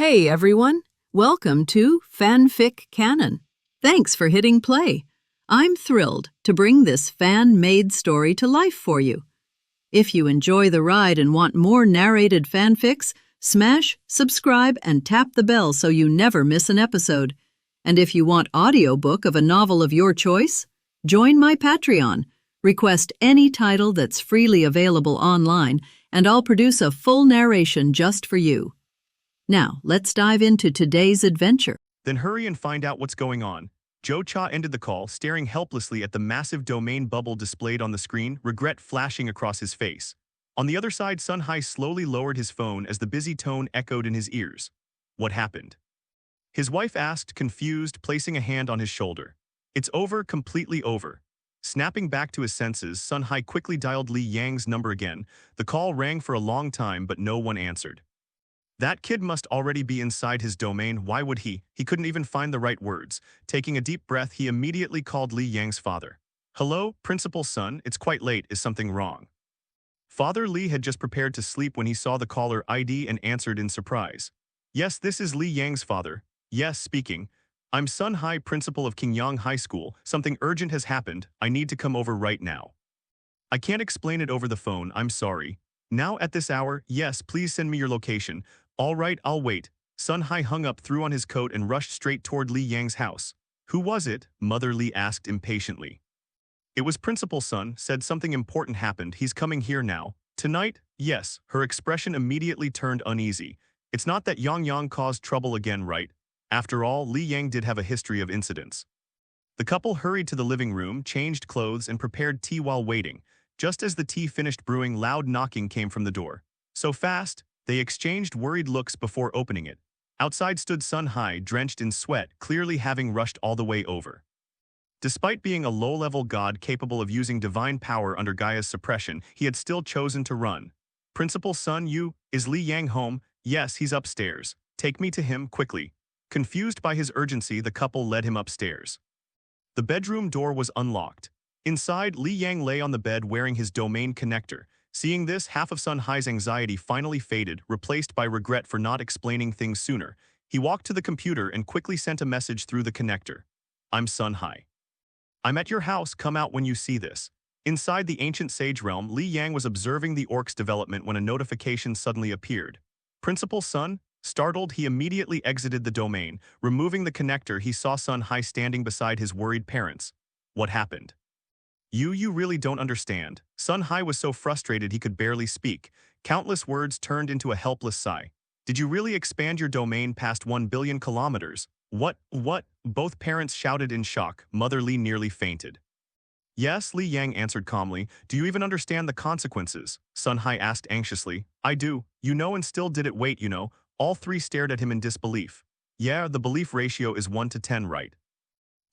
Hey everyone, welcome to FanFic Canon. Thanks for hitting play. I'm thrilled to bring this fan-made story to life for you. If you enjoy the ride and want more narrated fanfics, smash, subscribe, and tap the bell so you never miss an episode. And if you want audiobook of a novel of your choice, join my Patreon. Request any title that's freely available online, and I'll produce a full narration just for you. Now, let's dive into today's adventure. Then hurry and find out what's going on. Joe Cha ended the call, staring helplessly at the massive domain bubble displayed on the screen, regret flashing across his face. On the other side, Sun Hai slowly lowered his phone as the busy tone echoed in his ears. What happened? His wife asked, confused, placing a hand on his shoulder. It's over, completely over. Snapping back to his senses, Sun Hai quickly dialed Li Yang's number again. The call rang for a long time, but no one answered. That kid must already be inside his domain. Why would he? He couldn't even find the right words. Taking a deep breath, he immediately called Li Yang's father. Hello, principal son, it's quite late. Is something wrong? Father Li had just prepared to sleep when he saw the caller ID and answered in surprise. Yes, this is Li Yang's father. Yes, speaking. I'm Sun Hai, principal of Qingyang High School. Something urgent has happened. I need to come over right now. I can't explain it over the phone. I'm sorry. Now at this hour, yes, please send me your location. All right, I'll wait. Sun Hai hung up, threw on his coat, and rushed straight toward Li Yang's house. Who was it? Mother Li asked impatiently. It was Principal Sun, said something important happened. He's coming here now. Tonight? Yes. Her expression immediately turned uneasy. It's not that Yang caused trouble again, right? After all, Li Yang did have a history of incidents. The couple hurried to the living room, changed clothes, and prepared tea while waiting. Just as the tea finished brewing, loud knocking came from the door. So fast? They exchanged worried looks before opening it. Outside stood Sun Hai, drenched in sweat, clearly having rushed all the way over. Despite being a low-level god capable of using divine power under Gaia's suppression, he had still chosen to run. Principal Sun, is Li Yang home? Yes, he's upstairs. Take me to him, quickly. Confused by his urgency, the couple led him upstairs. The bedroom door was unlocked. Inside, Li Yang lay on the bed wearing his domain connector. Seeing this, half of Sun Hai's anxiety finally faded, replaced by regret for not explaining things sooner. He walked to the computer and quickly sent a message through the connector. I'm Sun Hai. I'm at your house, come out when you see this. Inside the ancient sage realm, Li Yang was observing the Orcs' development when a notification suddenly appeared. Principal Sun? Startled, he immediately exited the domain. Removing the connector, he saw Sun Hai standing beside his worried parents. What happened? You really don't understand. Sun Hai was so frustrated he could barely speak. Countless words turned into a helpless sigh. Did you really expand your domain past 1 billion kilometers? What? Both parents shouted in shock. Mother Li nearly fainted. Yes, Li Yang answered calmly. Do you even understand the consequences? Sun Hai asked anxiously. I do. And still did it. Wait, All three stared at him in disbelief. Yeah, the belief ratio is 1 to 10, right?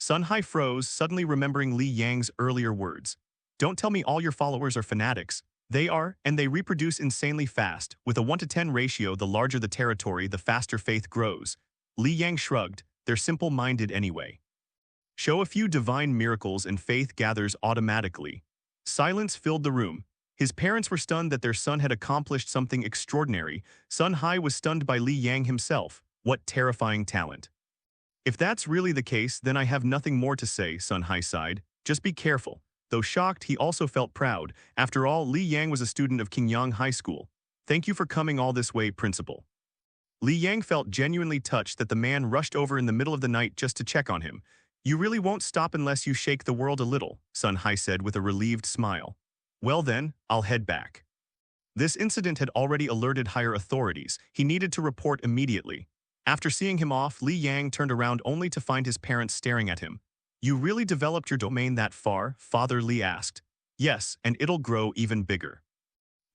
Sun Hai froze, suddenly remembering Li Yang's earlier words. Don't tell me all your followers are fanatics. They are, and they reproduce insanely fast. With a 1 to 10 ratio, the larger the territory, the faster faith grows. Li Yang shrugged. They're simple-minded anyway. Show a few divine miracles and faith gathers automatically. Silence filled the room. His parents were stunned that their son had accomplished something extraordinary. Sun Hai was stunned by Li Yang himself. What terrifying talent. If that's really the case, then I have nothing more to say, Sun Hai sighed. Just be careful. Though shocked, he also felt proud. After all, Li Yang was a student of Qingyang High School. Thank you for coming all this way, principal. Li Yang felt genuinely touched that the man rushed over in the middle of the night just to check on him. You really won't stop unless you shake the world a little, Sun Hai said with a relieved smile. Well then, I'll head back. This incident had already alerted higher authorities. He needed to report immediately. After seeing him off, Li Yang turned around only to find his parents staring at him. You really developed your domain that far? Father Li asked. Yes, and it'll grow even bigger.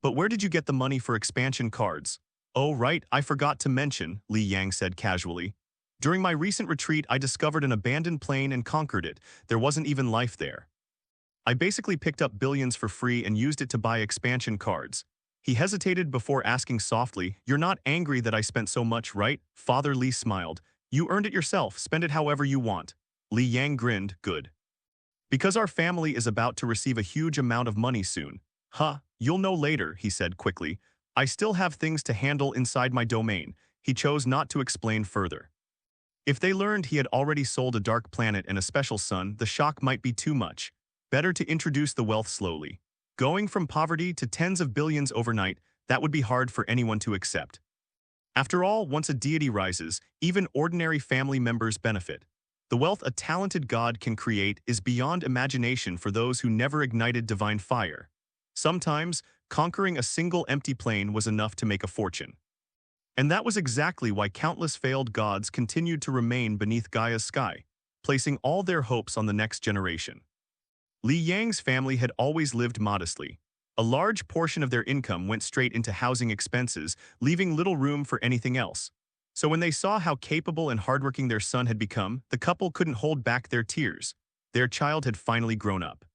But where did you get the money for expansion cards? Oh right, I forgot to mention, Li Yang said casually. During my recent retreat, I discovered an abandoned plane and conquered it. There wasn't even life there. I basically picked up billions for free and used it to buy expansion cards. He hesitated before asking softly, You're not angry that I spent so much, right? Father Li smiled. You earned it yourself, spend it however you want. Li Yang grinned, good. Because our family is about to receive a huge amount of money soon. You'll know later, he said quickly. I still have things to handle inside my domain. he chose not to explain further. If they learned he had already sold a dark planet and a special sun, the shock might be too much. Better to introduce the wealth slowly. Going from poverty to tens of billions overnight, that would be hard for anyone to accept. After all, once a deity rises, even ordinary family members benefit. The wealth a talented god can create is beyond imagination for those who never ignited divine fire. Sometimes, conquering a single empty plane was enough to make a fortune. And that was exactly why countless failed gods continued to remain beneath Gaia's sky, placing all their hopes on the next generation. Li Yang's family had always lived modestly. A large portion of their income went straight into housing expenses, leaving little room for anything else. So when they saw how capable and hardworking their son had become, the couple couldn't hold back their tears. Their child had finally grown up.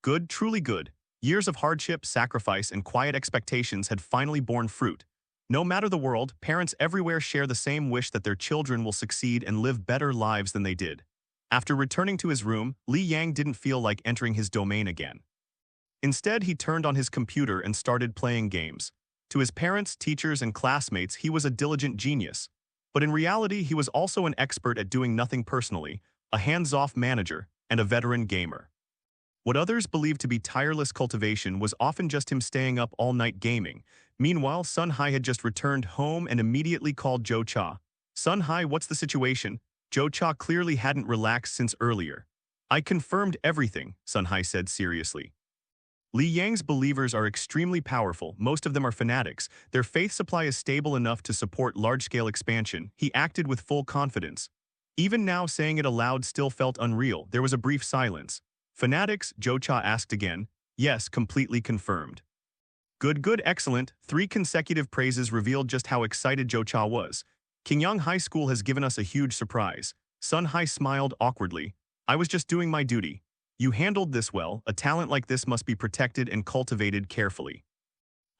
Good, truly good. Years of hardship, sacrifice, and quiet expectations had finally borne fruit. No matter the world, parents everywhere share the same wish that their children will succeed and live better lives than they did. After returning to his room, Li Yang didn't feel like entering his domain again. Instead, he turned on his computer and started playing games. To his parents, teachers, and classmates, he was a diligent genius. But in reality, he was also an expert at doing nothing personally, a hands-off manager, and a veteran gamer. What others believed to be tireless cultivation was often just him staying up all night gaming. Meanwhile, Sun Hai had just returned home and immediately called Zhou Cha. "Sun Hai, what's the situation?" Zhou Cha clearly hadn't relaxed since earlier. "I confirmed everything," Sun Hai said seriously. Li Yang's believers are extremely powerful, most of them are fanatics. Their faith supply is stable enough to support large-scale expansion. He acted with full confidence. Even now, saying it aloud still felt unreal. There was a brief silence. "Fanatics?" Zhou Cha asked again. "Yes, completely confirmed." Good, excellent." 3 consecutive praises revealed just how excited Zhou Cha was. "Qingyang High School has given us a huge surprise." Sun Hai smiled awkwardly. "I was just doing my duty." "You handled this well. A talent like this must be protected and cultivated carefully."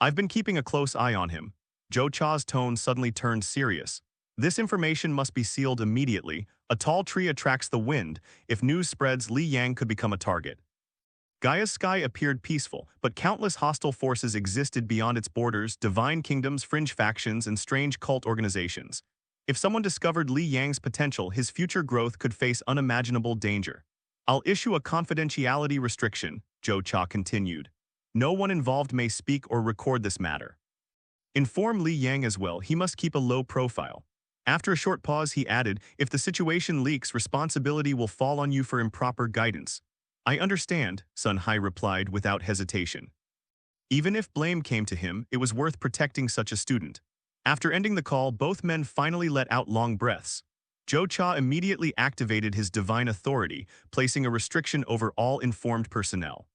"I've been keeping a close eye on him." Zhou Cha's tone suddenly turned serious. "This information must be sealed immediately. A tall tree attracts the wind. If news spreads, Li Yang could become a target." Gaia's sky appeared peaceful, but countless hostile forces existed beyond its borders: divine kingdoms, fringe factions, and strange cult organizations. If someone discovered Li Yang's potential, his future growth could face unimaginable danger. "I'll issue a confidentiality restriction," Zhou Cha continued. "No one involved may speak or record this matter. Inform Li Yang as well. He must keep a low profile." After a short pause, he added, "If the situation leaks, responsibility will fall on you for improper guidance." "I understand," Sun Hai replied without hesitation. Even if blame came to him, it was worth protecting such a student. After ending the call, both men finally let out long breaths. Zhou Cha immediately activated his divine authority, placing a restriction over all informed personnel.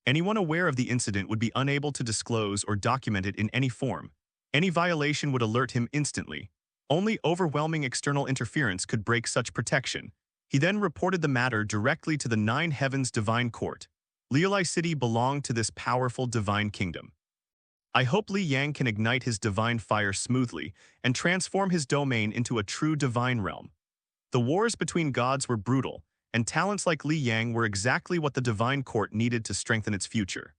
Anyone aware of the incident would be unable to disclose or document it in any form. Any violation would alert him instantly. Only overwhelming external interference could break such protection. He then reported the matter directly to the Nine Heavens Divine Court. Liulai City belonged to this powerful divine kingdom. "I hope Li Yang can ignite his divine fire smoothly and transform his domain into a true divine realm." The wars between gods were brutal, and talents like Li Yang were exactly what the divine court needed to strengthen its future.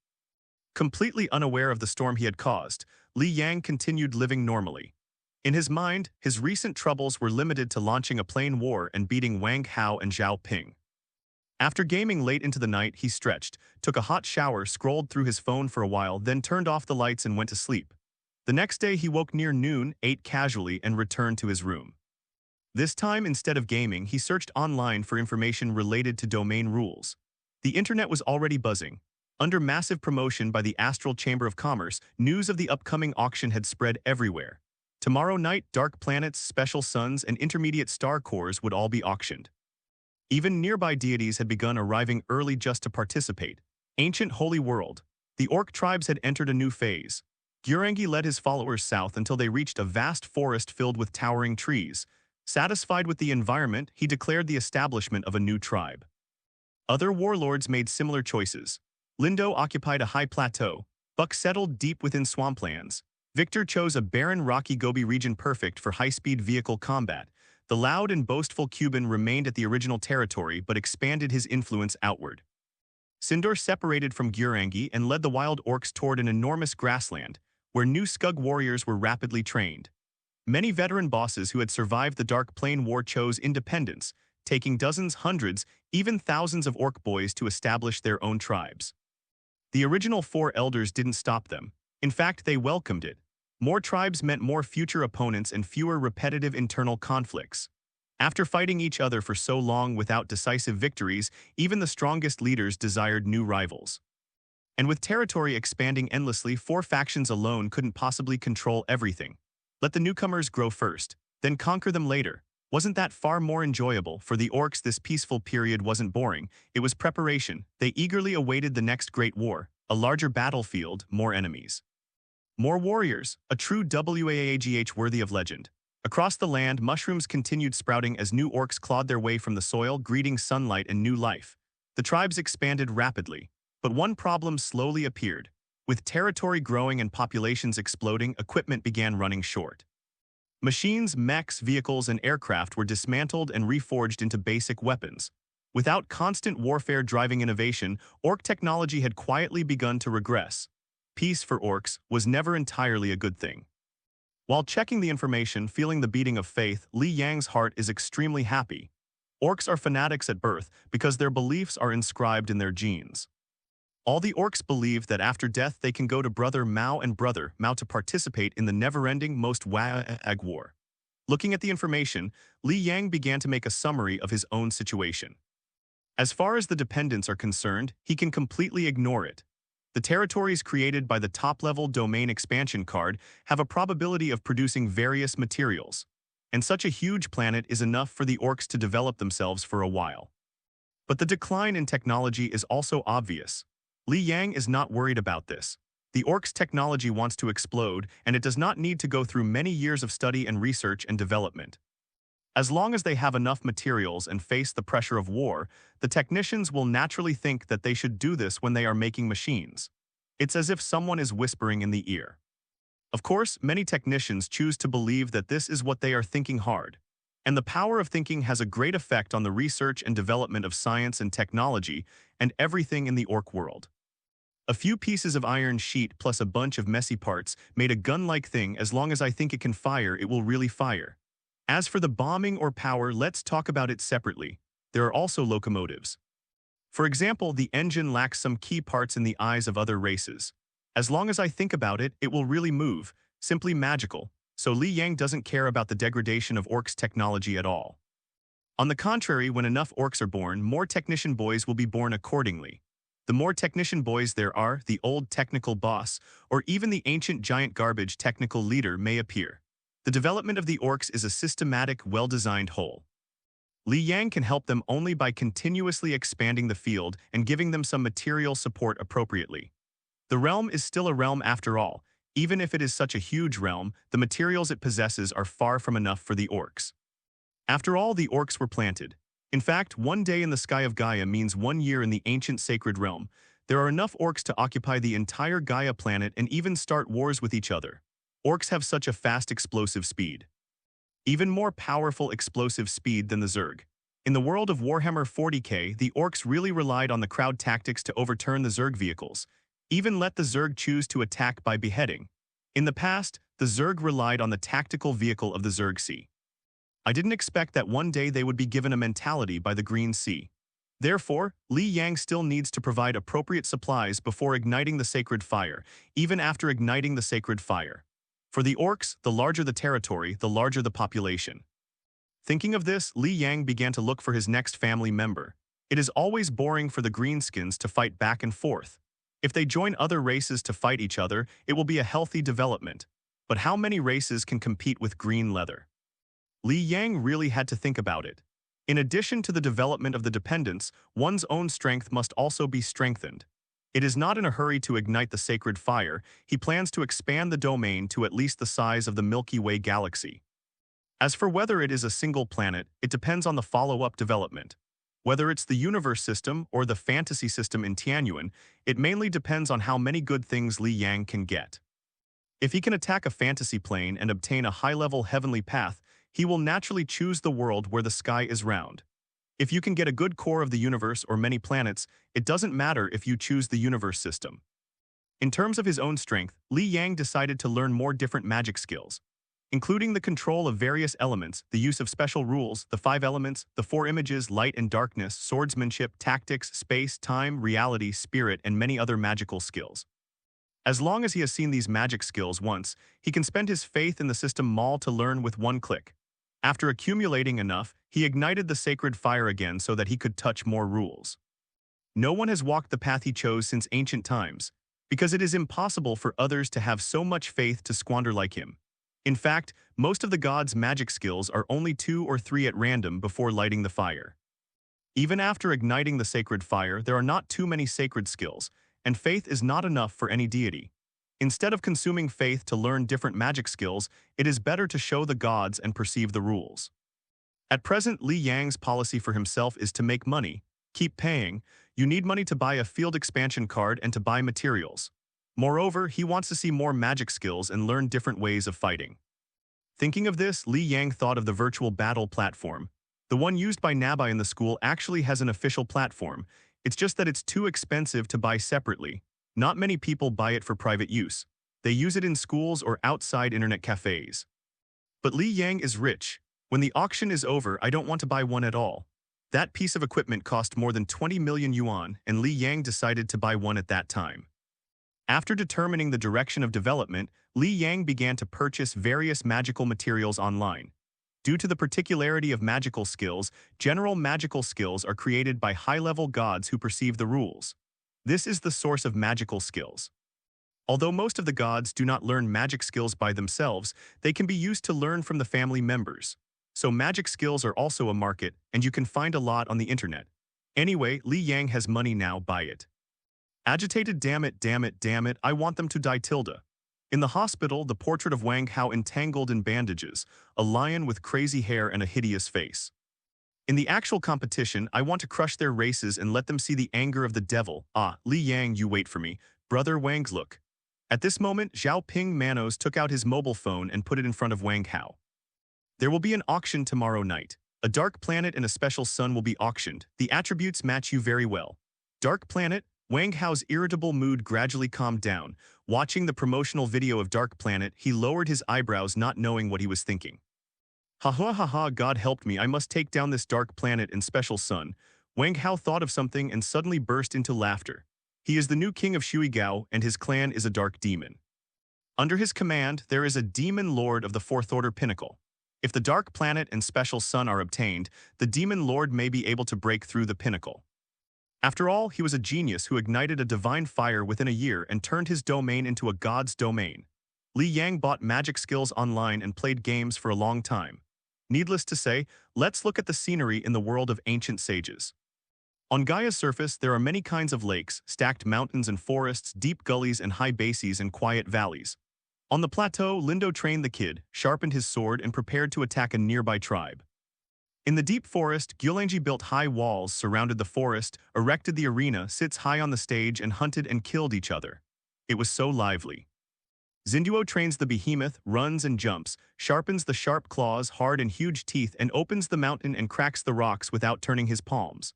Completely unaware of the storm he had caused, Li Yang continued living normally. In his mind, his recent troubles were limited to launching a plain war and beating Wang Hao and Zhao Ping. After gaming late into the night, he stretched, took a hot shower, scrolled through his phone for a while, then turned off the lights and went to sleep. The next day, he woke near noon, ate casually, and returned to his room. This time, instead of gaming, he searched online for information related to domain rules. The internet was already buzzing. Under massive promotion by the Astral Chamber of Commerce, news of the upcoming auction had spread everywhere. Tomorrow night, dark planets, special suns, and intermediate star cores would all be auctioned. Even nearby deities had begun arriving early just to participate. Ancient Holy World. The Orc tribes had entered a new phase. Gurengi led his followers south until they reached a vast forest filled with towering trees. Satisfied with the environment, he declared the establishment of a new tribe. Other warlords made similar choices. Lindo occupied a high plateau. Buck settled deep within swamplands. Victor chose a barren rocky Gobi region perfect for high-speed vehicle combat. The loud and boastful Cuban remained at the original territory but expanded his influence outward. Sindor separated from Gurengi and led the wild orcs toward an enormous grassland, where new Skug warriors were rapidly trained. Many veteran bosses who had survived the Dark Plane War chose independence, taking dozens, hundreds, even thousands of orc boys to establish their own tribes. The original four elders didn't stop them. In fact, they welcomed it. More tribes meant more future opponents and fewer repetitive internal conflicts. After fighting each other for so long without decisive victories, even the strongest leaders desired new rivals. And with territory expanding endlessly, four factions alone couldn't possibly control everything. Let the newcomers grow first, then conquer them later. Wasn't that far more enjoyable? For the orcs, this peaceful period wasn't boring. It was preparation. They eagerly awaited the next great war, a larger battlefield, more enemies. More warriors, a true WAAGH worthy of legend. Across the land, mushrooms continued sprouting as new orcs clawed their way from the soil, greeting sunlight and new life. The tribes expanded rapidly, but one problem slowly appeared. With territory growing and populations exploding, equipment began running short. Machines, mechs, vehicles, and aircraft were dismantled and reforged into basic weapons. Without constant warfare driving innovation, orc technology had quietly begun to regress. Peace for orcs was never entirely a good thing. While checking the information, feeling the beating of faith, Li Yang's heart is extremely happy. Orcs are fanatics at birth because their beliefs are inscribed in their genes. All the orcs believe that after death they can go to Brother Mao and Brother Mao to participate in the never-ending most WAAAGH war. Looking at the information, Li Yang began to make a summary of his own situation. As far as the dependents are concerned, he can completely ignore it. The territories created by the top-level domain expansion card have a probability of producing various materials, and such a huge planet is enough for the orcs to develop themselves for a while. But the decline in technology is also obvious. Li Yang is not worried about this. The orcs' technology wants to explode, and it does not need to go through many years of study and research and development. As long as they have enough materials and face the pressure of war, the technicians will naturally think that they should do this when they are making machines. It's as if someone is whispering in the ear. Of course, many technicians choose to believe that this is what they are thinking hard. And the power of thinking has a great effect on the research and development of science and technology and everything in the orc world. A few pieces of iron sheet plus a bunch of messy parts made a gun-like thing. As long as I think it can fire, it will really fire. As for the bombing or power, let's talk about it separately. There are also locomotives. For example, the engine lacks some key parts in the eyes of other races. As long as I think about it, it will really move, simply magical. So Li Yang doesn't care about the degradation of orcs' technology at all. On the contrary, when enough orcs are born, more technician boys will be born accordingly. The more technician boys there are, the old technical boss, or even the ancient giant garbage technical leader may appear. The development of the orcs is a systematic, well-designed whole. Li Yang can help them only by continuously expanding the field and giving them some material support appropriately. The realm is still a realm after all. Even if it is such a huge realm, the materials it possesses are far from enough for the orcs. After all, the orcs were planted. In fact, one day in the sky of Gaia means 1 year in the ancient sacred realm. There are enough orcs to occupy the entire Gaia planet and even start wars with each other. Orcs have such a fast explosive speed. Even more powerful explosive speed than the Zerg. In the world of Warhammer 40k, the orcs really relied on the crowd tactics to overturn the Zerg vehicles, even let the Zerg choose to attack by beheading. In the past, the Zerg relied on the tactical vehicle of the Zerg Sea. I didn't expect that one day they would be given a mentality by the Green Sea. Therefore, Li Yang still needs to provide appropriate supplies before igniting the sacred fire, even after igniting the sacred fire. For the orcs, the larger the territory, the larger the population. Thinking of this, Li Yang began to look for his next family member. It is always boring for the greenskins to fight back and forth. If they join other races to fight each other, it will be a healthy development. But how many races can compete with green leather? Li Yang really had to think about it. In addition to the development of the dependents, one's own strength must also be strengthened. It is not in a hurry to ignite the sacred fire. He plans to expand the domain to at least the size of the Milky Way galaxy. As for whether it is a single planet, it depends on the follow-up development. Whether it's the universe system or the fantasy system in Tianyuan, it mainly depends on how many good things Li Yang can get. If he can attack a fantasy plane and obtain a high-level heavenly path, he will naturally choose the world where the sky is round. If you can get a good core of the universe or many planets, it doesn't matter if you choose the universe system. In terms of his own strength, Li Yang decided to learn more different magic skills. including the control of various elements, the use of special rules, the 5 elements, the 4 images, light and darkness, swordsmanship, tactics, space, time, reality, spirit, and many other magical skills. As long as he has seen these magic skills once, he can spend his faith in the system Maul to learn with one click. After accumulating enough, he ignited the sacred fire again so that he could touch more rules. No one has walked the path he chose since ancient times, because it is impossible for others to have so much faith to squander like him. In fact, most of the gods' magic skills are only 2 or 3 at random before lighting the fire. Even after igniting the sacred fire, there are not too many sacred skills, and faith is not enough for any deity. Instead of consuming faith to learn different magic skills, it is better to show the gods and perceive the rules. At present, Li Yang's policy for himself is to make money, keep paying. You need money to buy a field expansion card and to buy materials. Moreover, he wants to see more magic skills and learn different ways of fighting. Thinking of this, Li Yang thought of the virtual battle platform. The one used by Nabai in the school actually has an official platform. It's just that it's too expensive to buy separately. Not many people buy it for private use. They use it in schools or outside internet cafes. But Li Yang is rich. When the auction is over, I don't want to buy one at all. That piece of equipment cost more than 20 million yuan, and Li Yang decided to buy one at that time. After determining the direction of development, Li Yang began to purchase various magical materials online. Due to the particularity of magical skills, general magical skills are created by high-level gods who perceive the rules. This is the source of magical skills. Although most of the gods do not learn magic skills by themselves, they can be used to learn from the family members. So magic skills are also a market, and you can find a lot on the internet. Anyway, Li Yang has money now, buy it. Agitated, damn it, I want them to die tilde. In the hospital, the portrait of Wang Hao entangled in bandages, a lion with crazy hair and a hideous face. In the actual competition, I want to crush their races and let them see the anger of the devil. Ah, Li Yang, you wait for me. Brother Wang's look. At this moment, Zhao Ping Manos took out his mobile phone and put it in front of Wang Hao. There will be an auction tomorrow night. A dark planet and a special sun will be auctioned. The attributes match you very well. Dark planet. Wang Hao's irritable mood gradually calmed down. Watching the promotional video of Dark Planet, he lowered his eyebrows, not knowing what he was thinking. Ha ha ha ha, God helped me, I must take down this Dark Planet and special sun. Wang Hao thought of something and suddenly burst into laughter. He is the new king of Shuigao, and his clan is a dark demon. Under his command, there is a demon lord of the Fourth Order Pinnacle. If the Dark Planet and special sun are obtained, the demon lord may be able to break through the pinnacle. After all, he was a genius who ignited a divine fire within a year and turned his domain into a god's domain. Li Yang bought magic skills online and played games for a long time. Needless to say, let's look at the scenery in the world of ancient sages. On Gaia's surface, there are many kinds of lakes, stacked mountains and forests, deep gullies and high bases and quiet valleys. On the plateau, Lindo trained the kid, sharpened his sword, and prepared to attack a nearby tribe. In the deep forest, Gyulangji built high walls, surrounded the forest, erected the arena, sits high on the stage, and hunted and killed each other. It was so lively. Zinduo trains the behemoth, runs and jumps, sharpens the sharp claws, hard and huge teeth, and opens the mountain and cracks the rocks without turning his palms.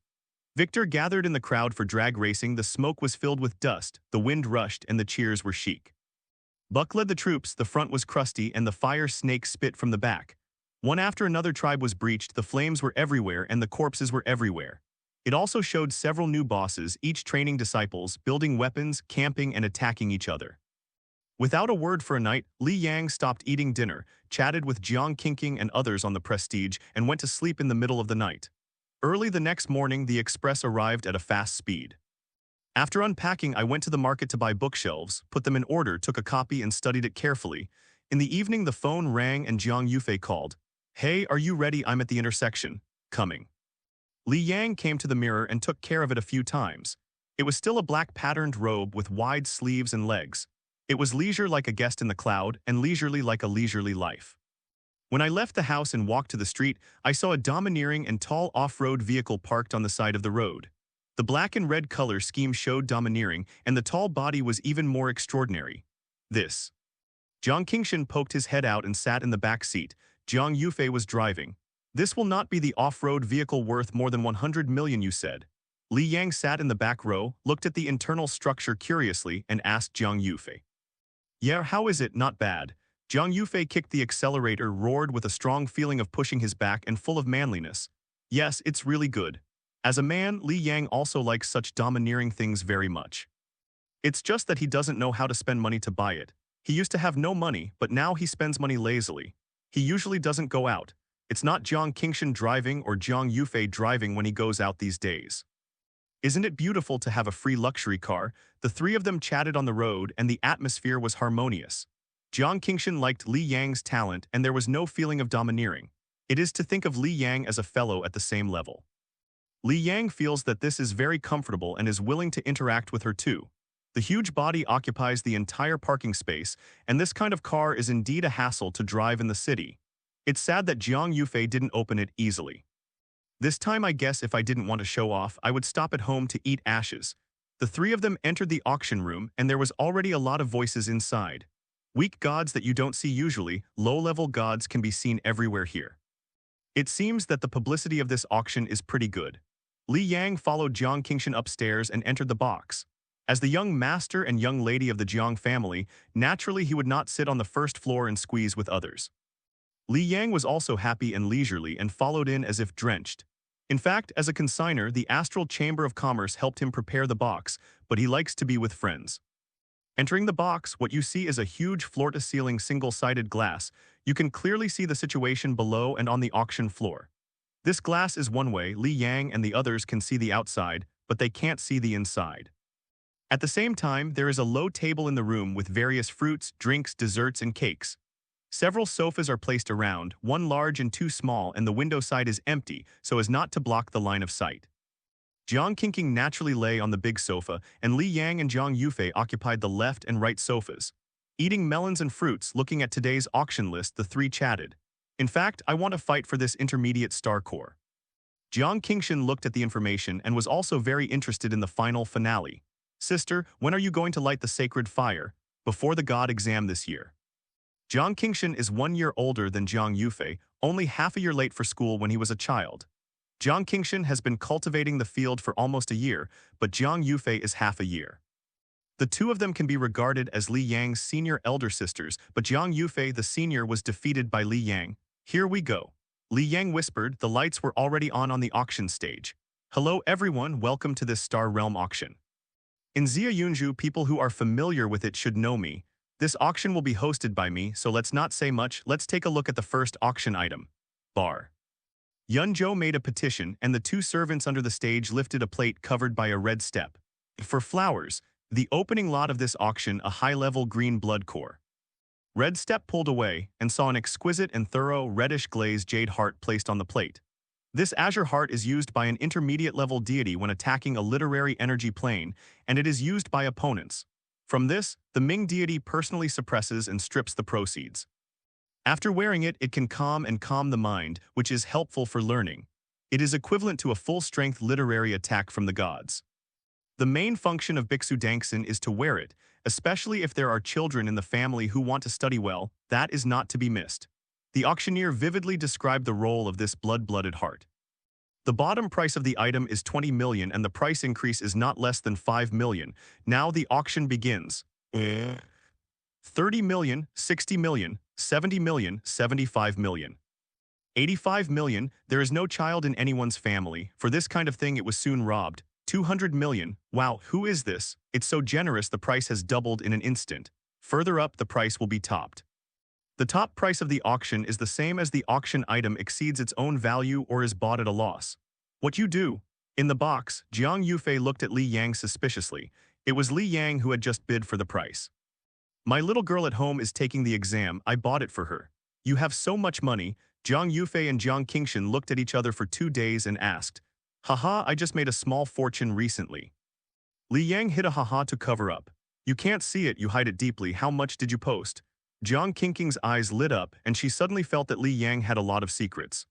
Victor gathered in the crowd for drag racing. The smoke was filled with dust, the wind rushed, and the cheers were chic. Buck led the troops, the front was crusty, and the fire snake spit from the back. One after another tribe was breached, the flames were everywhere, and the corpses were everywhere. It also showed several new bosses, each training disciples, building weapons, camping, and attacking each other. Without a word for a night, Li Yang stopped eating dinner, chatted with Jiang Qingqing and others on the Prestige, and went to sleep in the middle of the night. Early the next morning, the express arrived at a fast speed. After unpacking, I went to the market to buy bookshelves, put them in order, took a copy, and studied it carefully. In the evening, the phone rang and Jiang Yufei called. Hey, are you ready? I'm at the intersection. Coming. Li Yang came to the mirror and took care of it a few times. It was still a black patterned robe with wide sleeves and legs. It was leisure like a guest in the cloud, and leisurely like a leisurely life. When I left the house and walked to the street, I saw a domineering and tall off-road vehicle parked on the side of the road. The black and red color scheme showed domineering, and the tall body was even more extraordinary. This. Jiang Qingshan poked his head out and sat in the back seat. Jiang Yufei was driving. This will not be the off-road vehicle worth more than 100 million, you said. Li Yang sat in the back row, looked at the internal structure curiously, and asked Jiang Yufei. Yeah, how is it? Not bad. Jiang Yufei kicked the accelerator, roared with a strong feeling of pushing his back and full of manliness. Yes, it's really good. As a man, Li Yang also likes such domineering things very much. It's just that he doesn't know how to spend money to buy it. He used to have no money, but now he spends money lazily. He usually doesn't go out. It's not Jiang Qingshan driving or Jiang Yufei driving when he goes out these days. Isn't it beautiful to have a free luxury car? The three of them chatted on the road and the atmosphere was harmonious. Jiang Qingshan liked Li Yang's talent and there was no feeling of domineering. It is to think of Li Yang as a fellow at the same level. Li Yang feels that this is very comfortable and is willing to interact with her too. The huge body occupies the entire parking space, and this kind of car is indeed a hassle to drive in the city. It's sad that Jiang Yufei didn't open it easily. This time I guess if I didn't want to show off, I would stop at home to eat ashes. The three of them entered the auction room, and there was already a lot of voices inside. Weak gods that you don't see usually, low-level gods can be seen everywhere here. It seems that the publicity of this auction is pretty good. Li Yang followed Jiang Qingshan upstairs and entered the box. As the young master and young lady of the Jiang family, naturally he would not sit on the first floor and squeeze with others. Li Yang was also happy and leisurely and followed in as if drenched. In fact, as a consignor, the Astral Chamber of Commerce helped him prepare the box, but he likes to be with friends. Entering the box, what you see is a huge floor-to-ceiling single-sided glass. You can clearly see the situation below and on the auction floor. This glass is one way. Li Yang and the others can see the outside, but they can't see the inside. At the same time, there is a low table in the room with various fruits, drinks, desserts, and cakes. Several sofas are placed around, one large and two small, and the window side is empty so as not to block the line of sight. Jiang Qingshan naturally lay on the big sofa, and Li Yang and Jiang Yufei occupied the left and right sofas. Eating melons and fruits, looking at today's auction list, the three chatted. In fact, I want to fight for this intermediate star core. Jiang Qingshan looked at the information and was also very interested in the final finale. Sister, when are you going to light the sacred fire? Before the god exam this year. Jiang Qingshan is 1 year older than Jiang Yufei, only half a year late for school when he was a child. Jiang Qingshan has been cultivating the field for almost a year, but Jiang Yufei is half a year. The two of them can be regarded as Li Yang's senior elder sisters, but Jiang Yufei, the senior, was defeated by Li Yang. Here we go. Li Yang whispered. The lights were already on the auction stage. Hello everyone, welcome to this Star Realm auction. In Xia Yunju, people who are familiar with it should know me. This auction will be hosted by me, so let's not say much. Let's take a look at the first auction item. Bar. Yunzhou made a petition, and the two servants under the stage lifted a plate covered by a red step. For flowers, the opening lot of this auction, a high-level green blood core. Red step pulled away and saw an exquisite and thorough reddish glazed jade heart placed on the plate. This azure heart is used by an intermediate-level deity when attacking a literary energy plane, and it is used by opponents. From this, the Ming deity personally suppresses and strips the proceeds. After wearing it, it can calm the mind, which is helpful for learning. It is equivalent to a full-strength literary attack from the gods. The main function of Biksu Danksen is to wear it, especially if there are children in the family who want to study well. That is not to be missed. The auctioneer vividly described the role of this blood-blooded heart. The bottom price of the item is 20 million and the price increase is not less than 5 million. Now the auction begins. 30 million, 60 million, 70 million, 75 million. 85 million, there is no child in anyone's family. For this kind of thing it was soon robbed. 200 million, wow, who is this? It's so generous the price has doubled in an instant. Further up the price will be topped. The top price of the auction is the same as the auction item exceeds its own value or is bought at a loss. What you do? In the box, Jiang Yufei looked at Li Yang suspiciously. It was Li Yang who had just bid for the price. My little girl at home is taking the exam, I bought it for her. You have so much money. Jiang Yufei and Jiang Qingshan looked at each other for 2 days and asked, Haha, I just made a small fortune recently. Li Yang hit a haha to cover up. You can't see it, you hide it deeply. How much did you post? Jiang Qingshan's eyes lit up and she suddenly felt that Li Yang had a lot of secrets.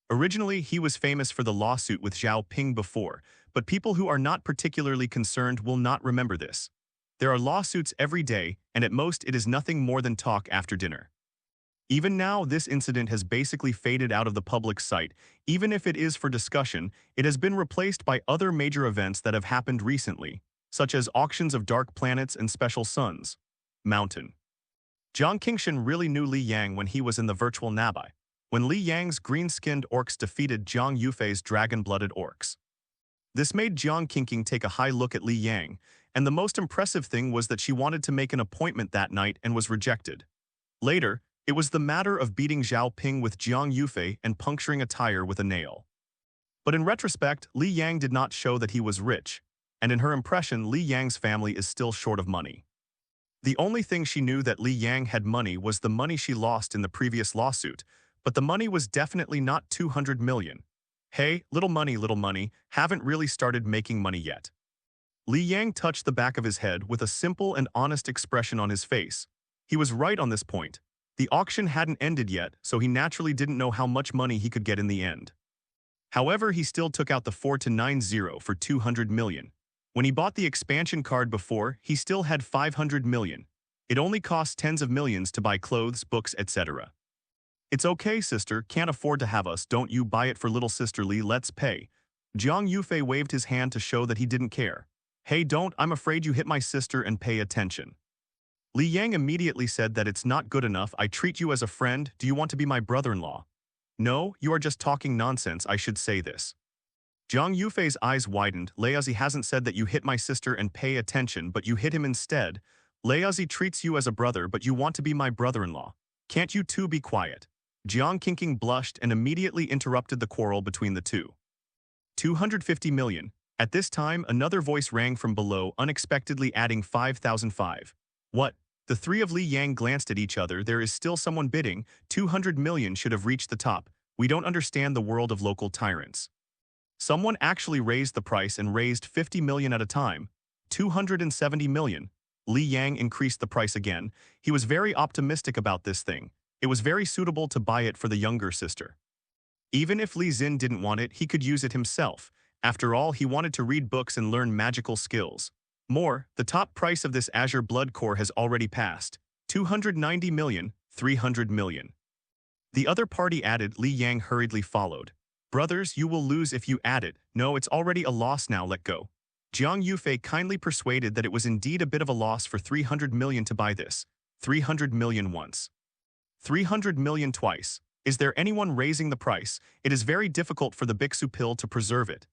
Originally, he was famous for the lawsuit with Zhao Ping before, but people who are not particularly concerned will not remember this. There are lawsuits every day, and at most it is nothing more than talk after dinner. Even now, this incident has basically faded out of the public sight. Even if it is for discussion, it has been replaced by other major events that have happened recently, such as auctions of dark planets and special suns. Mountain. Jiang Qingshan really knew Li Yang when he was in the virtual Nabai, when Li Yang's green-skinned orcs defeated Jiang Yufei's dragon-blooded orcs. This made Jiang Qingqing take a high look at Li Yang, and the most impressive thing was that she wanted to make an appointment that night and was rejected. Later, it was the matter of beating Zhao Ping with Jiang Yufei and puncturing a tire with a nail. But in retrospect, Li Yang did not show that he was rich, and in her impression, Li Yang's family is still short of money. The only thing she knew that Li Yang had money was the money she lost in the previous lawsuit, but the money was definitely not 200 million. Hey, little money, haven't really started making money yet. Li Yang touched the back of his head with a simple and honest expression on his face. He was right on this point. The auction hadn't ended yet, so he naturally didn't know how much money he could get in the end. However, he still took out the 4-9-0 for 200 million. When he bought the expansion card before, he still had 500 million. It only costs tens of millions to buy clothes, books, etc. It's okay, sister, can't afford to have us, don't you buy it for little sister Li, let's pay. Jiang Yufei waved his hand to show that he didn't care. Hey, don't, I'm afraid you hit my sister and pay attention. Li Yang immediately said that it's not good enough, I treat you as a friend, do you want to be my brother-in-law? No, you are just talking nonsense, I should say this. Jiang Yufei's eyes widened. Leazi hasn't said that you hit my sister and pay attention, but you hit him instead. Leazi treats you as a brother, but you want to be my brother-in-law. Can't you two be quiet? Jiang Qingqing blushed and immediately interrupted the quarrel between the two. 250 million. At this time, another voice rang from below, unexpectedly adding 5,005. What? The three of Li Yang glanced at each other. There is still someone bidding. 200 million should have reached the top. We don't understand the world of local tyrants. Someone actually raised the price and raised 50 million at a time. 270 million. Li Yang increased the price again. He was very optimistic about this thing. It was very suitable to buy it for the younger sister. Even if Li Xin didn't want it, he could use it himself. After all, he wanted to read books and learn magical skills. More, the top price of this Azure Blood Core has already passed. 290 million, 300 million. The other party added. Li Yang hurriedly followed. Brothers, you will lose if you add it. No, it's already a loss now, let go. Jiang Yufei kindly persuaded that it was indeed a bit of a loss for 300 million to buy this. 300 million once. 300 million twice. Is there anyone raising the price? It is very difficult for the Bixu pill to preserve it.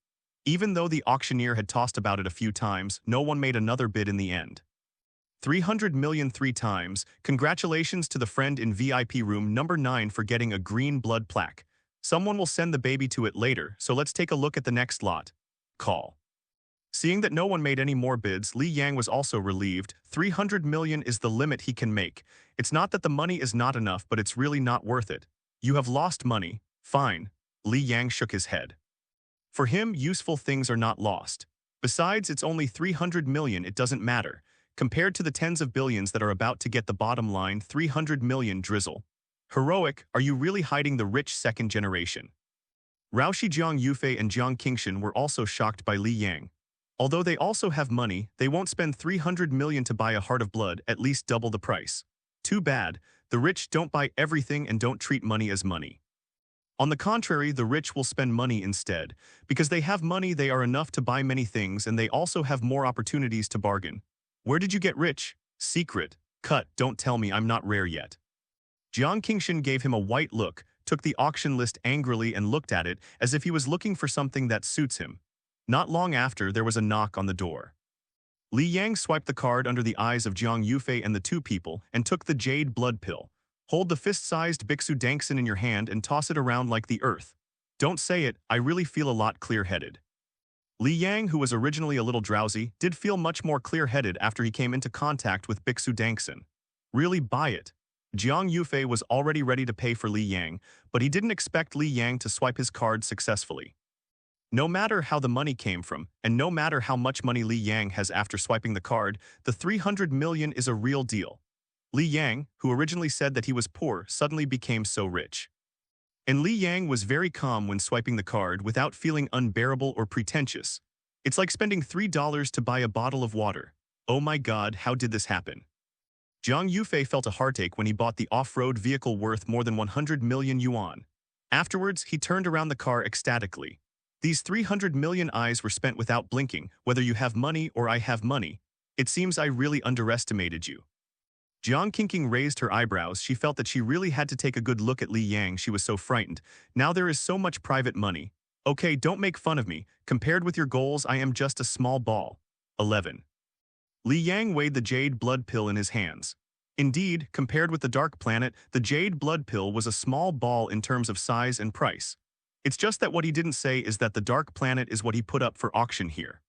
Even though the auctioneer had tossed about it a few times, no one made another bid in the end. 300 million 3 times. Congratulations to the friend in VIP room number 9 for getting a green blood plaque. Someone will send the baby to it later, so let's take a look at the next lot. Call. Seeing that no one made any more bids, Li Yang was also relieved. 300 million is the limit he can make. It's not that the money is not enough, but it's really not worth it. You have lost money. Fine. Li Yang shook his head. For him, useful things are not lost. Besides, it's only 300 million, it doesn't matter. Compared to the tens of billions that are about to get the bottom line, 300 million drizzle. Heroic, are you really hiding the rich second generation? Raoshi Jiang Yufei and Jiang Qingshan were also shocked by Li Yang. Although they also have money, they won't spend 300 million to buy a heart of blood, at least double the price. Too bad, the rich don't buy everything and don't treat money as money. On the contrary, the rich will spend money instead. Because they have money, they are enough to buy many things, and they also have more opportunities to bargain. Where did you get rich? Secret. Cut, don't tell me I'm not rare yet. Jiang Qingshan gave him a white look, took the auction list angrily and looked at it as if he was looking for something that suits him. Not long after, there was a knock on the door. Li Yang swiped the card under the eyes of Jiang Yufei and the two people and took the jade blood pill. Hold the fist-sized Bixu Dankson in your hand and toss it around like the earth. Don't say it, I really feel a lot clear-headed. Li Yang, who was originally a little drowsy, did feel much more clear-headed after he came into contact with Bixu Dankson. Really buy it. Jiang Yufei was already ready to pay for Li Yang, but he didn't expect Li Yang to swipe his card successfully. No matter how the money came from, and no matter how much money Li Yang has after swiping the card, the 300 million is a real deal. Li Yang, who originally said that he was poor, suddenly became so rich. And Li Yang was very calm when swiping the card without feeling unbearable or pretentious. It's like spending $3 to buy a bottle of water. Oh my god, how did this happen? Jiang Yufei felt a heartache when he bought the off-road vehicle worth more than 100 million yuan. Afterwards, he turned around the car ecstatically. These 300 million eyes were spent without blinking, whether you have money or I have money. It seems I really underestimated you. Jiang Qingqing raised her eyebrows. She felt that she really had to take a good look at Li Yang. She was so frightened. Now there is so much private money. Okay, don't make fun of me. Compared with your goals, I am just a small ball. 11. Li Yang weighed the jade blood pill in his hands. Indeed, compared with the dark planet, the jade blood pill was a small ball in terms of size and price. It's just that what he didn't say is that the dark planet is what he put up for auction here.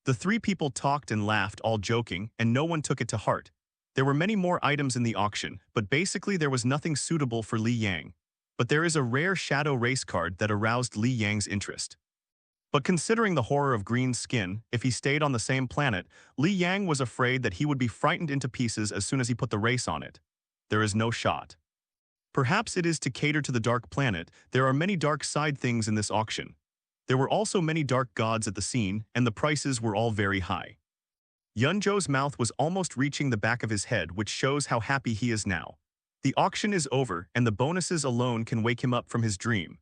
The three people talked and laughed, all joking, and no one took it to heart. There were many more items in the auction, but basically there was nothing suitable for Li Yang. But there is a rare shadow race card that aroused Li Yang's interest. But considering the horror of green skin, if he stayed on the same planet, Li Yang was afraid that he would be frightened into pieces as soon as he put the race on it. There is no shot. Perhaps it is to cater to the dark planet. There are many dark side things in this auction. There were also many dark gods at the scene, and the prices were all very high. Yunzhou's mouth was almost reaching the back of his head, which shows how happy he is now. The auction is over, and the bonuses alone can wake him up from his dream.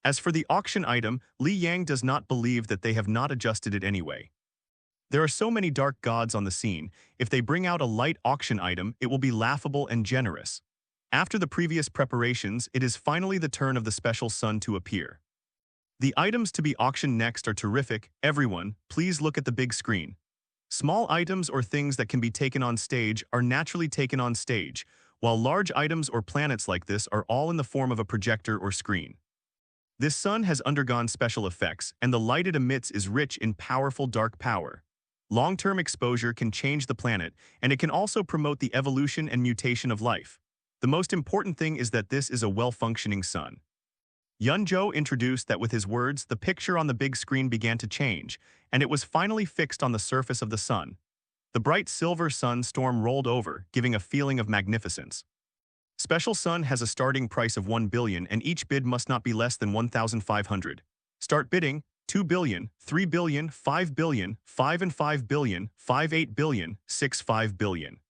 As for the auction item, Li Yang does not believe that they have not adjusted it anyway. There are so many dark gods on the scene. If they bring out a light auction item, it will be laughable and generous. After the previous preparations, it is finally the turn of the special sun to appear. The items to be auctioned next are terrific. Everyone, please look at the big screen. Small items or things that can be taken on stage are naturally taken on stage, while large items or planets like this are all in the form of a projector or screen. This sun has undergone special effects, and the light it emits is rich in powerful dark power. Long-term exposure can change the planet, and it can also promote the evolution and mutation of life. The most important thing is that this is a well-functioning sun. Yunzhou introduced that with his words, the picture on the big screen began to change, and it was finally fixed on the surface of the sun. The bright silver sun storm rolled over, giving a feeling of magnificence. Special Sun has a starting price of 1 billion, and each bid must not be less than 1,500. Start bidding: 2 billion, 3 billion, 5 billion, 5 and 5 billion, 5 8 billion, 6 5 billion.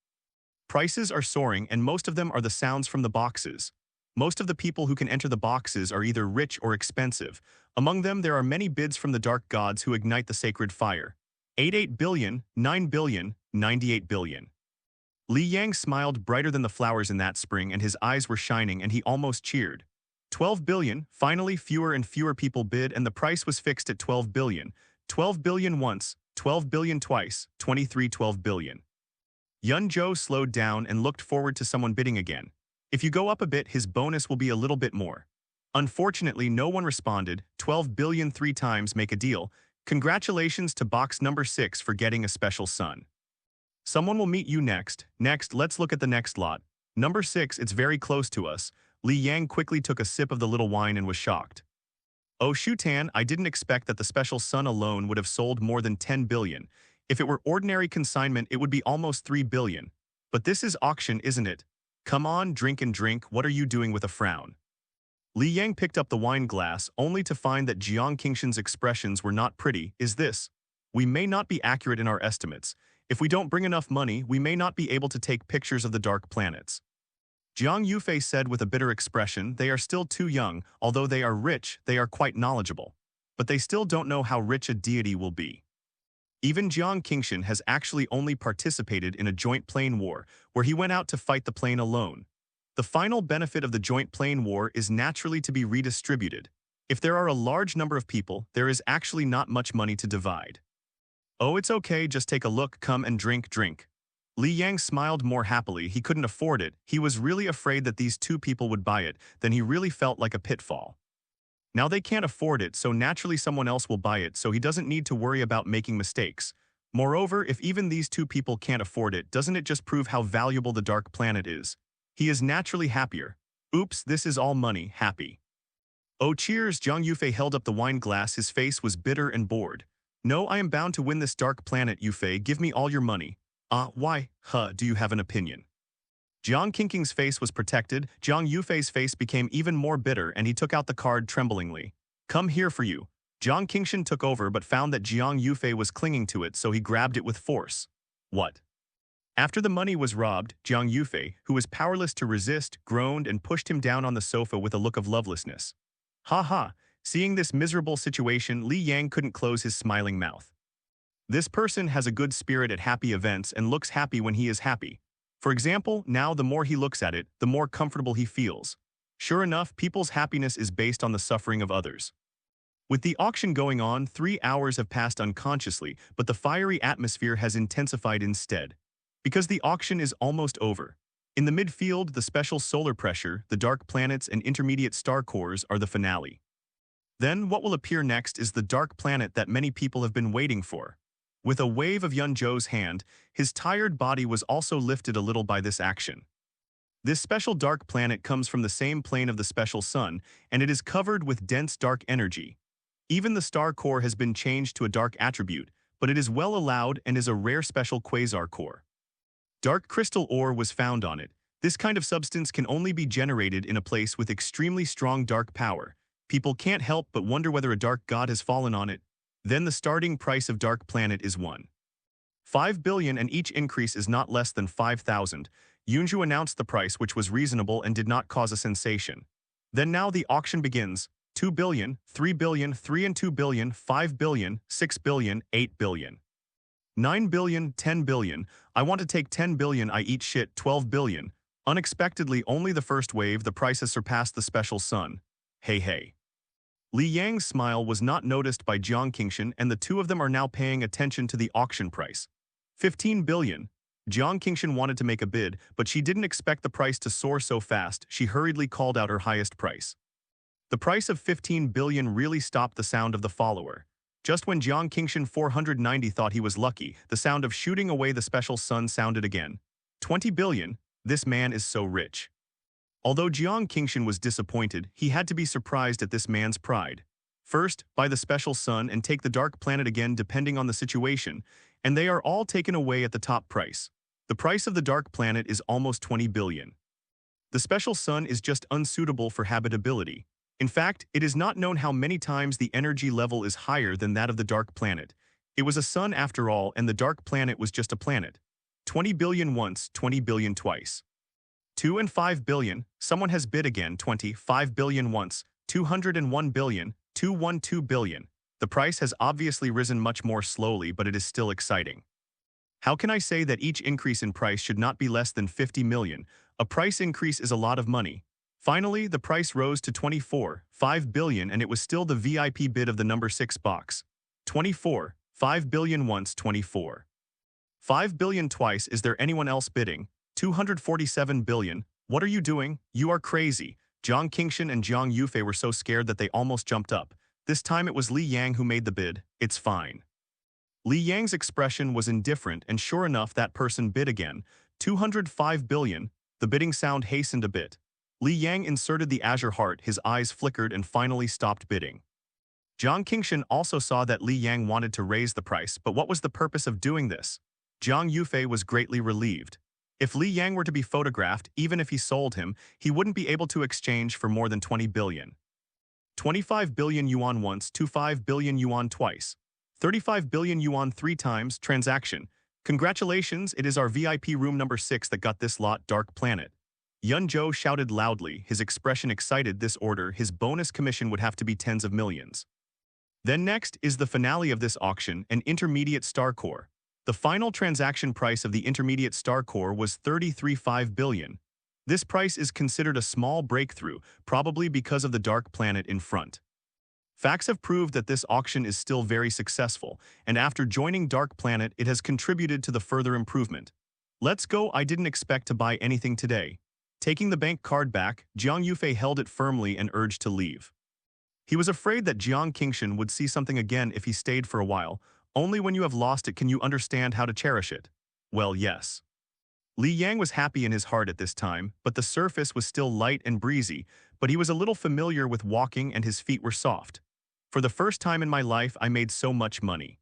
Prices are soaring, and most of them are the sounds from the boxes. Most of the people who can enter the boxes are either rich or expensive. Among them, there are many bids from the dark gods who ignite the sacred fire. 8 billion, 9 billion, 98 billion. Li Yang smiled brighter than the flowers in that spring, and his eyes were shining, and he almost cheered. 12 billion, finally fewer and fewer people bid, and the price was fixed at 12 billion. 12 billion once, 12 billion twice, 12 billion. Yunzhou slowed down and looked forward to someone bidding again. If you go up a bit, his bonus will be a little bit more. Unfortunately, no one responded. 12 billion 3 times make a deal. Congratulations to box number 6 for getting a special sun. Someone will meet you next. Next, let's look at the next lot. Number 6, it's very close to us. Li Yang quickly took a sip of the little wine and was shocked. Oh Shutan, I didn't expect that the special sun alone would have sold more than 10 billion. If it were ordinary consignment, it would be almost 3 billion. But this is auction, isn't it? Come on, drink and drink. What are you doing with a frown? Li Yang picked up the wine glass, only to find that Jiang Qingqian's expressions were not pretty. Is this? We may not be accurate in our estimates. If we don't bring enough money, we may not be able to take pictures of the dark planets. Jiang Yufei said with a bitter expression, they are still too young. Although they are rich, they are quite knowledgeable. But they still don't know how rich a deity will be. Even Jiang Qingqian has actually only participated in a joint plane war, where he went out to fight the plane alone. The final benefit of the joint plane war is naturally to be redistributed. If there are a large number of people, there is actually not much money to divide. Oh, it's okay, just take a look, come and drink. Li Yang smiled more happily. He couldn't afford it. He was really afraid that these two people would buy it. Then he really felt like a pitfall. Now they can't afford it, so naturally someone else will buy it, so he doesn't need to worry about making mistakes. Moreover, if even these two people can't afford it, doesn't it just prove how valuable the dark planet is? He is naturally happier. Oops, this is all money, happy. Oh, cheers! Jiang Yufei held up the wine glass. His face was bitter and bored. No, I am bound to win this dark planet, Yufei. Give me all your money. Why? Do you have an opinion? Jiang Qingqing's face was protected. Jiang Yufei's face became even more bitter, and he took out the card tremblingly. Come here for you. Jiang Qingqian took over but found that Jiang Yufei was clinging to it, so he grabbed it with force. What? After the money was robbed, Jiang Yufei, who was powerless to resist, groaned and pushed him down on the sofa with a look of lovelessness. Ha ha! Seeing this miserable situation, Li Yang couldn't close his smiling mouth. This person has a good spirit at happy events and looks happy when he is happy. For example, now the more he looks at it, the more comfortable he feels. Sure enough, people's happiness is based on the suffering of others. With the auction going on, 3 hours have passed unconsciously, but the fiery atmosphere has intensified instead. Because the auction is almost over. In the midfield, the special solar pressure, the dark planets and intermediate star cores are the finale. Then, what will appear next is the dark planet that many people have been waiting for. With a wave of Yun Zhou's hand, his tired body was also lifted a little by this action. This special dark planet comes from the same plane of the special sun, and it is covered with dense dark energy. Even the star core has been changed to a dark attribute, but it is well allowed and is a rare special quasar core. Dark crystal ore was found on it. This kind of substance can only be generated in a place with extremely strong dark power. People can't help but wonder whether a dark god has fallen on it. Then the starting price of dark planet is 1.5 billion, and each increase is not less than 5,000. Yunzhu announced the price, which was reasonable and did not cause a sensation. Then now the auction begins. 2 billion, 3 billion, 3 and 2 billion, 5 billion, 6 billion, 8 billion. 9 billion, 10 billion, I want to take 10 billion, I eat shit, 12 billion. Unexpectedly, only the first wave, the price has surpassed the special sun. Hey hey. Li Yang's smile was not noticed by Jiang Qingshan, and the two of them are now paying attention to the auction price. 15 billion. Jiang Qingshan wanted to make a bid, but she didn't expect the price to soar so fast. She hurriedly called out her highest price. The price of 15 billion really stopped the sound of the follower. Just when Jiang Qingshan 490 thought he was lucky, the sound of shooting away the special sun sounded again. 20 billion, this man is so rich. Although Jiang Qingshan was disappointed, he had to be surprised at this man's pride. First, buy the special sun and take the dark planet again depending on the situation, and they are all taken away at the top price. The price of the dark planet is almost 20 billion. The special sun is just unsuitable for habitability. In fact, it is not known how many times the energy level is higher than that of the dark planet. It was a sun after all, and the dark planet was just a planet. 20 billion once, 20 billion twice. 2 and 5 billion, someone has bid again. 25 billion once, 201 billion, 212 billion. The price has obviously risen much more slowly, but it is still exciting. How can I say that each increase in price should not be less than 50 million? A price increase is a lot of money. Finally, the price rose to 24.5 billion, and it was still the VIP bid of the number 6 box. 24.5 billion once, 24.5 billion twice. Is there anyone else bidding? 247 billion. What are you doing? You are crazy. Jiang Qingshan and Jiang Yufei were so scared that they almost jumped up. This time it was Li Yang who made the bid. It's fine. Li Yang's expression was indifferent, and sure enough, that person bid again. 205 billion. The bidding sound hastened a bit. Li Yang inserted the azure heart, his eyes flickered and finally stopped bidding. Jiang Qingshan also saw that Li Yang wanted to raise the price, but what was the purpose of doing this? Jiang Yufei was greatly relieved. If Li Yang were to be photographed, even if he sold him, he wouldn't be able to exchange for more than 20 billion. 25 billion yuan once, 25 billion yuan twice. 35 billion yuan 3 times, transaction. Congratulations, it is our VIP room number 6 that got this lot, Dark Planet. Yun Zhou shouted loudly, his expression excited. This order, his bonus commission would have to be tens of millions. Then next is the finale of this auction, an intermediate star core. The final transaction price of the intermediate star core was 33.5 billion. This price is considered a small breakthrough, probably because of the dark planet in front. Facts have proved that this auction is still very successful, and after joining Dark Planet, it has contributed to the further improvement. Let's go. I didn't expect to buy anything today. Taking the bank card back, Jiang Yufei held it firmly and urged to leave. He was afraid that Jiang Qingshan would see something again if he stayed for a while. Only when you have lost it can you understand how to cherish it. Well, yes. Li Yang was happy in his heart at this time, but the surface was still light and breezy, but he was a little familiar with walking and his feet were soft. For the first time in my life, I made so much money.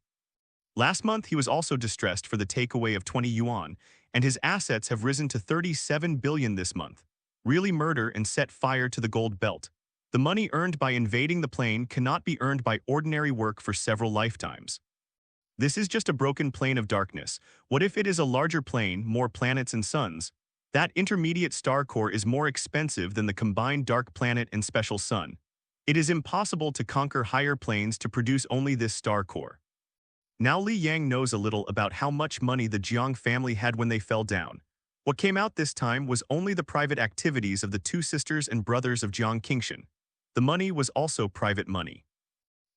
Last month, he was also distressed for the takeaway of 20 yuan, and his assets have risen to 37 billion this month. Really murder and set fire to the gold belt. The money earned by invading the plane cannot be earned by ordinary work for several lifetimes. This is just a broken plane of darkness. What if it is a larger plane, more planets and suns? That intermediate star core is more expensive than the combined dark planet and special sun. It is impossible to conquer higher planes to produce only this star core. Now Li Yang knows a little about how much money the Jiang family had when they fell down. What came out this time was only the private activities of the two sisters and brothers of Jiang Qingshan. The money was also private money.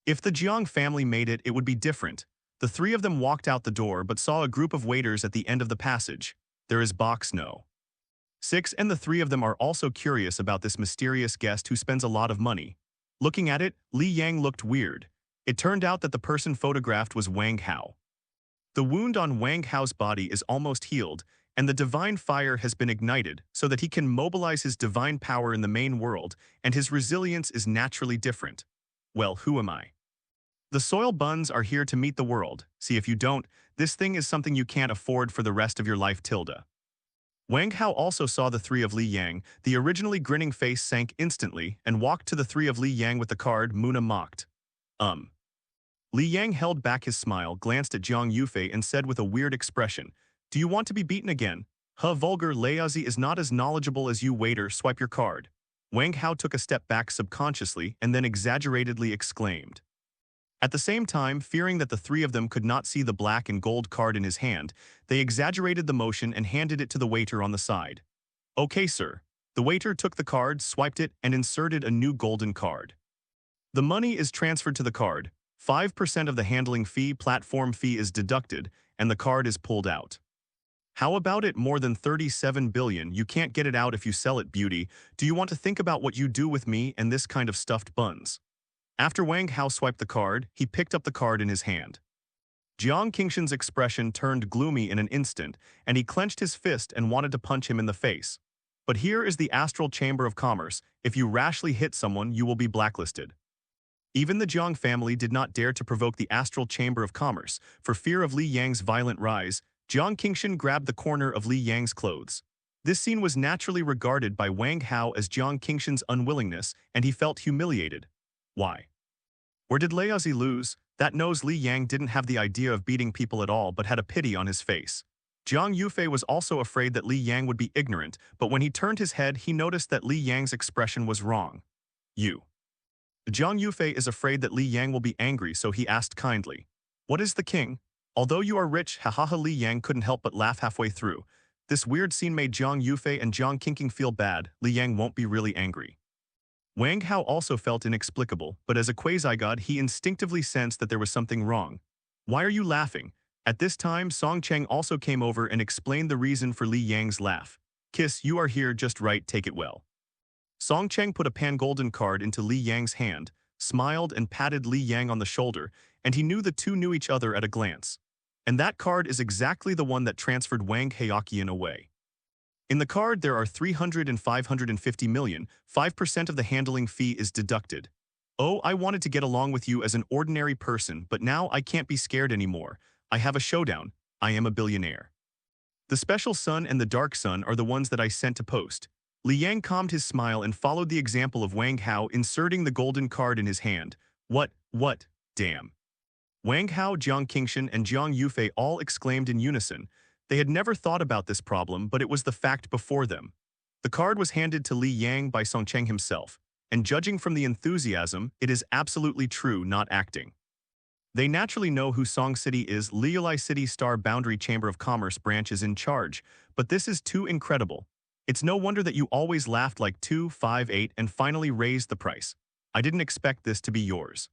If the Jiang family made it, it would be different. The three of them walked out the door but saw a group of waiters at the end of the passage. There is box no. 6 and the three of them are also curious about this mysterious guest who spends a lot of money. Looking at it, Li Yang looked weird. It turned out that the person photographed was Wang Hao. The wound on Wang Hao's body is almost healed, and the divine fire has been ignited so that he can mobilize his divine power in the main world, and his resilience is naturally different. Well, who am I? The soil buns are here to meet the world. See, if you don't, this thing is something you can't afford for the rest of your life, tilde. Wang Hao also saw the three of Li Yang. The originally grinning face sank instantly and walked to the three of Li Yang with the card Muna mocked. Li Yang held back his smile, glanced at Jiang Yufei and said with a weird expression, "Do you want to be beaten again? Vulgar Laozi is not as knowledgeable as you, waiter, swipe your card." Wang Hao took a step back subconsciously and then exaggeratedly exclaimed. At the same time, fearing that the three of them could not see the black and gold card in his hand, they exaggerated the motion and handed it to the waiter on the side. "Okay, sir." The waiter took the card, swiped it, and inserted a new golden card. The money is transferred to the card. 5% of the handling fee, platform fee is deducted, and the card is pulled out. "How about it? More than 37 billion. You can't get it out if you sell it, beauty. Do you want to think about what you do with me and this kind of stuffed buns?" After Wang Hao swiped the card, he picked up the card in his hand. Jiang Qingshan's expression turned gloomy in an instant, and he clenched his fist and wanted to punch him in the face. But here is the Astral Chamber of Commerce. If you rashly hit someone, you will be blacklisted. Even the Jiang family did not dare to provoke the Astral Chamber of Commerce. For fear of Li Yang's violent rise, Jiang Qingshan grabbed the corner of Li Yang's clothes. This scene was naturally regarded by Wang Hao as Jiang Qingshan's unwillingness, and he felt humiliated. Why? Where did Laozi lose? That nose Li Yang didn't have the idea of beating people at all but had a pity on his face. Jiang Yufei was also afraid that Li Yang would be ignorant, but when he turned his head he noticed that Li Yang's expression was wrong. Jiang Yufei is afraid that Li Yang will be angry, so he asked kindly, "What is the king?" "Although you are rich, hahaha." Li Yang couldn't help but laugh halfway through. This weird scene made Jiang Yufei and Jiang Qingshan feel bad. Li Yang won't be really angry. Wang Hao also felt inexplicable, but as a quasi-god he instinctively sensed that there was something wrong. "Why are you laughing?" At this time Song Cheng also came over and explained the reason for Li Yang's laugh. "Kiss, you are here just right, take it well." Song Cheng put a pan-golden card into Li Yang's hand, smiled and patted Li Yang on the shoulder, and he knew the two knew each other at a glance. And that card is exactly the one that transferred Wang Haoqian away. In the card there are 300 and 550 million, 5% of the handling fee is deducted. "Oh, I wanted to get along with you as an ordinary person, but now I can't be scared anymore. I have a showdown. I am a billionaire. The special sun and the dark sun are the ones that I sent to post." Li Yang calmed his smile and followed the example of Wang Hao, inserting the golden card in his hand. What, damn. Wang Hao, Jiang Qingshan, and Jiang Yufei all exclaimed in unison. They had never thought about this problem, but it was the fact before them. The card was handed to Li Yang by Song Cheng himself, and judging from the enthusiasm, it is absolutely true, not acting. They naturally know who Song City is. Liulai City Star Boundary Chamber of Commerce branch is in charge, but this is too incredible. It's no wonder that you always laughed like 258 and finally raised the price. I didn't expect this to be yours.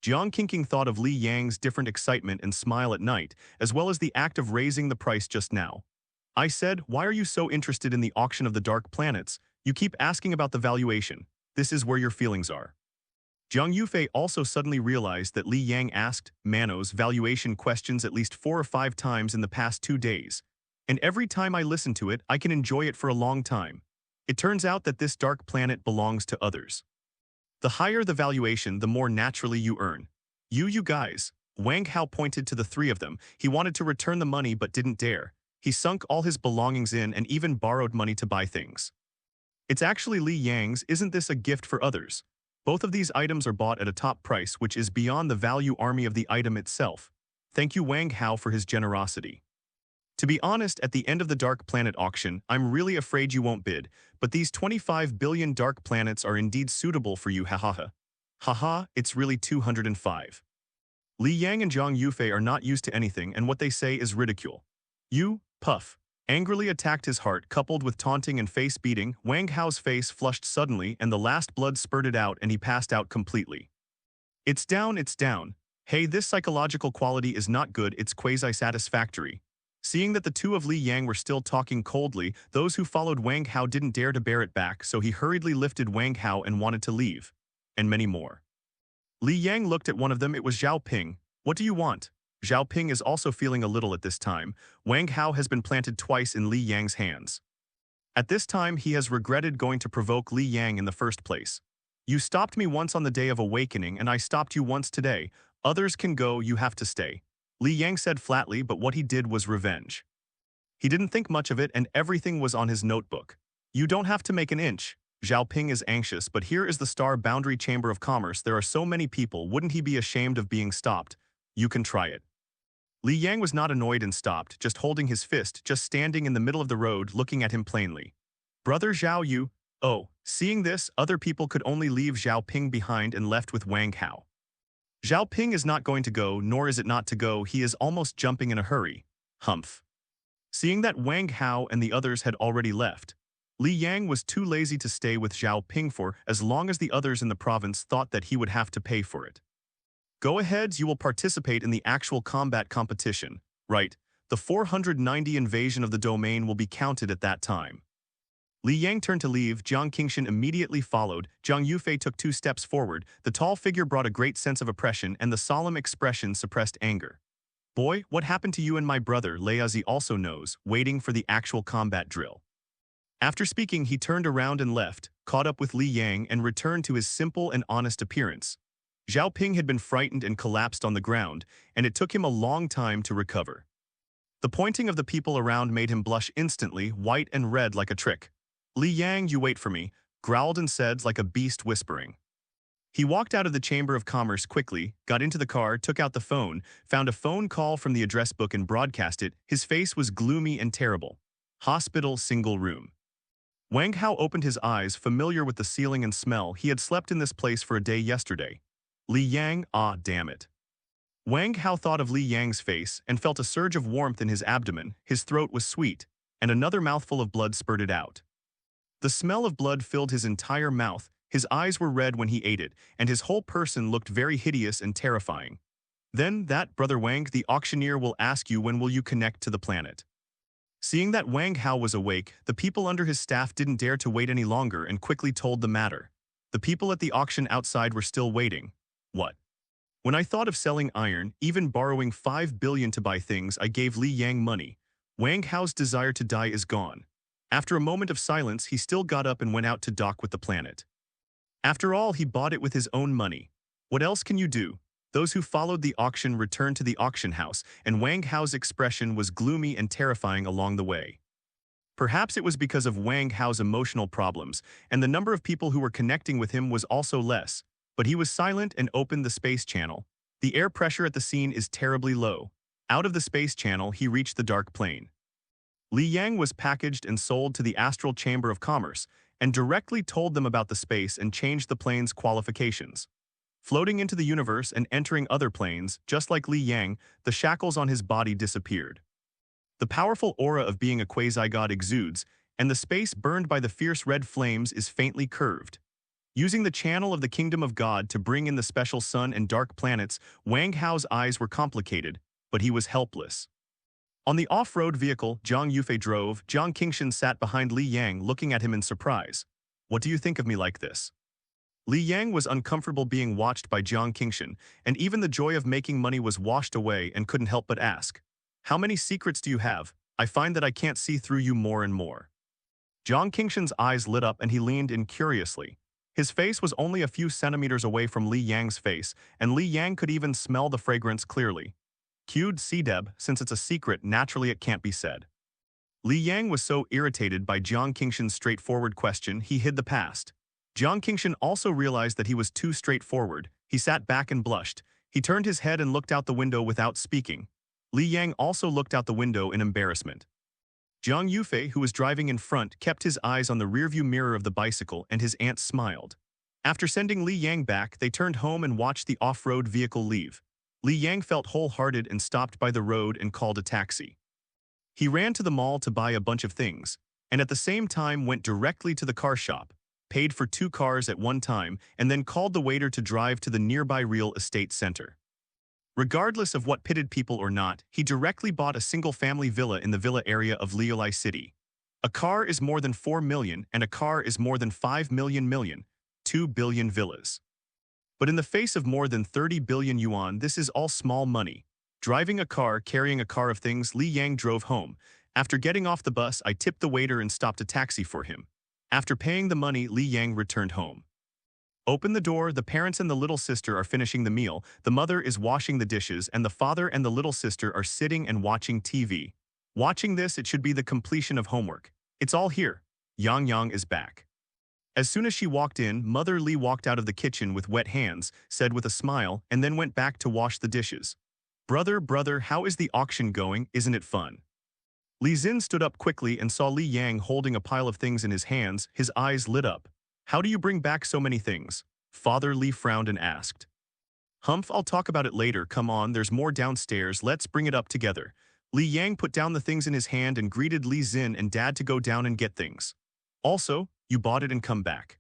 Jiang Qingshan thought of Li Yang's different excitement and smile at night, as well as the act of raising the price just now. "I said, why are you so interested in the auction of the dark planets? You keep asking about the valuation. This is where your feelings are." Jiang Yufei also suddenly realized that Li Yang asked Manos valuation questions at least 4 or 5 times in the past 2 days. And every time I listen to it, I can enjoy it for a long time. It turns out that this dark planet belongs to others. The higher the valuation, the more naturally you earn. You guys. Wang Hao pointed to the three of them. He wanted to return the money but didn't dare. He sunk all his belongings in and even borrowed money to buy things. "It's actually Li Yang's. Isn't this a gift for others? Both of these items are bought at a top price, which is beyond the value army of the item itself. Thank you Wang Hao for his generosity. To be honest, at the end of the Dark Planet auction, I'm really afraid you won't bid, but these 25 billion dark planets are indeed suitable for you, hahaha. Haha, it's really 205. Li Yang and Jiang Yufei are not used to anything, and what they say is ridicule. You, puff. Angrily attacked his heart, coupled with taunting and face beating. Wang Hao's face flushed suddenly and the last blood spurted out and he passed out completely. It's down, it's down. Hey, this psychological quality is not good, it's quasi-satisfactory. Seeing that the two of Li Yang were still talking coldly, those who followed Wang Hao didn't dare to bear it back, so he hurriedly lifted Wang Hao and wanted to leave. And many more. Li Yang looked at one of them. It was Zhao Ping. What do you want? Zhao Ping is also feeling a little at this time. Wang Hao has been planted twice in Li Yang's hands. At this time, he has regretted going to provoke Li Yang in the first place. You stopped me once on the day of awakening, and I stopped you once today. Others can go, you have to stay. Li Yang said flatly, but what he did was revenge. He didn't think much of it, and everything was on his notebook. You don't have to make an inch. Zhao Ping is anxious, but here is the Star Boundary Chamber of Commerce. There are so many people, wouldn't he be ashamed of being stopped? You can try it. Li Yang was not annoyed and stopped, just holding his fist, just standing in the middle of the road, looking at him plainly. Brother Zhao Yu. Oh, seeing this, other people could only leave Zhao Ping behind and left with Wang Hao. Zhao Ping is not going to go, nor is it not to go, he is almost jumping in a hurry. Humph. Seeing that Wang Hao and the others had already left, Li Yang was too lazy to stay with Zhao Ping for as long as the others in the province thought that he would have to pay for it. Go ahead, you will participate in the actual combat competition, right? The 490 invasion of the domain will be counted at that time. Li Yang turned to leave. Jiang Qingshan immediately followed. Zhang Yufei took 2 steps forward. The tall figure brought a great sense of oppression, and the solemn expression suppressed anger. Boy, what happened to you and my brother? Leiazi also knows, waiting for the actual combat drill. After speaking, he turned around and left, caught up with Li Yang and returned to his simple and honest appearance. Zhao Ping had been frightened and collapsed on the ground, and it took him a long time to recover. The pointing of the people around made him blush instantly, white and red like a trick. Li Yang, you wait for me, growled and said like a beast whispering. He walked out of the Chamber of Commerce quickly, got into the car, took out the phone, found a phone call from the address book and broadcast it. His face was gloomy and terrible. Hospital, single room. Wang Hao opened his eyes, familiar with the ceiling and smell. He had slept in this place for a day yesterday. Li Yang, ah, damn it. Wang Hao thought of Li Yang's face and felt a surge of warmth in his abdomen. His throat was sweet, and another mouthful of blood spurted out. The smell of blood filled his entire mouth. His eyes were red when he ate it, and his whole person looked very hideous and terrifying. Then that, Brother Wang, the auctioneer will ask you when will you connect to the planet. Seeing that Wang Hao was awake, the people under his staff didn't dare to wait any longer and quickly told the matter. The people at the auction outside were still waiting. What? When I thought of selling iron, even borrowing 5 billion to buy things, I gave Li Yang money. Wang Hao's desire to die is gone. After a moment of silence, he still got up and went out to dock with the planet. After all, he bought it with his own money. What else can you do? Those who followed the auction returned to the auction house, and Wang Hao's expression was gloomy and terrifying along the way. Perhaps it was because of Wang Hao's emotional problems, and the number of people who were connecting with him was also less, but he was silent and opened the space channel. The air pressure at the scene is terribly low. Out of the space channel, he reached the dark plane. Li Yang was packaged and sold to the Astral Chamber of Commerce and directly told them about the space and changed the plane's qualifications. Floating into the universe and entering other planes, just like Li Yang, the shackles on his body disappeared. The powerful aura of being a quasi-god exudes, and the space burned by the fierce red flames is faintly curved. Using the channel of the Kingdom of God to bring in the special sun and dark planets, Wang Hao's eyes were complicated, but he was helpless. On the off-road vehicle Zhang Yufei drove, Jiang Qingshan sat behind Li Yang looking at him in surprise. What do you think of me like this? Li Yang was uncomfortable being watched by Jiang Qingshan, and even the joy of making money was washed away and couldn't help but ask. How many secrets do you have? I find that I can't see through you more and more. Jiang Qingshan's eyes lit up and he leaned in curiously. His face was only a few centimeters away from Li Yang's face, and Li Yang could even smell the fragrance clearly. Cued C-Deb, since it's a secret, naturally it can't be said. Li Yang was so irritated by Jiang Qingshan's straightforward question, he hid the past. Jiang Qingshan also realized that he was too straightforward. He sat back and blushed. He turned his head and looked out the window without speaking. Li Yang also looked out the window in embarrassment. Zhang Yufei, who was driving in front, kept his eyes on the rearview mirror of the bicycle, and his aunt smiled. After sending Li Yang back, they turned home and watched the off-road vehicle leave. Li Yang felt wholehearted and stopped by the road and called a taxi. He ran to the mall to buy a bunch of things, and at the same time went directly to the car shop, paid for 2 cars at one time, and then called the waiter to drive to the nearby real estate center. Regardless of what pitted people or not, he directly bought a single-family villa in the villa area of Liolai City. A car is more than 4 million, and a car is more than 5 million, 2 billion villas. But in the face of more than 30 billion yuan, this is all small money. Driving a car, carrying a car of things, Li Yang drove home. After getting off the bus, I tipped the waiter and stopped a taxi for him. After paying the money, Li Yang returned home. Open the door, the parents and the little sister are finishing the meal, the mother is washing the dishes, and the father and the little sister are sitting and watching TV. Watching this, it should be the completion of homework. It's all here. Yang Yang is back. As soon as she walked in, Mother Li walked out of the kitchen with wet hands, said with a smile, and then went back to wash the dishes. Brother, how is the auction going? Isn't it fun? Li Xin stood up quickly and saw Li Yang holding a pile of things in his hands. His eyes lit up. How do you bring back so many things? Father Li frowned and asked. Humph, I'll talk about it later. Come on, there's more downstairs. Let's bring it up together. Li Yang put down the things in his hand and greeted Li Xin and Dad to go down and get things. Also, you bought it and come back.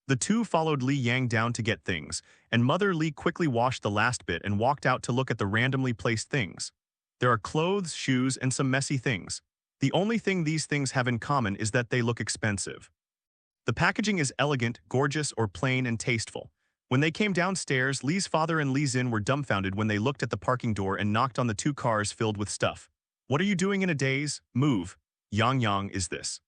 The two followed Li Yang down to get things, and Mother Li quickly washed the last bit and walked out to look at the randomly placed things. There are clothes, shoes, and some messy things. The only thing these things have in common is that they look expensive. The packaging is elegant, gorgeous, or plain and tasteful. When they came downstairs, Li's father and Li Xin were dumbfounded when they looked at the parking door and knocked on the 2 cars filled with stuff. What are you doing in a daze? Move. Yang Yang is this.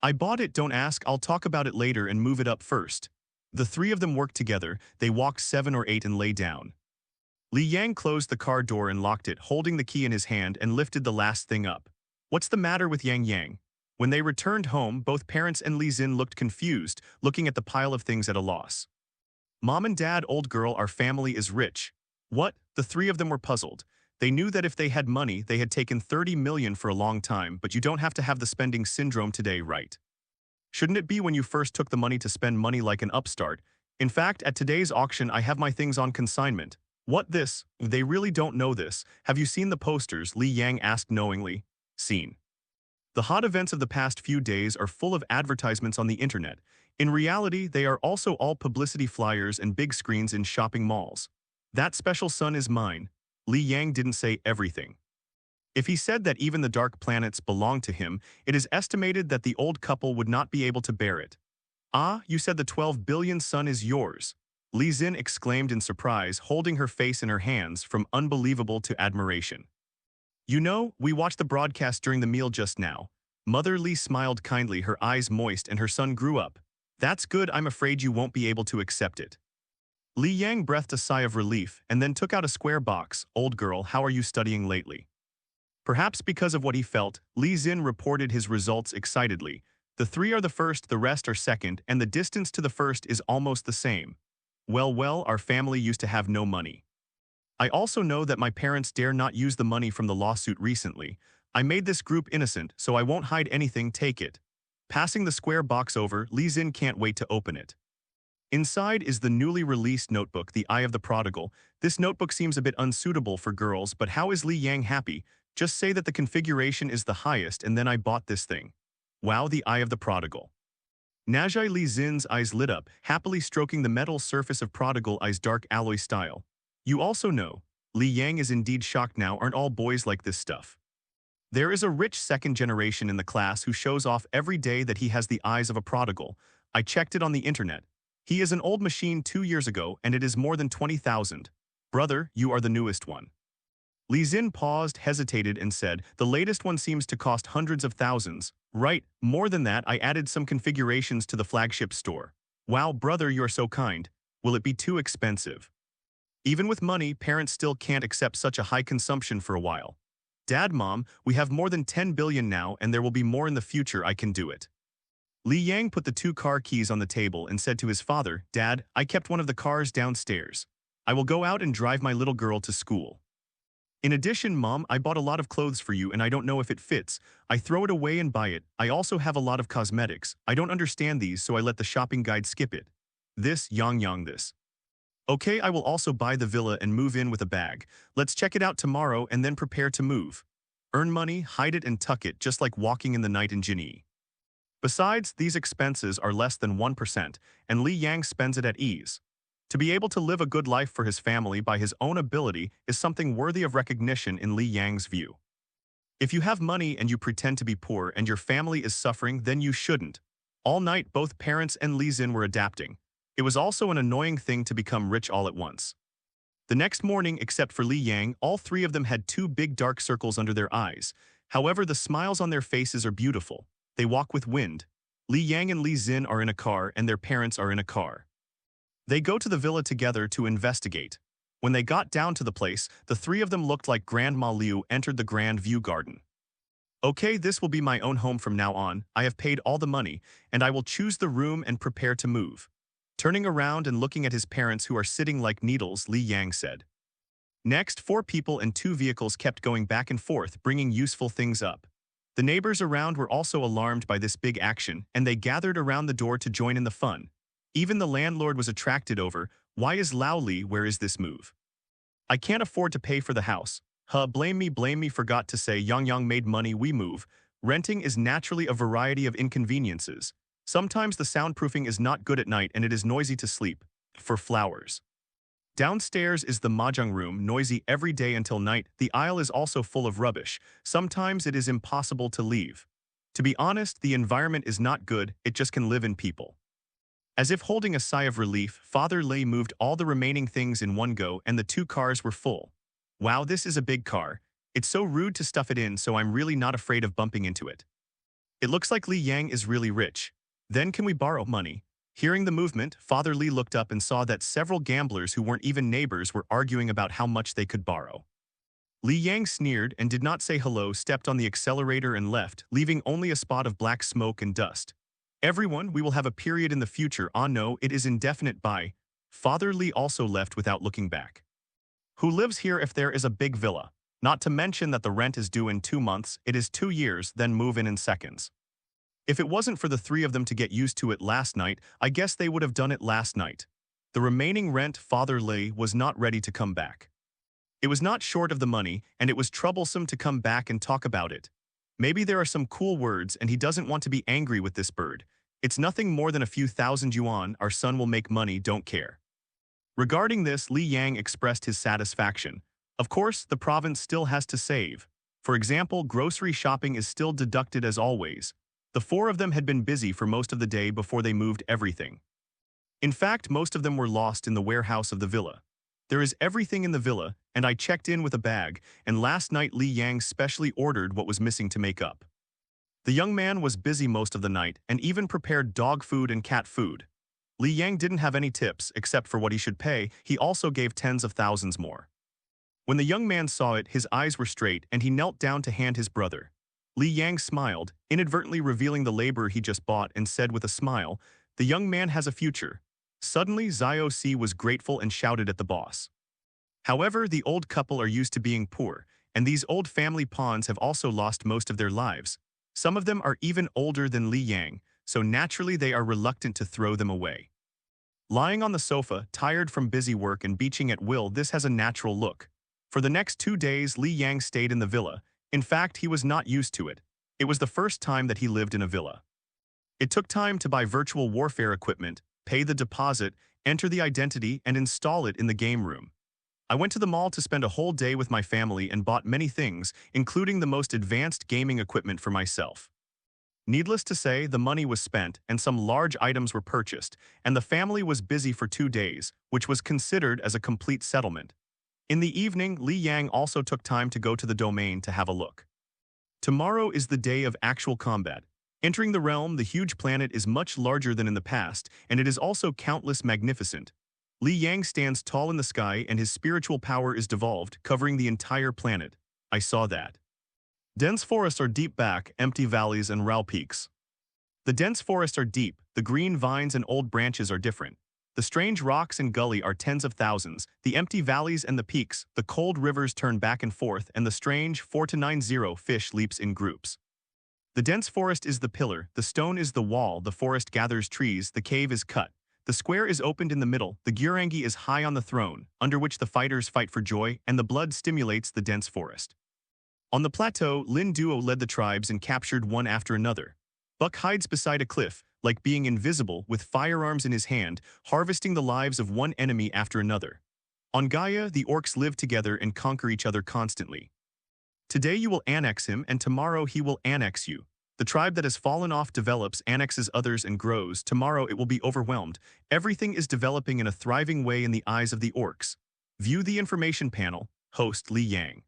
I bought it, don't ask, I'll talk about it later and move it up first. The 3 of them worked together, they walked 7 or 8 and lay down. Li Yang closed the car door and locked it, holding the key in his hand and lifted the last thing up. What's the matter with Yang Yang? When they returned home, both parents and Li Xin looked confused, looking at the pile of things at a loss. Mom and Dad, old girl, our family is rich. What? The 3 of them were puzzled. They knew that if they had money, they had taken 30 million for a long time, but you don't have to have the spending syndrome today, right? Shouldn't it be when you first took the money to spend money like an upstart? In fact, at today's auction, I have my things on consignment. What this? They really don't know this. Have you seen the posters? Li Yang asked knowingly. Seen. The hot events of the past few days are full of advertisements on the internet. In reality, they are also all publicity flyers and big screens in shopping malls. That special son is mine. Li Yang didn't say everything. If he said that even the dark planets belong to him, it is estimated that the old couple would not be able to bear it. Ah, you said the 12 billion son is yours. Li Xin exclaimed in surprise, holding her face in her hands from unbelievable to admiration. You know, we watched the broadcast during the meal just now. Mother Li smiled kindly, her eyes moist, and her son grew up. That's good, I'm afraid you won't be able to accept it. Li Yang breathed a sigh of relief and then took out a square box. Old girl, how are you studying lately? Perhaps because of what he felt, Li Xin reported his results excitedly. The 3 are the first, the rest are second, and the distance to the first is almost the same. Well, our family used to have no money. I also know that my parents dare not use the money from the lawsuit recently. I made this group innocent, so I won't hide anything, take it. Passing the square box over, Li Xin can't wait to open it. Inside is the newly released notebook, The Eye of the Prodigal. This notebook seems a bit unsuitable for girls, but how is Li Yang happy? Just say that the configuration is the highest and then I bought this thing. Wow, The Eye of the Prodigal. Najai Li Xin's eyes lit up, happily stroking the metal surface of Prodigal Eye's dark alloy style. You also know, Li Yang is indeed shocked now, aren't all boys like this stuff? There is a rich second generation in the class who shows off every day that he has the eyes of a prodigal. I checked it on the internet. He is an old machine 2 years ago and it is more than 20,000. Brother, you are the newest one. Li Xin paused, hesitated and said, the latest one seems to cost hundreds of thousands. Right, more than that, I added some configurations to the flagship store. Wow, brother, you're so kind. Will it be too expensive? Even with money, parents still can't accept such a high consumption for a while. Dad, Mom, we have more than 10 billion now and there will be more in the future, I can do it. Li Yang put the 2 car keys on the table and said to his father, Dad, I kept one of the cars downstairs. I will go out and drive my little girl to school. In addition, Mom, I bought a lot of clothes for you and I don't know if it fits. I throw it away and buy it. I also have a lot of cosmetics. I don't understand these, so I let the shopping guide skip it. This, Yang this. Okay, I will also buy the villa and move in with a bag. Let's check it out tomorrow and then prepare to move. Earn money, hide it and tuck it just like walking in the night in Jinyi. Besides, these expenses are less than 1%, and Li Yang spends it at ease. To be able to live a good life for his family by his own ability is something worthy of recognition in Li Yang's view. If you have money and you pretend to be poor and your family is suffering, then you shouldn't. All night, both parents and Li Xin were adapting. It was also an annoying thing to become rich all at once. The next morning, except for Li Yang, all three of them had two big dark circles under their eyes. However, the smiles on their faces are beautiful. They walk with wind. Li Yang and Li Xin are in a car and their parents are in a car. They go to the villa together to investigate. When they got down to the place, the three of them looked like Grandma Liu entered the Grand View Garden. Okay, this will be my own home from now on. I have paid all the money, and I will choose the room and prepare to move. Turning around and looking at his parents who are sitting like needles, Li Yang said. Next, 4 people and 2 vehicles kept going back and forth, bringing useful things up. The neighbors around were also alarmed by this big action, and they gathered around the door to join in the fun. Even the landlord was attracted over, why is Lao Li, where is this move? I can't afford to pay for the house. Blame me, forgot to say Yang made money, we move. Renting is naturally a variety of inconveniences. Sometimes the soundproofing is not good at night and it is noisy to sleep. For flowers. Downstairs is the mahjong room, noisy every day until night. The aisle is also full of rubbish. Sometimes it is impossible to leave. To be honest, the environment is not good, it just can live in people. As if holding a sigh of relief, Father Lei moved all the remaining things in one go and the 2 cars were full. Wow, this is a big car. It's so rude to stuff it in, so I'm really not afraid of bumping into it. It looks like Li Yang is really rich. Then can we borrow money? Hearing the movement, Father Li looked up and saw that several gamblers who weren't even neighbors were arguing about how much they could borrow. Li Yang sneered and did not say hello, stepped on the accelerator and left, leaving only a spot of black smoke and dust. Everyone, we will have a period in the future. Ah no, it is indefinite by. Father Li also left without looking back. Who lives here if there is a big villa? Not to mention that the rent is due in 2 months, it is 2 years, then move in seconds. If it wasn't for the 3 of them to get used to it last night, I guess they would have done it last night. The remaining rent, Father Li was not ready to come back. It was not short of the money, and it was troublesome to come back and talk about it. Maybe there are some cool words and he doesn't want to be angry with this bird. It's nothing more than a few thousand yuan, our son will make money, don't care. Regarding this, Li Yang expressed his satisfaction. Of course, the province still has to save. For example, grocery shopping is still deducted as always. The 4 of them had been busy for most of the day before they moved everything. In fact, most of them were lost in the warehouse of the villa. There is everything in the villa, and I checked in with a bag, and last night Li Yang specially ordered what was missing to make up. The young man was busy most of the night and even prepared dog food and cat food. Li Yang didn't have any tips except for what he should pay, he also gave tens of thousands more. When the young man saw it, his eyes were straight and he knelt down to hand his brother. Li Yang smiled, inadvertently revealing the labor he just bought, and said with a smile, the young man has a future. Suddenly, Zio Si was grateful and shouted at the boss. However, the old couple are used to being poor, and these old family pawns have also lost most of their lives. Some of them are even older than Li Yang, so naturally they are reluctant to throw them away. Lying on the sofa, tired from busy work and beaching at will, this has a natural look. For the next 2 days, Li Yang stayed in the villa. In fact, he was not used to it. It was the first time that he lived in a villa. It took time to buy virtual warfare equipment, pay the deposit, enter the identity, and install it in the game room. I went to the mall to spend a whole day with my family and bought many things, including the most advanced gaming equipment for myself. Needless to say, the money was spent and some large items were purchased, and the family was busy for 2 days, which was considered as a complete settlement. In the evening, Li Yang also took time to go to the domain to have a look. Tomorrow is the day of actual combat. Entering the realm, the huge planet is much larger than in the past, and it is also countless magnificent. Li Yang stands tall in the sky and his spiritual power is devolved, covering the entire planet. I saw that. Dense forests are deep back, empty valleys and raw peaks. The dense forests are deep, the green vines and old branches are different. The strange rocks and gully are tens of thousands, the empty valleys and the peaks, the cold rivers turn back and forth, and the strange 4-9-0 fish leaps in groups. The dense forest is the pillar, the stone is the wall, the forest gathers trees, the cave is cut. The square is opened in the middle, the Gyurangi is high on the throne, under which the fighters fight for joy, and the blood stimulates the dense forest. On the plateau, Lin Duo led the tribes and captured one after another. Buck hides beside a cliff, like being invisible, with firearms in his hand, harvesting the lives of one enemy after another. On Gaia, the Orcs live together and conquer each other constantly. Today you will annex him, and tomorrow he will annex you. The tribe that has fallen off develops, annexes others, and grows. Tomorrow it will be overwhelmed. Everything is developing in a thriving way in the eyes of the Orcs. View the information panel. Host Li Yang.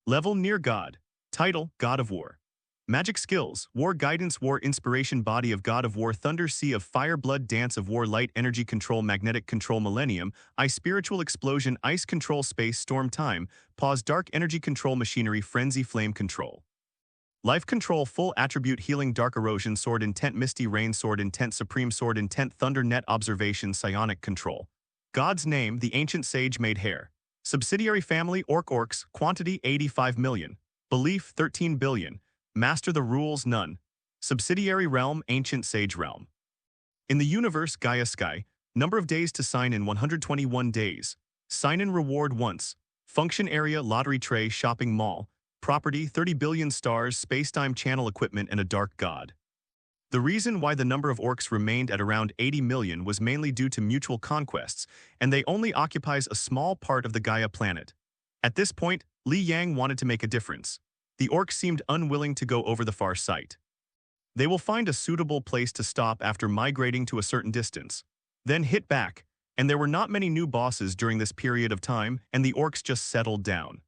Level Near God. Title God of War. Magic skills: War Guidance, War Inspiration, Body of God of War, Thunder, Sea of Fire, Blood, Dance of War, Light, Energy Control, Magnetic Control, Millennium, Ice, Spiritual Explosion, Ice Control, Space, Storm, Time, Pause, Dark Energy Control, Machinery, Frenzy, Flame Control. Life Control, Full Attribute, Healing, Dark Erosion, Sword Intent, Misty Rain, Sword Intent, Supreme Sword Intent, Thunder, Net Observation, Psionic Control. God's Name, the Ancient Sage Made Hair. Subsidiary Family, Orcs, Quantity 85 million. Belief 13 billion. Master the Rules, none. Subsidiary Realm, Ancient Sage Realm. In the universe, Gaia Sky, number of days to sign in 121 days. Sign in reward once. Function area, lottery tray, shopping mall. Property, 30 billion stars, space-time channel equipment, and a dark god. The reason why the number of Orcs remained at around 80 million was mainly due to mutual conquests, and they only occupies a small part of the Gaia planet. At this point, Li Yang wanted to make a difference. The Orcs seemed unwilling to go over the far site. They will find a suitable place to stop after migrating to a certain distance, then hit back, and there were not many new bosses during this period of time, and the Orcs just settled down.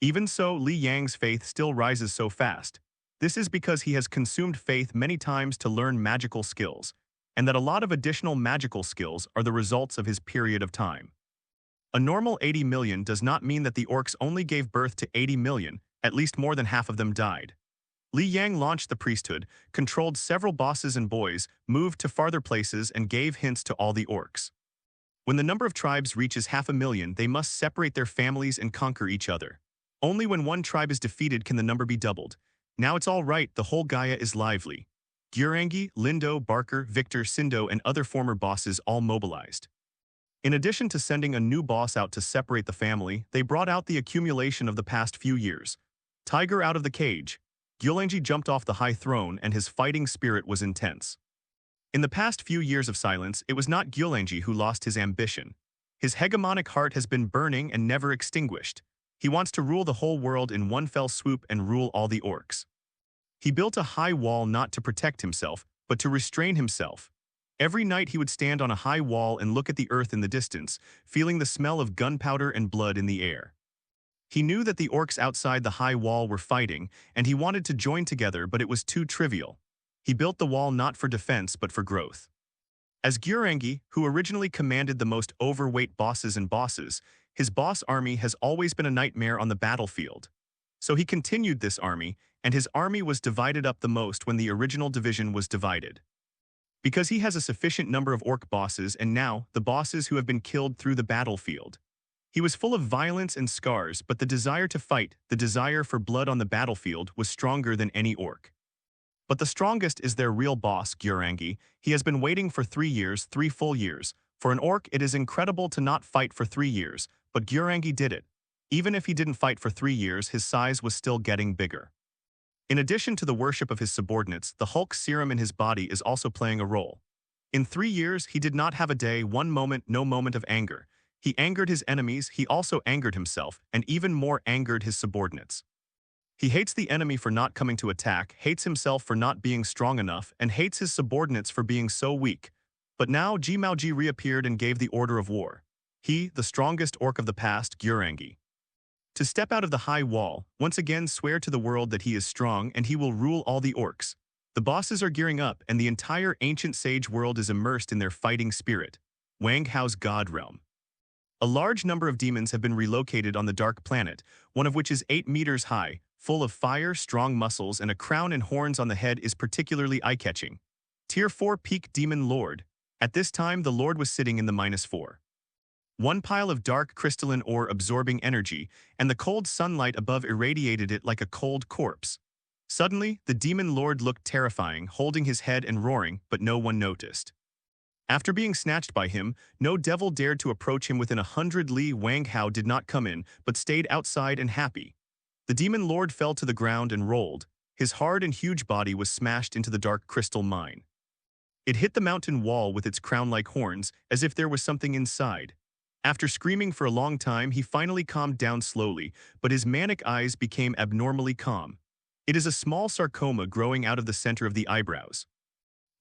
Even so, Li Yang's faith still rises so fast. This is because he has consumed faith many times to learn magical skills, and that a lot of additional magical skills are the results of his period of time. A normal 80 million does not mean that the Orcs only gave birth to 80 million, at least more than half of them died. Li Yang launched the priesthood, controlled several bosses and boys, moved to farther places, and gave hints to all the Orcs. When the number of tribes reaches 500,000, they must separate their families and conquer each other. Only when one tribe is defeated can the number be doubled. Now it's all right, the whole Gaia is lively. Gurangi, Lindo, Barker, Victor, Sindo, and other former bosses all mobilized. In addition to sending a new boss out to separate the family, they brought out the accumulation of the past few years. Tiger out of the cage. Gurangi jumped off the high throne, and his fighting spirit was intense. In the past few years of silence, it was not Gurangi who lost his ambition. His hegemonic heart has been burning and never extinguished. He wants to rule the whole world in one fell swoop and rule all the Orcs. He built a high wall not to protect himself, but to restrain himself. Every night he would stand on a high wall and look at the earth in the distance, feeling the smell of gunpowder and blood in the air. He knew that the Orcs outside the high wall were fighting, and he wanted to join together, but it was too trivial. He built the wall not for defense, but for growth. As Gurangi, who originally commanded the most overweight bosses and bosses, his boss army has always been a nightmare on the battlefield. So he continued this army, and his army was divided up the most when the original division was divided. Because he has a sufficient number of Orc bosses, and now the bosses who have been killed through the battlefield. He was full of violence and scars, but the desire to fight, the desire for blood on the battlefield, was stronger than any Orc. But the strongest is their real boss, Gurangi. He has been waiting for 3 years, 3 full years. For an Orc, it is incredible to not fight for 3 years, but Gurangi did it. Even if he didn't fight for 3 years, his size was still getting bigger. In addition to the worship of his subordinates, the Hulk serum in his body is also playing a role. In 3 years, he did not have a day, one moment, no moment of anger. He angered his enemies, he also angered himself, and even more angered his subordinates. He hates the enemy for not coming to attack, hates himself for not being strong enough, and hates his subordinates for being so weak. But now Jimaoji reappeared and gave the order of war. He, the strongest Orc of the past, Gurangi. To step out of the high wall, once again swear to the world that he is strong and he will rule all the Orcs. The bosses are gearing up and the entire ancient sage world is immersed in their fighting spirit. WAAAGH's God Realm. A large number of demons have been relocated on the dark planet, one of which is 8 meters high, full of fire, strong muscles, and a crown and horns on the head is particularly eye-catching. Tier 4 Peak Demon Lord. At this time, the Lord was sitting in the -4. One pile of dark crystalline ore absorbing energy, and the cold sunlight above irradiated it like a cold corpse. Suddenly, the Demon Lord looked terrifying, holding his head and roaring, but no one noticed. After being snatched by him, no devil dared to approach him within 100 li. WAAAGH did not come in, but stayed outside and happy. The demon lord fell to the ground and rolled. His hard and huge body was smashed into the dark crystal mine. It hit the mountain wall with its crown-like horns, as if there was something inside. After screaming for a long time, he finally calmed down slowly, but his manic eyes became abnormally calm. It is a small sarcoma growing out of the center of the eyebrows.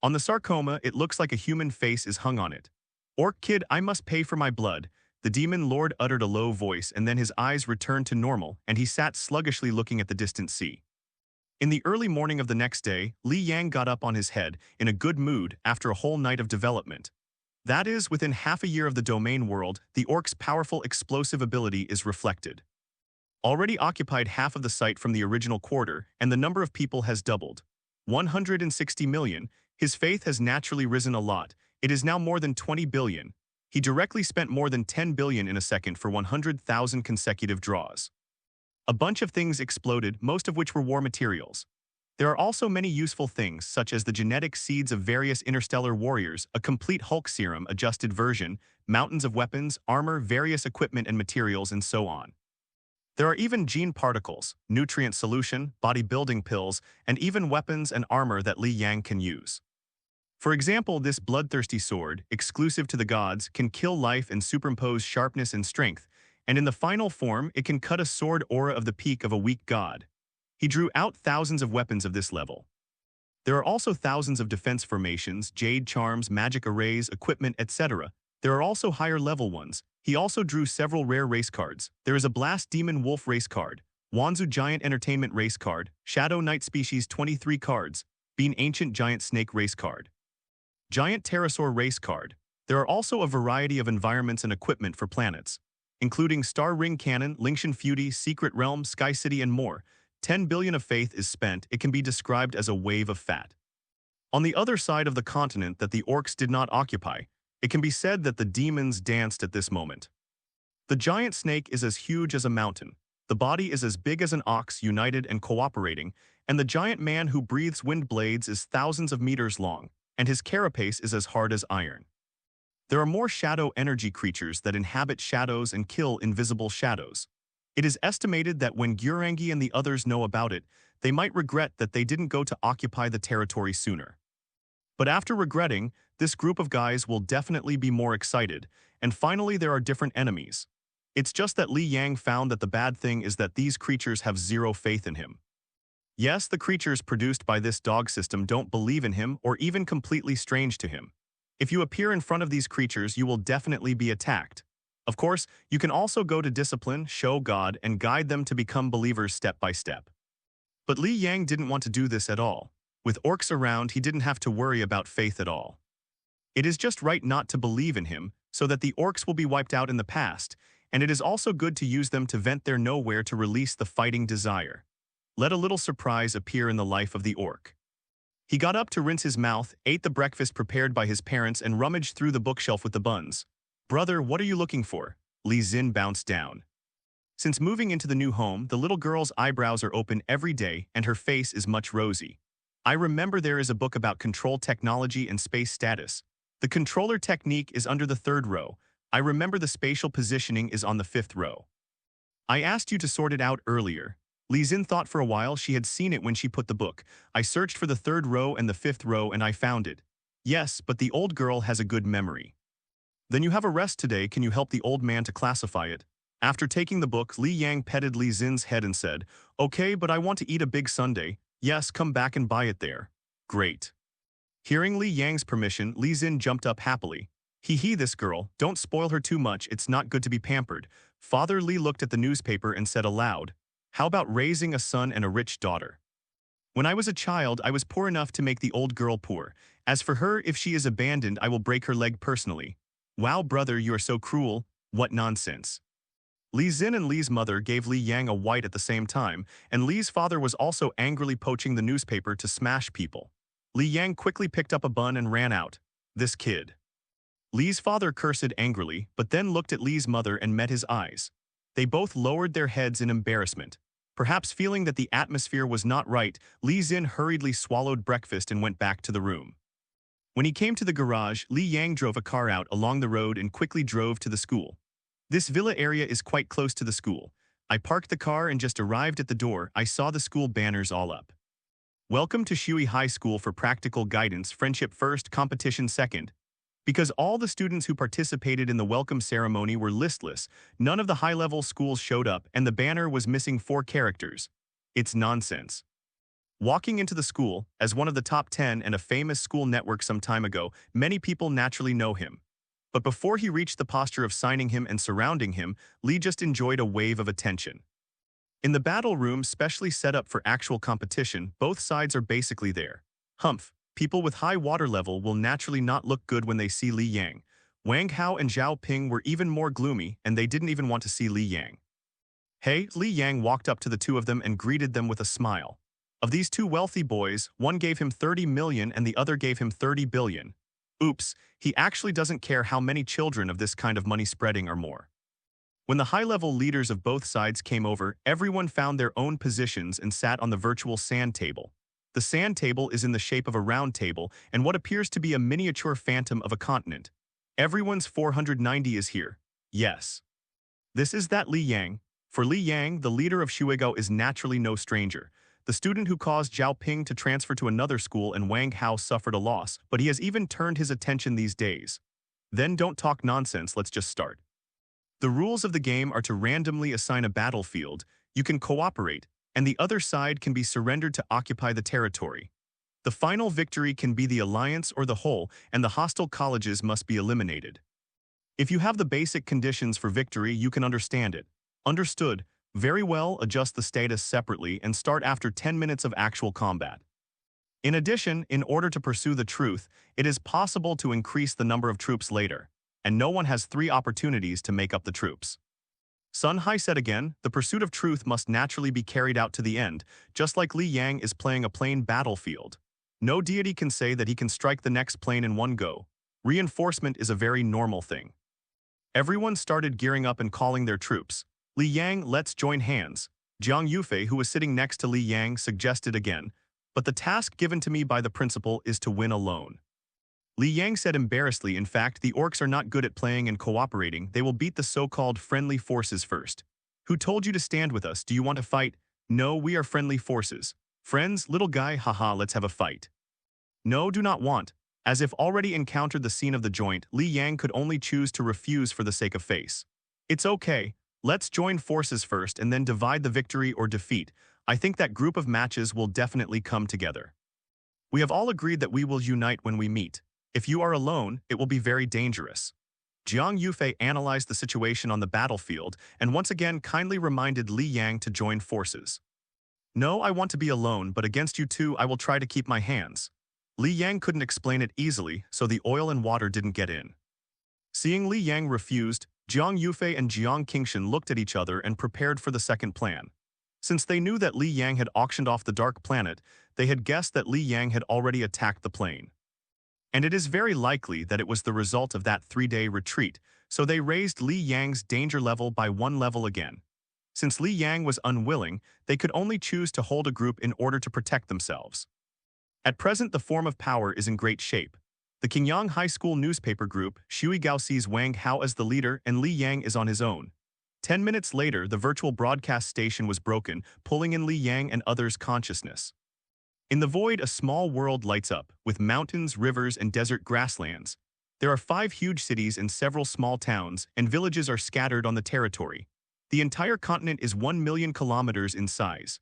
On the sarcoma, it looks like a human face is hung on it. "Orc kid, I must pay for my blood," the demon lord uttered a low voice, and then his eyes returned to normal, and he sat sluggishly looking at the distant sea. In the early morning of the next day, Li Yang got up on his head, in a good mood after a whole night of development. That is, within half a year of the domain world, the Orc's powerful explosive ability is reflected. Already occupied half of the site from the original quarter, and the number of people has doubled. 160 million, his faith has naturally risen a lot. It is now more than 20 billion. He directly spent more than 10 billion in a second for 100,000 consecutive draws. A bunch of things exploded, most of which were war materials. There are also many useful things, such as the genetic seeds of various interstellar warriors, a complete Hulk serum adjusted version, mountains of weapons, armor, various equipment and materials, and so on. There are even gene particles, nutrient solution, bodybuilding pills, and even weapons and armor that Li Yang can use. For example, this bloodthirsty sword, exclusive to the gods, can kill life and superimpose sharpness and strength, and in the final form, it can cut a sword aura of the peak of a weak god. He drew out thousands of weapons of this level. There are also thousands of defense formations, jade charms, magic arrays, equipment, etc. There are also higher level ones. He also drew several rare race cards. There is a Blast Demon Wolf race card, Wanzu Giant Entertainment race card, Shadow Knight Species 23 cards, Bean Ancient Giant Snake race card, Giant Pterosaur race card. There are also a variety of environments and equipment for planets, including Star Ring Cannon, Lingshan Feudy, Secret Realm, Sky City, and more. 10 billion of faith is spent. It can be described as a wave of fat. On the other side of the continent that the Orcs did not occupy, it can be said that the demons danced at this moment. The giant snake is as huge as a mountain. The body is as big as an ox, united and cooperating, and the giant man who breathes wind blades is thousands of meters long, and his carapace is as hard as iron. There are more shadow energy creatures that inhabit shadows and kill invisible shadows. It is estimated that when Gurangi and the others know about it, they might regret that they didn't go to occupy the territory sooner. But after regretting, this group of guys will definitely be more excited, and finally there are different enemies. It's just that Li Yang found that the bad thing is that these creatures have zero faith in him. Yes, the creatures produced by this dog system don't believe in him or even completely strange to him. If you appear in front of these creatures, you will definitely be attacked. Of course, you can also go to discipline, show God, and guide them to become believers step by step. But Li Yang didn't want to do this at all. With Orcs around, he didn't have to worry about faith at all. It is just right not to believe in him, so that the Orcs will be wiped out in the past, and it is also good to use them to vent their nowhere to release the fighting desire. Let a little surprise appear in the life of the Orc. He got up to rinse his mouth, ate the breakfast prepared by his parents, and rummaged through the bookshelf with the buns. "Brother, what are you looking for?" Li Xin bounced down. Since moving into the new home, the little girl's eyebrows are open every day and her face is much rosy. "I remember there is a book about control technology and space status. The controller technique is under the 3rd row. I remember the spatial positioning is on the 5th row. I asked you to sort it out earlier." Li Xin thought for a while. She had seen it when she put the book. "I searched for the 3rd row and the 5th row and I found it." "Yes, but the old girl has a good memory." "Then you have a rest today. Can you help the old man to classify it?" After taking the book, Li Yang petted Li Xin's head and said, "Okay, but I want to eat a big sundae." "Yes, come back and buy it there." "Great." Hearing Li Yang's permission, Li Xin jumped up happily. Hee, this girl, don't spoil her too much. It's not good to be pampered." Father Li looked at the newspaper and said aloud, "How about raising a son and a rich daughter? When I was a child, I was poor enough to make the old girl poor. As for her, if she is abandoned, I will break her leg personally." "Wow, brother, you are so cruel. What nonsense." Li Xin and Li's mother gave Li Yang a white at the same time, and Li's father was also angrily poaching the newspaper to smash people. Li Yang quickly picked up a bun and ran out. "This kid." Li's father cursed angrily, but then looked at Li's mother and met his eyes. They both lowered their heads in embarrassment. Perhaps feeling that the atmosphere was not right, Li Xin hurriedly swallowed breakfast and went back to the room. When he came to the garage, Li Yang drove a car out along the road and quickly drove to the school. This villa area is quite close to the school. I parked the car and just arrived at the door. I saw the school banners all up. Welcome to Shui High School for practical guidance, friendship first, competition second. Because all the students who participated in the welcome ceremony were listless, none of the high-level schools showed up and the banner was missing 4 characters. It's nonsense. Walking into the school, as one of the top 10 and a famous school network some time ago, many people naturally know him. But before he reached the posture of signing him and surrounding him, Lee just enjoyed a wave of attention. In the battle room specially set up for actual competition, both sides are basically there. Humph, people with high water level will naturally not look good when they see Li Yang. Wang Hao and Zhao Ping were even more gloomy, and they didn't even want to see Li Yang. Hey, Li Yang walked up to the two of them and greeted them with a smile. Of these 2 wealthy boys, one gave him 30 million and the other gave him 30 billion. Oops, he actually doesn't care how many children of this kind of money spreading are more. When the high-level leaders of both sides came over, everyone found their own positions and sat on the virtual sand table. The sand table is in the shape of a round table and what appears to be a miniature phantom of a continent. Everyone's 490 is here. Yes. This is that Li Yang. For Li Yang, the leader of WAAAGH is naturally no stranger. The student who caused Zhao Ping to transfer to another school and Wang Hao suffered a loss, but he has even turned his attention these days. Then don't talk nonsense, let's just start. The rules of the game are to randomly assign a battlefield, you can cooperate, and the other side can be surrendered to occupy the territory. The final victory can be the alliance or the whole, and the hostile colleges must be eliminated. If you have the basic conditions for victory, you can understand it. Understood. Very well, adjust the status separately and start after 10 minutes of actual combat. In addition, in order to pursue the truth, it is possible to increase the number of troops later, and no one has 3 opportunities to make up the troops. Sun Hai said again, the pursuit of truth must naturally be carried out to the end, just like Li Yang is playing a plain battlefield. No deity can say that he can strike the next plane in one go. Reinforcement is a very normal thing. Everyone started gearing up and calling their troops. Li Yang, let's join hands. Jiang Yufei, who was sitting next to Li Yang, suggested again, but the task given to me by the principal is to win alone. Li Yang said embarrassedly, in fact, the orcs are not good at playing and cooperating, they will beat the so-called friendly forces first. Who told you to stand with us? Do you want to fight? No, we are friendly forces. Friends, little guy, haha, let's have a fight. No, do not want. As if already encountered the scene of the joint, Li Yang could only choose to refuse for the sake of face. It's okay. Let's join forces first and then divide the victory or defeat. I think that group of matches will definitely come together. We have all agreed that we will unite when we meet. If you are alone, it will be very dangerous. Jiang Yufei analyzed the situation on the battlefield and once again kindly reminded Li Yang to join forces. No, I want to be alone, but against you two I will try to keep my hands. Li Yang couldn't explain it easily, so the oil and water didn't get in. Seeing Li Yang refused, Jiang Yufei and Jiang Qingshan looked at each other and prepared for the second plan. Since they knew that Li Yang had auctioned off the Dark Planet, they had guessed that Li Yang had already attacked the plane. And it is very likely that it was the result of that 3-day retreat, so they raised Li Yang's danger level by 1 level again. Since Li Yang was unwilling, they could only choose to hold a group in order to protect themselves. At present, the form of power is in great shape. The Qingyang High School newspaper group, Shui Gao sees Wang Hao as the leader and Li Yang is on his own. 10 minutes later, the virtual broadcast station was broken, pulling in Li Yang and others' consciousness. In the void, a small world lights up, with mountains, rivers, and desert grasslands. There are 5 huge cities and several small towns, and villages are scattered on the territory. The entire continent is 1 million kilometers in size.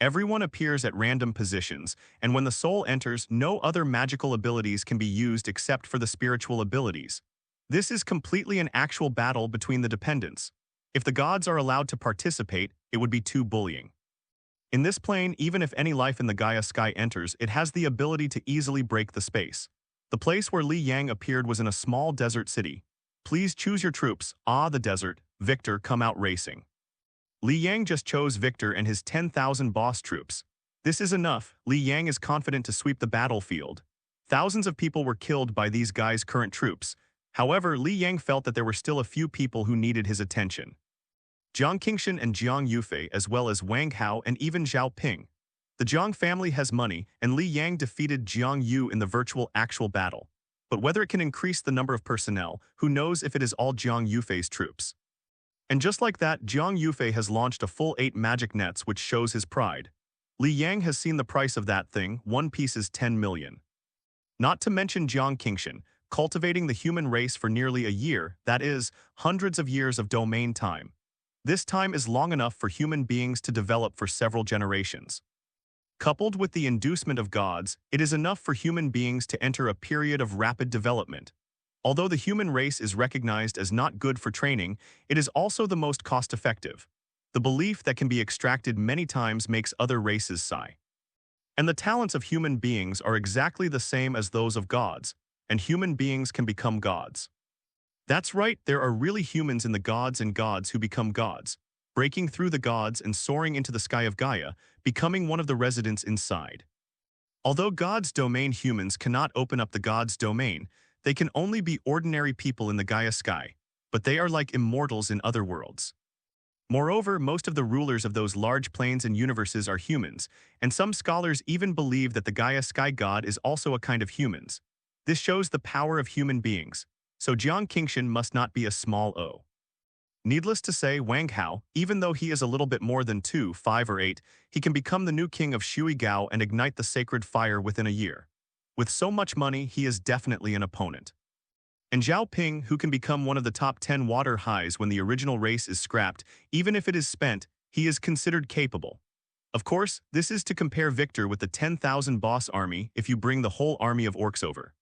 Everyone appears at random positions, and when the soul enters, no other magical abilities can be used except for the spiritual abilities. This is completely an actual battle between the dependents. If the gods are allowed to participate, it would be too bullying. In this plane, even if any life in the Gaia sky enters, it has the ability to easily break the space. The place where Li Yang appeared was in a small desert city. Please choose your troops. Ah, the desert. Victor, come out racing. Li Yang just chose Victor and his 10,000 boss troops. This is enough. Li Yang is confident to sweep the battlefield. Thousands of people were killed by these guys' current troops. However, Li Yang felt that there were still a few people who needed his attention. Jiang Qingshan and Jiang Yufei, as well as Wang Hao and even Zhao Ping. The Jiang family has money, and Li Yang defeated Jiang Yu in the virtual actual battle. But whether it can increase the number of personnel, who knows if it is all Jiang Yufei's troops. And just like that, Jiang Yufei has launched a full 8 magic nets, which shows his pride. Li Yang has seen the price of that thing, one piece is 10 million. Not to mention Jiang Qingshan, cultivating the human race for nearly a year, that is, hundreds of years of domain time. This time is long enough for human beings to develop for several generations. Coupled with the inducement of gods, it is enough for human beings to enter a period of rapid development. Although the human race is recognized as not good for training, it is also the most cost-effective. The belief that can be extracted many times makes other races sigh. And the talents of human beings are exactly the same as those of gods, and human beings can become gods. That's right, there are really humans in the gods and gods who become gods, breaking through the gods and soaring into the sky of Gaia, becoming one of the residents inside. Although God's domain humans cannot open up the God's domain, they can only be ordinary people in the Gaia sky, but they are like immortals in other worlds. Moreover, most of the rulers of those large planes and universes are humans, and some scholars even believe that the Gaia sky god is also a kind of humans. This shows the power of human beings, so Jiang Qingshan must not be a small o. Needless to say, Wang Hao, even though he is a little bit more than 2, 5 or 8, he can become the new king of Shui Gao and ignite the sacred fire within a year. With so much money, he is definitely an opponent. And Zhao Ping, who can become one of the top 10 water highs when the original race is scrapped, even if it is spent, he is considered capable. Of course, this is to compare Victor with the 10,000 boss army if you bring the whole army of orcs over.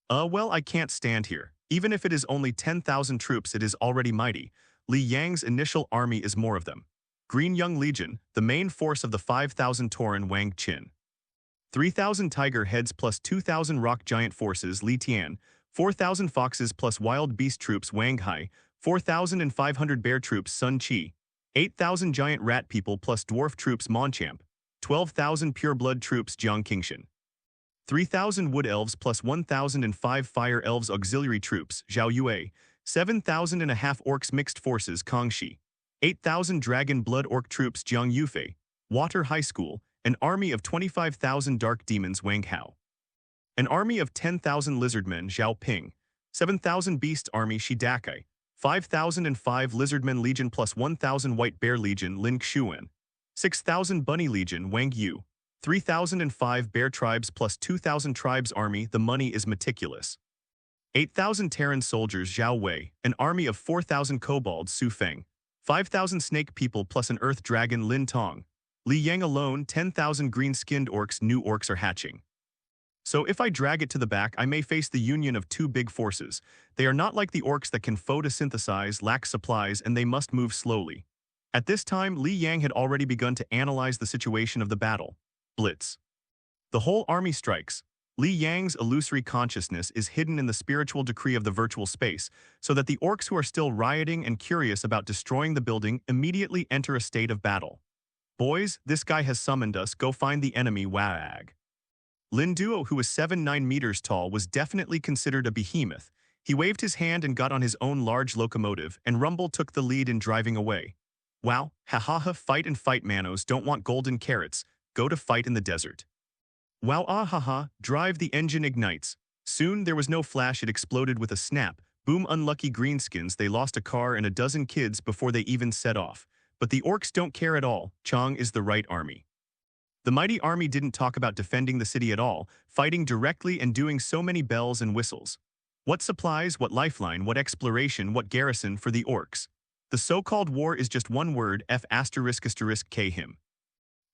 Well, I can't stand here. Even if it is only 10,000 troops, it is already mighty. Li Yang's initial army is more of them. Green Young Legion, the main force of the 5,000 Tauren Wang Qin. 3,000 tiger heads plus 2,000 rock giant forces Li Tian, 4,000 foxes plus wild beast troops Wang Hai, 4,500 bear troops Sun Qi, 8,000 giant rat people plus dwarf troops Monchamp, 12,000 pure blood troops Jiang Qingshan, 3,000 wood elves plus 1,005 fire elves auxiliary troops Zhao Yue, 7,500 orcs mixed forces Kangxi, 8,000 dragon blood orc troops Jiang Yufei, Water High School, an army of 25,000 dark demons Wang Hao. An army of 10,000 lizardmen Zhao Ping, 7,000 beast army Shi Dakai, 5,005 lizardmen legion plus 1,000 white bear legion Lin Xuan, 6,000 bunny legion Wang Yu, 3,005 bear tribes plus 2,000 tribes army. The money is meticulous. 8,000 Terran soldiers Zhao Wei, an army of 4,000 kobolds Su Feng, 5,000 snake people plus an earth dragon Lin Tong, Li Yang alone 10,000 green-skinned orcs. New orcs are hatching. So if I drag it to the back, I may face the union of two big forces. They are not like the orcs that can photosynthesize, lack supplies, and they must move slowly. At this time, Li Yang had already begun to analyze the situation of the battle. Blitz. The whole army strikes. Li Yang's illusory consciousness is hidden in the spiritual decree of the virtual space, so that the orcs who are still rioting and curious about destroying the building immediately enter a state of battle. Boys, this guy has summoned us, go find the enemy WAAAGH. Lin Duo, who was 7-9 meters tall, was definitely considered a behemoth. He waved his hand and got on his own large locomotive, and Rumble took the lead in driving away. Wow, ha, fight and fight manos, don't want golden carrots, go to fight in the desert. Wow, ha, drive, the engine ignites. Soon there was no flash, it exploded with a snap. Boom, unlucky greenskins, they lost a car and a dozen kids before they even set off. But the orcs don't care at all, Chang is the right army. The mighty army didn't talk about defending the city at all, fighting directly and doing so many bells and whistles. What supplies, what lifeline, what exploration, what garrison for the orcs. The so-called war is just one word, F***K him.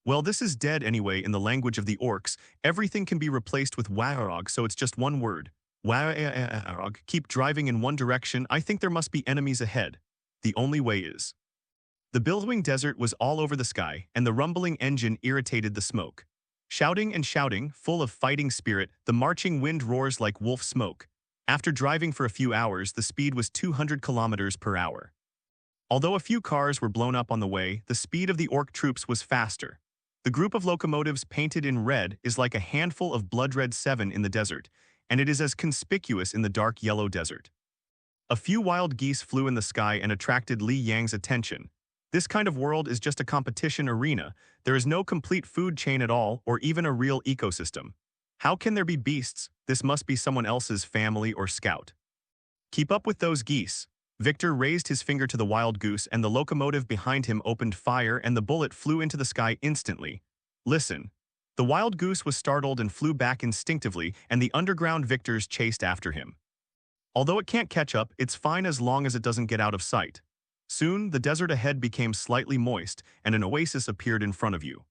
Well, this is dead anyway in the language of the orcs. Everything can be replaced with WAAAGH, so it's just one word. WAAAGH. Keep driving in one direction. I think there must be enemies ahead. The only way is. The billowing desert was all over the sky, and the rumbling engine irritated the smoke. Shouting and shouting, full of fighting spirit, the marching wind roars like wolf smoke. After driving for a few hours, the speed was 200 kilometers per hour. Although a few cars were blown up on the way, the speed of the orc troops was faster. The group of locomotives painted in red is like a handful of blood red 7 in the desert, and it is as conspicuous in the dark yellow desert. A few wild geese flew in the sky and attracted Li Yang's attention. This kind of world is just a competition arena. There is no complete food chain at all, or even a real ecosystem. How can there be beasts? This must be someone else's family or scout. Keep up with those geese. Victor raised his finger to the wild goose and the locomotive behind him opened fire and the bullet flew into the sky instantly. Listen. The wild goose was startled and flew back instinctively and the underground Victors chased after him. Although it can't catch up, it's fine as long as it doesn't get out of sight. Soon, the desert ahead became slightly moist and an oasis appeared in front of you.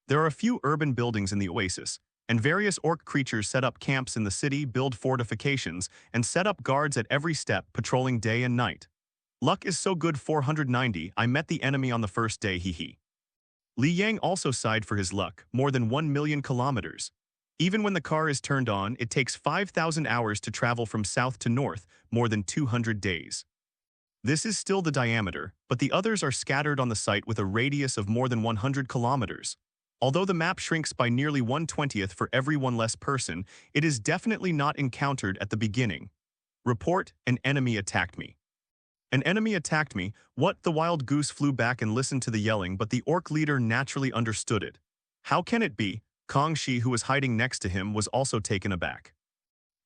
There are a few urban buildings in the oasis, and various orc creatures set up camps in the city, build fortifications, and set up guards at every step, patrolling day and night. Luck is so good 490, I met the enemy on the first day, hee. Li Yang also sighed for his luck, more than 1 million kilometers. Even when the car is turned on, it takes 5,000 hours to travel from south to north, more than 200 days. This is still the diameter, but the others are scattered on the site with a radius of more than 100 kilometers. Although the map shrinks by nearly 1/20th for every one less person, it is definitely not encountered at the beginning. Report, an enemy attacked me. An enemy attacked me. What? The wild goose flew back and listened to the yelling, but the orc leader naturally understood it. How can it be? Kong Shi, who was hiding next to him, was also taken aback.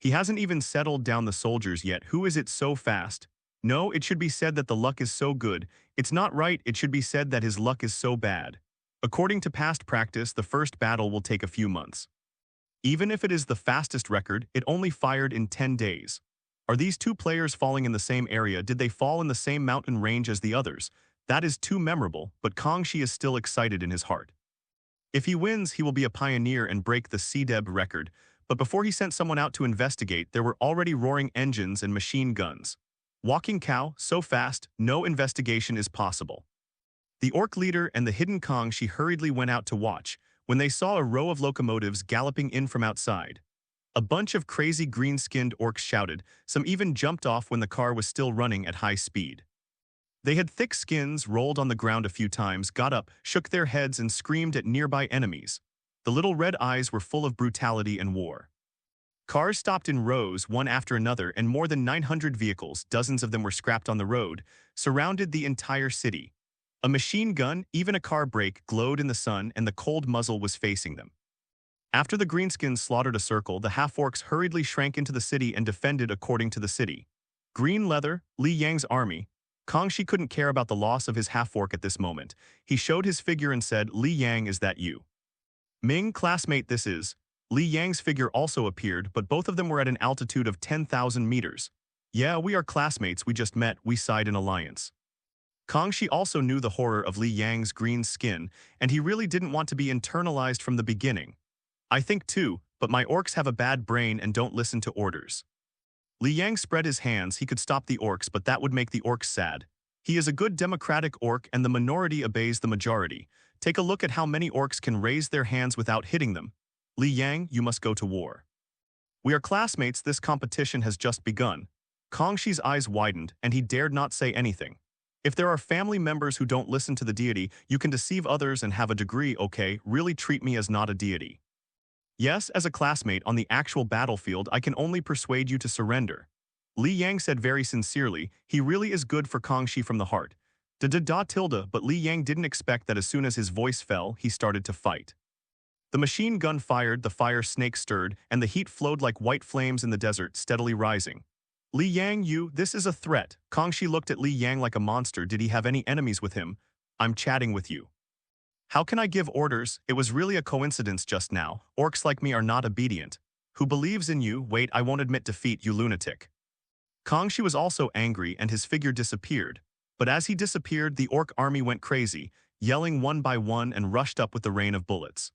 He hasn't even settled down the soldiers yet. Who is it so fast? No, it should be said that the luck is so good. It's not right, it should be said that his luck is so bad. According to past practice, the first battle will take a few months. Even if it is the fastest record, it only fired in 10 days. Are these two players falling in the same area? Did they fall in the same mountain range as the others? That is too memorable, but Kong Shi is still excited in his heart. If he wins, he will be a pioneer and break the CDEB record, but before he sent someone out to investigate, there were already roaring engines and machine guns. Walking cow, so fast, no investigation is possible. The orc leader and the hidden Kong Shi hurriedly went out to watch when they saw a row of locomotives galloping in from outside. A bunch of crazy green-skinned orcs shouted, some even jumped off when the car was still running at high speed. They had thick skins, rolled on the ground a few times, got up, shook their heads and screamed at nearby enemies. The little red eyes were full of brutality and war. Cars stopped in rows, one after another, and more than 900 vehicles, dozens of them were scrapped on the road, surrounded the entire city. A machine gun, even a car brake, glowed in the sun and the cold muzzle was facing them. After the greenskins slaughtered a circle, the half-orcs hurriedly shrank into the city and defended according to the city. Green leather, Li Yang's army. Kong Shi couldn't care about the loss of his half-orc at this moment. He showed his figure and said, Li Yang, is that you? Ming, classmate, this is. Li Yang's figure also appeared, but both of them were at an altitude of 10,000 meters. Yeah, we are classmates, we just met, we sighed in alliance. Kong Shi also knew the horror of Li Yang's green skin, and he really didn't want to be internalized from the beginning. I think too, but my orcs have a bad brain and don't listen to orders. Li Yang spread his hands. He could stop the orcs, but that would make the orcs sad. He is a good democratic orc and the minority obeys the majority. Take a look at how many orcs can raise their hands without hitting them. Li Yang, you must go to war. We are classmates, this competition has just begun. Kong Shi's eyes widened and he dared not say anything. If there are family members who don't listen to the deity, you can deceive others and have a degree, okay? Really treat me as not a deity. Yes, as a classmate on the actual battlefield, I can only persuade you to surrender. Li Yang said very sincerely, he really is good for Kong Shi from the heart. But Li Yang didn't expect that as soon as his voice fell, he started to fight. The machine gun fired, the fire snake stirred, and the heat flowed like white flames in the desert, steadily rising. Li Yang, this is a threat. Kong Shi looked at Li Yang like a monster. Did he have any enemies with him? I'm chatting with you. How can I give orders? It was really a coincidence just now. Orcs like me are not obedient. Who believes in you? Wait, I won't admit defeat, you lunatic. Kong Shi was also angry and his figure disappeared. But as he disappeared, the orc army went crazy, yelling one by one and rushed up with the rain of bullets.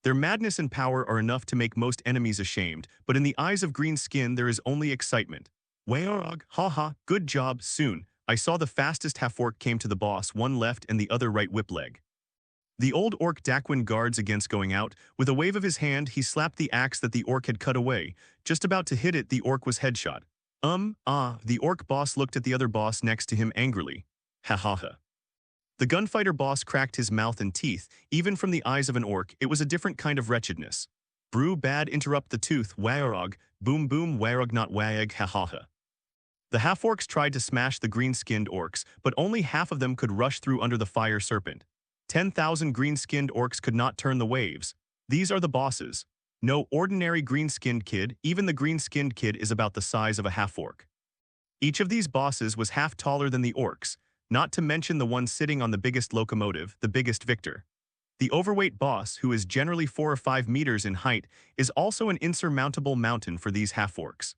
Their madness and power are enough to make most enemies ashamed, but in the eyes of green skin there is only excitement. WAAAGH, haha, good job, soon. I saw the fastest half-orc came to the boss, one left and the other right whip leg. The old orc Dakwin guards against going out. With a wave of his hand, he slapped the axe that the orc had cut away. Just about to hit it, the orc was headshot. The orc boss looked at the other boss next to him angrily. Ha ha ha. The gunfighter boss cracked his mouth and teeth. Even from the eyes of an orc, it was a different kind of wretchedness. Brew bad interrupt the tooth, WAAAGH, boom boom WAAAGH not WAAAGH ha ha ha. The half-orcs tried to smash the green-skinned orcs, but only half of them could rush through under the fire serpent. 10,000 green-skinned orcs could not turn the waves. These are the bosses. No ordinary green-skinned kid, even the green-skinned kid is about the size of a half-orc. Each of these bosses was half taller than the orcs, not to mention the one sitting on the biggest locomotive, the biggest victor. The overweight boss, who is generally 4 or 5 meters in height, is also an insurmountable mountain for these half-orcs.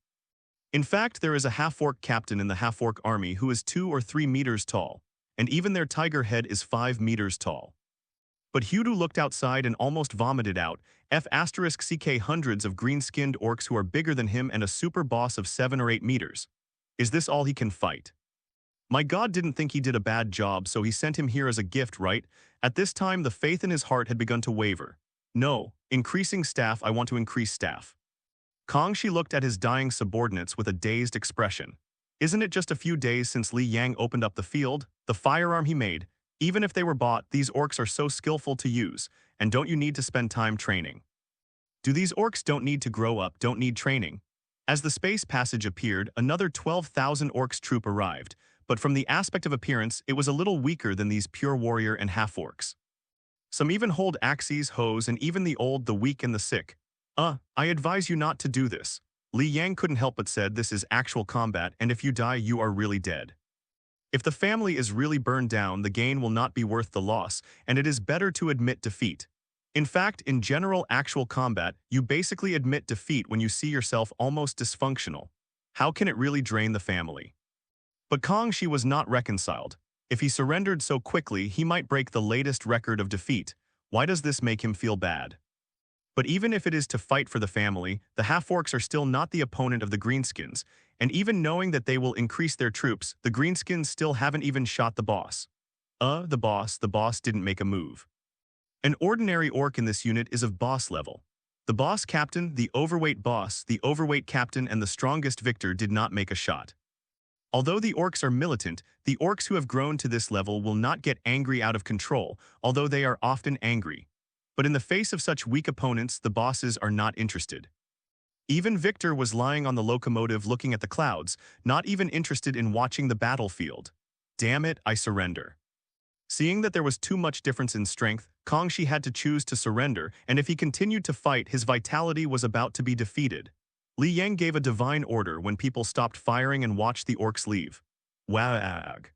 In fact, there is a half-orc captain in the half-orc army who is 2 or 3 meters tall, and even their tiger head is 5 meters tall. But Hudu looked outside and almost vomited out, *CK hundreds of green-skinned orcs who are bigger than him and a super boss of 7 or 8 meters. Is this all he can fight? My God didn't think he did a bad job, so he sent him here as a gift, right? At this time, the faith in his heart had begun to waver. No, increasing staff, I want to increase staff. Kangxi looked at his dying subordinates with a dazed expression. Isn't it just a few days since Li Yang opened up the field, the firearm he made? Even if they were bought, these orcs are so skillful to use, and don't you need to spend time training? Do these orcs don't need to grow up, don't need training? As the space passage appeared, another 12,000 orcs troop arrived, but from the aspect of appearance, it was a little weaker than these pure warrior and half-orcs. Some even hold axes, hoes, and even the old, the weak, and the sick. I advise you not to do this. Li Yang couldn't help but said this is actual combat, and if you die, you are really dead. If the family is really burned down, the gain will not be worth the loss, and it is better to admit defeat. In fact, in general actual combat, you basically admit defeat when you see yourself almost dysfunctional. How can it really drain the family? But Kangxi was not reconciled. If he surrendered so quickly, he might break the latest record of defeat. Why does this make him feel bad? But even if it is to fight for the family, the half-orcs are still not the opponent of the greenskins, and even knowing that they will increase their troops, the greenskins still haven't even shot the boss. The boss didn't make a move. An ordinary orc in this unit is of boss level. The boss captain, the overweight boss, the overweight captain, and the strongest victor did not make a shot. Although the orcs are militant, the orcs who have grown to this level will not get angry out of control, although they are often angry. But in the face of such weak opponents, the bosses are not interested. Even Victor was lying on the locomotive looking at the clouds, not even interested in watching the battlefield. Damn it, I surrender. Seeing that there was too much difference in strength, Kangxi had to choose to surrender, and if he continued to fight, his vitality was about to be defeated. Li Yang gave a divine order when people stopped firing and watched the orcs leave. WAAAGH.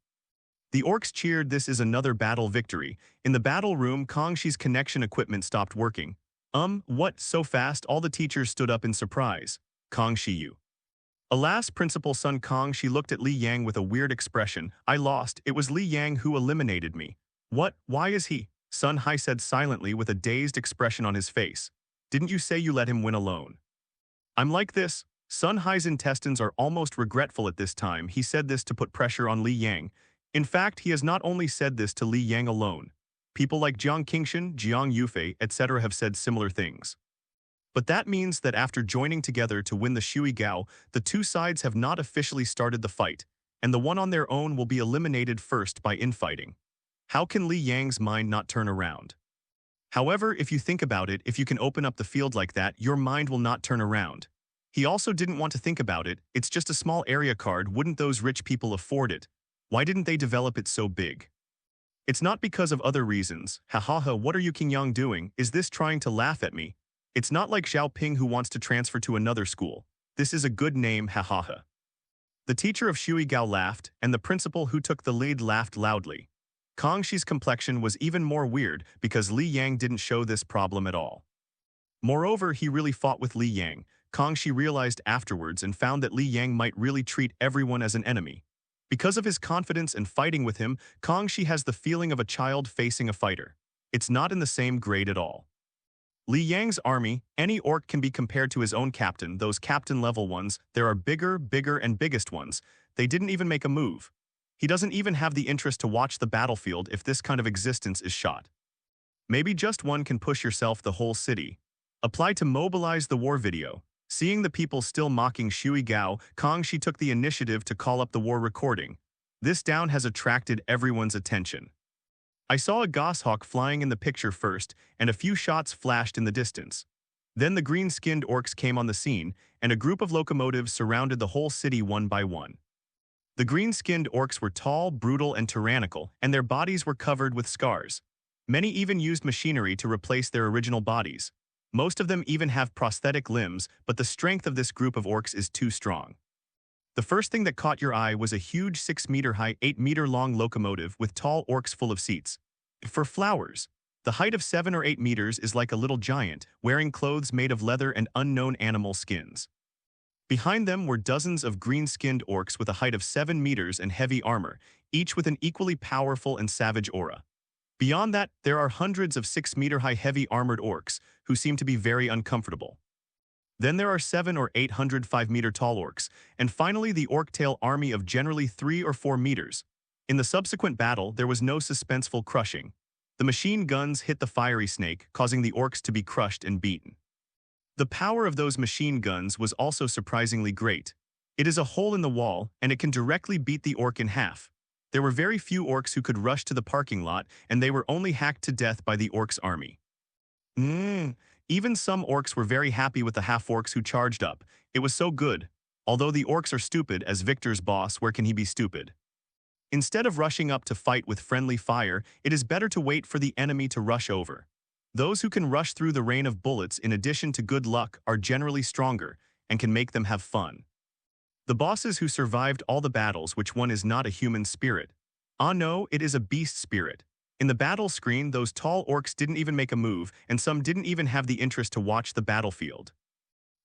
The orcs cheered. This is another battle victory. In the battle room, Kangxi's connection equipment stopped working. What? So fast? All the teachers stood up in surprise. Kangxi, you. Alas, Principal Sun Kangxi looked at Li Yang with a weird expression. I lost. It was Li Yang who eliminated me. What? Why is he? Sun Hai said silently with a dazed expression on his face. Didn't you say you let him win alone? I'm like this. Sun Hai's intestines are almost regretful at this time. He said this to put pressure on Li Yang. In fact, he has not only said this to Li Yang alone. People like Jiang Qingshan, Jiang Yufei, etc. have said similar things. But that means that after joining together to win the WAAAGH, the two sides have not officially started the fight, and the one on their own will be eliminated first by infighting. How can Li Yang's mind not turn around? However, if you think about it, if you can open up the field like that, your mind will not turn around. He also didn't want to think about it. It's just a small area card. Wouldn't those rich people afford it? Why didn't they develop it so big? It's not because of other reasons. Ha, what are you King Yang doing? Is this trying to laugh at me? It's not like Xiao Ping who wants to transfer to another school. This is a good name, ha. The teacher of WAAAGH laughed, and the principal who took the lead laughed loudly. Kangxi's complexion was even more weird because Li Yang didn't show this problem at all. Moreover, he really fought with Li Yang. Kangxi realized afterwards and found that Li Yang might really treat everyone as an enemy. Because of his confidence and fighting with him, Kangxi has the feeling of a child facing a fighter. It's not in the same grade at all. Li Yang's army, any orc can be compared to his own captain, those captain-level ones. There are bigger, and biggest ones. They didn't even make a move. He doesn't even have the interest to watch the battlefield if this kind of existence is shot. Maybe just one can push yourself the whole city. Apply to mobilize the war video. Seeing the people still mocking WAAAGH, Kangxi took the initiative to call up the war recording. This down has attracted everyone's attention. I saw a goshawk flying in the picture first, and a few shots flashed in the distance. Then the green-skinned orcs came on the scene, and a group of locomotives surrounded the whole city one by one. The green-skinned orcs were tall, brutal, and tyrannical, and their bodies were covered with scars. Many even used machinery to replace their original bodies. Most of them even have prosthetic limbs, but the strength of this group of orcs is too strong. The first thing that caught your eye was a huge 6-meter-high, 8-meter-long locomotive with tall orcs full of seats. For flowers, the height of 7 or 8 meters is like a little giant, wearing clothes made of leather and unknown animal skins. Behind them were dozens of green-skinned orcs with a height of 7 meters and heavy armor, each with an equally powerful and savage aura. Beyond that, there are hundreds of 6-meter-high heavy armored orcs who seem to be very uncomfortable. Then there are 7 or 800 5-meter-tall orcs, and finally the orc-tail army of generally 3 or 4 meters. In the subsequent battle, there was no suspenseful crushing. The machine guns hit the fiery snake, causing the orcs to be crushed and beaten. The power of those machine guns was also surprisingly great. It is a hole in the wall, and it can directly beat the orc in half. There were very few orcs who could rush to the parking lot, and they were only hacked to death by the orcs' army. Even some orcs were very happy with the half-orcs who charged up. It was so good. Although the orcs are stupid, as Victor's boss, where can he be stupid? Instead of rushing up to fight with friendly fire, it is better to wait for the enemy to rush over. Those who can rush through the rain of bullets in addition to good luck are generally stronger and can make them have fun. The bosses who survived all the battles, which one is not a human spirit? Ah no, it is a beast spirit. In the battle screen, those tall orcs didn't even make a move, and some didn't even have the interest to watch the battlefield.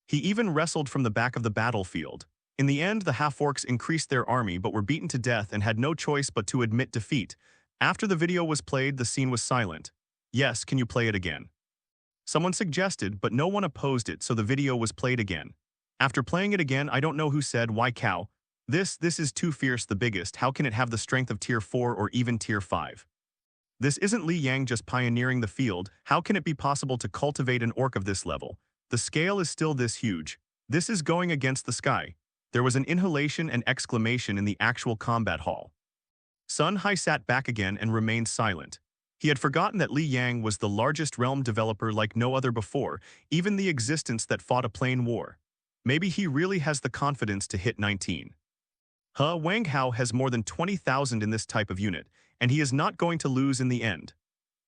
He even wrestled from the back of the battlefield. In the end, the half-orcs increased their army but were beaten to death and had no choice but to admit defeat. After the video was played, the scene was silent. Yes, can you play it again? Someone suggested, but no one opposed it, so the video was played again. After playing it again, I don't know who said, "Why cow? This is too fierce, the biggest. How can it have the strength of tier 4 or even tier 5? This isn't Li Yang just pioneering the field. How can it be possible to cultivate an orc of this level? The scale is still this huge. This is going against the sky." There was an inhalation and exclamation in the actual combat hall. Sun Hai sat back again and remained silent. He had forgotten that Li Yang was the largest realm developer like no other before, even the existence that fought a plain war. Maybe he really has the confidence to hit 19. WAAAGH has more than 20,000 in this type of unit, and he is not going to lose in the end.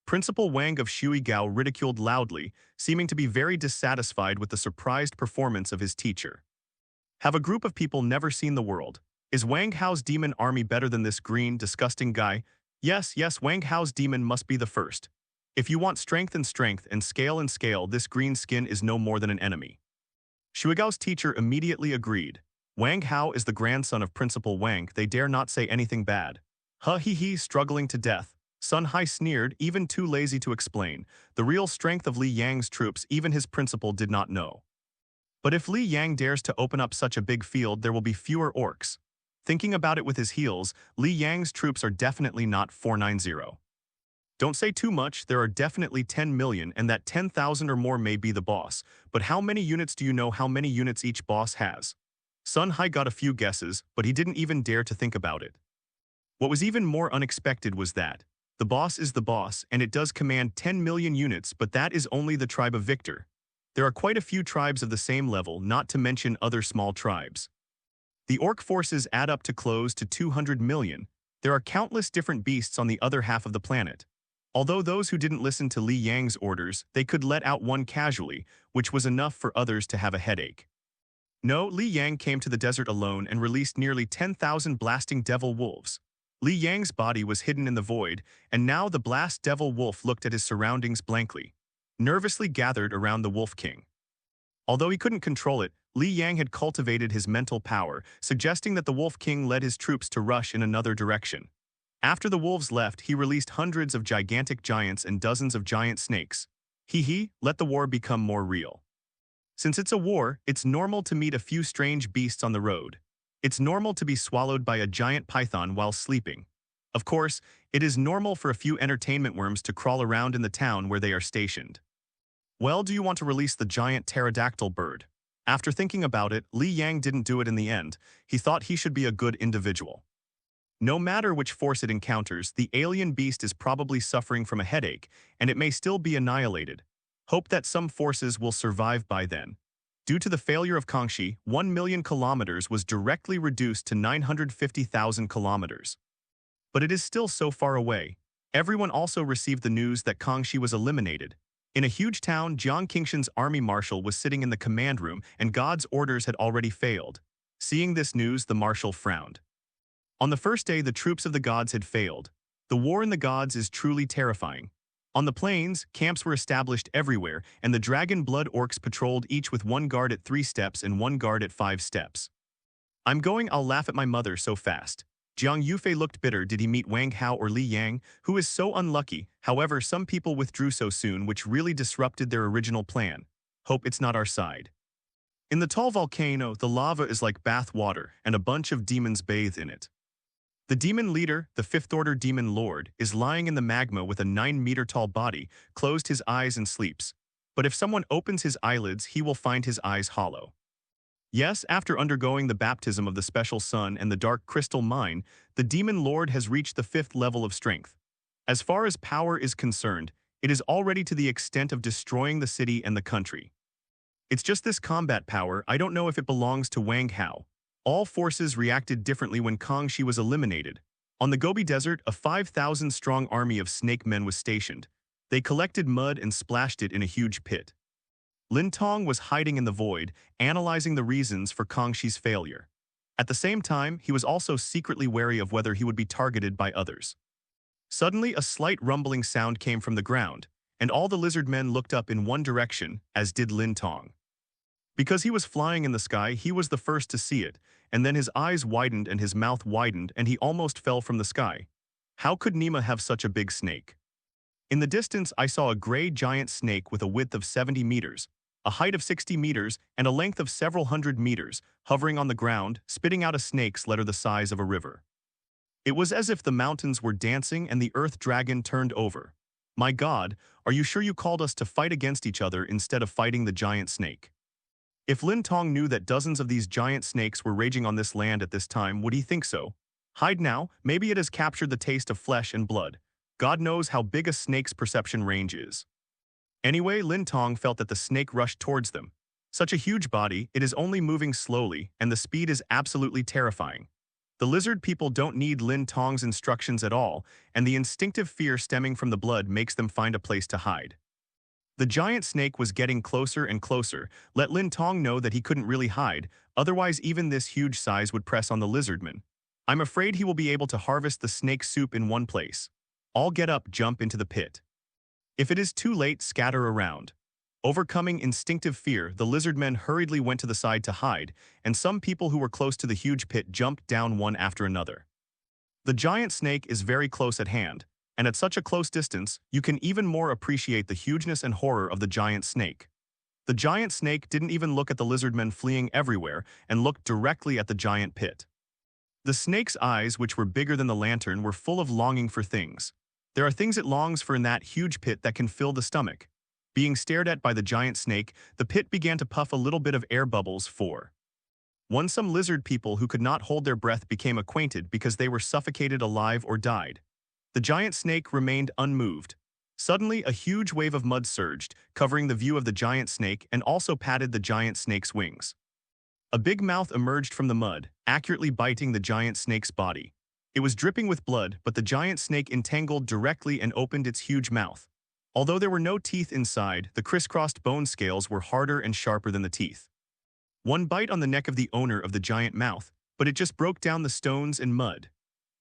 Principal Wang of Shuigao ridiculed loudly, seeming to be very dissatisfied with the surprised performance of his teacher. Have a group of people never seen the world? Is Wang Hao's demon army better than this green, disgusting guy? Yes, Wang Hao's demon must be the first. If you want strength and scale, this green skin is no more than an enemy. Shuigao's teacher immediately agreed. Wang Hao is the grandson of Principal Wang, they dare not say anything bad. Struggling to death. Sun Hai sneered, even too lazy to explain. The real strength of Li Yang's troops even his principal did not know. But if Li Yang dares to open up such a big field, there will be fewer orcs. Thinking about it with his heels, Li Yang's troops are definitely not 490. Don't say too much, there are definitely 10 million, and that 10,000 or more may be the boss. But how many units do you know how many units each boss has? Sun Hai got a few guesses, but he didn't even dare to think about it. What was even more unexpected was that the boss is the boss, and it does command 10 million units, but that is only the tribe of Victor. There are quite a few tribes of the same level, not to mention other small tribes. The orc forces add up to close to 200 million. There are countless different beasts on the other half of the planet. Although those who didn't listen to Li Yang's orders, they could let out one casually, which was enough for others to have a headache. No, Li Yang came to the desert alone and released nearly 10,000 blasting devil wolves. Li Yang's body was hidden in the void, and now the blast devil wolf looked at his surroundings blankly, nervously gathered around the Wolf King. Although he couldn't control it, Li Yang had cultivated his mental power, suggesting that the Wolf King led his troops to rush in another direction. After the wolves left, he released hundreds of gigantic giants and dozens of giant snakes. Let the war become more real. Since it's a war, it's normal to meet a few strange beasts on the road. It's normal to be swallowed by a giant python while sleeping. Of course, it is normal for a few entertainment worms to crawl around in the town where they are stationed. Well, do you want to release the giant pterodactyl bird? After thinking about it, Li Yang didn't do it in the end. He thought he should be a good individual. No matter which force it encounters, the alien beast is probably suffering from a headache, and it may still be annihilated. Hope that some forces will survive by then. Due to the failure of Kangxi, 1 million kilometers was directly reduced to 950,000 kilometers. But it is still so far away. Everyone also received the news that Kangxi was eliminated. In a huge town, Jiang Qingshan's army marshal was sitting in the command room, and God's orders had already failed. Seeing this news, the marshal frowned. On the first day, the troops of the gods had failed. The war in the gods is truly terrifying. On the plains, camps were established everywhere, and the dragon blood orcs patrolled each with one guard at 3 steps and one guard at 5 steps. I'll laugh at my mother so fast. Jiang Yufei looked bitter. Did he meet Wang Hao or Li Yang, who is so unlucky? However, some people withdrew so soon, which really disrupted their original plan. Hope it's not our side. In the tall volcano, the lava is like bath water, and a bunch of demons bathe in it. The demon leader, the 5th Order Demon Lord, is lying in the magma with a 9-meter-tall body, closed his eyes and sleeps. But if someone opens his eyelids, he will find his eyes hollow. Yes, after undergoing the baptism of the special sun and the dark crystal mine, the Demon Lord has reached the 5th level of strength. As far as power is concerned, it is already to the extent of destroying the city and the country. It's just this combat power, I don't know if it belongs to Wang Hao. All forces reacted differently when Kang Shi was eliminated. On the Gobi Desert, a 5,000-strong army of snake men was stationed. They collected mud and splashed it in a huge pit. Lin Tong was hiding in the void, analyzing the reasons for Kang Shi's failure. At the same time, he was also secretly wary of whether he would be targeted by others. Suddenly, a slight rumbling sound came from the ground, and all the lizard men looked up in one direction, as did Lin Tong. Because he was flying in the sky, he was the first to see it, and then his eyes widened and his mouth widened and he almost fell from the sky. How could Nima have such a big snake? In the distance, I saw a gray giant snake with a width of 70 meters, a height of 60 meters, and a length of several hundred meters, hovering on the ground, spitting out a snake's letter the size of a river. It was as if the mountains were dancing and the earth dragon turned over. My God, are you sure you called us to fight against each other instead of fighting the giant snake? If Lin Tong knew that dozens of these giant snakes were raging on this land at this time, would he think so? Hide now, maybe it has captured the taste of flesh and blood. God knows how big a snake's perception range is. Anyway, Lin Tong felt that the snake rushed towards them. Such a huge body, it is only moving slowly, and the speed is absolutely terrifying. The lizard people don't need Lin Tong's instructions at all, and the instinctive fear stemming from the blood makes them find a place to hide. The giant snake was getting closer and closer. Let Lin Tong know that he couldn't really hide, otherwise even this huge size would press on the lizardman. I'm afraid he will be able to harvest the snake soup in one place. All get up, jump into the pit. If it is too late, scatter around. Overcoming instinctive fear, the lizardmen hurriedly went to the side to hide, and some people who were close to the huge pit jumped down one after another. The giant snake is very close at hand, and at such a close distance, you can even more appreciate the hugeness and horror of the giant snake. The giant snake didn't even look at the lizardmen fleeing everywhere and looked directly at the giant pit. The snake's eyes, which were bigger than the lantern, were full of longing for things. There are things it longs for in that huge pit that can fill the stomach. Being stared at by the giant snake, the pit began to puff a little bit of air bubbles for. Some lizard people who could not hold their breath became acquainted because they were suffocated alive or died. The giant snake remained unmoved. Suddenly, a huge wave of mud surged, covering the view of the giant snake and also patted the giant snake's wings. A big mouth emerged from the mud, accurately biting the giant snake's body. It was dripping with blood, but the giant snake entangled directly and opened its huge mouth. Although there were no teeth inside, the crisscrossed bone scales were harder and sharper than the teeth. One bite on the neck of the owner of the giant mouth, but it just broke down the stones and mud.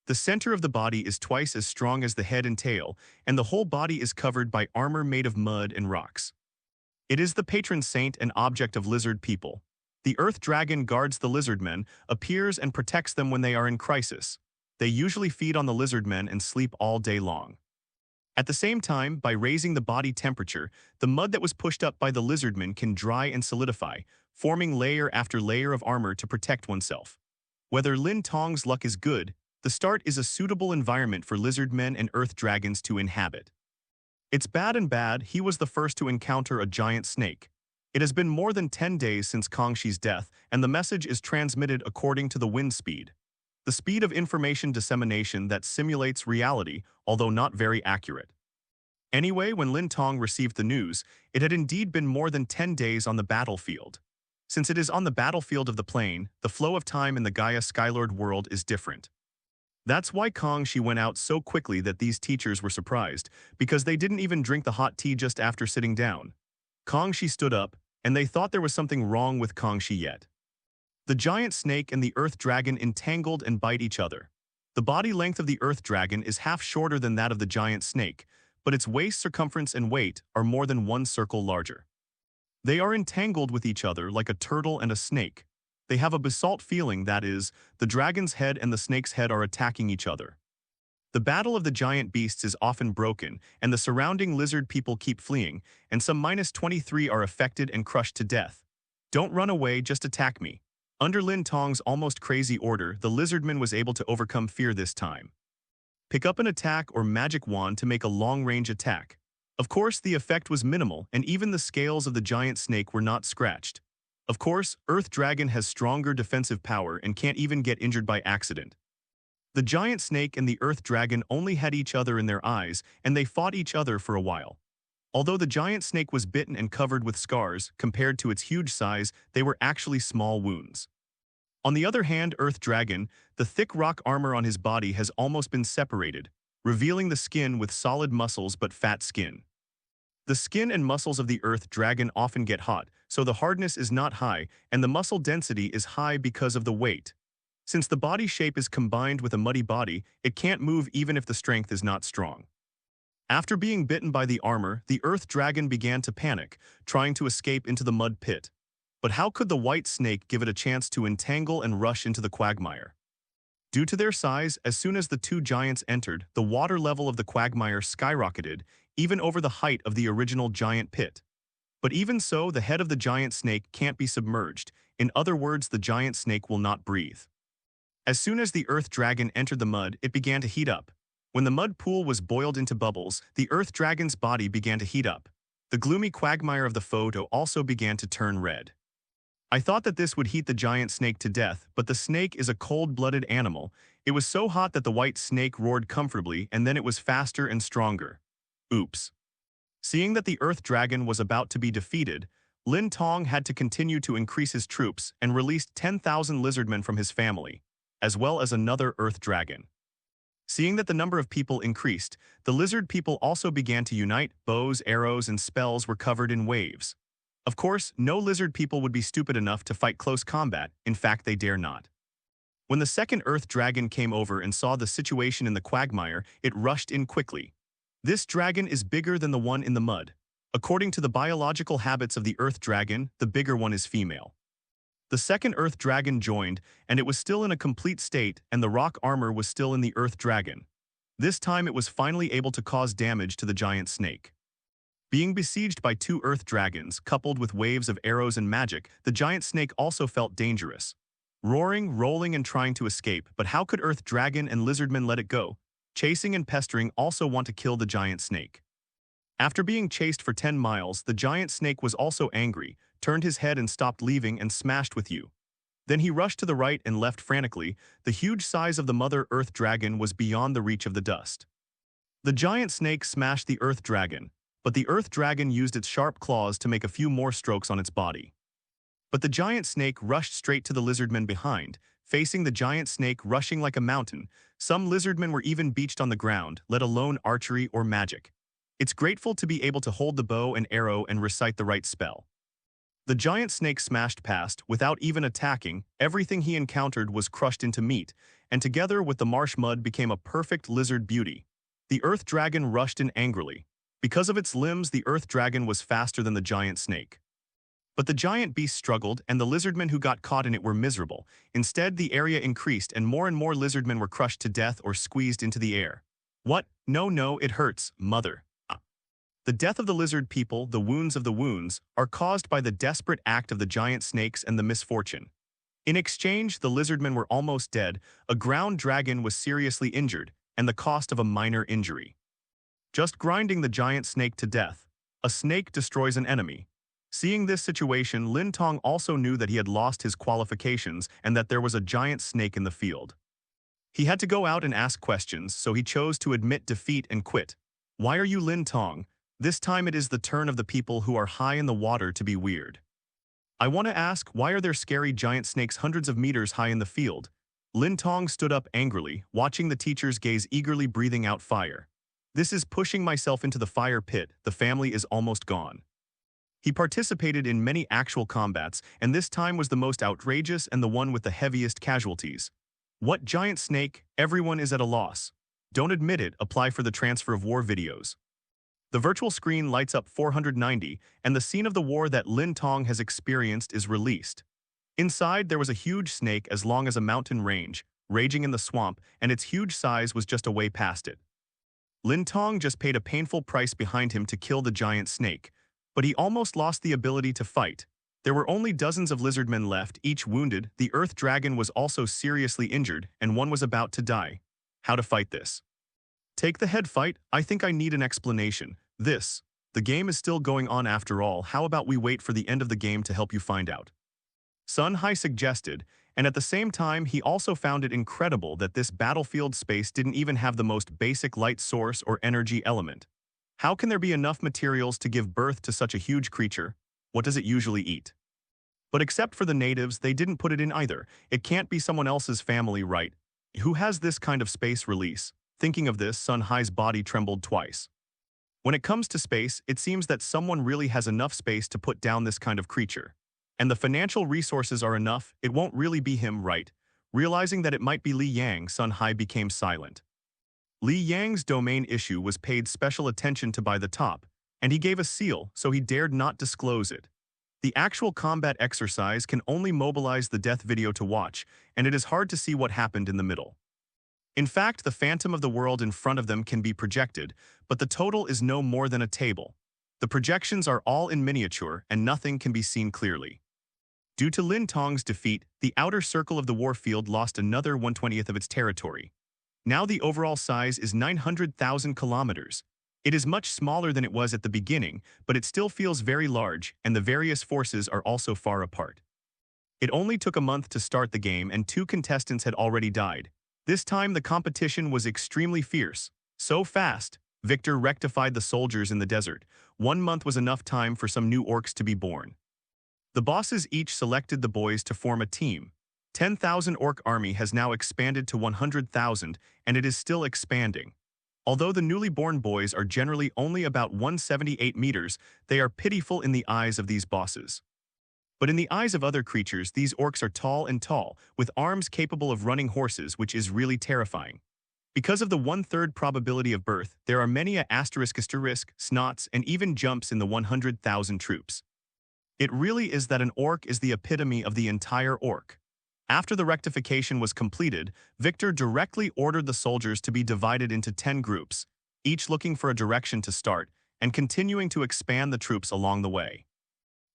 The center of the body is twice as strong as the head and tail, and the whole body is covered by armor made of mud and rocks. It is the patron saint and object of lizard people. The earth dragon guards the lizardmen, appears and protects them when they are in crisis. They usually feed on the lizardmen and sleep all day long. At the same time, by raising the body temperature, the mud that was pushed up by the lizardmen can dry and solidify, forming layer after layer of armor to protect oneself. Whether Lin Tong's luck is good, the start is a suitable environment for lizardmen and earth dragons to inhabit. It's bad and bad, he was the first to encounter a giant snake. It has been more than 10 days since Kang Shi's death, and the message is transmitted according to the wind speed. The speed of information dissemination that simulates reality, although not very accurate. Anyway, when Lin Tong received the news, it had indeed been more than 10 days on the battlefield. Since it is on the battlefield of the plane, the flow of time in the Gaia Skylord world is different. That's why Kang Shi went out so quickly that these teachers were surprised, because they didn't even drink the hot tea just after sitting down. Kang Shi stood up, and they thought there was something wrong with Kang Shi yet. The giant snake and the earth dragon entangled and bite each other. The body length of the earth dragon is half shorter than that of the giant snake, but its waist circumference and weight are more than one circle larger. They are entangled with each other like a turtle and a snake. They have a basalt feeling, that is, the dragon's head and the snake's head are attacking each other. The battle of the giant beasts is often broken, and the surrounding lizard people keep fleeing, and some -23 are affected and crushed to death. Don't run away, just attack me. Under Lin Tong's almost crazy order, the lizardman was able to overcome fear this time. Pick up an attack or magic wand to make a long-range attack. Of course, the effect was minimal, and even the scales of the giant snake were not scratched. Of course, Earth Dragon has stronger defensive power and can't even get injured by accident. The giant snake and the Earth Dragon only had each other in their eyes, and they fought each other for a while. Although the giant snake was bitten and covered with scars, compared to its huge size, they were actually small wounds. On the other hand, Earth Dragon, the thick rock armor on his body has almost been separated, revealing the skin with solid muscles but fat skin. The skin and muscles of the Earth Dragon often get hot, so the hardness is not high, and the muscle density is high because of the weight. Since the body shape is combined with a muddy body, it can't move even if the strength is not strong. After being bitten by the armor, the Earth Dragon began to panic, trying to escape into the mud pit. But how could the white snake give it a chance to entangle and rush into the quagmire? Due to their size, as soon as the two giants entered, the water level of the quagmire skyrocketed, even over the height of the original giant pit. But even so, the head of the giant snake can't be submerged. In other words, the giant snake will not breathe. As soon as the Earth Dragon entered the mud, it began to heat up. When the mud pool was boiled into bubbles, the Earth Dragon's body began to heat up. The gloomy quagmire of the photo also began to turn red. I thought that this would heat the giant snake to death, but the snake is a cold-blooded animal. It was so hot that the white snake roared comfortably, and then it was faster and stronger. Oops. Seeing that the Earth Dragon was about to be defeated, Lin Tong had to continue to increase his troops and released 10,000 lizardmen from his family, as well as another Earth Dragon. Seeing that the number of people increased, the lizard people also began to unite. Bows, arrows, and spells were covered in waves. Of course, no lizard people would be stupid enough to fight close combat. In fact, they dare not. When the second Earth Dragon came over and saw the situation in the quagmire, it rushed in quickly. This dragon is bigger than the one in the mud. According to the biological habits of the Earth Dragon, the bigger one is female. The second Earth Dragon joined, and it was still in a complete state, and the rock armor was still in the Earth Dragon. This time it was finally able to cause damage to the giant snake. Being besieged by two Earth Dragons, coupled with waves of arrows and magic, the giant snake also felt dangerous. Roaring, rolling, and trying to escape, but how could Earth Dragon and Lizardmen let it go? Chasing and pestering also want to kill the giant snake. After being chased for 10 miles, the giant snake was also angry, turned his head and stopped leaving and smashed with you. Then he rushed to the right and left frantically. The huge size of the mother Earth Dragon was beyond the reach of the dust. The giant snake smashed the Earth Dragon, but the Earth Dragon used its sharp claws to make a few more strokes on its body. But the giant snake rushed straight to the lizardmen behind, facing the giant snake rushing like a mountain. Some lizardmen were even beached on the ground, let alone archery or magic. It's grateful to be able to hold the bow and arrow and recite the right spell. The giant snake smashed past, without even attacking. Everything he encountered was crushed into meat, and together with the marsh mud became a perfect lizard beauty. The Earth Dragon rushed in angrily. Because of its limbs, the Earth Dragon was faster than the giant snake. But the giant beast struggled, and the lizardmen who got caught in it were miserable. Instead, the area increased, and more lizardmen were crushed to death or squeezed into the air. What? No, it hurts, mother. The death of the lizard people, the wounds of the wounds, are caused by the desperate act of the giant snakes and the misfortune. In exchange, the lizardmen were almost dead, a ground dragon was seriously injured, and the cost of a minor injury. Just grinding the giant snake to death. A snake destroys an enemy. Seeing this situation, Lin Tong also knew that he had lost his qualifications and that there was a giant snake in the field. He had to go out and ask questions, so he chose to admit defeat and quit. Why are you Lin Tong? This time it is the turn of the people who are high in the water to be weird. I want to ask, why are there scary giant snakes hundreds of meters high in the field? Lin Tong stood up angrily, watching the teachers gaze eagerly, breathing out fire. This is pushing myself into the fire pit. The family is almost gone. He participated in many actual combats, and this time was the most outrageous and the one with the heaviest casualties. What giant snake? Everyone is at a loss. Don't admit it, apply for the transfer of war videos. The virtual screen lights up 490, and the scene of the war that Lin Tong has experienced is released. Inside, there was a huge snake as long as a mountain range, raging in the swamp, and its huge size was just a way past it. Lin Tong just paid a painful price behind him to kill the giant snake, but he almost lost the ability to fight. There were only dozens of lizardmen left, each wounded. The earth dragon was also seriously injured, and one was about to die. How to fight this? Take the head fight. I think I need an explanation. The game is still going on after all. How about we wait for the end of the game to help you find out? Sun Hai suggested, and at the same time he also found it incredible that this battlefield space didn't even have the most basic light source or energy element. How can there be enough materials to give birth to such a huge creature? What does it usually eat? But except for the natives, they didn't put it in either. It can't be someone else's family, right? Who has this kind of space release? Thinking of this, Sun Hai's body trembled twice. When it comes to space, it seems that someone really has enough space to put down this kind of creature. And the financial resources are enough, it won't really be him, right? Realizing that it might be Li Yang, Sun Hai became silent. Li Yang's domain issue was paid special attention to by the top, and he gave a seal, so he dared not disclose it. The actual combat exercise can only mobilize the death video to watch, and it is hard to see what happened in the middle. In fact, the phantom of the world in front of them can be projected, but the total is no more than a table. The projections are all in miniature, and nothing can be seen clearly. Due to Lin Tong's defeat, the outer circle of the warfield lost another 1/20th of its territory. Now the overall size is 900,000 kilometers. It is much smaller than it was at the beginning, but it still feels very large, and the various forces are also far apart. It only took a month to start the game, and 2 contestants had already died. This time the competition was extremely fierce. So fast, Victor rectified the soldiers in the desert. 1 month was enough time for some new orcs to be born. The bosses each selected the boys to form a team. 10,000 orc army has now expanded to 100,000, and it is still expanding. Although the newly born boys are generally only about 178 meters, they are pitiful in the eyes of these bosses. But in the eyes of other creatures, these orcs are tall, with arms capable of running horses, which is really terrifying. Because of the 1/3 probability of birth, there are many asterisk, snots, and even jumps in the 100,000 troops. It really is that an orc is the epitome of the entire orc. After the rectification was completed, Victor directly ordered the soldiers to be divided into 10 groups, each looking for a direction to start, and continuing to expand the troops along the way.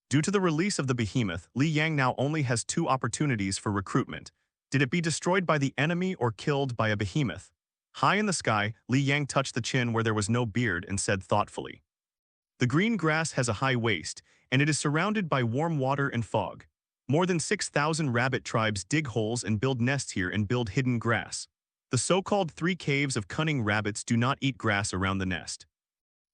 Due to the release of the behemoth, Li Yang now only has 2 opportunities for recruitment. Did it be destroyed by the enemy or killed by a behemoth? High in the sky, Li Yang touched the chin where there was no beard and said thoughtfully. The green grass has a high waist, and it is surrounded by warm water and fog. More than 6,000 rabbit tribes dig holes and build nests here and build hidden grass. The so-called 3 caves of cunning rabbits do not eat grass around the nest.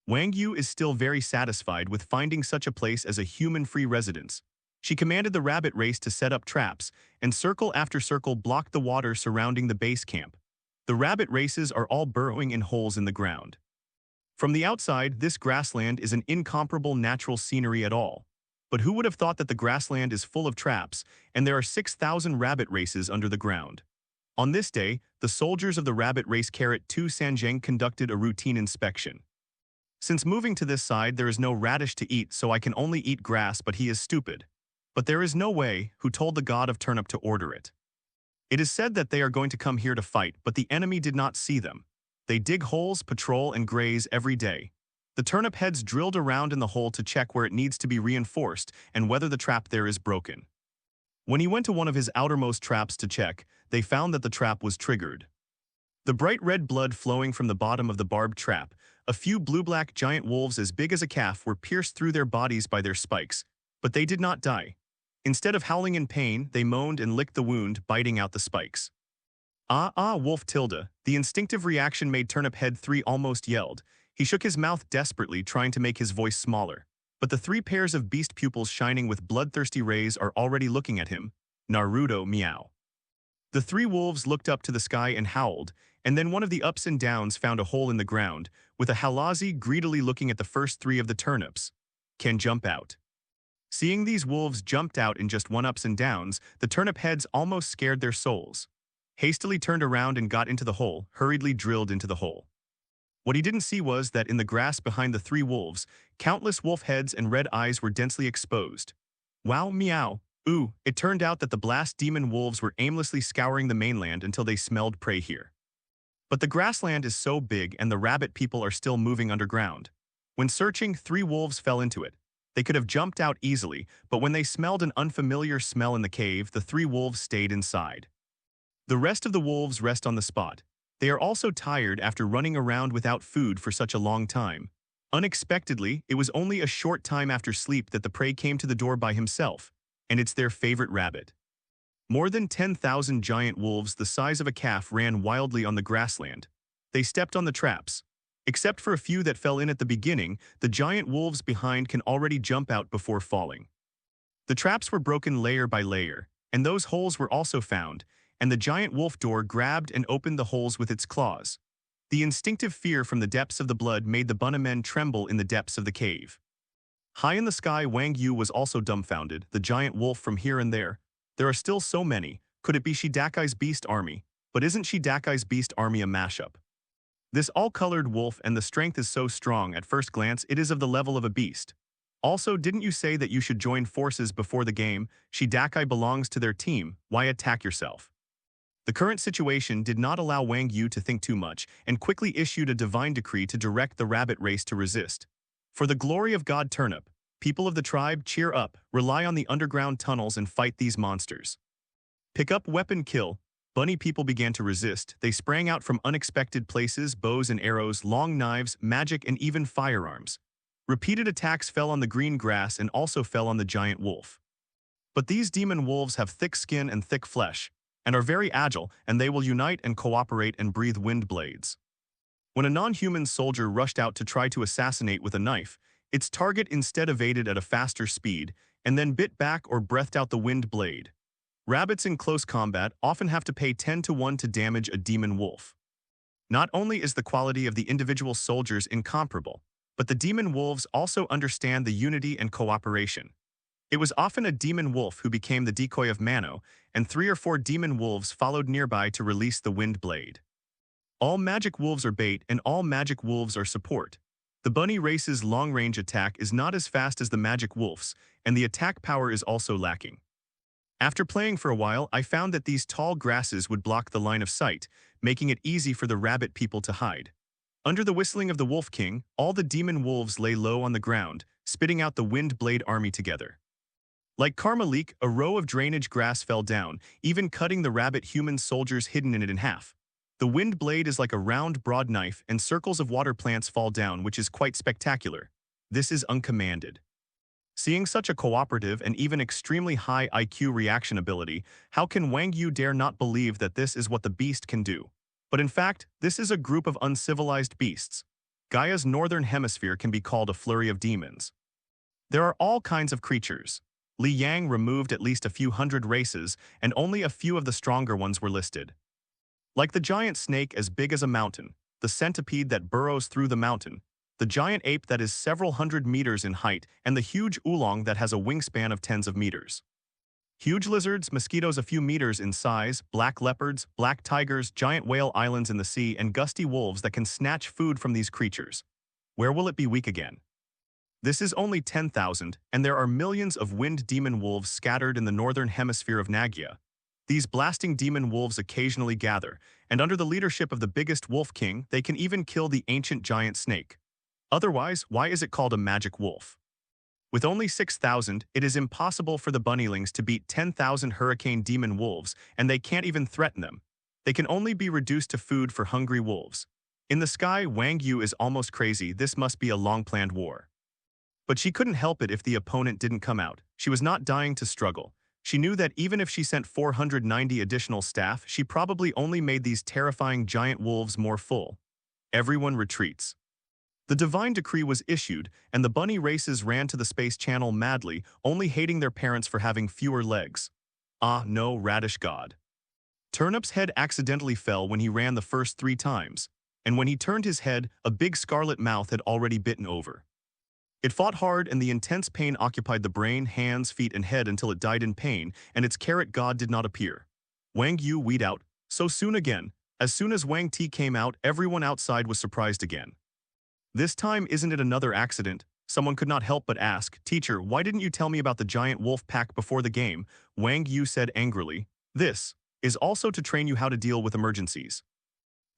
Wang Yu is still very satisfied with finding such a place as a human-free residence. She commanded the rabbit race to set up traps, and circle after circle blocked the water surrounding the base camp. The rabbit races are all burrowing in holes in the ground. From the outside, this grassland is an incomparable natural scenery at all. But who would have thought that the grassland is full of traps, and there are 6,000 rabbit races under the ground? On this day, the soldiers of the rabbit race Carrot 2 Sanjiang conducted a routine inspection. Since moving to this side there is no radish to eat, so I can only eat grass, but he is stupid. But there is no way, who told the god of turnip to order it. It is said that they are going to come here to fight, but the enemy did not see them. They dig holes, patrol, and graze every day. The turnip heads drilled around in the hole to check where it needs to be reinforced and whether the trap there is broken. When he went to one of his outermost traps to check, they found that the trap was triggered. The bright red blood flowing from the bottom of the barbed trap, a few blue-black giant wolves as big as a calf were pierced through their bodies by their spikes, but they did not die. Instead of howling in pain, they moaned and licked the wound, biting out the spikes. Wolf tilde. The instinctive reaction made Turnip Head 3 almost yelled. He shook his mouth desperately, trying to make his voice smaller. But the 3 pairs of beast pupils shining with bloodthirsty rays are already looking at him. Naruto meow. The 3 wolves looked up to the sky and howled, and then one of the ups and downs found a hole in the ground, with a halazi greedily looking at the first 3 of the turnips. Can jump out. Seeing these wolves jumped out in just one ups and downs, the turnip heads almost scared their souls. Hastily turned around and got into the hole, hurriedly drilled into the hole. What he didn't see was that in the grass behind the three wolves, countless wolf heads and red eyes were densely exposed. Wow, meow. Ooh, it turned out that the blast demon wolves were aimlessly scouring the mainland until they smelled prey here. But the grassland is so big and the rabbit people are still moving underground. When searching, three wolves fell into it. They could have jumped out easily, but when they smelled an unfamiliar smell in the cave, the three wolves stayed inside. The rest of the wolves rest on the spot. They are also tired after running around without food for such a long time. Unexpectedly, it was only a short time after sleep that the prey came to the door by himself, and it's their favorite rabbit. More than 10,000 giant wolves the size of a calf ran wildly on the grassland. They stepped on the traps. Except for a few that fell in at the beginning, the giant wolves behind can already jump out before falling. The traps were broken layer by layer, and those holes were also found, and the giant wolf door grabbed and opened the holes with its claws. The instinctive fear from the depths of the blood made the bunnymen tremble in the depths of the cave. High in the sky, WAAAGH was also dumbfounded, the giant wolf from here and there. There are still so many. Could it be Shidakai's beast army? But isn't Shidakai's beast army a mashup? This all-colored wolf, and the strength is so strong at first glance it is of the level of a beast. Also, didn't you say that you should join forces before the game? Shidakai belongs to their team, why attack yourself? The current situation did not allow WAAAGH to think too much, and quickly issued a divine decree to direct the rabbit race to resist. For the glory of God Turnip, people of the tribe, cheer up, rely on the underground tunnels and fight these monsters. Pick up weapon, kill. Bunny people began to resist. They sprang out from unexpected places, bows and arrows, long knives, magic, and even firearms. Repeated attacks fell on the green grass and also fell on the giant wolf. But these demon wolves have thick skin and thick flesh, and are very agile, and they will unite and cooperate and breathe wind blades. When a non-human soldier rushed out to try to assassinate with a knife, its target instead evaded at a faster speed, and then bit back or breathed out the wind blade. Rabbits in close combat often have to pay 10-to-1 to damage a demon wolf. Not only is the quality of the individual soldiers incomparable, but the demon wolves also understand the unity and cooperation. It was often a demon wolf who became the decoy of Mano, and 3 or 4 demon wolves followed nearby to release the wind blade. All magic wolves are bait and all magic wolves are support. The bunny race's long-range attack is not as fast as the magic wolf's, and the attack power is also lacking. After playing for a while, I found that these tall grasses would block the line of sight, making it easy for the rabbit people to hide. Under the whistling of the Wolf King, all the demon wolves lay low on the ground, spitting out the wind blade army together. Like Karma Leak, a row of drainage grass fell down, even cutting the rabbit-human soldiers hidden in it in half. The wind blade is like a round, broad knife, and circles of water plants fall down, which is quite spectacular. This is uncommanded. Seeing such a cooperative and even extremely high IQ reaction ability, how can WAAAGH dare not believe that this is what the beast can do? But in fact, this is a group of uncivilized beasts. Gaia's northern hemisphere can be called a flurry of demons. There are all kinds of creatures. Li Yang removed at least a few hundred races, and only a few of the stronger ones were listed. Like the giant snake as big as a mountain, the centipede that burrows through the mountain, the giant ape that is several hundred meters in height, and the huge oolong that has a wingspan of tens of meters. Huge lizards, mosquitoes a few meters in size, black leopards, black tigers, giant whale islands in the sea, and gusty wolves that can snatch food from these creatures. Where will it be weak again? This is only 10,000, and there are millions of wind demon wolves scattered in the northern hemisphere of Nagia. These blasting demon wolves occasionally gather, and under the leadership of the biggest wolf king, they can even kill the ancient giant snake. Otherwise, why is it called a magic wolf? With only 6,000, it is impossible for the bunnylings to beat 10,000 hurricane demon wolves, and they can't even threaten them. They can only be reduced to food for hungry wolves. In the sky, WAAAGH is almost crazy. This must be a long-planned war. But she couldn't help it if the opponent didn't come out. She was not dying to struggle. She knew that even if she sent 490 additional staff, she probably only made these terrifying giant wolves more full. Everyone retreats. The divine decree was issued, and the bunny races ran to the space channel madly, only hating their parents for having fewer legs. Ah, no, radish god. Turnip's head accidentally fell when he ran the first 3 times, and when he turned his head, a big scarlet mouth had already bitten over. It fought hard, and the intense pain occupied the brain, hands, feet, and head until it died in pain, and its carrot god did not appear. Wang Yu weed out. So soon again. As soon as Wang Ti came out, everyone outside was surprised again. This time, isn't it another accident? Someone could not help but ask, "Teacher, why didn't you tell me about the giant wolf pack before the game?" Wang Yu said angrily. "This is also to train you how to deal with emergencies."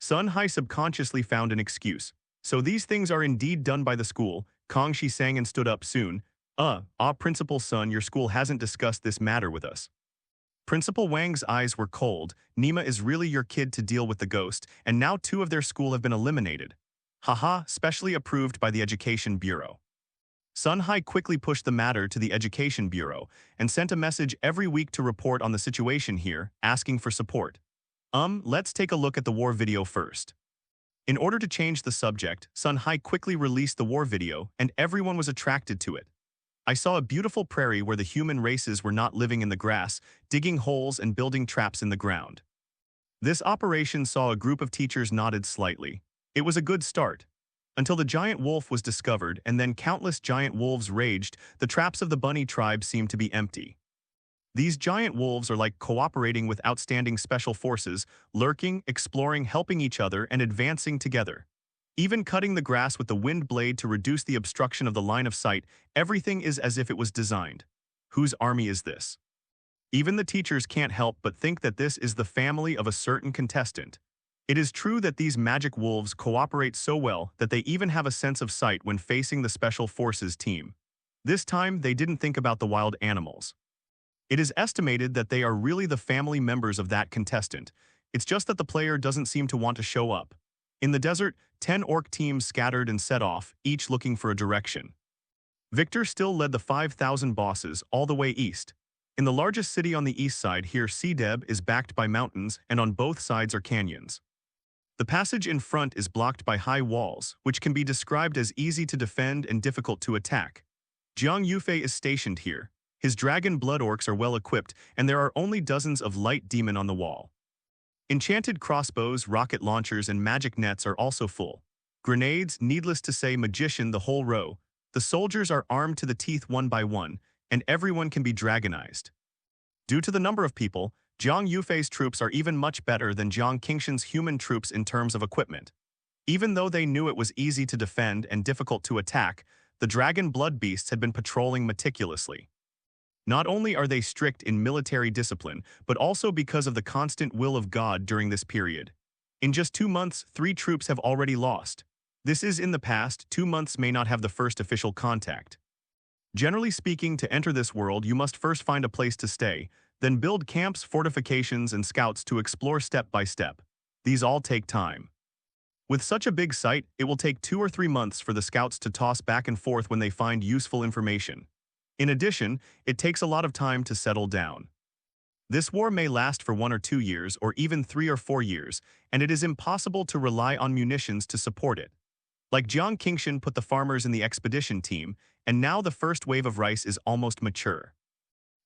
Sun Hai subconsciously found an excuse. "So these things are indeed done by the school." Kong Shi sang and stood up soon. Principal Sun, your school hasn't discussed this matter with us." Principal Wang's eyes were cold. "Nima is really your kid to deal with the ghost, and now 2 of their school have been eliminated. Haha, specially approved by the Education Bureau." Sun Hai quickly pushed the matter to the Education Bureau and sent a message every week to report on the situation here, asking for support. Let's take a look at the war video first. In order to change the subject, Sun Hai quickly released the war video, and everyone was attracted to it. "I saw a beautiful prairie where the human races were not living in the grass, digging holes and building traps in the ground. This operation saw a group of teachers nodded slightly. It was a good start. Until the giant wolf was discovered, and then countless giant wolves raged, the traps of the bunny tribe seemed to be empty. These giant wolves are like cooperating with outstanding special forces, lurking, exploring, helping each other, and advancing together. Even cutting the grass with the wind blade to reduce the obstruction of the line of sight, everything is as if it was designed. Whose army is this?" Even the teachers can't help but think that this is the family of a certain contestant. It is true that these magic wolves cooperate so well that they even have a sense of sight when facing the Special Forces team. This time, they didn't think about the wild animals. It is estimated that they are really the family members of that contestant. It's just that the player doesn't seem to want to show up. In the desert, 10 orc teams scattered and set off, each looking for a direction. Victor still led the 5,000 bosses all the way east. In the largest city on the east side here, Cdeb is backed by mountains, and on both sides are canyons. The passage in front is blocked by high walls, which can be described as easy to defend and difficult to attack. Jiang Yufei is stationed here. His dragon blood orcs are well equipped, and there are only dozens of light demon on the wall. Enchanted crossbows, rocket launchers, and magic nets are also full. Grenades, needless to say, magician the whole row. The soldiers are armed to the teeth one by one, and everyone can be dragonized. Due to the number of people, Jiang Yufei's troops are even much better than Jiang Qingshan's human troops in terms of equipment. Even though they knew it was easy to defend and difficult to attack, the dragon blood beasts had been patrolling meticulously. Not only are they strict in military discipline, but also because of the constant will of God during this period. In just 2 months, 3 troops have already lost. This is in the past. 2 months may not have the first official contact. Generally speaking, to enter this world, you must first find a place to stay, then build camps, fortifications, and scouts to explore step by step. These all take time. With such a big site, it will take 2 or 3 months for the scouts to toss back and forth when they find useful information. In addition, it takes a lot of time to settle down. This war may last for 1 or 2 years, or even 3 or 4 years, and it is impossible to rely on munitions to support it. Like Jiang Qingshan put the farmers in the expedition team, and now the first wave of rice is almost mature.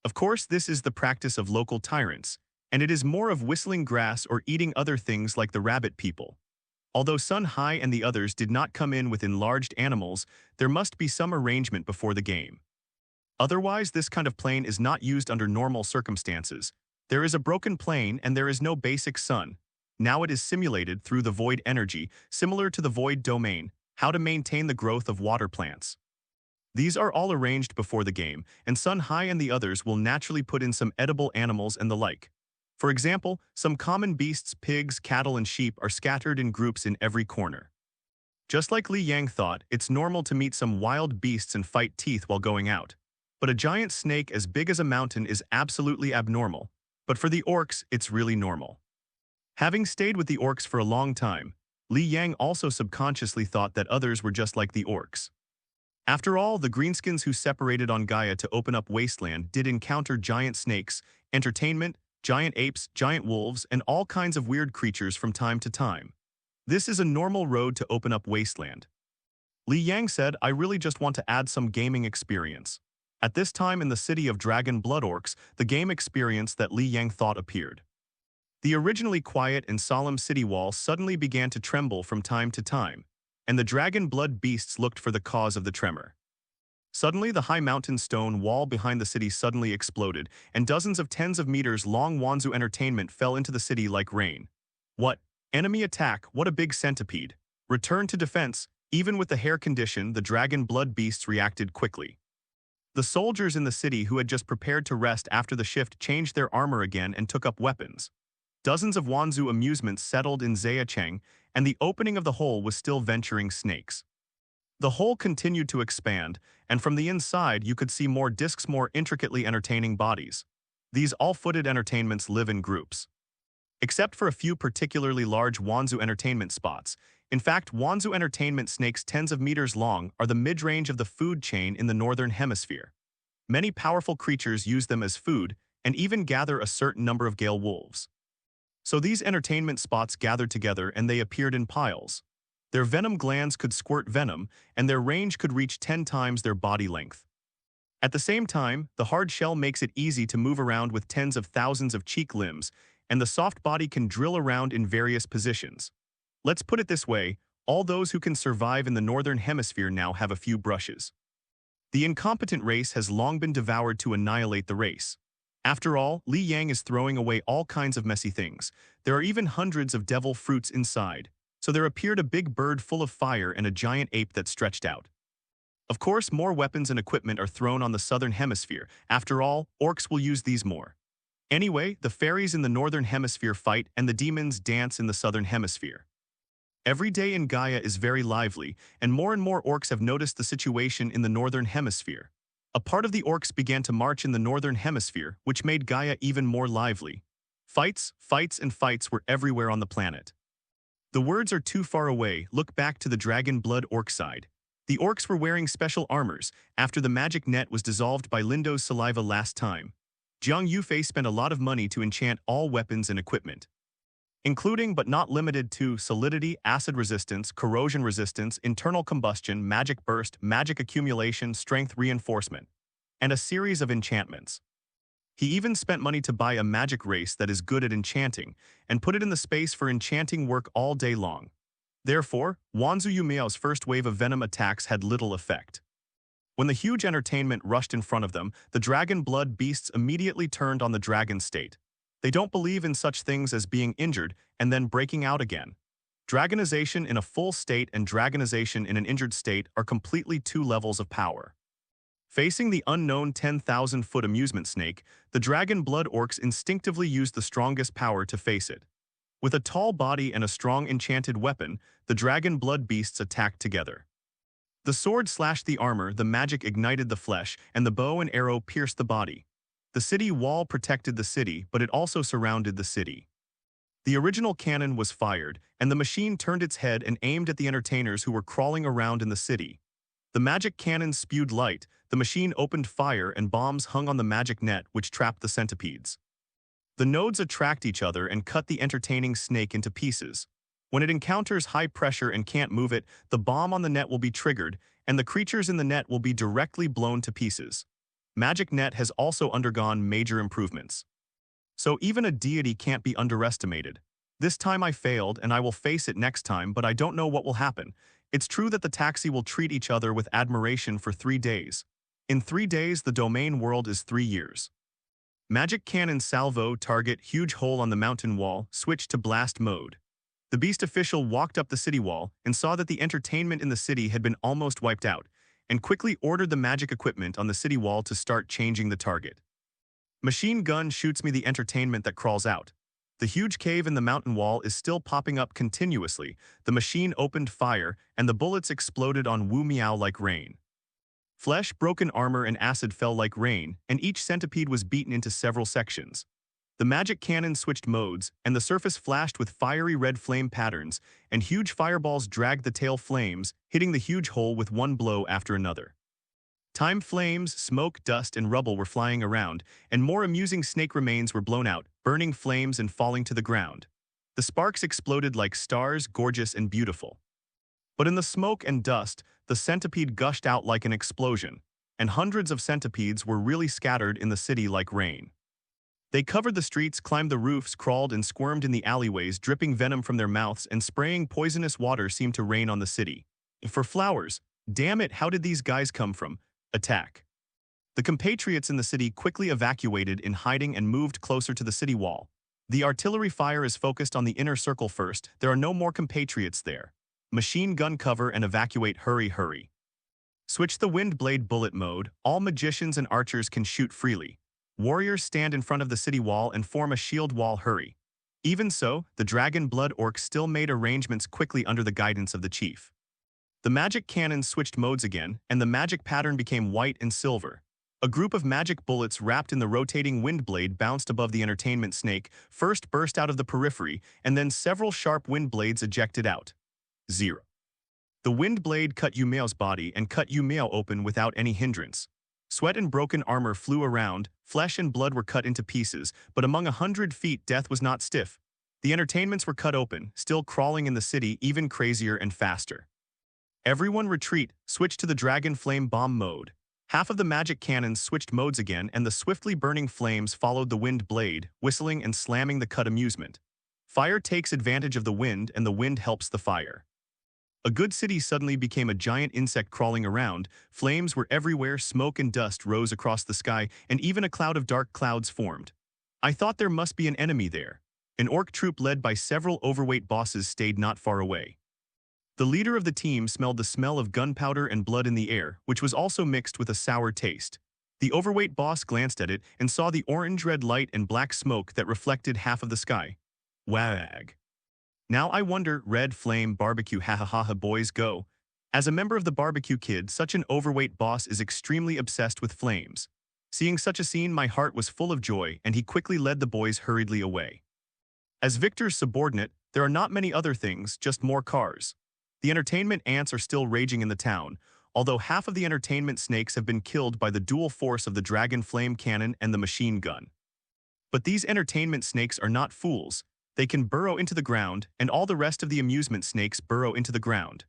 Of course, this is the practice of local tyrants, and it is more of whistling grass or eating other things like the rabbit people. Although Sun Hai and the others did not come in with enlarged animals, there must be some arrangement before the game. Otherwise, this kind of plane is not used under normal circumstances. There is a broken plane and there is no basic sun. Now it is simulated through the void energy, similar to the void domain, how to maintain the growth of water plants. These are all arranged before the game, and Sun Hai and the others will naturally put in some edible animals and the like. For example, some common beasts, pigs, cattle, and sheep are scattered in groups in every corner. Just like Li Yang thought, it's normal to meet some wild beasts and fight teeth while going out. But a giant snake as big as a mountain is absolutely abnormal. But for the orcs, it's really normal. Having stayed with the orcs for a long time, Li Yang also subconsciously thought that others were just like the orcs. After all, the greenskins who separated on Gaia to open up Wasteland did encounter giant snakes, entertainment, giant apes, giant wolves, and all kinds of weird creatures from time to time. This is a normal road to open up Wasteland. Li Yang said, "I really just want to add some gaming experience." At this time in the city of Dragon Blood Orcs, the game experience that Li Yang thought appeared. The originally quiet and solemn city wall suddenly began to tremble from time to time, and the dragon blood beasts looked for the cause of the tremor. Suddenly, the high mountain stone wall behind the city suddenly exploded, and dozens of tens of meters long Wanzu entertainment fell into the city like rain. What? Enemy attack, what a big centipede. Return to defense. Even with the hair condition, the dragon blood beasts reacted quickly. The soldiers in the city who had just prepared to rest after the shift changed their armor again and took up weapons. Dozens of Wanzu amusements settled in Zayacheng, and the opening of the hole was still venturing snakes. The hole continued to expand, and from the inside you could see more discs, more intricately entertaining bodies. These all-footed entertainments live in groups. Except for a few particularly large Wanzu entertainment spots. In fact, Wanzu entertainment snakes tens of meters long are the mid-range of the food chain in the northern hemisphere. Many powerful creatures use them as food, and even gather a certain number of gale wolves. So these entertainment spots gathered together and they appeared in piles. Their venom glands could squirt venom, and their range could reach 10 times their body length. At the same time, the hard shell makes it easy to move around with tens of thousands of cheek limbs, and the soft body can drill around in various positions. Let's put it this way, all those who can survive in the northern hemisphere now have a few brushes. The incompetent race has long been devoured to annihilate the race. After all, Li Yang is throwing away all kinds of messy things. There are even hundreds of devil fruits inside. So there appeared a big bird full of fire and a giant ape that stretched out. Of course, more weapons and equipment are thrown on the southern hemisphere. After all, orcs will use these more. Anyway, the fairies in the northern hemisphere fight and the demons dance in the southern hemisphere. Every day in Gaia is very lively, and more orcs have noticed the situation in the northern hemisphere. A part of the orcs began to march in the northern hemisphere, which made Gaia even more lively. Fights were everywhere on the planet. The words are too far away, look back to the dragon blood orc side. The orcs were wearing special armors after the magic net was dissolved by Lindo's saliva last time. Jiang Yufei spent a lot of money to enchant all weapons and equipment, including but not limited to solidity, acid resistance, corrosion resistance, internal combustion, magic burst, magic accumulation, strength reinforcement, and a series of enchantments. He even spent money to buy a magic race that is good at enchanting, and put it in the space for enchanting work all day long. Therefore, Wanzu Yumiao's first wave of venom attacks had little effect. When the huge entertainment rushed in front of them, the dragon blood beasts immediately turned on the dragon state. They don't believe in such things as being injured and then breaking out again. Dragonization in a full state and dragonization in an injured state are completely two levels of power. Facing the unknown 10,000-foot amusement snake, the dragon blood orcs instinctively used the strongest power to face it. With a tall body and a strong enchanted weapon, the dragon blood beasts attacked together. The sword slashed the armor, the magic ignited the flesh, and the bow and arrow pierced the body. The city wall protected the city, but it also surrounded the city. The original cannon was fired, and the machine turned its head and aimed at the entertainers who were crawling around in the city. The magic cannon spewed light, the machine opened fire, and bombs hung on the magic net which trapped the centipedes. The nodes attract each other and cut the entertaining snake into pieces. When it encounters high pressure and can't move it, the bomb on the net will be triggered, and the creatures in the net will be directly blown to pieces. Magic net has also undergone major improvements. So even a deity can't be underestimated. This time I failed, and I will face it next time, but I don't know what will happen. It's true that the taxi will treat each other with admiration for 3 days. In 3 days, the domain world is 3 years. Magic cannon salvo target huge hole on the mountain wall, switch to blast mode. The beast official walked up the city wall and saw that the entertainment in the city had been almost wiped out, and quickly ordered the magic equipment on the city wall to start changing the target. Machine gun shoots me the entertainment that crawls out. The huge cave in the mountain wall is still popping up continuously. The machine opened fire, and the bullets exploded on Wu Miao like rain. Flesh, broken armor, and acid fell like rain, and each centipede was beaten into several sections. The magic cannon switched modes, and the surface flashed with fiery red flame patterns, and huge fireballs dragged the tail flames, hitting the huge hole with one blow after another. Time flames, smoke, dust, and rubble were flying around, and more amusing snake remains were blown out, burning flames and falling to the ground. The sparks exploded like stars, gorgeous and beautiful. But in the smoke and dust, the centipede gushed out like an explosion, and hundreds of centipedes were really scattered in the city like rain. They covered the streets, climbed the roofs, crawled and squirmed in the alleyways, dripping venom from their mouths, and spraying poisonous water seemed to rain on the city. For flowers, damn it, how did these guys come from? Attack. The compatriots in the city quickly evacuated in hiding and moved closer to the city wall. The artillery fire is focused on the inner circle first. There are no more compatriots there. Machine gun cover and evacuate. Hurry, hurry. Switch the wind blade bullet mode. All magicians and archers can shoot freely. Warriors stand in front of the city wall and form a shield wall. Hurry. Even so, the dragon blood orcs still made arrangements quickly under the guidance of the chief. The magic cannon switched modes again, and the magic pattern became white and silver. A group of magic bullets wrapped in the rotating wind blade bounced above the entertainment snake, first burst out of the periphery, and then several sharp wind blades ejected out. 0. The wind blade cut Yumeo's body and cut Yumeo open without any hindrance. Sweat and broken armor flew around, flesh and blood were cut into pieces, but among 100 feet death was not stiff. The entertainments were cut open, still crawling in the city even crazier and faster. Everyone retreat, switch to the dragon flame bomb mode. Half of the magic cannons switched modes again and the swiftly burning flames followed the wind blade, whistling and slamming the cut amusement. Fire takes advantage of the wind and the wind helps the fire. A good city suddenly became a giant insect crawling around, flames were everywhere, smoke and dust rose across the sky, and even a cloud of dark clouds formed. I thought there must be an enemy there. An orc troop led by several overweight bosses stayed not far away. The leader of the team smelled the smell of gunpowder and blood in the air, which was also mixed with a sour taste. The overweight boss glanced at it and saw the orange-red light and black smoke that reflected half of the sky. WAAAGH. Now I wonder, red flame barbecue ha boys go. As a member of the barbecue kid, such an overweight boss is extremely obsessed with flames. Seeing such a scene, my heart was full of joy and he quickly led the boys hurriedly away. As Victor's subordinate, there are not many other things, just more cars. The entertainment ants are still raging in the town, although half of the entertainment snakes have been killed by the dual force of the dragon flame cannon and the machine gun. But these entertainment snakes are not fools. They can burrow into the ground, and all the rest of the amusement snakes burrow into the ground.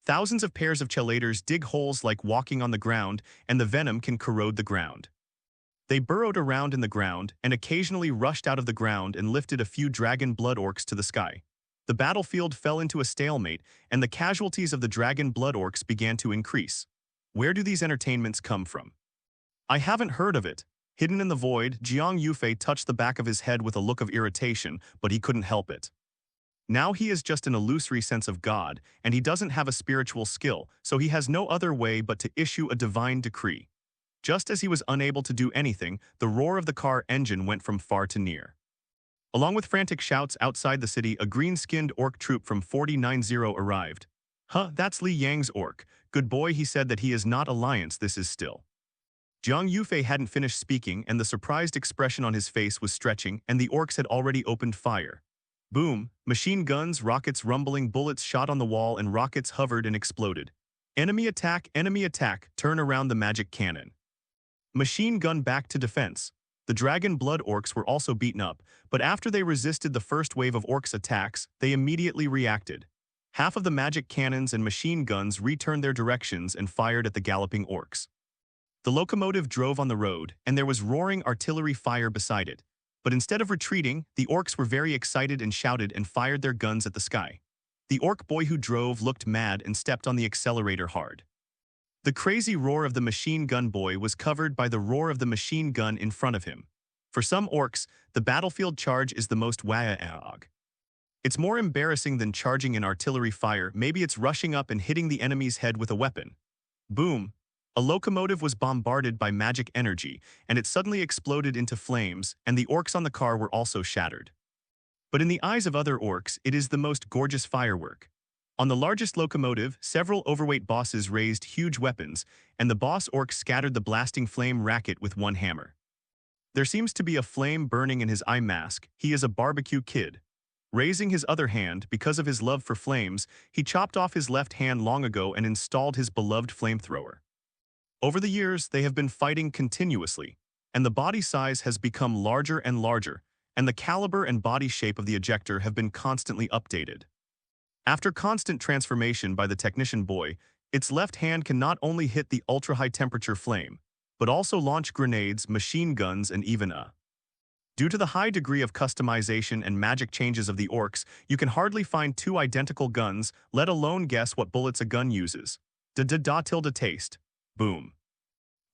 Thousands of pairs of chelators dig holes like walking on the ground, and the venom can corrode the ground. They burrowed around in the ground and occasionally rushed out of the ground and lifted a few dragon blood orcs to the sky. The battlefield fell into a stalemate, and the casualties of the dragon blood orcs began to increase. Where do these entertainments come from? I haven't heard of it. Hidden in the void, Jiang Yufei touched the back of his head with a look of irritation, but he couldn't help it. Now he is just an illusory sense of God, and he doesn't have a spiritual skill, so he has no other way but to issue a divine decree. Just as he was unable to do anything, the roar of the car engine went from far to near. Along with frantic shouts outside the city, a green-skinned orc troop from 490 arrived. Huh, that's Li Yang's orc. Good boy, he said that he is not alliance, this is still. Jiang Yufei hadn't finished speaking and the surprised expression on his face was stretching and the orcs had already opened fire. Boom, machine guns, rockets rumbling, bullets shot on the wall and rockets hovered and exploded. Enemy attack, turn around the magic cannon. Machine gun back to defense. The dragon blood orcs were also beaten up, but after they resisted the first wave of orcs' attacks, they immediately reacted. Half of the magic cannons and machine guns returned their directions and fired at the galloping orcs. The locomotive drove on the road, and there was roaring artillery fire beside it. But instead of retreating, the orcs were very excited and shouted and fired their guns at the sky. The orc boy who drove looked mad and stepped on the accelerator hard. The crazy roar of the machine gun boy was covered by the roar of the machine gun in front of him. For some orcs, the battlefield charge is the most WAAAGH. It's more embarrassing than charging in artillery fire. Maybe it's rushing up and hitting the enemy's head with a weapon. Boom! A locomotive was bombarded by magic energy, and it suddenly exploded into flames, and the orcs on the car were also shattered. But in the eyes of other orcs, it is the most gorgeous firework. On the largest locomotive, several overweight bosses raised huge weapons, and the boss orc scattered the blasting flame racket with one hammer. There seems to be a flame burning in his eye mask. He is a barbecue kid. Raising his other hand, because of his love for flames, he chopped off his left hand long ago and installed his beloved flamethrower. Over the years, they have been fighting continuously, and the body size has become larger and larger, and the caliber and body shape of the ejector have been constantly updated. After constant transformation by the technician boy, its left hand can not only hit the ultra-high temperature flame, but also launch grenades, machine guns, and even a. Due to the high degree of customization and magic changes of the orcs, you can hardly find two identical guns, let alone guess what bullets a gun uses. Taste. Boom.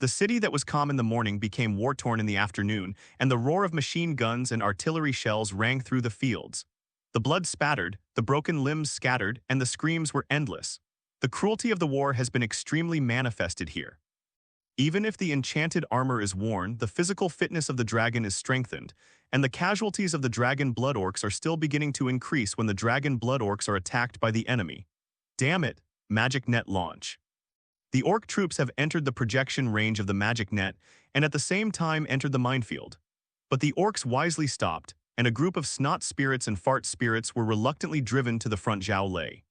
The city that was calm in the morning became war-torn in the afternoon, and the roar of machine guns and artillery shells rang through the fields. The blood spattered, the broken limbs scattered, and the screams were endless. The cruelty of the war has been extremely manifested here. Even if the enchanted armor is worn, the physical fitness of the dragon is strengthened, and the casualties of the dragon blood orcs are still beginning to increase when the dragon blood orcs are attacked by the enemy. Damn it, magic net launch. The orc troops have entered the projection range of the magic net and at the same time entered the minefield. But the orcs wisely stopped, and a group of snot spirits and fart spirits were reluctantly driven to the front joulet.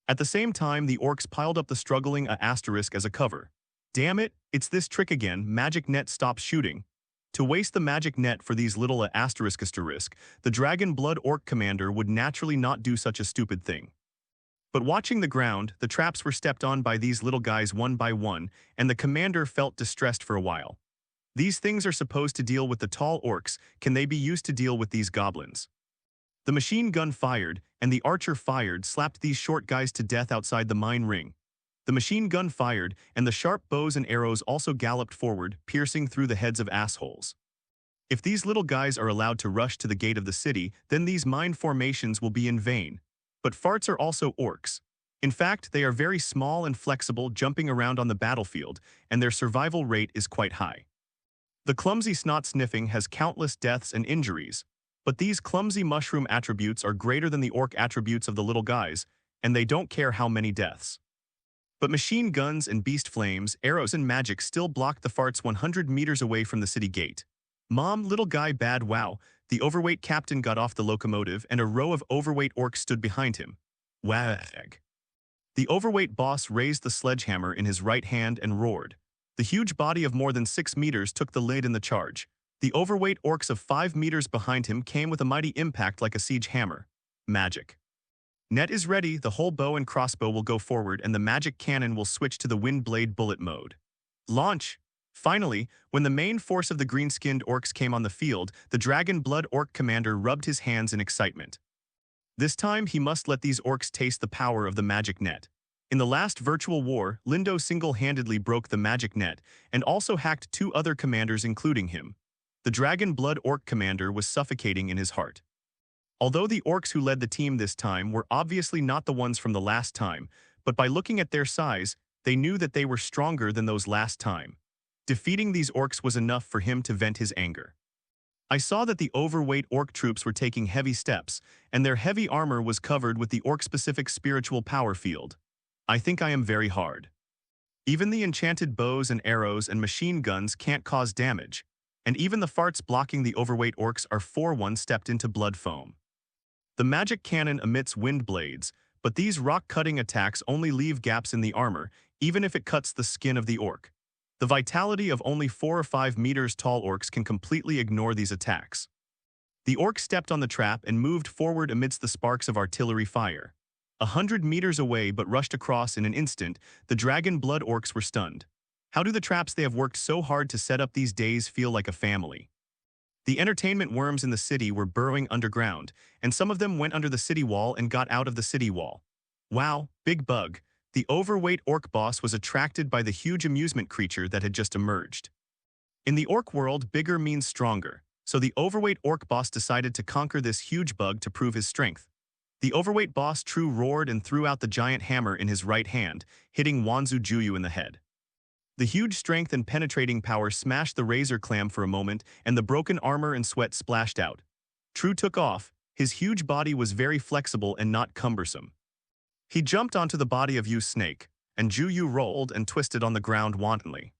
At the same time, the orcs piled up the struggling asterisk as a cover. Damn it, it's this trick again, magic net stops shooting. To waste the magic net for these little asterisk, the dragon blood orc commander would naturally not do such a stupid thing. But watching the ground, the traps were stepped on by these little guys one by one, and the commander felt distressed for a while. These things are supposed to deal with the tall orcs, can they be used to deal with these goblins? The machine gun fired, and the archer fired, slapped these short guys to death outside the mine ring. The machine gun fired, and the sharp bows and arrows also galloped forward, piercing through the heads of assholes. If these little guys are allowed to rush to the gate of the city, then these mine formations will be in vain. But farts are also orcs. In fact, they are very small and flexible, jumping around on the battlefield, and their survival rate is quite high. The clumsy snot sniffing has countless deaths and injuries, but these clumsy mushroom attributes are greater than the orc attributes of the little guys, and they don't care how many deaths. But machine guns and beast flames, arrows and magic still blocked the farts 100 meters away from the city gate. Mom, little guy bad wow. The overweight captain got off the locomotive and a row of overweight orcs stood behind him. WAAAGH. The overweight boss raised the sledgehammer in his right hand and roared. The huge body of more than 6 meters took the lead in the charge. The overweight orcs of 5 meters behind him came with a mighty impact like a siege hammer. Magic. Net is ready, the whole bow and crossbow will go forward and the magic cannon will switch to the wind blade bullet mode. Launch! Finally, when the main force of the green-skinned orcs came on the field, the dragon blood orc commander rubbed his hands in excitement. This time he must let these orcs taste the power of the magic net. In the last virtual war, Lindo single-handedly broke the magic net and also hacked 2 other commanders including him. The dragon blood orc commander was suffocating in his heart. Although the orcs who led the team this time were obviously not the ones from the last time, but by looking at their size, they knew that they were stronger than those last time. Defeating these orcs was enough for him to vent his anger. I saw that the overweight orc troops were taking heavy steps, and their heavy armor was covered with the orc-specific spiritual power field. I think I am very hard. Even the enchanted bows and arrows and machine guns can't cause damage, and even the farts blocking the overweight orcs are 4-1 stepped into blood foam. The magic cannon emits wind blades, but these rock-cutting attacks only leave gaps in the armor, even if it cuts the skin of the orc. The vitality of only 4 or 5 meters tall orcs can completely ignore these attacks. The orc stepped on the trap and moved forward amidst the sparks of artillery fire. 100 meters away but rushed across in an instant, the dragon blood orcs were stunned. How do the traps they have worked so hard to set up these days feel like a family? The entertainment worms in the city were burrowing underground, and some of them went under the city wall and got out of the city wall. Wow, big bug. The overweight orc boss was attracted by the huge amusement creature that had just emerged. In the orc world, bigger means stronger, so the overweight orc boss decided to conquer this huge bug to prove his strength. The overweight boss True roared and threw out the giant hammer in his right hand, hitting Wanzu Juyu in the head. The huge strength and penetrating power smashed the razor clam for a moment, and the broken armor and sweat splashed out. True took off. His huge body was very flexible and not cumbersome. He jumped onto the body of Yu Snake, and Juyu rolled and twisted on the ground wantonly.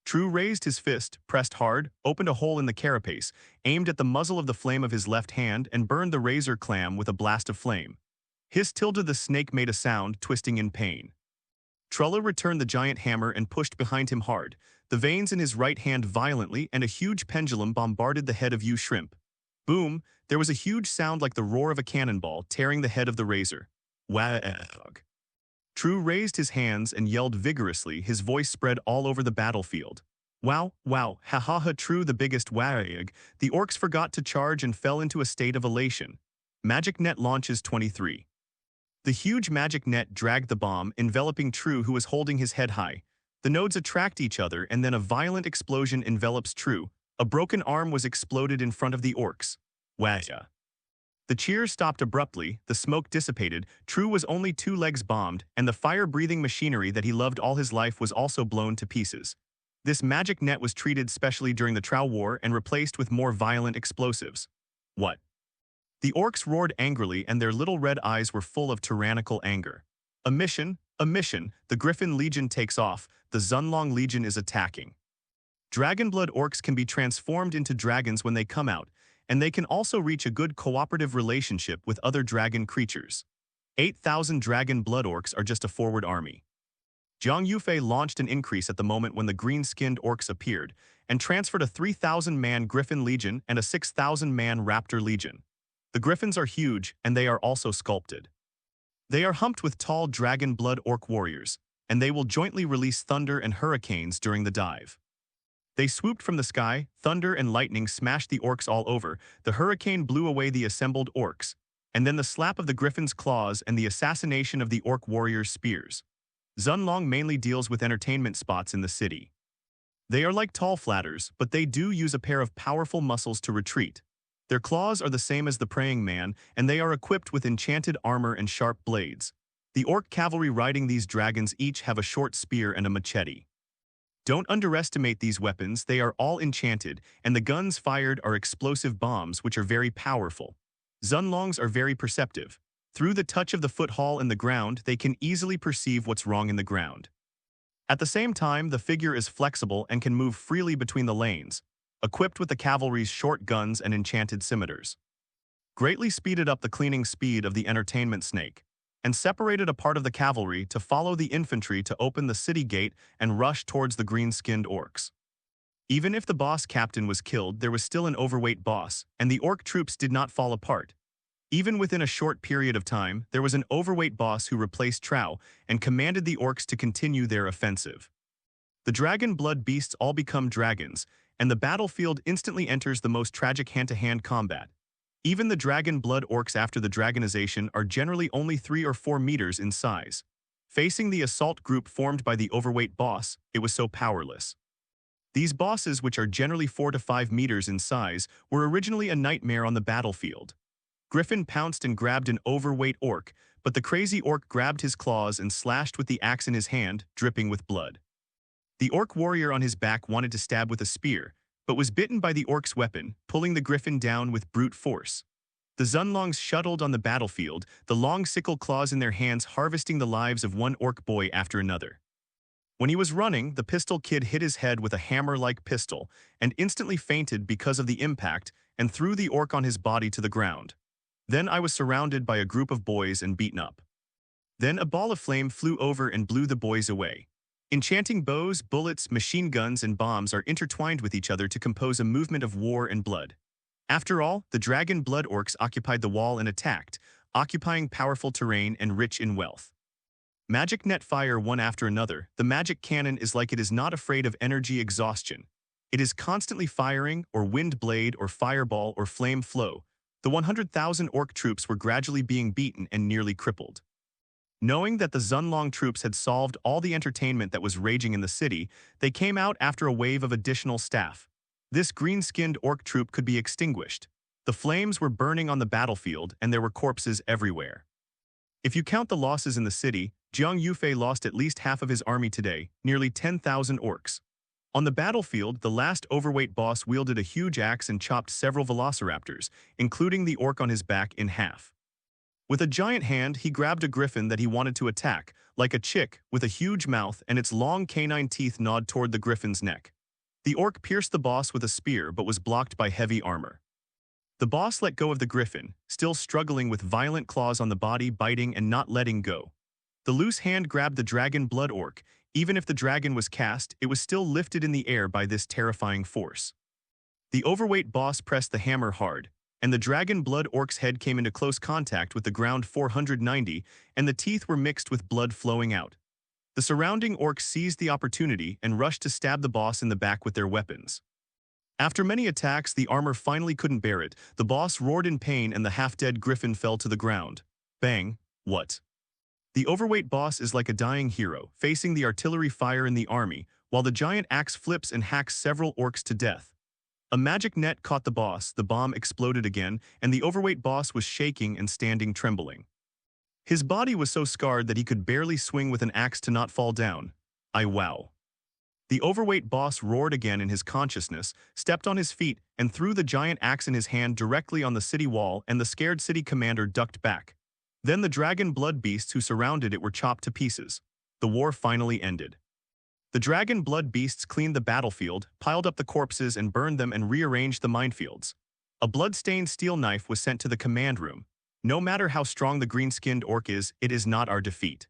True raised his fist, pressed hard, opened a hole in the carapace, aimed at the muzzle of the flame of his left hand, and burned the razor clam with a blast of flame. Hiss tilde the snake made a sound, twisting in pain. Trulla returned the giant hammer and pushed behind him hard, the veins in his right hand violently, and a huge pendulum bombarded the head of Yu Shrimp. Boom, there was a huge sound like the roar of a cannonball tearing the head of the razor. WAAAGH. True raised his hands and yelled vigorously, his voice spread all over the battlefield. Wow, wow, ha ha ha, True the biggest WAAAGH. The orcs forgot to charge and fell into a state of elation. Magic net launches 23. The huge magic net dragged the bomb, enveloping True, who was holding his head high. The nodes attract each other and then a violent explosion envelops True. A broken arm was exploded in front of the Orcs. WAAAGH. The cheers stopped abruptly, the smoke dissipated, True was only 2 legs bombed, and the fire-breathing machinery that he loved all his life was also blown to pieces. This magic net was treated specially during the Trow War and replaced with more violent explosives. What? The Orcs roared angrily and their little red eyes were full of tyrannical anger. A mission, the Griffin Legion takes off, the Zunlong Legion is attacking. Dragonblood Orcs can be transformed into dragons when they come out, and they can also reach a good cooperative relationship with other dragon creatures. 8,000 Dragon Blood Orcs are just a forward army. Zhang Yufei launched an increase at the moment when the green-skinned Orcs appeared, and transferred a 3,000-man Griffin Legion and a 6,000-man Raptor Legion. The Griffins are huge, and they are also sculpted. They are humped with tall Dragon Blood Orc warriors, and they will jointly release thunder and hurricanes during the dive. They swooped from the sky, thunder and lightning smashed the Orcs all over, the hurricane blew away the assembled Orcs, and then the slap of the Griffin's claws and the assassination of the Orc warriors' spears. Zunlong mainly deals with entertainment spots in the city. They are like tall flatters, but they do use a pair of powerful muscles to retreat. Their claws are the same as the praying man, and they are equipped with enchanted armor and sharp blades. The Orc cavalry riding these dragons each have a short spear and a machete. Don't underestimate these weapons, they are all enchanted, and the guns fired are explosive bombs which are very powerful. Zunlongs are very perceptive. Through the touch of the foothold in the ground, they can easily perceive what's wrong in the ground. At the same time, the figure is flexible and can move freely between the lanes, equipped with the cavalry's short guns and enchanted scimitars. Greatly speeded up the cleaning speed of the entertainment snake, and separated a part of the cavalry to follow the infantry to open the city gate and rush towards the green-skinned Orcs. Even if the boss captain was killed, there was still an overweight boss, and the Orc troops did not fall apart. Even within a short period of time, there was an overweight boss who replaced Trow and commanded the Orcs to continue their offensive. The dragon blood beasts all become dragons, and the battlefield instantly enters the most tragic hand-to-hand combat. Even the dragon blood Orcs after the dragonization are generally only 3 or 4 meters in size. Facing the assault group formed by the overweight boss, it was so powerless. These bosses, which are generally 4 to 5 meters in size, were originally a nightmare on the battlefield. Griffin pounced and grabbed an overweight Orc, but the crazy Orc grabbed his claws and slashed with the axe in his hand, dripping with blood. The Orc warrior on his back wanted to stab with a spear, but was bitten by the Orc's weapon, pulling the Griffin down with brute force. The Zunlongs shuttled on the battlefield, the long sickle claws in their hands harvesting the lives of one Orc boy after another. When he was running, the pistol kid hit his head with a hammer-like pistol and instantly fainted because of the impact and threw the Orc on his body to the ground. Then I was surrounded by a group of boys and beaten up. Then a ball of flame flew over and blew the boys away. Enchanting bows, bullets, machine guns, and bombs are intertwined with each other to compose a movement of war and blood. After all, the dragon blood Orcs occupied the wall and attacked, occupying powerful terrain and rich in wealth. Magic net fire one after another, the magic cannon is like it is not afraid of energy exhaustion. It is constantly firing, or wind blade, or fireball, or flame flow. The 100,000 Orc troops were gradually being beaten and nearly crippled. Knowing that the Zunlong troops had solved all the entertainment that was raging in the city, they came out after a wave of additional staff. This green-skinned Orc troop could be extinguished. The flames were burning on the battlefield and there were corpses everywhere. If you count the losses in the city, Zhang Yufei lost at least half of his army today, nearly 10,000 Orcs. On the battlefield, the last overweight boss wielded a huge axe and chopped several velociraptors, including the Orc on his back, in half. With a giant hand, he grabbed a griffin that he wanted to attack, like a chick, with a huge mouth and its long canine teeth gnawed toward the griffin's neck. The Orc pierced the boss with a spear but was blocked by heavy armor. The boss let go of the griffin, still struggling with violent claws on the body, biting and not letting go. The loose hand grabbed the dragon blood Orc. Even if the dragon was cast, it was still lifted in the air by this terrifying force. The overweight boss pressed the hammer hard, and the dragon blood Orc's head came into close contact with the ground 490, and the teeth were mixed with blood flowing out. The surrounding Orcs seized the opportunity and rushed to stab the boss in the back with their weapons. After many attacks, the armor finally couldn't bear it. The boss roared in pain and the half-dead griffin fell to the ground. Bang! What? The overweight boss is like a dying hero, facing the artillery fire in the army, while the giant axe flips and hacks several orcs to death. A magic net caught the boss, the bomb exploded again, and the overweight boss was shaking and standing trembling. His body was so scarred that he could barely swing with an axe to not fall down. Wow. The overweight boss roared again in his consciousness, stepped on his feet, and threw the giant axe in his hand directly on the city wall, and the scared city commander ducked back. Then the dragon blood beasts who surrounded it were chopped to pieces. The war finally ended. The dragon blood beasts cleaned the battlefield, piled up the corpses and burned them and rearranged the minefields. A blood-stained steel knife was sent to the command room. No matter how strong the green-skinned orc is, it is not our defeat.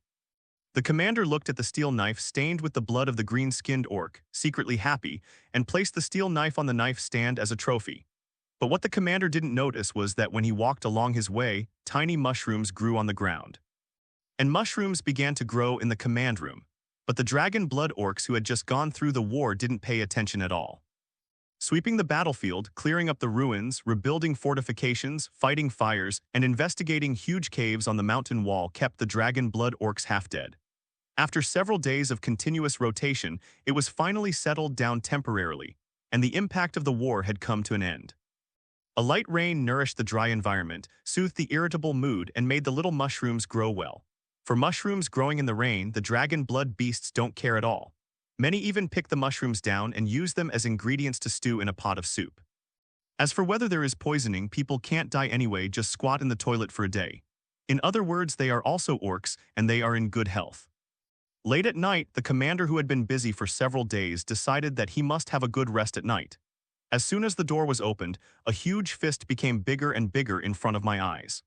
The commander looked at the steel knife stained with the blood of the green-skinned orc, secretly happy, and placed the steel knife on the knife stand as a trophy. But what the commander didn't notice was that when he walked along his way, tiny mushrooms grew on the ground. And mushrooms began to grow in the command room. But the dragon blood orcs who had just gone through the war didn't pay attention at all. Sweeping the battlefield, clearing up the ruins, rebuilding fortifications, fighting fires, and investigating huge caves on the mountain wall kept the dragon blood orcs half dead. After several days of continuous rotation, it was finally settled down temporarily, and the impact of the war had come to an end. A light rain nourished the dry environment, soothed the irritable mood, and made the little mushrooms grow well. For mushrooms growing in the rain, the dragon blood beasts don't care at all. Many even pick the mushrooms down and use them as ingredients to stew in a pot of soup. As for whether there is poisoning, people can't die anyway, just squat in the toilet for a day. In other words, they are also orcs, and they are in good health. Late at night, the commander who had been busy for several days decided that he must have a good rest at night. As soon as the door was opened, a huge fist became bigger and bigger in front of my eyes.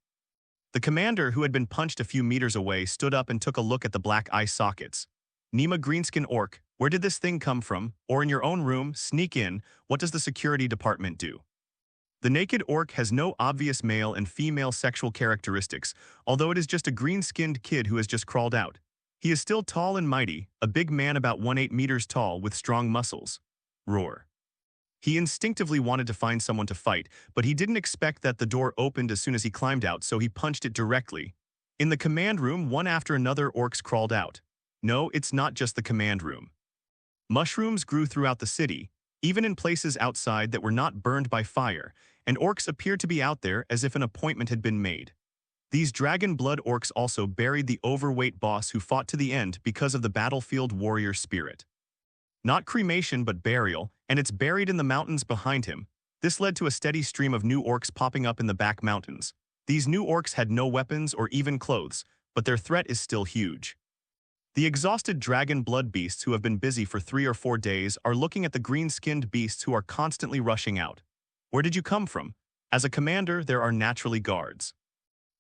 The commander, who had been punched a few meters away, stood up and took a look at the black eye sockets. Nima Greenskin Orc, where did this thing come from? Or in your own room, sneak in, what does the security department do? The naked orc has no obvious male and female sexual characteristics, although it is just a green-skinned kid who has just crawled out. He is still tall and mighty, a big man about 1.8 meters tall with strong muscles. Roar. He instinctively wanted to find someone to fight, but he didn't expect that the door opened as soon as he climbed out, so he punched it directly. In the command room, one after another orcs crawled out. No, it's not just the command room. Mushrooms grew throughout the city, even in places outside that were not burned by fire, and orcs appeared to be out there as if an appointment had been made. These dragon blood orcs also buried the overweight boss who fought to the end because of the battlefield warrior spirit. Not cremation but burial, and it's buried in the mountains behind him. This led to a steady stream of new orcs popping up in the back mountains. These new orcs had no weapons or even clothes, but their threat is still huge. The exhausted dragon blood beasts who have been busy for 3 or 4 days are looking at the green-skinned beasts who are constantly rushing out. Where did you come from? As a commander, there are naturally guards.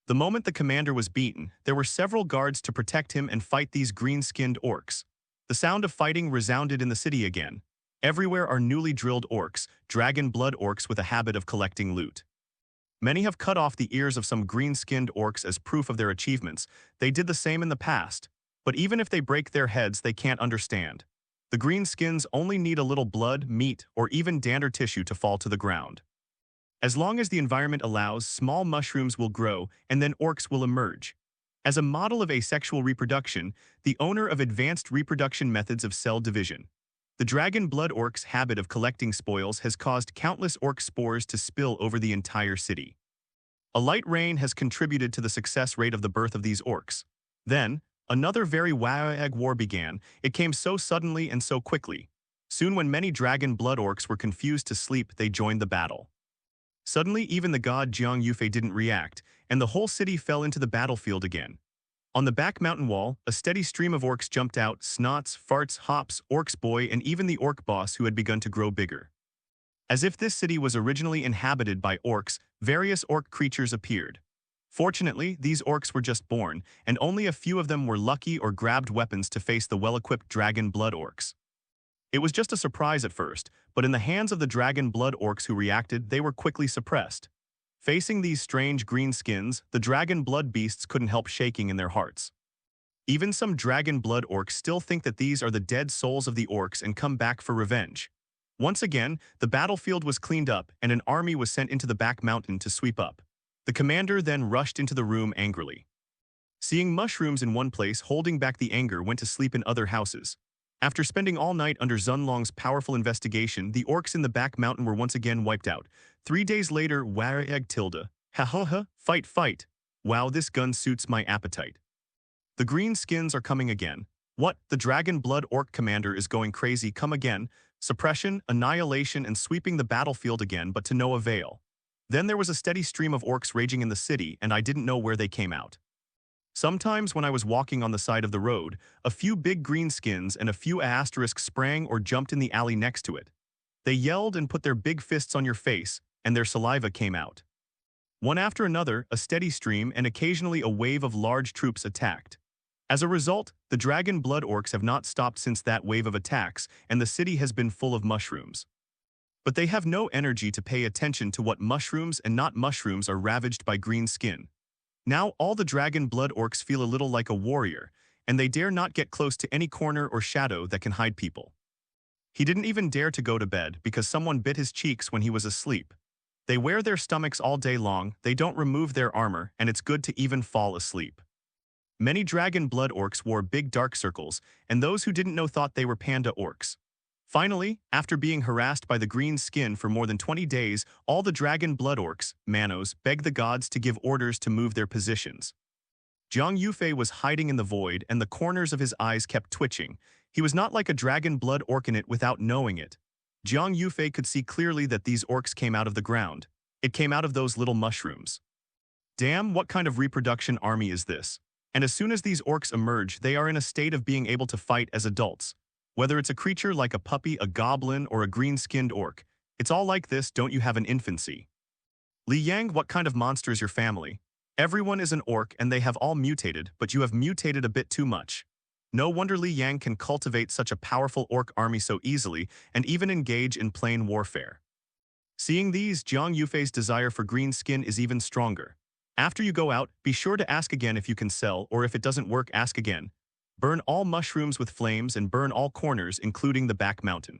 The moment the commander was beaten, there were several guards to protect him and fight these green-skinned orcs. The sound of fighting resounded in the city again. Everywhere are newly drilled orcs, dragon blood orcs with a habit of collecting loot. Many have cut off the ears of some green-skinned orcs as proof of their achievements. They did the same in the past. But even if they break their heads, they can't understand. The greenskins only need a little blood, meat, or even dander tissue to fall to the ground. As long as the environment allows, small mushrooms will grow, and then orcs will emerge. As a model of asexual reproduction, the owner of advanced reproduction methods of cell division. The dragon blood orc's habit of collecting spoils has caused countless orc spores to spill over the entire city. A light rain has contributed to the success rate of the birth of these orcs. Then, another very WAAAGH war began. It came so suddenly and so quickly. Soon when many dragon blood orcs were confused to sleep, they joined the battle. Suddenly, even the god Jiang Yufei didn't react, and the whole city fell into the battlefield again. On the back mountain wall, a steady stream of orcs jumped out, snots, farts, hops, orcs boy, and even the orc boss who had begun to grow bigger. As if this city was originally inhabited by orcs, various orc creatures appeared. Fortunately, these orcs were just born, and only a few of them were lucky or grabbed weapons to face the well-equipped dragon blood orcs. It was just a surprise at first, but in the hands of the dragon blood orcs who reacted, they were quickly suppressed. Facing these strange green skins, the dragon blood beasts couldn't help shaking in their hearts. Even some dragon blood orcs still think that these are the dead souls of the orcs and come back for revenge. Once again, the battlefield was cleaned up and an army was sent into the back mountain to sweep up. The commander then rushed into the room angrily. Seeing mushrooms in one place holding back the anger went to sleep in other houses. After spending all night under Zunlong's powerful investigation, the orcs in the back mountain were once again wiped out. 3 days later, WAAAGH tilde. Ha ha ha, fight fight. Wow, this gun suits my appetite. The green skins are coming again. What? The Dragon Blood Orc commander is going crazy. Come again. Suppression, annihilation, and sweeping the battlefield again, but to no avail. Then there was a steady stream of orcs raging in the city, and I didn't know where they came out. Sometimes when I was walking on the side of the road, a few big green skins and a few asterisks sprang or jumped in the alley next to it. They yelled and put their big fists on your face, and their saliva came out. One after another, a steady stream and occasionally a wave of large troops attacked. As a result, the Dragon Blood Orcs have not stopped since that wave of attacks, and the city has been full of mushrooms. But they have no energy to pay attention to what mushrooms and not mushrooms are ravaged by green skin. Now all the Dragon Blood Orcs feel a little like a warrior, and they dare not get close to any corner or shadow that can hide people. He didn't even dare to go to bed because someone bit his cheeks when he was asleep. They wear their stomachs all day long, they don't remove their armor, and it's good to even fall asleep. Many Dragon Blood Orcs wore big dark circles, and those who didn't know thought they were panda orcs. Finally, after being harassed by the green skin for more than 20 days, all the Dragon Blood Orcs, Manos, begged the gods to give orders to move their positions. Zhang Yufei was hiding in the void, and the corners of his eyes kept twitching. He was not like a Dragon Blood Orc in it without knowing it. Zhang Yufei could see clearly that these orcs came out of the ground. It came out of those little mushrooms. Damn, what kind of reproduction army is this? And as soon as these orcs emerge, they are in a state of being able to fight as adults. Whether it's a creature like a puppy, a goblin, or a green-skinned orc, it's all like this, don't you have an infancy? Li Yang, what kind of monster is your family? Everyone is an orc and they have all mutated, but you have mutated a bit too much. No wonder Li Yang can cultivate such a powerful orc army so easily and even engage in plain warfare. Seeing these, Zhang Yufei's desire for green skin is even stronger. After you go out, be sure to ask again if you can sell, or if it doesn't work, ask again. Burn all mushrooms with flames and burn all corners, including the back mountain.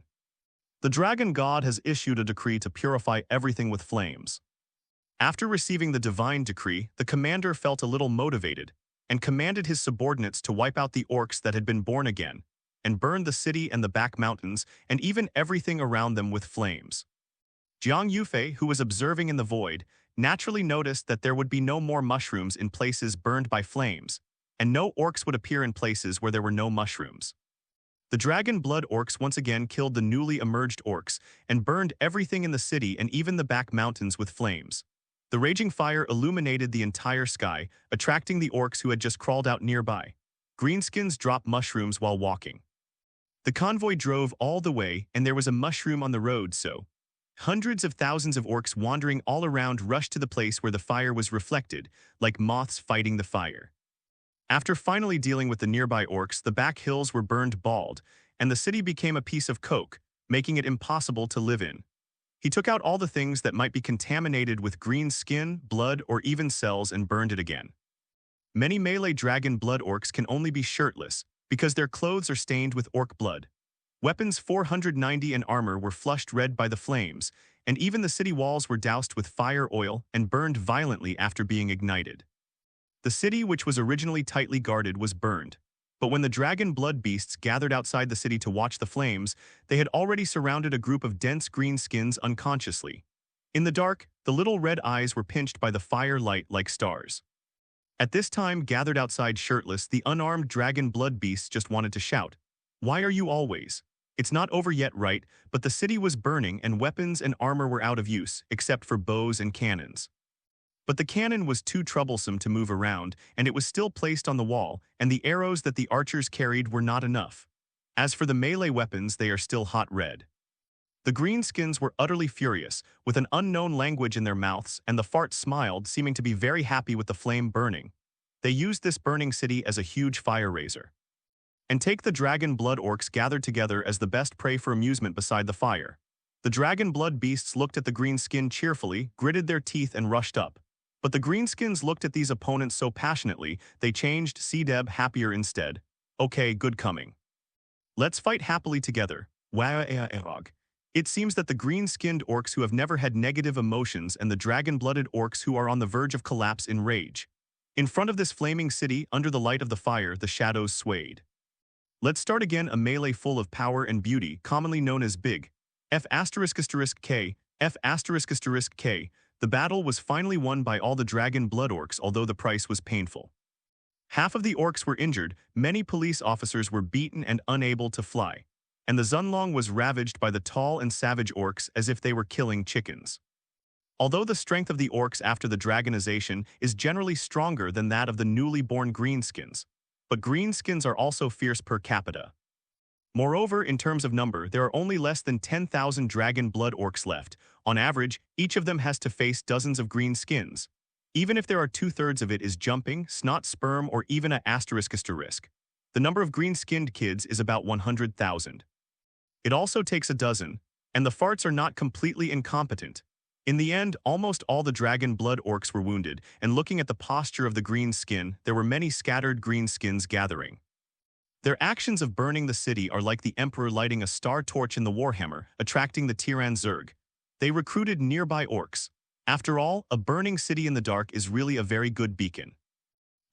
The dragon god has issued a decree to purify everything with flames. After receiving the divine decree, the commander felt a little motivated and commanded his subordinates to wipe out the orcs that had been born again and burn the city and the back mountains and even everything around them with flames. Zhang Yufei, who was observing in the void, naturally noticed that there would be no more mushrooms in places burned by flames, and no orcs would appear in places where there were no mushrooms. The Dragon Blood Orcs once again killed the newly emerged orcs and burned everything in the city and even the back mountains with flames. The raging fire illuminated the entire sky, attracting the orcs who had just crawled out nearby. Greenskins dropped mushrooms while walking. The convoy drove all the way, and there was a mushroom on the road, so hundreds of thousands of orcs wandering all around rushed to the place where the fire was reflected, like moths fighting the fire. After finally dealing with the nearby orcs, the back hills were burned bald, and the city became a piece of coke, making it impossible to live in. He took out all the things that might be contaminated with green skin, blood, or even cells and burned it again. Many melee dragon blood orcs can only be shirtless, because their clothes are stained with orc blood. Weapons 490 and armor were flushed red by the flames, and even the city walls were doused with fire oil and burned violently after being ignited. The city, which was originally tightly guarded, was burned. But when the dragon blood beasts gathered outside the city to watch the flames, they had already surrounded a group of dense green skins unconsciously. In the dark, the little red eyes were pinched by the fire light like stars. At this time, gathered outside shirtless, the unarmed dragon blood beasts just wanted to shout, "Why are you always? It's not over yet, right?" But the city was burning and weapons and armor were out of use, except for bows and cannons. But the cannon was too troublesome to move around, and it was still placed on the wall, and the arrows that the archers carried were not enough. As for the melee weapons, they are still hot red. The greenskins were utterly furious, with an unknown language in their mouths, and the farts smiled, seeming to be very happy with the flame burning. They used this burning city as a huge fire raiser. And take the dragon blood orcs gathered together as the best prey for amusement beside the fire. The dragon blood beasts looked at the green skin cheerfully, gritted their teeth, and rushed up. But the greenskins looked at these opponents so passionately, they changed C-Deb happier instead. Okay, good coming. Let's fight happily together. WAAAGH. It seems that the green-skinned orcs who have never had negative emotions and the dragon-blooded orcs who are on the verge of collapse in rage. In front of this flaming city, under the light of the fire, the shadows swayed. Let's start again, a melee full of power and beauty, commonly known as Big F***K, F***K. The battle was finally won by all the dragon blood orcs, although the price was painful. Half of the orcs were injured, many police officers were beaten and unable to fly, and the Zunlong was ravaged by the tall and savage orcs as if they were killing chickens. Although the strength of the orcs after the dragonization is generally stronger than that of the newly born greenskins, but greenskins are also fierce per capita. Moreover, in terms of number, there are only less than 10,000 dragon blood orcs left. On average, each of them has to face dozens of green skins. Even if there are 2/3 of it is jumping, snot sperm, or even a asterisk. The number of green-skinned kids is about 100,000. It also takes a dozen, and the farts are not completely incompetent. In the end, almost all the dragon blood orcs were wounded, and looking at the posture of the green skin, there were many scattered green skins gathering. Their actions of burning the city are like the Emperor lighting a star torch in the Warhammer, attracting the Tiran Zerg. They recruited nearby orcs. After all, a burning city in the dark is really a very good beacon.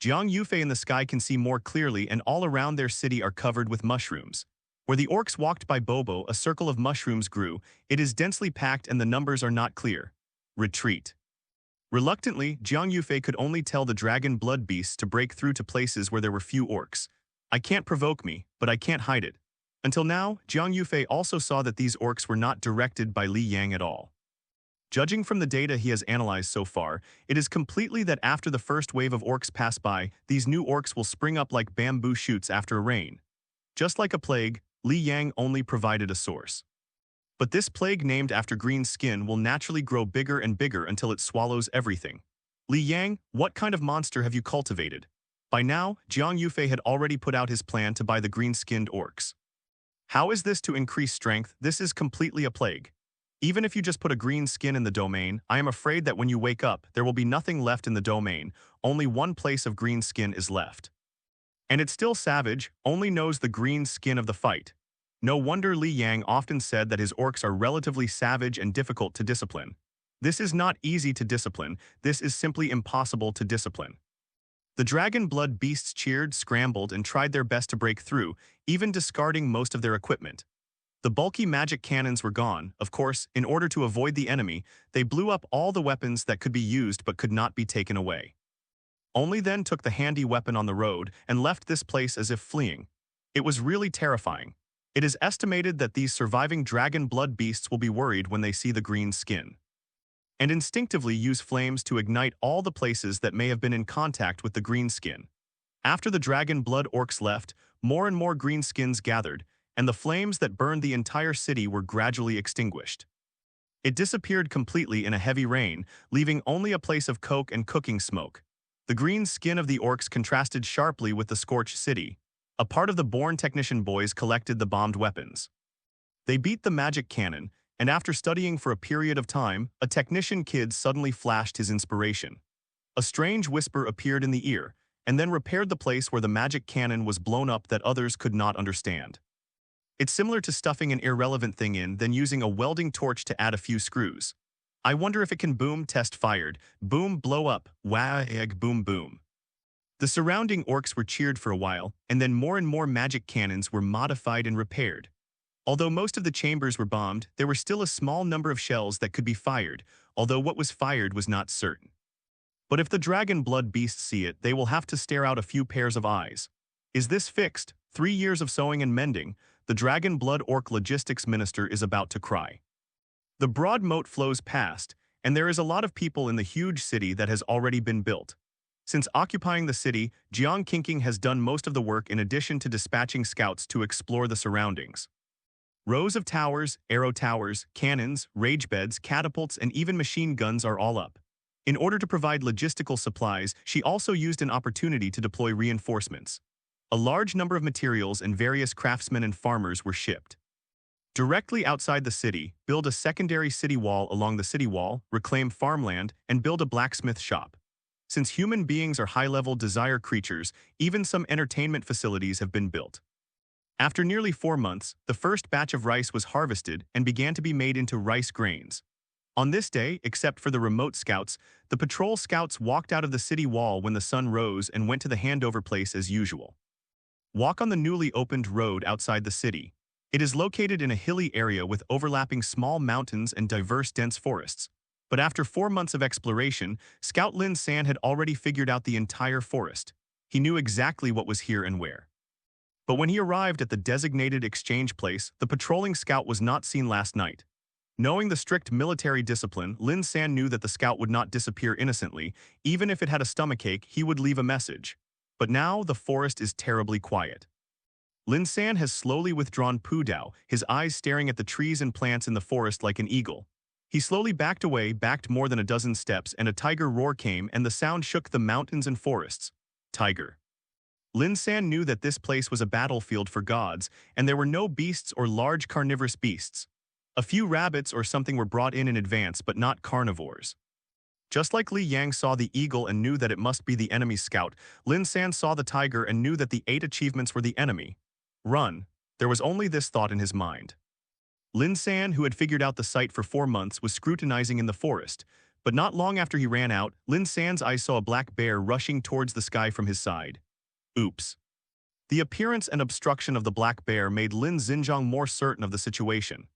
Jiang Yufei in the sky can see more clearly, and all around their city are covered with mushrooms. Where the orcs walked by Bobo, a circle of mushrooms grew. It is densely packed and the numbers are not clear. Retreat. Reluctantly, Jiang Yufei could only tell the dragon blood beasts to break through to places where there were few orcs. I can't provoke me, but I can't hide it. Until now, Jiang Yufei also saw that these orcs were not directed by Li Yang at all. Judging from the data he has analyzed so far, it is completely that after the first wave of orcs pass by, these new orcs will spring up like bamboo shoots after a rain. Just like a plague, Li Yang only provided a source. But this plague named after green skin will naturally grow bigger and bigger until it swallows everything. Li Yang, what kind of monster have you cultivated? By now, Jiang Yufei had already put out his plan to buy the green-skinned orcs. How is this to increase strength? This is completely a plague. Even if you just put a green skin in the domain, I am afraid that when you wake up, there will be nothing left in the domain, only one place of green skin is left. And it's still savage, only knows the green skin of the fight. No wonder Li Yang often said that his orcs are relatively savage and difficult to discipline. This is not easy to discipline, this is simply impossible to discipline. The dragon blood beasts cheered, scrambled, and tried their best to break through, even discarding most of their equipment. The bulky magic cannons were gone. Of course, in order to avoid the enemy, they blew up all the weapons that could be used but could not be taken away. Only then took the handy weapon on the road and left this place as if fleeing. It was really terrifying. It is estimated that these surviving dragon blood beasts will be worried when they see the green skin, and instinctively use flames to ignite all the places that may have been in contact with the green skin. After the dragon blood orcs left, more and more green skins gathered, and the flames that burned the entire city were gradually extinguished. It disappeared completely in a heavy rain, leaving only a place of coke and cooking smoke. The green skin of the orcs contrasted sharply with the scorched city. A part of the born technician boys collected the bombed weapons. They beat the magic cannon, and after studying for a period of time, a technician kid suddenly flashed his inspiration. A strange whisper appeared in the ear, and then repaired the place where the magic cannon was blown up that others could not understand. It's similar to stuffing an irrelevant thing in, then using a welding torch to add a few screws. I wonder if it can boom. Test fired. Boom, blow up. WAAAGH, boom, boom. The surrounding orcs were cheered for a while, and then more and more magic cannons were modified and repaired. Although most of the chambers were bombed, there were still a small number of shells that could be fired, although what was fired was not certain. But if the dragon blood beasts see it, they will have to stare out a few pairs of eyes. Is this fixed? 3 years of sewing and mending, the dragon blood orc logistics minister is about to cry. The broad moat flows past, and there is a lot of people in the huge city that has already been built. Since occupying the city, Jiang Qingqing has done most of the work in addition to dispatching scouts to explore the surroundings. Rows of towers, arrow towers, cannons, rage beds, catapults, and even machine guns are all up. In order to provide logistical supplies, she also used an opportunity to deploy reinforcements. A large number of materials and various craftsmen and farmers were shipped. Directly outside the city, build a secondary city wall along the city wall, reclaim farmland, and build a blacksmith shop. Since human beings are high-level desire creatures, even some entertainment facilities have been built. After nearly 4 months, the first batch of rice was harvested and began to be made into rice grains. On this day, except for the remote scouts, the patrol scouts walked out of the city wall when the sun rose and went to the handover place as usual. Walk on the newly opened road outside the city. It is located in a hilly area with overlapping small mountains and diverse dense forests. But after 4 months of exploration, Scout Lin San had already figured out the entire forest. He knew exactly what was here and where. But when he arrived at the designated exchange place, the patrolling scout was not seen last night. Knowing the strict military discipline, Lin San knew that the scout would not disappear innocently. Even if it had a stomachache, he would leave a message. But now the forest is terribly quiet. Lin San has slowly withdrawn Pu Dao, his eyes staring at the trees and plants in the forest like an eagle. He slowly backed away, backed more than a dozen steps, and a tiger roar came, and the sound shook the mountains and forests. Tiger. Lin San knew that this place was a battlefield for gods, and there were no beasts or large carnivorous beasts. A few rabbits or something were brought in advance, but not carnivores. Just like Li Yang saw the eagle and knew that it must be the enemy's scout, Lin San saw the tiger and knew that the 8 achievements were the enemy. Run. There was only this thought in his mind. Lin San, who had figured out the site for 4 months, was scrutinizing in the forest. But not long after he ran out, Lin San's eyes saw a black bear rushing towards the sky from his side. Oops. The appearance and obstruction of the black bear made Lin Xinjiang more certain of the situation.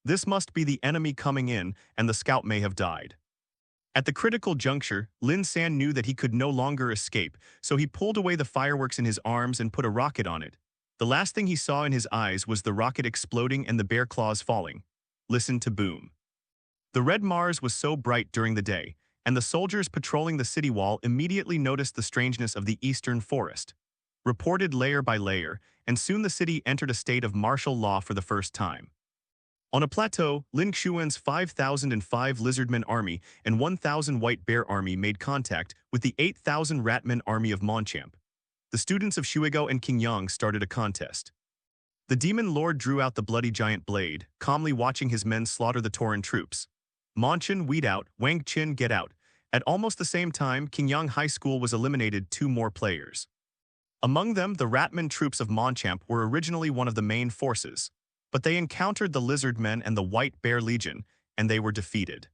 This must be the enemy coming in, and the scout may have died. At the critical juncture, Lin San knew that he could no longer escape, so he pulled away the fireworks in his arms and put a rocket on it. The last thing he saw in his eyes was the rocket exploding and the bear claws falling. Listen to boom. The red Mars was so bright during the day, and the soldiers patrolling the city wall immediately noticed the strangeness of the eastern forest. Reported layer by layer, and soon the city entered a state of martial law for the first time. On a plateau, Lin Xuan's 5,005 lizardmen army and 1,000 white bear army made contact with the 8,000 ratmen army of Monchamp. The students of Shuigao and Qingyang started a contest. The demon lord drew out the bloody giant blade, calmly watching his men slaughter the Tauran troops. Monchan, weed out, Wang Qin, get out. At almost the same time, Qingyang High School was eliminated 2 more players. Among them, the ratmen troops of Monchamp were originally one of the main forces, but they encountered the lizardmen and the white bear legion, and they were defeated.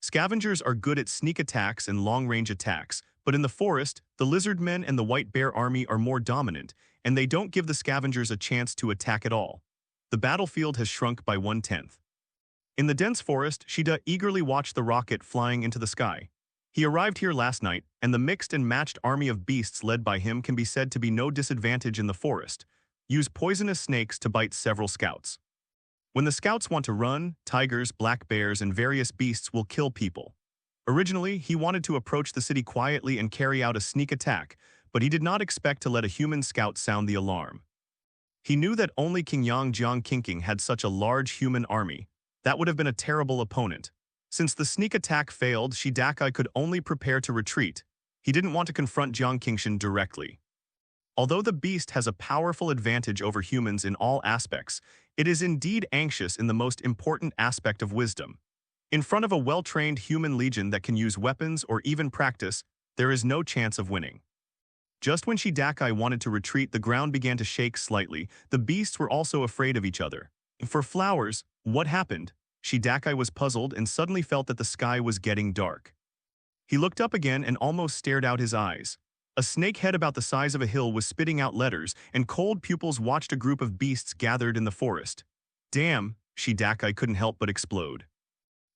Scavengers are good at sneak attacks and long-range attacks, but in the forest, the lizardmen and the white bear army are more dominant, and they don't give the scavengers a chance to attack at all. The battlefield has shrunk by 1/10. In the dense forest, Shida eagerly watched the rocket flying into the sky. He arrived here last night, and the mixed and matched army of beasts led by him can be said to be no disadvantage in the forest. Use poisonous snakes to bite several scouts. When the scouts want to run, tigers, black bears, and various beasts will kill people. Originally, he wanted to approach the city quietly and carry out a sneak attack, but he did not expect to let a human scout sound the alarm. He knew that only Qingyang Jiang Qingqing had such a large human army. That would have been a terrible opponent. Since the sneak attack failed, Shidakai could only prepare to retreat. He didn't want to confront Jiang Qingshan directly. Although the beast has a powerful advantage over humans in all aspects, it is indeed anxious in the most important aspect of wisdom. In front of a well-trained human legion that can use weapons or even practice, there is no chance of winning. Just when Shidakai wanted to retreat, the ground began to shake slightly. The beasts were also afraid of each other. For flowers, what happened? Shidakai was puzzled and suddenly felt that the sky was getting dark. He looked up again and almost stared out his eyes. A snake head about the size of a hill was spitting out letters, and cold pupils watched a group of beasts gathered in the forest. Damn, Shidakai couldn't help but explode.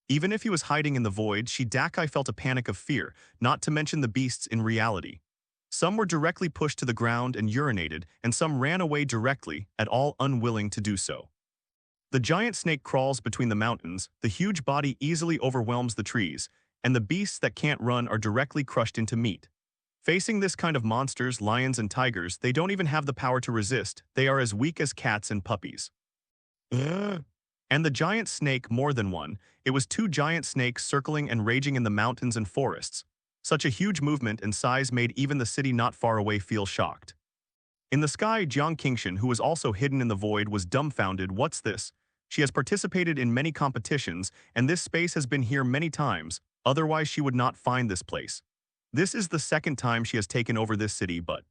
Even if he was hiding in the void, Shidakai felt a panic of fear, not to mention the beasts in reality. Some were directly pushed to the ground and urinated, and some ran away directly, at all unwilling to do so. The giant snake crawls between the mountains, the huge body easily overwhelms the trees, and the beasts that can't run are directly crushed into meat. Facing this kind of monsters, lions and tigers, they don't even have the power to resist. They are as weak as cats and puppies. And the giant snake, more than one. It was 2 giant snakes circling and raging in the mountains and forests. Such a huge movement and size made even the city not far away feel shocked. In the sky, Jiang Qingshan, who was also hidden in the void, was dumbfounded. What's this? She has participated in many competitions, and this space has been here many times, otherwise she would not find this place. This is the 2nd time she has taken over this city, but...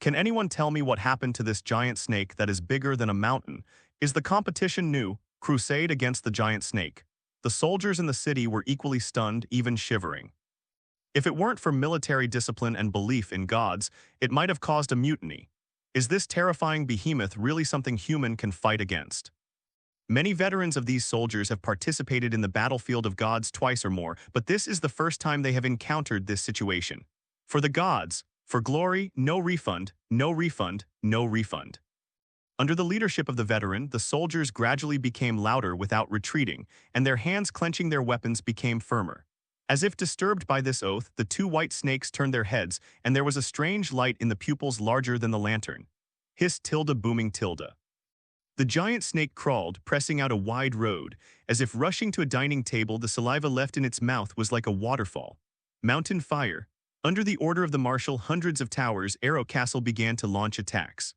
Can anyone tell me what happened to this giant snake that is bigger than a mountain? Is the competition new? Crusade against the giant snake. The soldiers in the city were equally stunned, even shivering. If it weren't for military discipline and belief in gods, it might have caused a mutiny. Is this terrifying behemoth really something human can fight against? Many veterans of these soldiers have participated in the battlefield of gods twice or more, but this is the first time they have encountered this situation. For the gods, for glory, no refund, no refund, no refund. Under the leadership of the veteran, the soldiers gradually became louder without retreating, and their hands clenching their weapons became firmer. As if disturbed by this oath, the two white snakes turned their heads, and there was a strange light in the pupils larger than the lantern. Hiss tilde booming tilde. The giant snake crawled, pressing out a wide road. As if rushing to a dining table, the saliva left in its mouth was like a waterfall. Mountain fire. Under the order of the marshal, hundreds of towers, Arrow Castle began to launch attacks.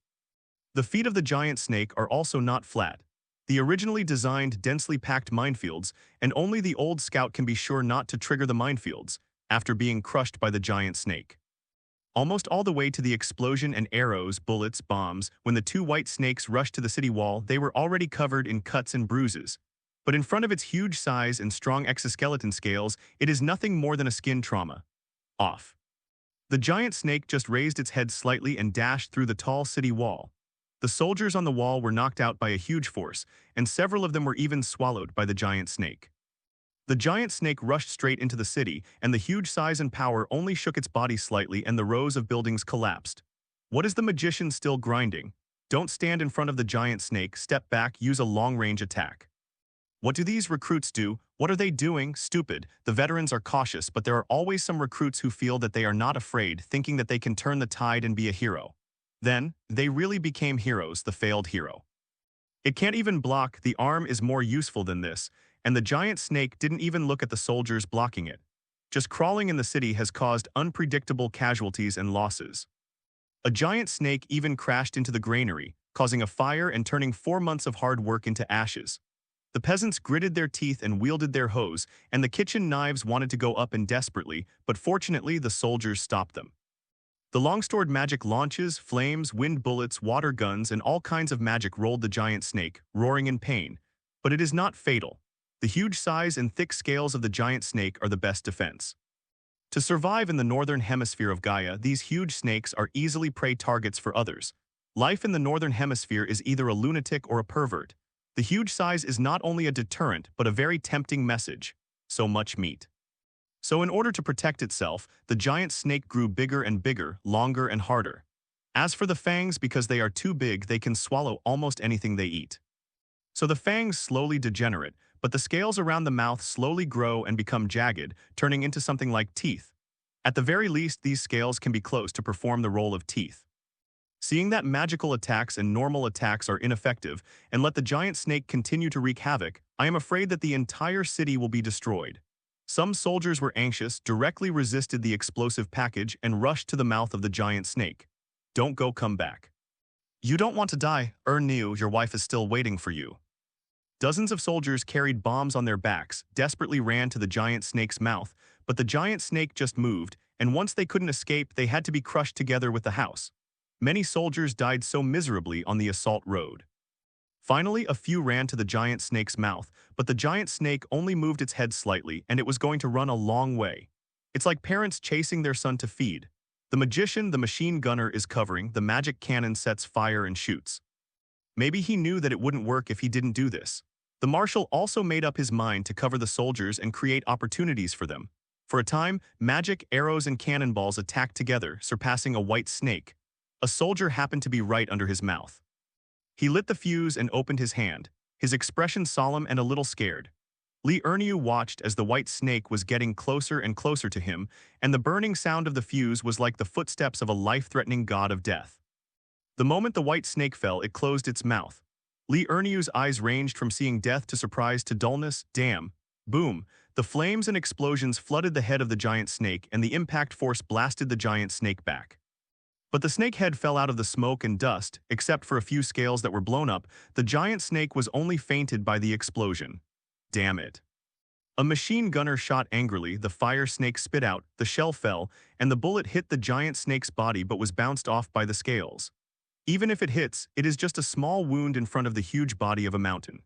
The feet of the giant snake are also not flat. The originally designed, densely packed minefields, and only the old scout can be sure not to trigger the minefields, after being crushed by the giant snake. Almost all the way to the explosion and arrows, bullets, bombs, when the two white snakes rushed to the city wall, they were already covered in cuts and bruises. But in front of its huge size and strong exoskeleton scales, it is nothing more than a skin trauma. Off. The giant snake just raised its head slightly and dashed through the tall city wall. The soldiers on the wall were knocked out by a huge force, and several of them were even swallowed by the giant snake. The giant snake rushed straight into the city, and the huge size and power only shook its body slightly and the rows of buildings collapsed. What is the magician still grinding? Don't stand in front of the giant snake, step back, use a long-range attack. What do these recruits do? What are they doing? Stupid. The veterans are cautious, but there are always some recruits who feel that they are not afraid, thinking that they can turn the tide and be a hero. Then, they really became heroes, the failed hero. It can't even block, the arm is more useful than this, and the giant snake didn't even look at the soldiers blocking it. Just crawling in the city has caused unpredictable casualties and losses. A giant snake even crashed into the granary, causing a fire and turning 4 months of hard work into ashes. The peasants gritted their teeth and wielded their hoes, and the kitchen knives wanted to go up and desperately, but fortunately the soldiers stopped them. The long-stored magic launches, flames, wind bullets, water guns, and all kinds of magic rolled the giant snake, roaring in pain. But it is not fatal. The huge size and thick scales of the giant snake are the best defense. To survive in the northern hemisphere of Gaia, these huge snakes are easily prey targets for others. Life in the northern hemisphere is either a lunatic or a pervert. The huge size is not only a deterrent, but a very tempting message. So much meat. So in order to protect itself, the giant snake grew bigger and bigger, longer and harder. As for the fangs, because they are too big, they can swallow almost anything they eat. So the fangs slowly degenerate, but the scales around the mouth slowly grow and become jagged, turning into something like teeth. At the very least, these scales can be close to perform the role of teeth. Seeing that magical attacks and normal attacks are ineffective, and let the giant snake continue to wreak havoc, I am afraid that the entire city will be destroyed. Some soldiers were anxious, directly resisted the explosive package, and rushed to the mouth of the giant snake. Don't go, come back. You don't want to die, Niu, your wife is still waiting for you. Dozens of soldiers carried bombs on their backs, desperately ran to the giant snake's mouth, but the giant snake just moved, and once they couldn't escape, they had to be crushed together with the house. Many soldiers died so miserably on the assault road. Finally, a few ran to the giant snake's mouth, but the giant snake only moved its head slightly, and it was going to run a long way. It's like parents chasing their son to feed. The magician, the machine gunner, is covering, the magic cannon sets fire and shoots. Maybe he knew that it wouldn't work if he didn't do this. The marshal also made up his mind to cover the soldiers and create opportunities for them. For a time, magic, arrows, and cannonballs attacked together, surpassing a white snake. A soldier happened to be right under his mouth. He lit the fuse and opened his hand, his expression solemn and a little scared. Niu watched as the white snake was getting closer and closer to him, and the burning sound of the fuse was like the footsteps of a life-threatening god of death. The moment the white snake fell, it closed its mouth. Niu's eyes ranged from seeing death to surprise to dullness. Damn. Boom. The flames and explosions flooded the head of the giant snake, and the impact force blasted the giant snake back. But the snake head fell out of the smoke and dust, except for a few scales that were blown up. The giant snake was only fainted by the explosion. Damn it. A machine gunner shot angrily, the fire snake spit out, the shell fell, and the bullet hit the giant snake's body but was bounced off by the scales. Even if it hits, it is just a small wound in front of the huge body of a mountain.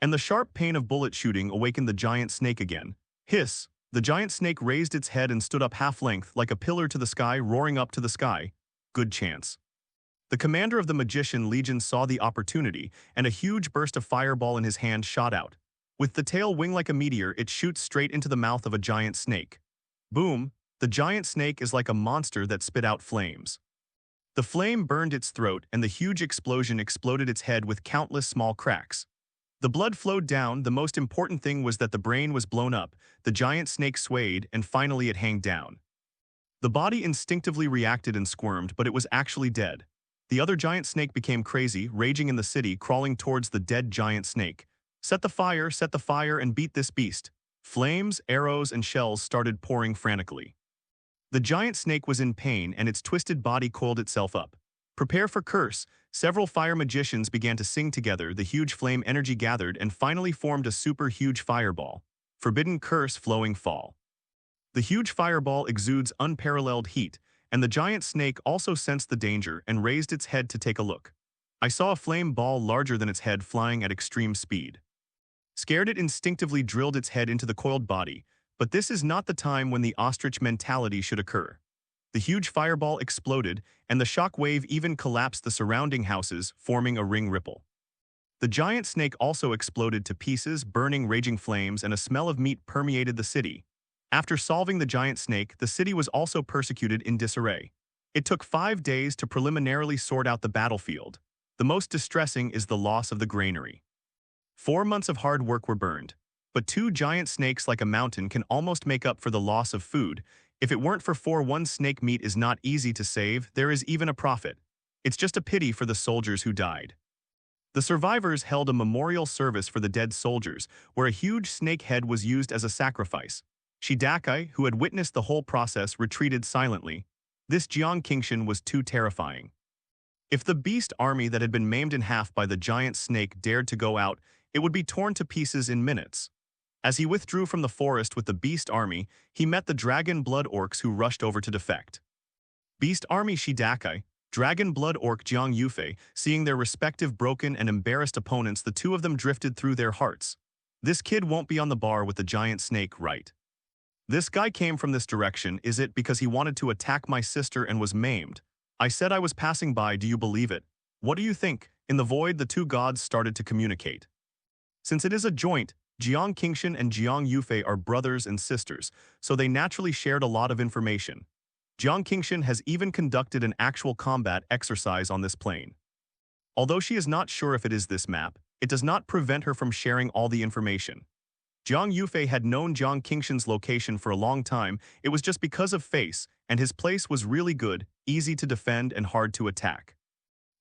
and the sharp pain of bullet shooting awakened the giant snake again. Hiss! The giant snake raised its head and stood up half-length like a pillar to the sky, roaring up to the sky. Good chance. The commander of the Magician Legion saw the opportunity, and a huge burst of fireball in his hand shot out. With the tail wing like a meteor, it shoots straight into the mouth of a giant snake. Boom! The giant snake is like a monster that spit out flames. The flame burned its throat, and the huge explosion exploded its head with countless small cracks. The blood flowed down. The most important thing was that the brain was blown up, the giant snake swayed, and finally it hanged down. The body instinctively reacted and squirmed, but it was actually dead. The other giant snake became crazy, raging in the city, crawling towards the dead giant snake. Set the fire, and beat this beast. Flames, arrows, and shells started pouring frantically. The giant snake was in pain, and its twisted body coiled itself up. Prepare for curse. Several fire magicians began to sing together. The huge flame energy gathered and finally formed a super huge fireball. Forbidden curse flowing fall. The huge fireball exudes unparalleled heat, and the giant snake also sensed the danger and raised its head to take a look. I saw a flame ball larger than its head flying at extreme speed. Scared, it instinctively drilled its head into the coiled body, but this is not the time when the ostrich mentality should occur. The huge fireball exploded, and the shock wave even collapsed the surrounding houses, forming a ring ripple. The giant snake also exploded to pieces, burning raging flames, and a smell of meat permeated the city. After solving the giant snake, the city was also persecuted in disarray. It took 5 days to preliminarily sort out the battlefield. The most distressing is the loss of the granary. 4 months of hard work were burned. But 2 giant snakes like a mountain can almost make up for the loss of food. If it weren't for 1 snake, meat is not easy to save. There is even a profit. It's just a pity for the soldiers who died. The survivors held a memorial service for the dead soldiers, where a huge snake head was used as a sacrifice. Shidakai, who had witnessed the whole process, retreated silently. This Jiang Qingshan was too terrifying. If the beast army that had been maimed in half by the giant snake dared to go out, it would be torn to pieces in minutes. As he withdrew from the forest with the beast army, he met the dragon blood orcs who rushed over to defect. Beast army Shidakai, dragon blood orc Jiang Yufei, seeing their respective broken and embarrassed opponents, the two of them drifted through their hearts. This kid won't be on the bar with the giant snake, right? This guy came from this direction. Is it because he wanted to attack my sister and was maimed? I said I was passing by. Do you believe it? What do you think? In the void, the two gods started to communicate. Since it is a joint, Jiang Qingshan and Jiang Yufei are brothers and sisters, so they naturally shared a lot of information. Jiang Qingshan has even conducted an actual combat exercise on this plane. Although she is not sure if it is this map, it does not prevent her from sharing all the information. Jiang Yufei had known Jiang Qingshan's location for a long time. It was just because of face, and his place was really good, easy to defend and hard to attack.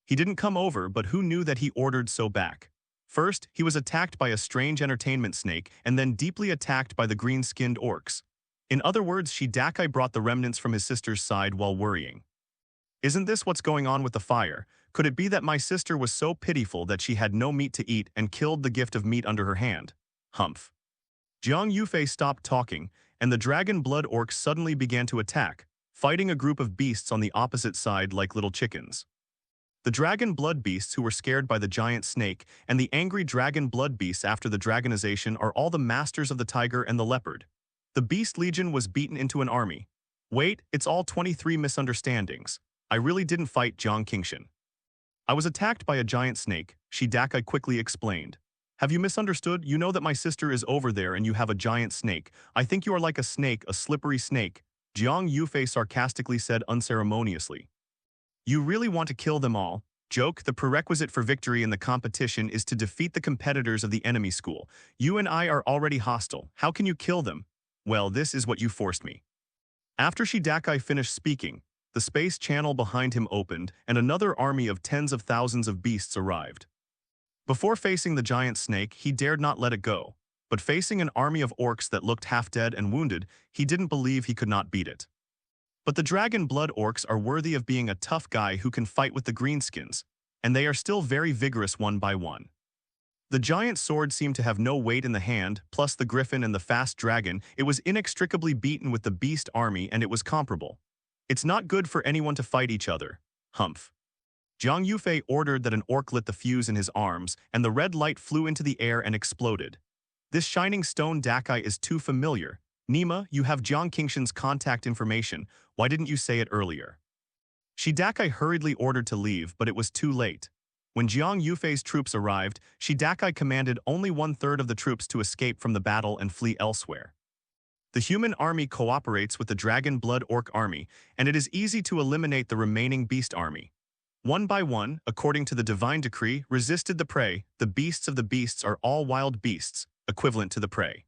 He didn't come over, but who knew that he ordered so back? First, he was attacked by a strange entertainment snake, and then deeply attacked by the green-skinned orcs. In other words, Shidakai brought the remnants from his sister's side while worrying. Isn't this what's going on with the fire? Could it be that my sister was so pitiful that she had no meat to eat and killed the gift of meat under her hand? Humph. Jiang Yufei stopped talking, and the dragon blood orcs suddenly began to attack, fighting a group of beasts on the opposite side like little chickens. The dragon blood beasts, who were scared by the giant snake, and the angry dragon blood beasts after the dragonization, are all the masters of the tiger and the leopard. The beast legion was beaten into an army. Wait, it's all 23 misunderstandings. I really didn't fight Jiang Qingshan. I was attacked by a giant snake, Shidakai quickly explained. Have you misunderstood? You know that my sister is over there and you have a giant snake. I think you are like a snake, a slippery snake, Jiang Yufei sarcastically said unceremoniously. You really want to kill them all? Joke, the prerequisite for victory in the competition is to defeat the competitors of the enemy school. You and I are already hostile. How can you kill them? Well, this is what you forced me. After Shidakai finished speaking, the space channel behind him opened and another army of tens of thousands of beasts arrived. Before facing the giant snake, he dared not let it go. But facing an army of orcs that looked half dead and wounded, he didn't believe he could not beat it. But the dragon blood orcs are worthy of being a tough guy who can fight with the greenskins, and they are still very vigorous one by one. The giant sword seemed to have no weight in the hand, plus the griffin and the fast dragon. It was inextricably beaten with the beast army, and it was comparable. It's not good for anyone to fight each other. Humph. Jiang Yufei ordered that an orc lit the fuse in his arms, and the red light flew into the air and exploded. This shining stone Dakai is too familiar. Nima, you have Jiang Qingshan's contact information. Why didn't you say it earlier? Shidakai hurriedly ordered to leave, but it was too late. When Jiang Yufei's troops arrived, Shidakai commanded only 1/3 of the troops to escape from the battle and flee elsewhere. The human army cooperates with the Dragon Blood Orc army, and it is easy to eliminate the remaining beast army. One by one, according to the divine decree, resisted the prey. The beasts of the beasts are all wild beasts, equivalent to the prey,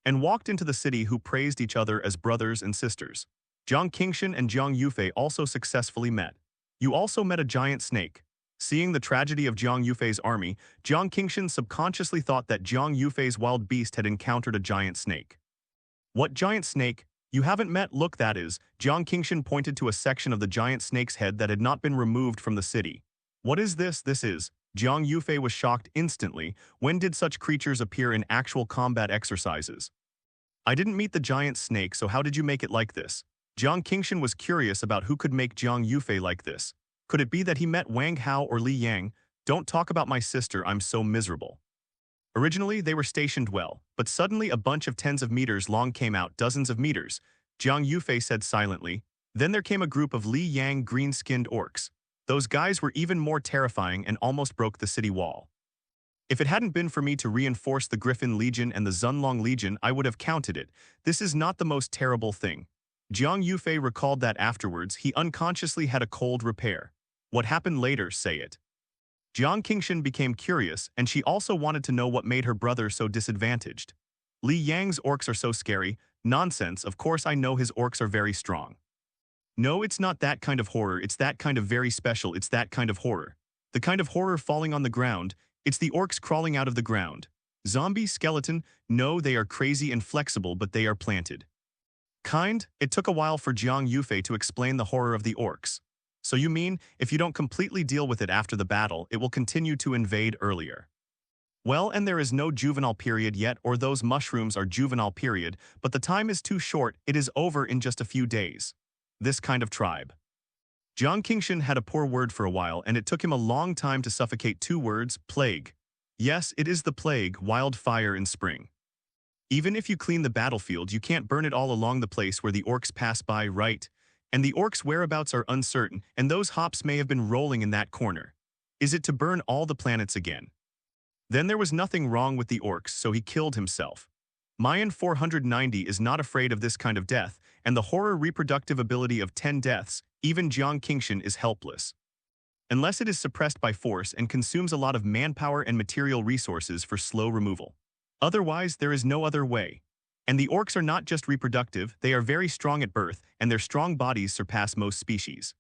and walked into the city who praised each other as brothers and sisters. Jiang Qingshan and Jiang Yufei also successfully met. You also met a giant snake. Seeing the tragedy of Jiang Yufei's army, Jiang Qingshan subconsciously thought that Jiang Yufei's wild beast had encountered a giant snake. What giant snake? You haven't met? Look, that is. Jiang Qingshan pointed to a section of the giant snake's head that had not been removed from the city. What is this? This is. Jiang Yufei was shocked instantly. When did such creatures appear in actual combat exercises? I didn't meet the giant snake, so how did you make it like this? Jiang Qingshan was curious about who could make Jiang Yufei like this. Could it be that he met Wang Hao or Li Yang? Don't talk about my sister, I'm so miserable. Originally, they were stationed well, but suddenly a bunch of tens of meters long came out, dozens of meters. Jiang Yufei said silently. Then there came a group of Li Yang green-skinned orcs. Those guys were even more terrifying and almost broke the city wall. If it hadn't been for me to reinforce the Griffin Legion and the Zunlong Legion, I would have counted it. This is not the most terrible thing. Jiang Yufei recalled that afterwards he unconsciously had a cold repair. What happened later, say it. Jiang Qingshan became curious, and she also wanted to know what made her brother so disadvantaged. Li Yang's orcs are so scary. Nonsense, of course I know his orcs are very strong. No, it's not that kind of horror, it's that kind of very special, it's that kind of horror. The kind of horror falling on the ground, it's the orcs crawling out of the ground. Zombie, skeleton, no, they are crazy and flexible, but they are planted. It took a while for Jiang Yufei to explain the horror of the orcs. So you mean, if you don't completely deal with it after the battle, it will continue to invade earlier? Well, and there is no juvenile period yet, or those mushrooms are juvenile period, but the time is too short, it is over in just a few days. This kind of tribe. Jiang Qingshan had a poor word for a while, and it took him a long time to suffocate 2 words, plague. Yes, it is the plague, wildfire in spring. Even if you clean the battlefield, you can't burn it all along the place where the orcs pass by, right? And the orcs' whereabouts are uncertain, and those hops may have been rolling in that corner. Is it to burn all the planets again? Then there was nothing wrong with the orcs, so he killed himself. Mayan 490 is not afraid of this kind of death, and the horror reproductive ability of 10 deaths, even Jiang Qingshan is helpless. Unless it is suppressed by force and consumes a lot of manpower and material resources for slow removal. Otherwise, there is no other way. And the orcs are not just reproductive, they are very strong at birth, and their strong bodies surpass most species.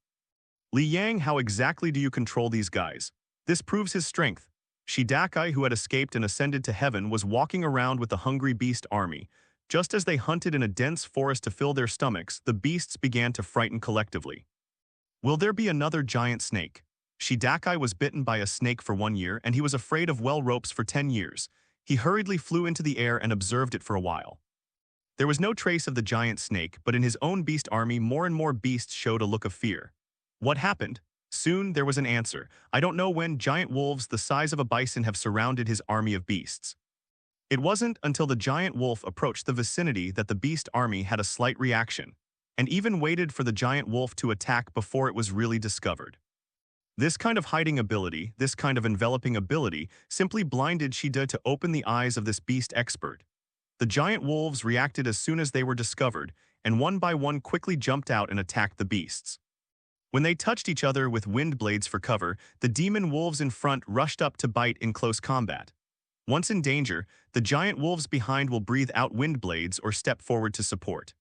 Li Yang, how exactly do you control these guys? This proves his strength. Shidakai, who had escaped and ascended to heaven, was walking around with the hungry beast army. Just as they hunted in a dense forest to fill their stomachs, the beasts began to frighten collectively. Will there be another giant snake? Shidakai was bitten by a snake for 1 year, and he was afraid of well ropes for 10 years. He hurriedly flew into the air and observed it for a while. There was no trace of the giant snake, but in his own beast army more and more beasts showed a look of fear. What happened? Soon there was an answer. I don't know when. Giant wolves the size of a bison have surrounded his army of beasts. It wasn't until the giant wolf approached the vicinity that the beast army had a slight reaction, and even waited for the giant wolf to attack before it was really discovered. This kind of hiding ability, this kind of enveloping ability, simply blinded Shida to open the eyes of this beast expert. The giant wolves reacted as soon as they were discovered, and one by one quickly jumped out and attacked the beasts. When they touched each other with wind blades for cover, the demon wolves in front rushed up to bite in close combat. Once in danger, the giant wolves behind will breathe out wind blades or step forward to support.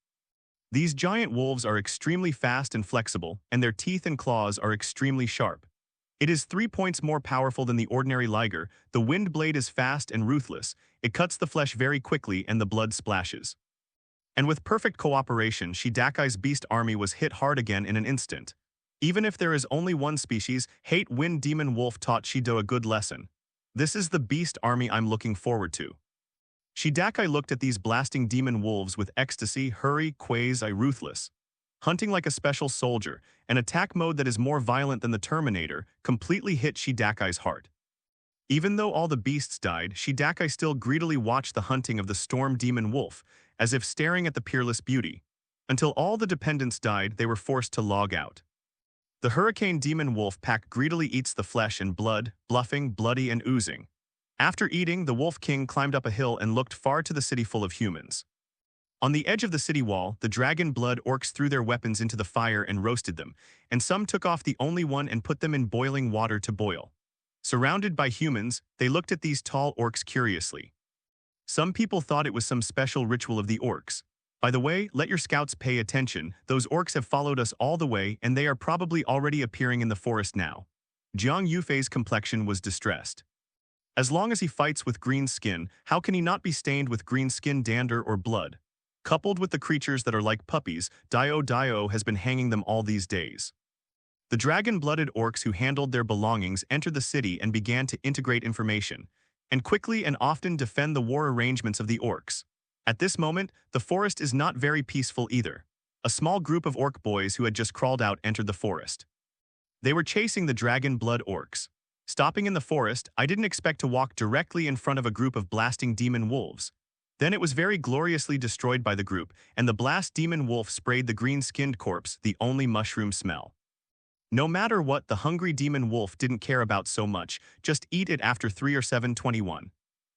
These giant wolves are extremely fast and flexible, and their teeth and claws are extremely sharp. It is 3 points more powerful than the ordinary liger. The wind blade is fast and ruthless. It cuts the flesh very quickly and the blood splashes. And with perfect cooperation, Shidakai's beast army was hit hard again in an instant. Even if there is only one species, hate wind demon wolf taught Shido a good lesson. This is the beast army I'm looking forward to. Shidakai looked at these blasting demon wolves with ecstasy. Hurry, quasi ruthless. Hunting like a special soldier, an attack mode that is more violent than the Terminator, completely hit Shidakai's heart. Even though all the beasts died, Shidakai still greedily watched the hunting of the storm demon wolf, as if staring at the peerless beauty. Until all the dependents died, they were forced to log out. The hurricane demon wolf pack greedily eats the flesh and blood, bluffing, bloody, and oozing. After eating, the wolf king climbed up a hill and looked far to the city full of humans. On the edge of the city wall, the dragon blood orcs threw their weapons into the fire and roasted them, and some took off the only one and put them in boiling water to boil. Surrounded by humans, they looked at these tall orcs curiously. Some people thought it was some special ritual of the orcs. By the way, let your scouts pay attention, those orcs have followed us all the way and they are probably already appearing in the forest now. Jiang Yufei's complexion was distressed. As long as he fights with green skin, how can he not be stained with green skin dander or blood? Coupled with the creatures that are like puppies, Dio has been hanging them all these days. The dragon-blooded orcs who handled their belongings entered the city and began to integrate information, and quickly and often defend the war arrangements of the orcs. At this moment, the forest is not very peaceful either. A small group of orc boys who had just crawled out entered the forest. They were chasing the dragon-blood orcs. Stopping in the forest, I didn't expect to walk directly in front of a group of blasting demon wolves. Then it was very gloriously destroyed by the group, and the blast demon wolf sprayed the green-skinned corpse, the only mushroom smell. No matter what, the hungry demon wolf didn't care about so much, just eat it after 3 or 7:21.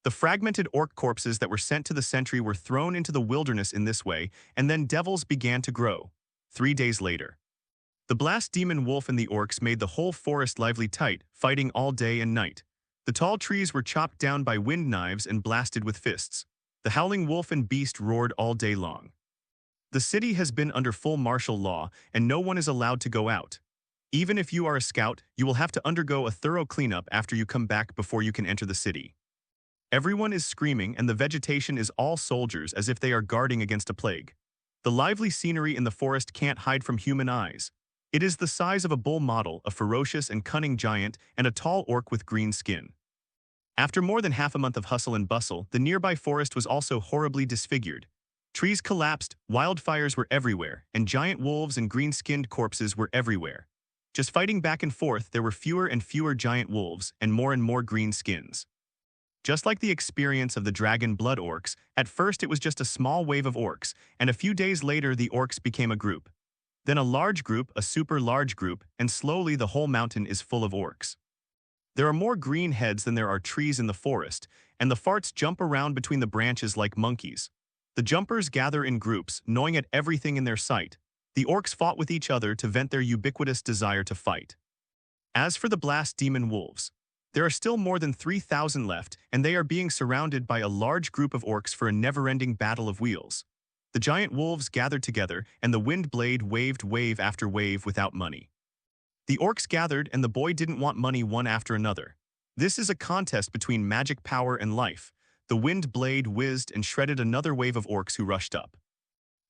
The fragmented orc corpses that were sent to the sentry were thrown into the wilderness in this way, and then devils began to grow. 3 days later. The blast demon wolf and the orcs made the whole forest lively tight, fighting all day and night. The tall trees were chopped down by wind knives and blasted with fists. The howling wolf and beast roared all day long. The city has been under full martial law, and no one is allowed to go out. Even if you are a scout, you will have to undergo a thorough cleanup after you come back before you can enter the city. Everyone is screaming and the vegetation is all soldiers as if they are guarding against a plague. The lively scenery in the forest can't hide from human eyes. It is the size of a bull model, a ferocious and cunning giant, and a tall orc with green skin. After more than half a month of hustle and bustle, the nearby forest was also horribly disfigured. Trees collapsed, wildfires were everywhere, and giant wolves and green-skinned corpses were everywhere. Just fighting back and forth, there were fewer and fewer giant wolves and more green skins. Just like the experience of the dragon blood orcs, at first it was just a small wave of orcs, and a few days later the orcs became a group. Then a large group, a super large group, and slowly the whole mountain is full of orcs. There are more green heads than there are trees in the forest, and the farts jump around between the branches like monkeys. The jumpers gather in groups, gnawing at everything in their sight. The orcs fought with each other to vent their ubiquitous desire to fight. As for the blast demon wolves, there are still more than 3,000 left, and they are being surrounded by a large group of orcs for a never-ending battle of wheels. The giant wolves gathered together, and the wind blade waved wave after wave without money. The orcs gathered, and the boy didn't want money one after another. This is a contest between magic power and life. The wind blade whizzed and shredded another wave of orcs who rushed up.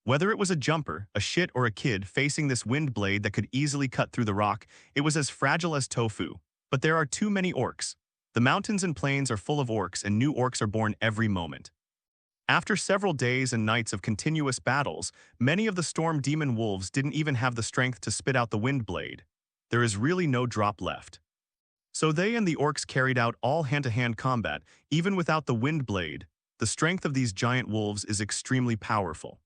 Whether it was a jumper, a shit, or a kid facing this wind blade that could easily cut through the rock, it was as fragile as tofu. But there are too many orcs. The mountains and plains are full of orcs, and new orcs are born every moment. After several days and nights of continuous battles, many of the storm demon wolves didn't even have the strength to spit out the wind blade. There is really no drop left. So they and the orcs carried out all hand-to-hand combat, even without the wind blade. The strength of these giant wolves is extremely powerful.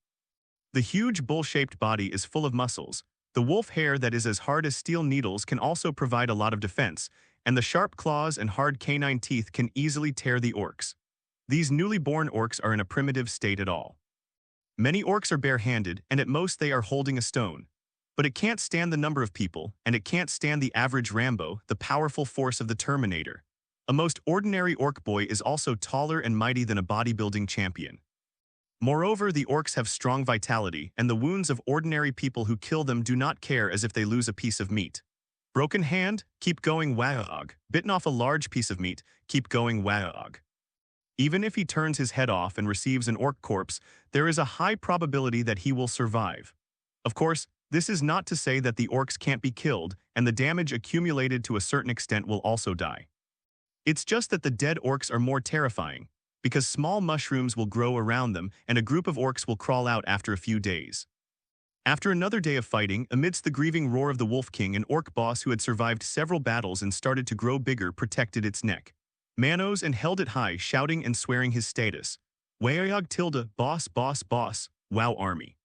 The huge bull-shaped body is full of muscles. The wolf hair that is as hard as steel needles can also provide a lot of defense, and the sharp claws and hard canine teeth can easily tear the orcs. These newly born orcs are in a primitive state at all. Many orcs are bare-handed, and at most they are holding a stone. But it can't stand the number of people, and it can't stand the average Rambo, the powerful force of the Terminator. A most ordinary orc boy is also taller and mighty than a bodybuilding champion. Moreover, the orcs have strong vitality, and the wounds of ordinary people who kill them do not care as if they lose a piece of meat. Broken hand? Keep going, WAAAGH. Bitten off a large piece of meat? Keep going, WAAAGH. Even if he turns his head off and receives an orc corpse, there is a high probability that he will survive. Of course, this is not to say that the orcs can't be killed, and the damage accumulated to a certain extent will also die. It's just that the dead orcs are more terrifying, because small mushrooms will grow around them and a group of orcs will crawl out after a few days. After another day of fighting, amidst the grieving roar of the Wolf King, an orc boss who had survived several battles and started to grow bigger protected its neck. Manos and held it high, shouting and swearing his status. WAAAGH tilde, boss, boss, boss, wow army.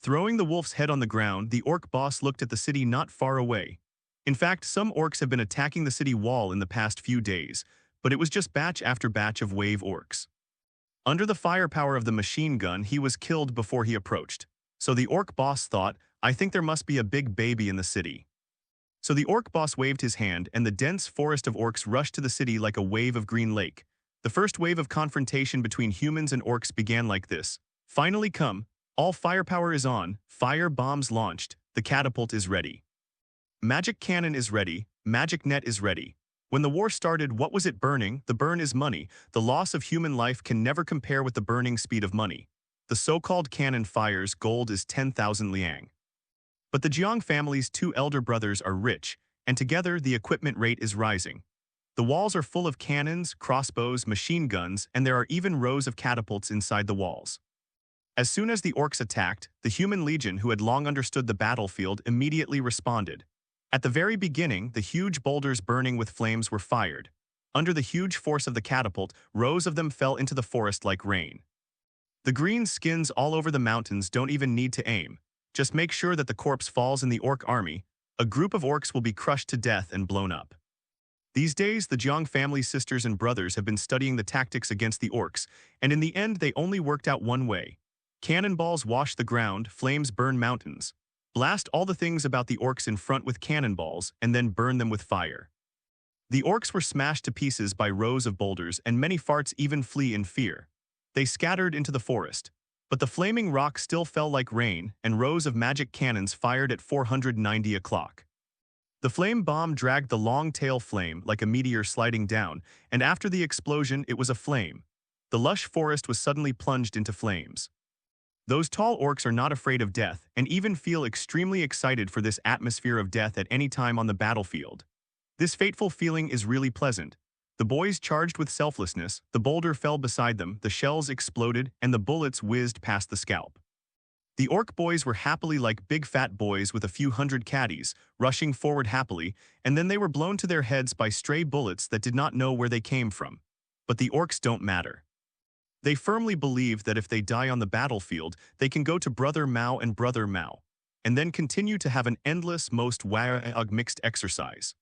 Throwing the wolf's head on the ground, the orc boss looked at the city not far away. In fact, some orcs have been attacking the city wall in the past few days, but it was just batch after batch of wave orcs. Under the firepower of the machine gun, he was killed before he approached. So the orc boss thought, I think there must be a big baby in the city. So the orc boss waved his hand, and the dense forest of orcs rushed to the city like a wave of green lake. The first wave of confrontation between humans and orcs began like this. Finally come, all firepower is on, fire bombs launched, the catapult is ready. Magic cannon is ready, magic net is ready. When the war started, what was it burning? The burn is money. The loss of human life can never compare with the burning speed of money. The so-called cannon fires, gold is 10,000 liang. But the Jiang family's two elder brothers are rich, and together the equipment rate is rising. The walls are full of cannons, crossbows, machine guns, and there are even rows of catapults inside the walls. As soon as the orcs attacked, the human legion who had long understood the battlefield immediately responded. At the very beginning, the huge boulders burning with flames were fired. Under the huge force of the catapult, rows of them fell into the forest like rain. The green skins all over the mountains don't even need to aim. Just make sure that the corpse falls in the orc army. A group of orcs will be crushed to death and blown up. These days, the Jiang family's sisters and brothers have been studying the tactics against the orcs, and in the end they only worked out one way. Cannonballs wash the ground, flames burn mountains. Blast all the things about the orcs in front with cannonballs, and then burn them with fire. The orcs were smashed to pieces by rows of boulders, and many farts even flee in fear. They scattered into the forest. But the flaming rock still fell like rain, and rows of magic cannons fired at 490 o'clock. The flame bomb dragged the long tail flame like a meteor sliding down, and after the explosion it was a flame. The lush forest was suddenly plunged into flames. Those tall orcs are not afraid of death, and even feel extremely excited for this atmosphere of death at any time on the battlefield. This fateful feeling is really pleasant. The boys charged with selflessness, the boulder fell beside them, the shells exploded, and the bullets whizzed past the scalp. The orc boys were happily like big fat boys with a few hundred caddies, rushing forward happily, and then they were blown to their heads by stray bullets that did not know where they came from. But the orcs don't matter. They firmly believe that if they die on the battlefield, they can go to Brother Mao and Brother Mao, and then continue to have an endless, most WAAAGH mixed exercise.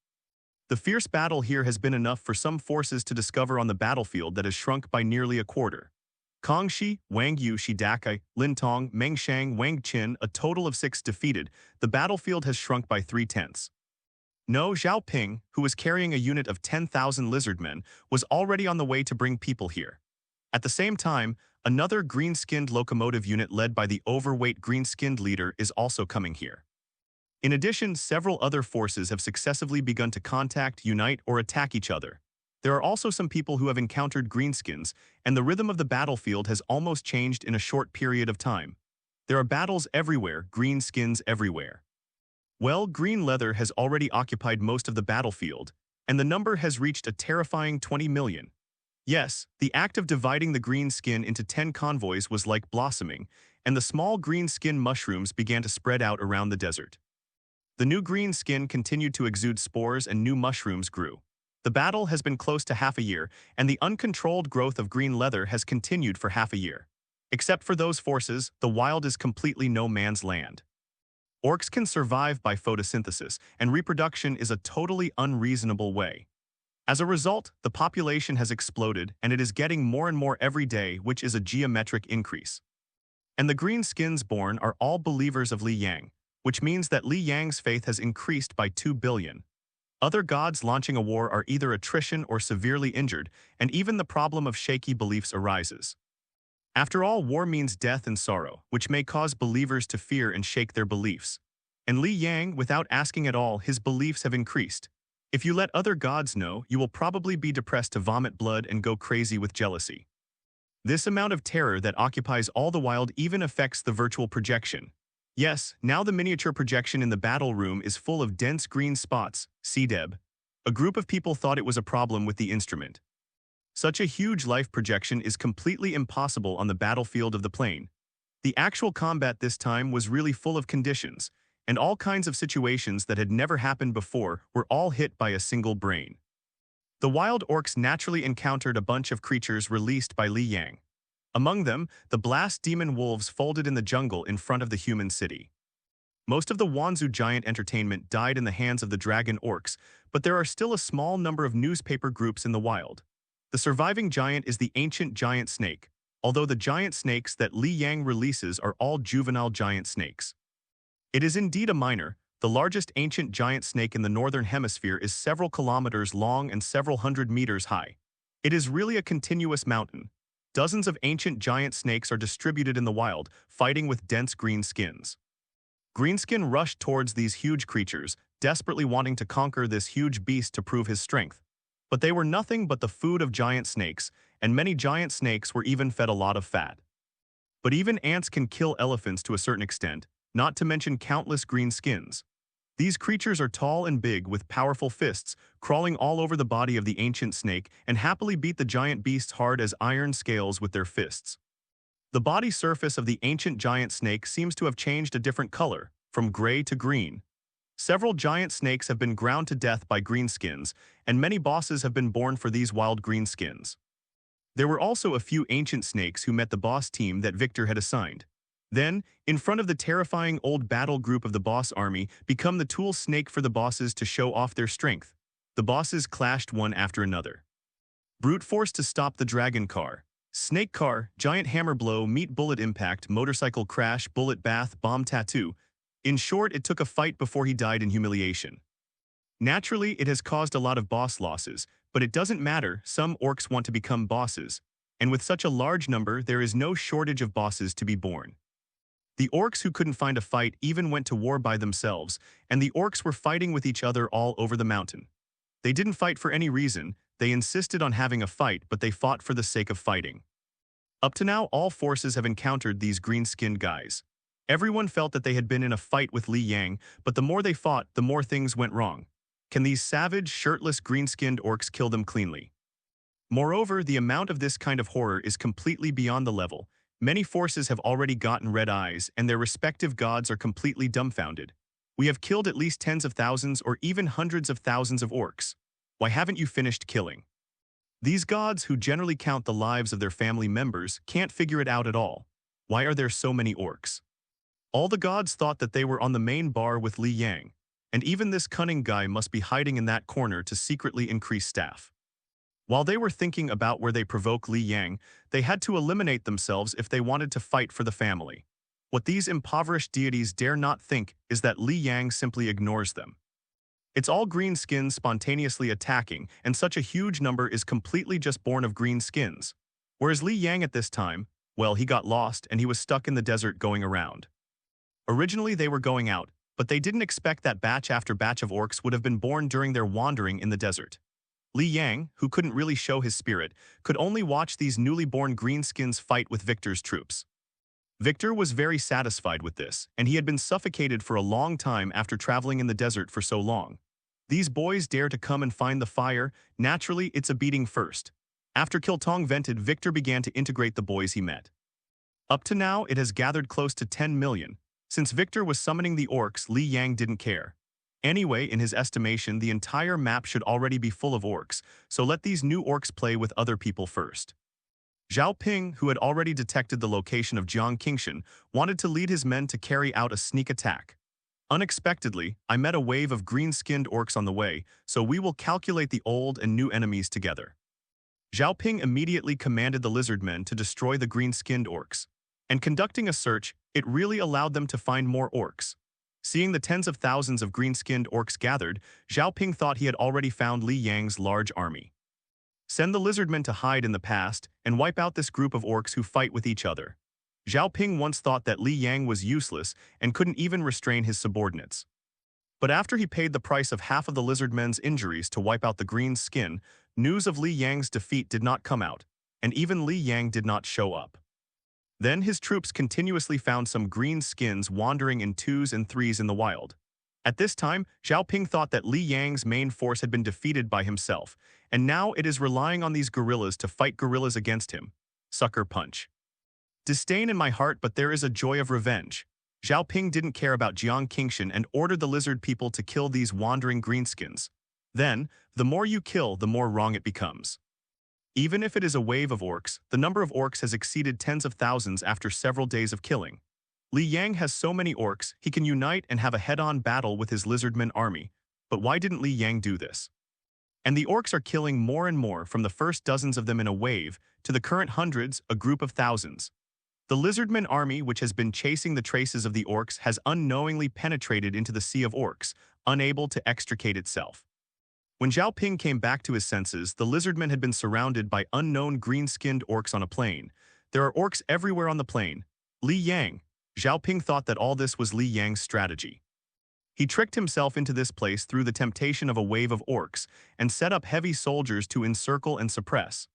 The fierce battle here has been enough for some forces to discover on the battlefield that has shrunk by nearly a quarter. Kangxi, Wang Yu, Shidakai, Lintong, Mengshang, Wang Qin, a total of 6 defeated, the battlefield has shrunk by 3/10. No Xiaoping, who was carrying a unit of 10,000 lizardmen, was already on the way to bring people here. At the same time, another green-skinned locomotive unit led by the overweight green-skinned leader is also coming here. In addition, several other forces have successively begun to contact, unite, or attack each other. There are also some people who have encountered greenskins, and the rhythm of the battlefield has almost changed in a short period of time. There are battles everywhere, greenskins everywhere. Well, green leather has already occupied most of the battlefield, and the number has reached a terrifying 20 million. Yes, the act of dividing the green skin into 10 convoys was like blossoming, and the small green skin mushrooms began to spread out around the desert. The new green skin continued to exude spores and new mushrooms grew. The battle has been close to half a year, and the uncontrolled growth of green leather has continued for half a year. Except for those forces, the wild is completely no man's land. Orcs can survive by photosynthesis, and reproduction is a totally unreasonable way. As a result, the population has exploded, and it is getting more and more every day, which is a geometric increase. And the green skins born are all believers of Li Yang, which means that Li Yang's faith has increased by 2 billion. Other gods launching a war are either attrition or severely injured, and even the problem of shaky beliefs arises. After all, war means death and sorrow, which may cause believers to fear and shake their beliefs. And Li Yang, without asking at all, his beliefs have increased. If you let other gods know, you will probably be depressed to vomit blood and go crazy with jealousy. This amount of terror that occupies all the wild even affects the virtual projection. Yes, now the miniature projection in the battle room is full of dense green spots, CDEB. A group of people thought it was a problem with the instrument. Such a huge life projection is completely impossible on the battlefield of the plane. The actual combat this time was really full of conditions, and all kinds of situations that had never happened before were all hit by a single brain. The wild orcs naturally encountered a bunch of creatures released by Li Yang. Among them, the blast demon wolves folded in the jungle in front of the human city. Most of the Wanzu giant entertainment died in the hands of the dragon orcs, but there are still a small number of newspaper groups in the wild. The surviving giant is the ancient giant snake, although the giant snakes that Li Yang releases are all juvenile giant snakes. It is indeed a minor. The largest ancient giant snake in the northern hemisphere is several kilometers long and several hundred meters high. It is really a continuous mountain. Dozens of ancient giant snakes are distributed in the wild, fighting with dense green skins. Greenskin rushed towards these huge creatures, desperately wanting to conquer this huge beast to prove his strength. But they were nothing but the food of giant snakes, and many giant snakes were even fed a lot of fat. But even ants can kill elephants to a certain extent, not to mention countless green skins. These creatures are tall and big with powerful fists, crawling all over the body of the ancient snake and happily beat the giant beasts hard as iron scales with their fists. The body surface of the ancient giant snake seems to have changed a different color, from gray to green. Several giant snakes have been ground to death by greenskins, and many bosses have been born for these wild greenskins. There were also a few ancient snakes who met the boss team that Victor had assigned. Then, in front of the terrifying old battle group of the boss army, become the tool snake for the bosses to show off their strength. The bosses clashed one after another. Brute force to stop the dragon car. Snake car, giant hammer blow, meat bullet impact, motorcycle crash, bullet bath, bomb tattoo. In short, it took a fight before he died in humiliation. Naturally, it has caused a lot of boss losses, but it doesn't matter, some orcs want to become bosses. And with such a large number, there is no shortage of bosses to be born. The orcs who couldn't find a fight even went to war by themselves, and the orcs were fighting with each other all over the mountain. They didn't fight for any reason, they insisted on having a fight, but they fought for the sake of fighting. Up to now, all forces have encountered these green-skinned guys. Everyone felt that they had been in a fight with Li Yang, but the more they fought, the more things went wrong. Can these savage, shirtless, green-skinned orcs kill them cleanly? Moreover, the amount of this kind of horror is completely beyond the level. Many forces have already gotten red eyes, and their respective gods are completely dumbfounded. We have killed at least tens of thousands or even hundreds of thousands of orcs. Why haven't you finished killing? These gods, who generally count the lives of their family members, can't figure it out at all. Why are there so many orcs? All the gods thought that they were on the main bar with Li Yang, and even this cunning guy must be hiding in that corner to secretly increase staff. While they were thinking about where they provoke Li Yang, they had to eliminate themselves if they wanted to fight for the family. What these impoverished deities dare not think is that Li Yang simply ignores them. It's all green skins spontaneously attacking, and such a huge number is completely just born of green skins. Whereas Li Yang at this time, well, he got lost and he was stuck in the desert going around. Originally they were going out, but they didn't expect that batch after batch of orcs would have been born during their wandering in the desert. Li Yang, who couldn't really show his spirit, could only watch these newly born greenskins fight with Victor's troops. Victor was very satisfied with this, and he had been suffocated for a long time after traveling in the desert for so long. These boys dare to come and find the fire. Naturally, it's a beating first. After Kiltong vented, Victor began to integrate the boys he met. Up to now, it has gathered close to 10 million. Since Victor was summoning the orcs, Li Yang didn't care. Anyway, in his estimation, the entire map should already be full of orcs, so let these new orcs play with other people first. Zhao Ping, who had already detected the location of Jiang Qingshan, wanted to lead his men to carry out a sneak attack. Unexpectedly, I met a wave of green-skinned orcs on the way, so we will calculate the old and new enemies together. Zhao Ping immediately commanded the lizard men to destroy the green-skinned orcs. And conducting a search, it really allowed them to find more orcs. Seeing the tens of thousands of green-skinned orcs gathered, Zhao Ping thought he had already found Li Yang's large army. Send the lizardmen to hide in the past and wipe out this group of orcs who fight with each other. Zhao Ping once thought that Li Yang was useless and couldn't even restrain his subordinates. But after he paid the price of half of the lizardmen's injuries to wipe out the green skin, news of Li Yang's defeat did not come out, and even Li Yang did not show up. Then his troops continuously found some green skins wandering in 2s and 3s in the wild. At this time, Zhao Ping thought that Li Yang's main force had been defeated by himself, and now it is relying on these gorillas to fight gorillas against him. Sucker punch. Disdain in my heart, but there is a joy of revenge. Zhao Ping didn't care about Jiang Qingshan and ordered the lizard people to kill these wandering greenskins. Then, the more you kill, the more wrong it becomes. Even if it is a wave of orcs, the number of orcs has exceeded tens of thousands after several days of killing. Li Yang has so many orcs, he can unite and have a head-on battle with his lizardmen army. But why didn't Li Yang do this? And the orcs are killing more and more, from the first dozens of them in a wave, to the current hundreds, a group of thousands. The lizardmen army, which has been chasing the traces of the orcs, has unknowingly penetrated into the sea of orcs, unable to extricate itself. When Zhao Ping came back to his senses, the lizardmen had been surrounded by unknown green-skinned orcs on a plain. There are orcs everywhere on the plain. Li Yang. Zhao Ping thought that all this was Li Yang's strategy. He tricked himself into this place through the temptation of a wave of orcs and set up heavy soldiers to encircle and suppress.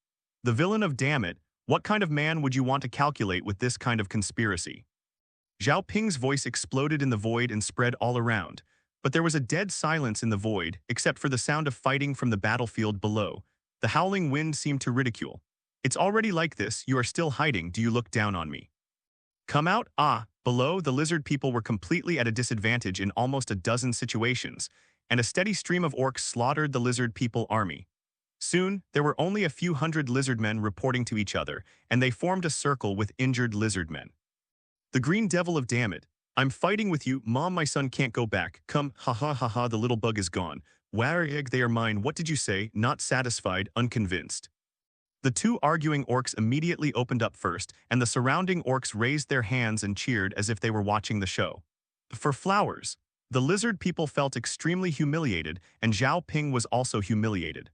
The villain of damn it, what kind of man would you want to calculate with this kind of conspiracy? Zhao Ping's voice exploded in the void and spread all around. But there was a dead silence in the void, except for the sound of fighting from the battlefield below. The howling wind seemed to ridicule. It's already like this, you are still hiding, do you look down on me? Come out, below, the lizard people were completely at a disadvantage in almost a dozen situations, and a steady stream of orcs slaughtered the lizard people army. Soon, there were only a few hundred lizardmen reporting to each other, and they formed a circle with injured lizardmen. The green devil of damn it. I'm fighting with you, Mom, my son can't go back. Come, ha ha ha ha, the little bug is gone. WAAAGH, they are mine, what did you say? Not satisfied, unconvinced. The two arguing orcs immediately opened up first, and the surrounding orcs raised their hands and cheered as if they were watching the show. For flowers. The lizard people felt extremely humiliated, and Zhao Ping was also humiliated.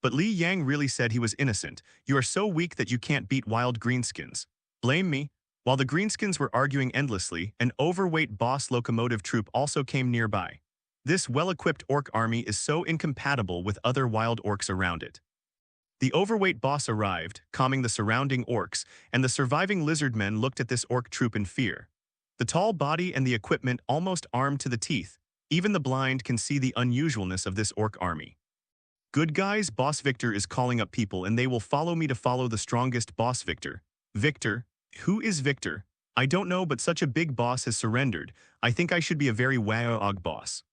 But Li Yang really said he was innocent. You are so weak that you can't beat wild greenskins. Blame me. While the greenskins were arguing endlessly, an overweight boss locomotive troop also came nearby. This well-equipped orc army is so incompatible with other wild orcs around it. The overweight boss arrived, calming the surrounding orcs, and the surviving lizardmen looked at this orc troop in fear. The tall body and the equipment almost armed to the teeth. Even the blind can see the unusualness of this orc army. Good guys, Boss Victor is calling up people and they will follow me to follow the strongest Boss Victor. Victor? Who is Victor? I don't know, but such a big boss has surrendered. I think I should be a very WAAAGH boss.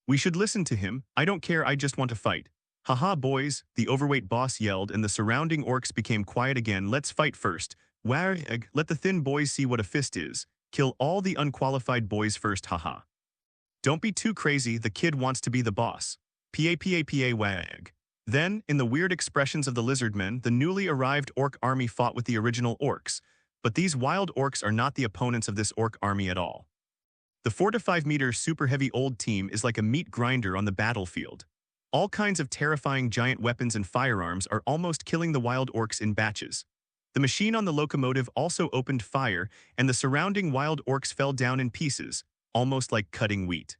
We should listen to him. I don't care, I just want to fight. Haha boys, the overweight boss yelled and the surrounding orcs became quiet again. Let's fight first. WAAAGH, let the thin boys see what a fist is. Kill all the unqualified boys first, haha. Don't be too crazy, the kid wants to be the boss. PAPAPA WAAAGH. Then, in the weird expressions of the lizardmen, the newly arrived orc army fought with the original orcs. But these wild orcs are not the opponents of this orc army at all. The 4 to 5 meter super heavy old team is like a meat grinder on the battlefield. All kinds of terrifying giant weapons and firearms are almost killing the wild orcs in batches. The machine on the locomotive also opened fire, and the surrounding wild orcs fell down in pieces, almost like cutting wheat.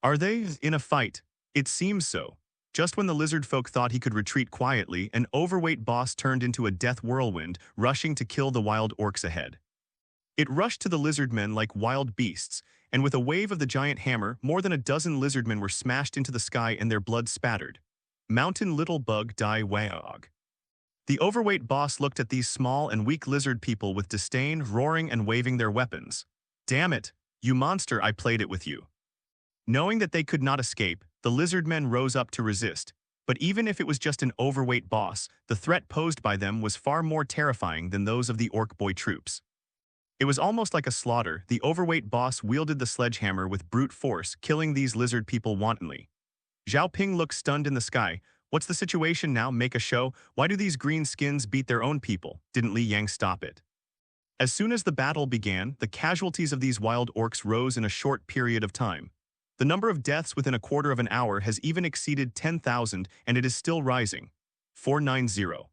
Are they in a fight? It seems so. Just when the lizard folk thought he could retreat quietly, an overweight boss turned into a death whirlwind, rushing to kill the wild orcs ahead. It rushed to the lizardmen like wild beasts, and with a wave of the giant hammer, more than a dozen lizardmen were smashed into the sky and their blood spattered. Mountain little bug die WAAAGH. The overweight boss looked at these small and weak lizard people with disdain, roaring and waving their weapons. Damn it, you monster, I played it with you. Knowing that they could not escape, the lizardmen rose up to resist, but even if it was just an overweight boss, the threat posed by them was far more terrifying than those of the orc boy troops. It was almost like a slaughter. The overweight boss wielded the sledgehammer with brute force, killing these lizard people wantonly. Zhao Ping looked stunned in the sky. What's the situation now? Make a show? Why do these green skins beat their own people? Didn't Li Yang stop it? As soon as the battle began, the casualties of these wild orcs rose in a short period of time. The number of deaths within a quarter of an hour has even exceeded 10,000, and it is still rising. 490.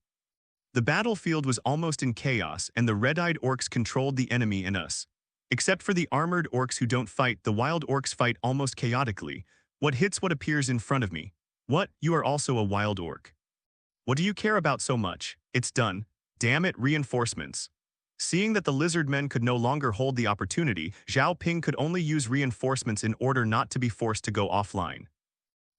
The battlefield was almost in chaos, and the red-eyed orcs controlled the enemy and us. Except for the armored orcs who don't fight, the wild orcs fight almost chaotically. What hits what appears in front of me? What? You are also a wild orc. What do you care about so much? It's done. Damn it, reinforcements. Seeing that the lizardmen could no longer hold the opportunity, Zhao Ping could only use reinforcements in order not to be forced to go offline.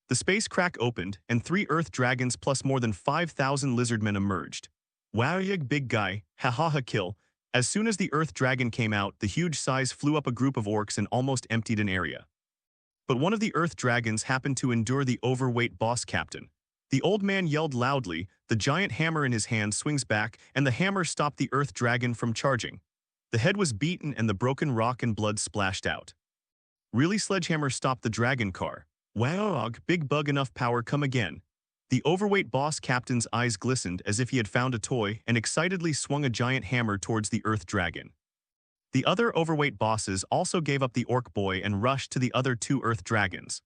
The space crack opened, and 3 earth dragons plus more than 5,000 lizardmen emerged. WAAAGH big guy, hahaha kill. As soon as the Earth Dragon came out, the huge size flew up a group of orcs and almost emptied an area. But one of the Earth Dragons happened to endure the overweight boss captain. The old man yelled loudly, the giant hammer in his hand swings back, and the hammer stopped the Earth Dragon from charging. The head was beaten and the broken rock and blood splashed out. Really, Sledgehammer stopped the dragon car. WAAAGH, big bug enough power come again. The overweight boss captain's eyes glistened as if he had found a toy and excitedly swung a giant hammer towards the Earth Dragon. The other overweight bosses also gave up the orc boy and rushed to the other two Earth Dragons.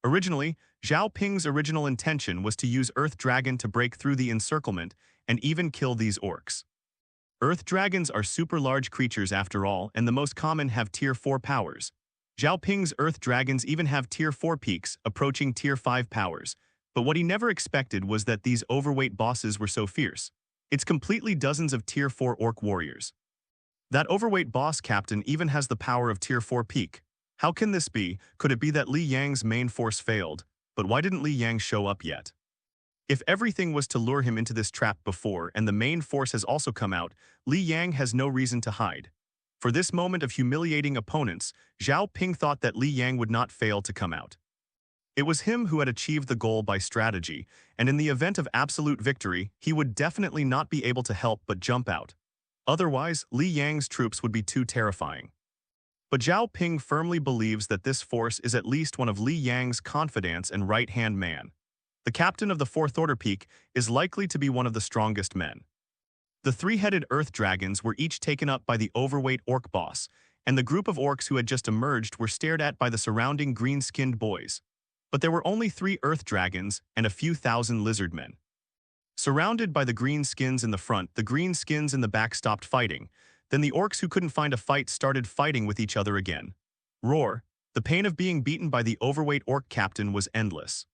Originally, Zhao Ping's original intention was to use Earth Dragon to break through the encirclement and even kill these orcs. Earth Dragons are super large creatures after all, and the most common have Tier 4 powers. Zhao Ping's Earth Dragons even have Tier 4 peaks, approaching Tier 5 powers. But what he never expected was that these overweight bosses were so fierce. It's completely dozens of Tier 4 orc warriors. That overweight boss captain even has the power of Tier 4 peak. How can this be? Could it be that Li Yang's main force failed? But why didn't Li Yang show up yet? If everything was to lure him into this trap before and the main force has also come out, Li Yang has no reason to hide. For this moment of humiliating opponents, Zhao Ping thought that Li Yang would not fail to come out. It was him who had achieved the goal by strategy, and in the event of absolute victory, he would definitely not be able to help but jump out. Otherwise, Li Yang's troops would be too terrifying. But Zhao Ping firmly believes that this force is at least one of Li Yang's confidants and right-hand man. The captain of the Fourth Order Peak is likely to be one of the strongest men. The three-headed Earth Dragons were each taken up by the overweight orc boss, and the group of orcs who had just emerged were stared at by the surrounding green-skinned boys. But there were only 3 Earth Dragons and a few thousand lizard men. Surrounded by the green skins in the front, the green skins in the back stopped fighting. Then the orcs who couldn't find a fight started fighting with each other again. Roar! The pain of being beaten by the overweight orc captain was endless.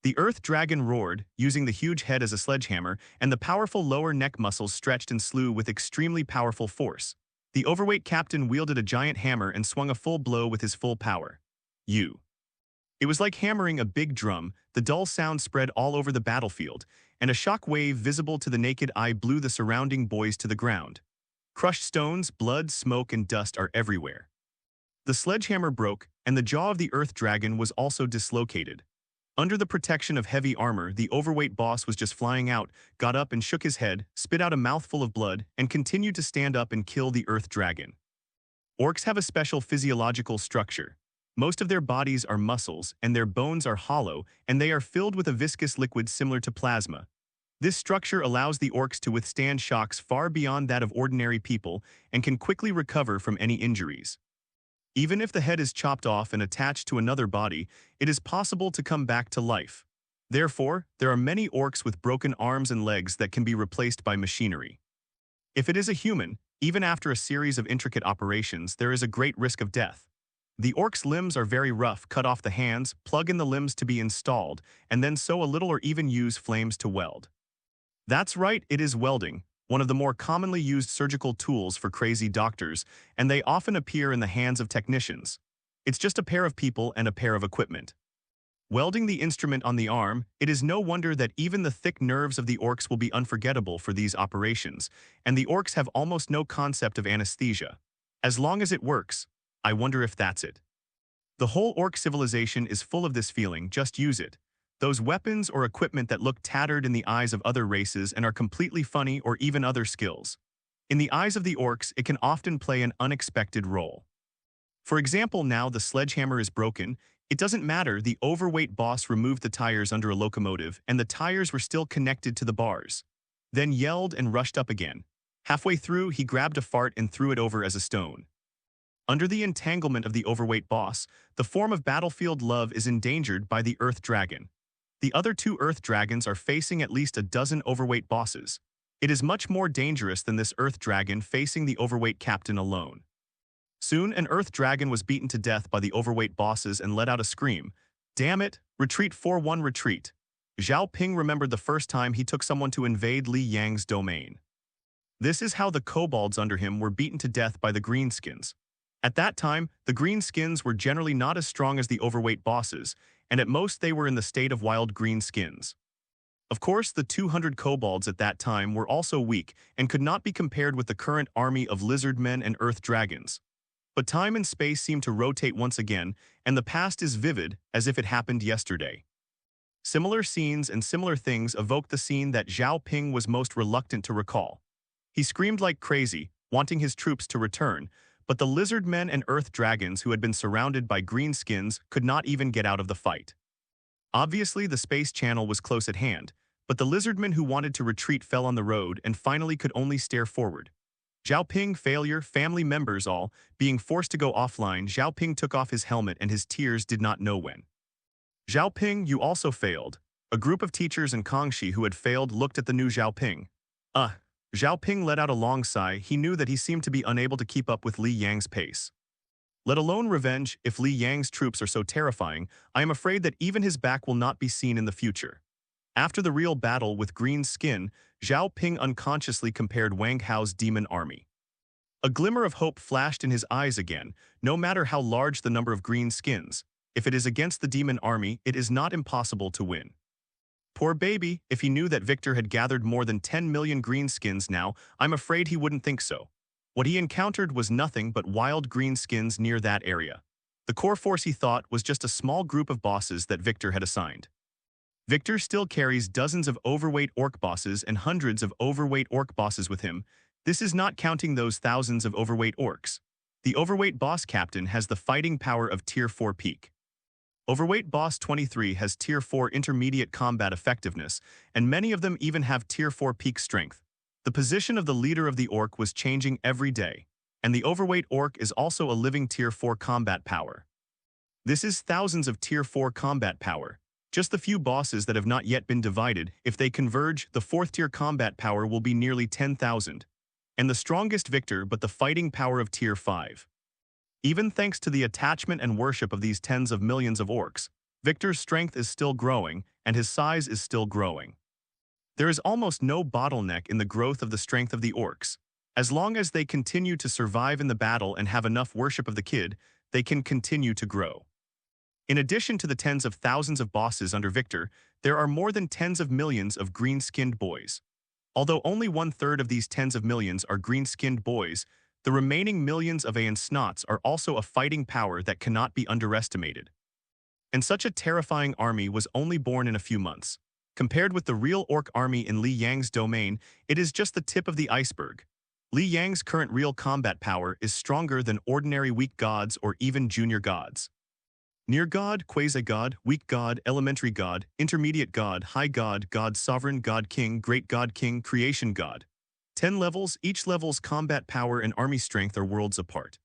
The Earth Dragon roared, using the huge head as a sledgehammer, and the powerful lower neck muscles stretched and slew with extremely powerful force. The overweight captain wielded a giant hammer and swung a full blow with his full power. It was like hammering a big drum. The dull sound spread all over the battlefield, and a shock wave visible to the naked eye blew the surrounding boys to the ground. Crushed stones, blood, smoke, and dust are everywhere. The sledgehammer broke, and the jaw of the Earth Dragon was also dislocated. Under the protection of heavy armor, the overweight boss was just flying out, got up and shook his head, spit out a mouthful of blood, and continued to stand up and kill the Earth Dragon. Orcs have a special physiological structure. Most of their bodies are muscles, and their bones are hollow, and they are filled with a viscous liquid similar to plasma. This structure allows the orcs to withstand shocks far beyond that of ordinary people and can quickly recover from any injuries. Even if the head is chopped off and attached to another body, it is possible to come back to life. Therefore, there are many orcs with broken arms and legs that can be replaced by machinery. If it is a human, even after a series of intricate operations, there is a great risk of death. The orc's limbs are very rough. Cut off the hands, plug in the limbs to be installed, and then sew a little or even use flames to weld. That's right, it is welding, one of the more commonly used surgical tools for crazy doctors, and they often appear in the hands of technicians. It's just a pair of people and a pair of equipment. Welding the instrument on the arm, it is no wonder that even the thick nerves of the orcs will be unforgettable for these operations, and the orcs have almost no concept of anesthesia. As long as it works, I wonder if that's it. The whole orc civilization is full of this feeling, just use it. Those weapons or equipment that look tattered in the eyes of other races and are completely funny, or even other skills. In the eyes of the orcs, it can often play an unexpected role. For example, now the sledgehammer is broken. It doesn't matter, the overweight boss removed the tires under a locomotive and the tires were still connected to the bars. Then yelled and rushed up again. Halfway through, he grabbed a fart and threw it over as a stone. Under the entanglement of the overweight boss, the form of battlefield love is endangered by the Earth Dragon. The other 2 Earth Dragons are facing at least a dozen overweight bosses. It is much more dangerous than this Earth Dragon facing the overweight captain alone. Soon, an Earth Dragon was beaten to death by the overweight bosses and let out a scream. Damn it! Retreat 4-1 retreat. Zhao Ping remembered the first time he took someone to invade Li Yang's domain. This is how the kobolds under him were beaten to death by the greenskins. At that time, the greenskins were generally not as strong as the overweight bosses, and at most they were in the state of wild green skins. Of course, the 200 kobolds at that time were also weak and could not be compared with the current army of lizard men and earth dragons. But time and space seem to rotate once again, and the past is vivid as if it happened yesterday. Similar scenes and similar things evoke the scene that Zhao Ping was most reluctant to recall. He screamed like crazy, wanting his troops to return, but the lizard men and earth dragons who had been surrounded by greenskins could not even get out of the fight. Obviously, the space channel was close at hand, but the lizardmen who wanted to retreat fell on the road and finally could only stare forward. Zhao Ping failure, family members all, being forced to go offline. Zhao Ping took off his helmet and his tears did not know when. Zhao Ping, you also failed. A group of teachers in Kangxi who had failed looked at the new Zhao Ping. Zhao Ping let out a long sigh. He knew that he seemed to be unable to keep up with Li Yang's pace. Let alone revenge. If Li Yang's troops are so terrifying, I am afraid that even his back will not be seen in the future. After the real battle with green skin, Zhao Ping unconsciously compared Wang Hao's demon army. A glimmer of hope flashed in his eyes again. No matter how large the number of green skins, if it is against the demon army, it is not impossible to win. Poor baby, if he knew that Victor had gathered more than 10 million greenskins now, I'm afraid he wouldn't think so. What he encountered was nothing but wild greenskins near that area. The core force, he thought, was just a small group of bosses that Victor had assigned. Victor still carries dozens of overweight orc bosses and hundreds of overweight orc bosses with him. This is not counting those thousands of overweight orcs. The overweight boss captain has the fighting power of Tier 4 peak. Overweight Boss 23 has Tier 4 intermediate combat effectiveness, and many of them even have Tier 4 peak strength. The position of the leader of the Orc was changing every day, and the overweight Orc is also a living Tier 4 combat power. This is thousands of Tier 4 combat power. Just the few bosses that have not yet been divided, if they converge, the 4th tier combat power will be nearly 10,000. And the strongest Victor, but the fighting power of Tier 5. Even thanks to the attachment and worship of these tens of millions of orcs, Victor's strength is still growing, and his size is still growing. There is almost no bottleneck in the growth of the strength of the orcs. As long as they continue to survive in the battle and have enough worship of the kid, they can continue to grow. In addition to the tens of thousands of bosses under Victor, there are more than tens of millions of green-skinned boys. Although only 1/3 of these tens of millions are green-skinned boys, the remaining millions of Aeon Snots are also a fighting power that cannot be underestimated. And such a terrifying army was only born in a few months. Compared with the real orc army in Li Yang's domain, it is just the tip of the iceberg. Li Yang's current real combat power is stronger than ordinary weak gods or even junior gods. Near God, quasi-god, weak god, elementary god, intermediate god, high god, god sovereign, god king, great god king, creation god. 10 levels, each level's combat power and army strength are worlds apart.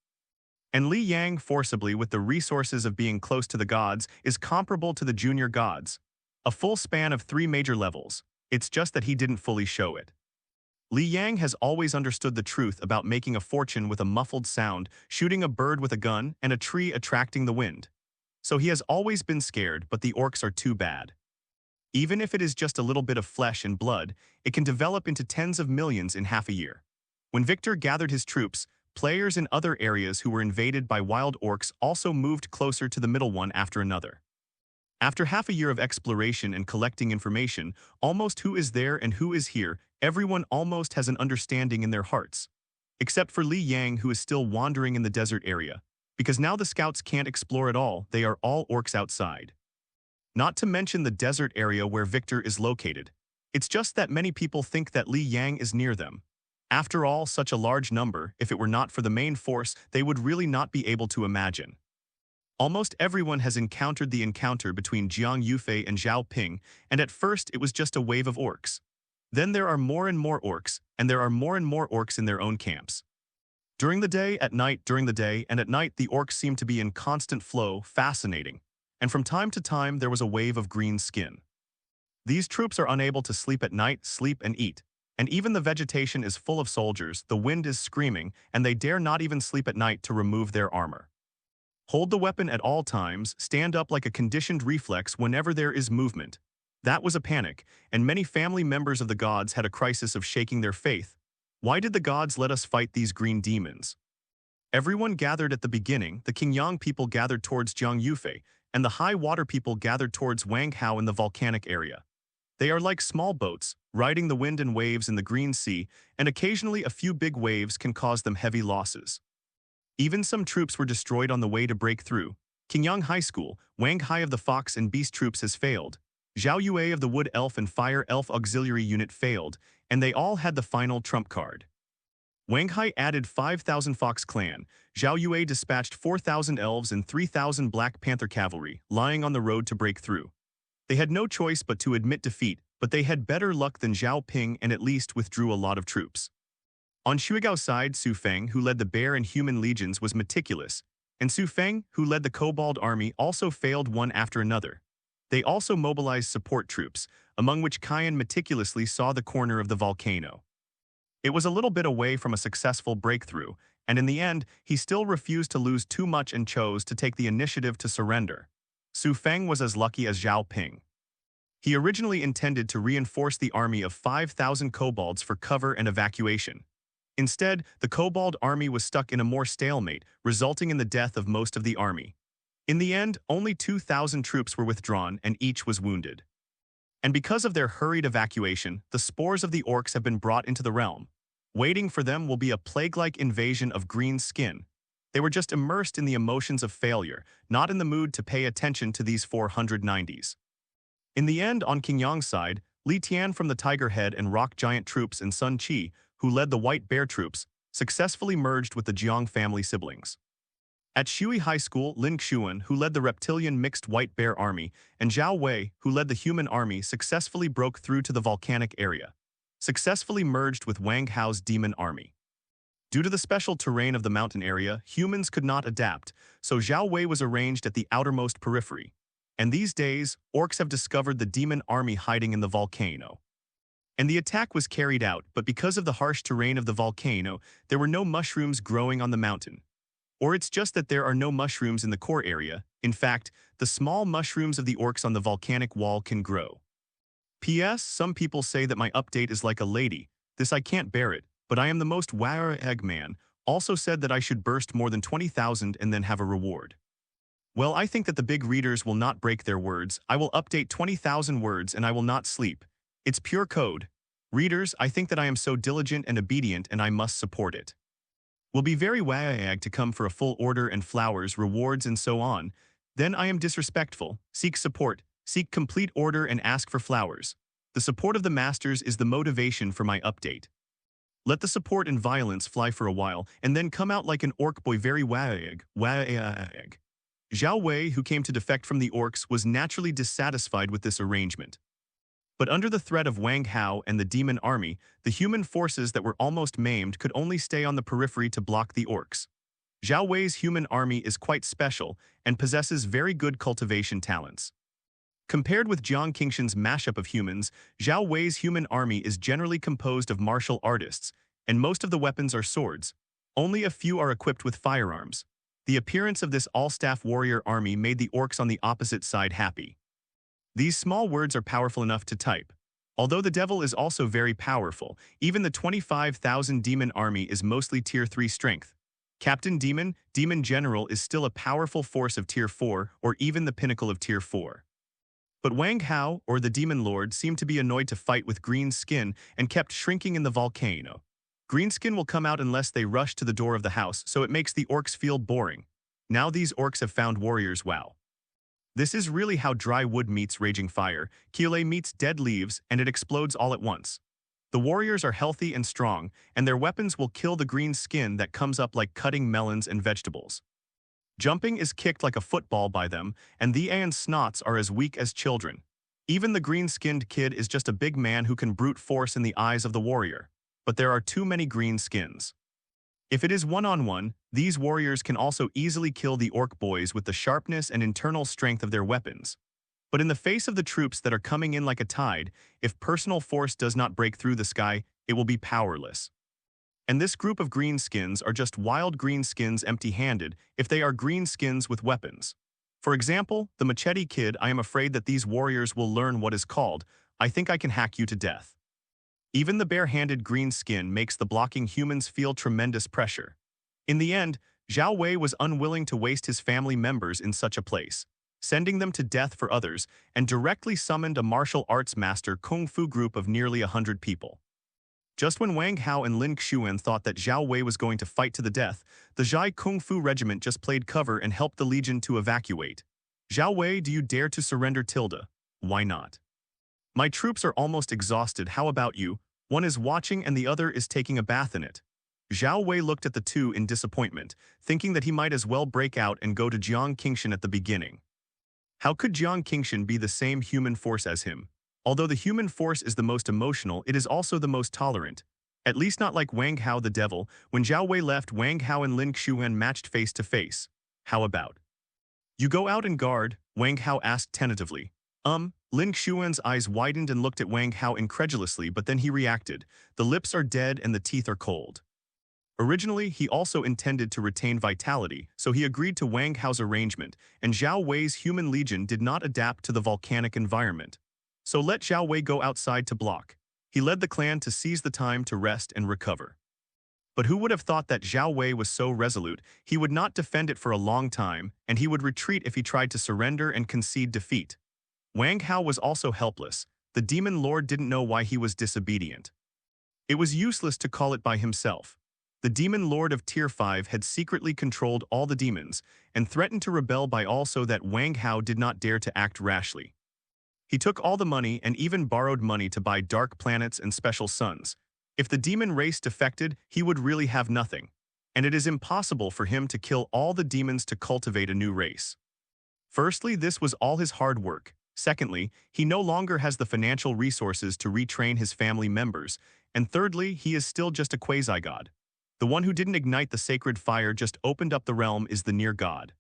And Li Yang, forcibly with the resources of being close to the gods, is comparable to the junior gods. A full span of 3 major levels. It's just that he didn't fully show it. Li Yang has always understood the truth about making a fortune with a muffled sound, shooting a bird with a gun, and a tree attracting the wind. So he has always been scared, but the orcs are too bad. Even if it is just a little bit of flesh and blood, it can develop into tens of millions in half a year. When Victor gathered his troops, players in other areas who were invaded by wild orcs also moved closer to the middle one after another. After half a year of exploration and collecting information, almost who is there and who is here, everyone almost has an understanding in their hearts. Except for Li Yang, who is still wandering in the desert area. Because now the scouts can't explore at all, they are all orcs outside. Not to mention the desert area where Victor is located. It's just that many people think that Li Yang is near them. After all, such a large number, if it were not for the main force, they would really not be able to imagine. Almost everyone has encountered the encounter between Jiang Yufei and Zhao Ping, and at first it was just a wave of orcs. Then there are more and more orcs, and there are more and more orcs in their own camps. During the day, at night, during the day, and at night the orcs seem to be in constant flow, fascinating. And from time to time there was a wave of green skin. These troops are unable to sleep at night, sleep and eat. And even the vegetation is full of soldiers, the wind is screaming, and they dare not even sleep at night to remove their armor. Hold the weapon at all times, stand up like a conditioned reflex whenever there is movement. That was a panic, and many family members of the gods had a crisis of shaking their faith. Why did the gods let us fight these green demons? Everyone gathered at the beginning, the Qingyang people gathered towards Jiang Yufei, and the high water people gathered towards Wang Hao in the volcanic area. They are like small boats, riding the wind and waves in the green sea, and occasionally a few big waves can cause them heavy losses. Even some troops were destroyed on the way to break through. Qingyang High School, WAAAGH of the Fox and Beast troops has failed. Zhao Yue of the Wood Elf and Fire Elf Auxiliary Unit failed, and they all had the final trump card. WAAAGH added 5,000 Fox Clan. Zhao Yue dispatched 4,000 Elves and 3,000 Black Panther Cavalry, lying on the road to break through. They had no choice but to admit defeat, but they had better luck than Zhao Ping and at least withdrew a lot of troops. On Shuigao's side, Su Feng, who led the Bear and Human legions, was meticulous, and Su Feng, who led the Kobold army, also failed one after another. They also mobilized support troops, among which Qian meticulously saw the corner of the volcano. It was a little bit away from a successful breakthrough, and in the end, he still refused to lose too much and chose to take the initiative to surrender. Su Feng was as lucky as Zhao Ping. He originally intended to reinforce the army of 5,000 kobolds for cover and evacuation. Instead, the kobold army was stuck in a more stalemate, resulting in the death of most of the army. In the end, only 2,000 troops were withdrawn and each was wounded. And because of their hurried evacuation, the spores of the orcs have been brought into the realm. Waiting for them will be a plague-like invasion of green skin. They were just immersed in the emotions of failure, not in the mood to pay attention to these 490s. In the end, on Qingyang's side, Li Tian from the Tiger Head and Rock Giant troops and Sun Qi, who led the White Bear troops, successfully merged with the Jiang family siblings. At Shui High School, Lin Xuan, who led the reptilian mixed White Bear army, and Zhao Wei, who led the human army, successfully broke through to the volcanic area, successfully merged with Wang Hao's demon army. Due to the special terrain of the mountain area, humans could not adapt, so Zhao Wei was arranged at the outermost periphery. And these days, orcs have discovered the demon army hiding in the volcano. And the attack was carried out, but because of the harsh terrain of the volcano, there were no mushrooms growing on the mountain. Or it's just that there are no mushrooms in the core area. In fact, the small mushrooms of the orcs on the volcanic wall can grow. P.S. Some people say that my update is like a lady. This I can't bear it, but I am the most WAAAGH man. Also said that I should burst more than 20,000 and then have a reward. Well, I think that the big readers will not break their words. I will update 20,000 words and I will not sleep. It's pure code. Readers, I think that I am so diligent and obedient and I must support it. Will be very WAAAGH to come for a full order and flowers, rewards and so on. Then I am disrespectful, seek support, seek complete order and ask for flowers. The support of the masters is the motivation for my update. Let the support and violence fly for a while and then come out like an orc boy very WAAAGH. Zhao Wei, who came to defect from the orcs, was naturally dissatisfied with this arrangement. But under the threat of Wang Hao and the demon army, the human forces that were almost maimed could only stay on the periphery to block the orcs. Zhao Wei's human army is quite special and possesses very good cultivation talents. Compared with Jiang Qingshan's mashup of humans, Zhao Wei's human army is generally composed of martial artists, and most of the weapons are swords. Only a few are equipped with firearms. The appearance of this all-staff warrior army made the orcs on the opposite side happy. These small words are powerful enough to type. Although the devil is also very powerful, even the 25,000 demon army is mostly tier 3 strength. Captain Demon, Demon General is still a powerful force of tier 4 or even the pinnacle of tier 4. But Wang Hao, or the Demon Lord, seemed to be annoyed to fight with green skin and kept shrinking in the volcano. Green skin will come out unless they rush to the door of the house, so it makes the orcs feel boring. Now these orcs have found warriors, wow. This is really how dry wood meets raging fire, Kiole meets dead leaves, and it explodes all at once. The warriors are healthy and strong, and their weapons will kill the green skin that comes up like cutting melons and vegetables. Jumping is kicked like a football by them, and the Aeon snots are as weak as children. Even the green-skinned kid is just a big man who can brute force in the eyes of the warrior. But there are too many green skins. If it is one-on-one, these warriors can also easily kill the orc boys with the sharpness and internal strength of their weapons. But in the face of the troops that are coming in like a tide, if personal force does not break through the sky, it will be powerless. And this group of greenskins are just wild greenskins empty-handed if they are greenskins with weapons. For example, the machete kid, I am afraid that these warriors will learn what is called, I think I can hack you to death. Even the bare-handed green skin makes the blocking humans feel tremendous pressure. In the end, Zhao Wei was unwilling to waste his family members in such a place. sending them to death for others, and directly summoned a martial arts master kung fu group of nearly 100 people. Just when Wang Hao and Lin Xuan thought that Zhao Wei was going to fight to the death, the Zhai Kung Fu Regiment just played cover and helped the Legion to evacuate. Zhao Wei, do you dare to surrender? Why not? My troops are almost exhausted, how about you? One is watching and the other is taking a bath in it. Zhao Wei looked at the two in disappointment, thinking that he might as well break out and go to Jiang Qingshan at the beginning. How could Jiang Qingshan be the same human force as him? Although the human force is the most emotional, it is also the most tolerant. At least not like Wang Hao the devil. When Zhao Wei left, Wang Hao and Lin Xuan matched face to face. How about? You go out and guard, Wang Hao asked tentatively. Lin Xuan's eyes widened and looked at Wang Hao incredulously, but then he reacted. The lips are dead and the teeth are cold. Originally, he also intended to retain vitality, so he agreed to Wang Hao's arrangement, and Zhao Wei's human legion did not adapt to the volcanic environment. So let Zhao Wei go outside to block. He led the clan to seize the time to rest and recover. But who would have thought that Zhao Wei was so resolute? He would not defend it for a long time, and he would retreat if he tried to surrender and concede defeat. Wang Hao was also helpless. The demon lord didn't know why he was disobedient. It was useless to call it by himself. The demon lord of Tier 5 had secretly controlled all the demons and threatened to rebel by all so that Wang Hao did not dare to act rashly. He took all the money and even borrowed money to buy dark planets and special suns. If the demon race defected, he would really have nothing. And it is impossible for him to kill all the demons to cultivate a new race. Firstly, this was all his hard work. Secondly, he no longer has the financial resources to retrain his family members. And thirdly, he is still just a quasi-god. The one who didn't ignite the sacred fire just opened up the realm is the near god.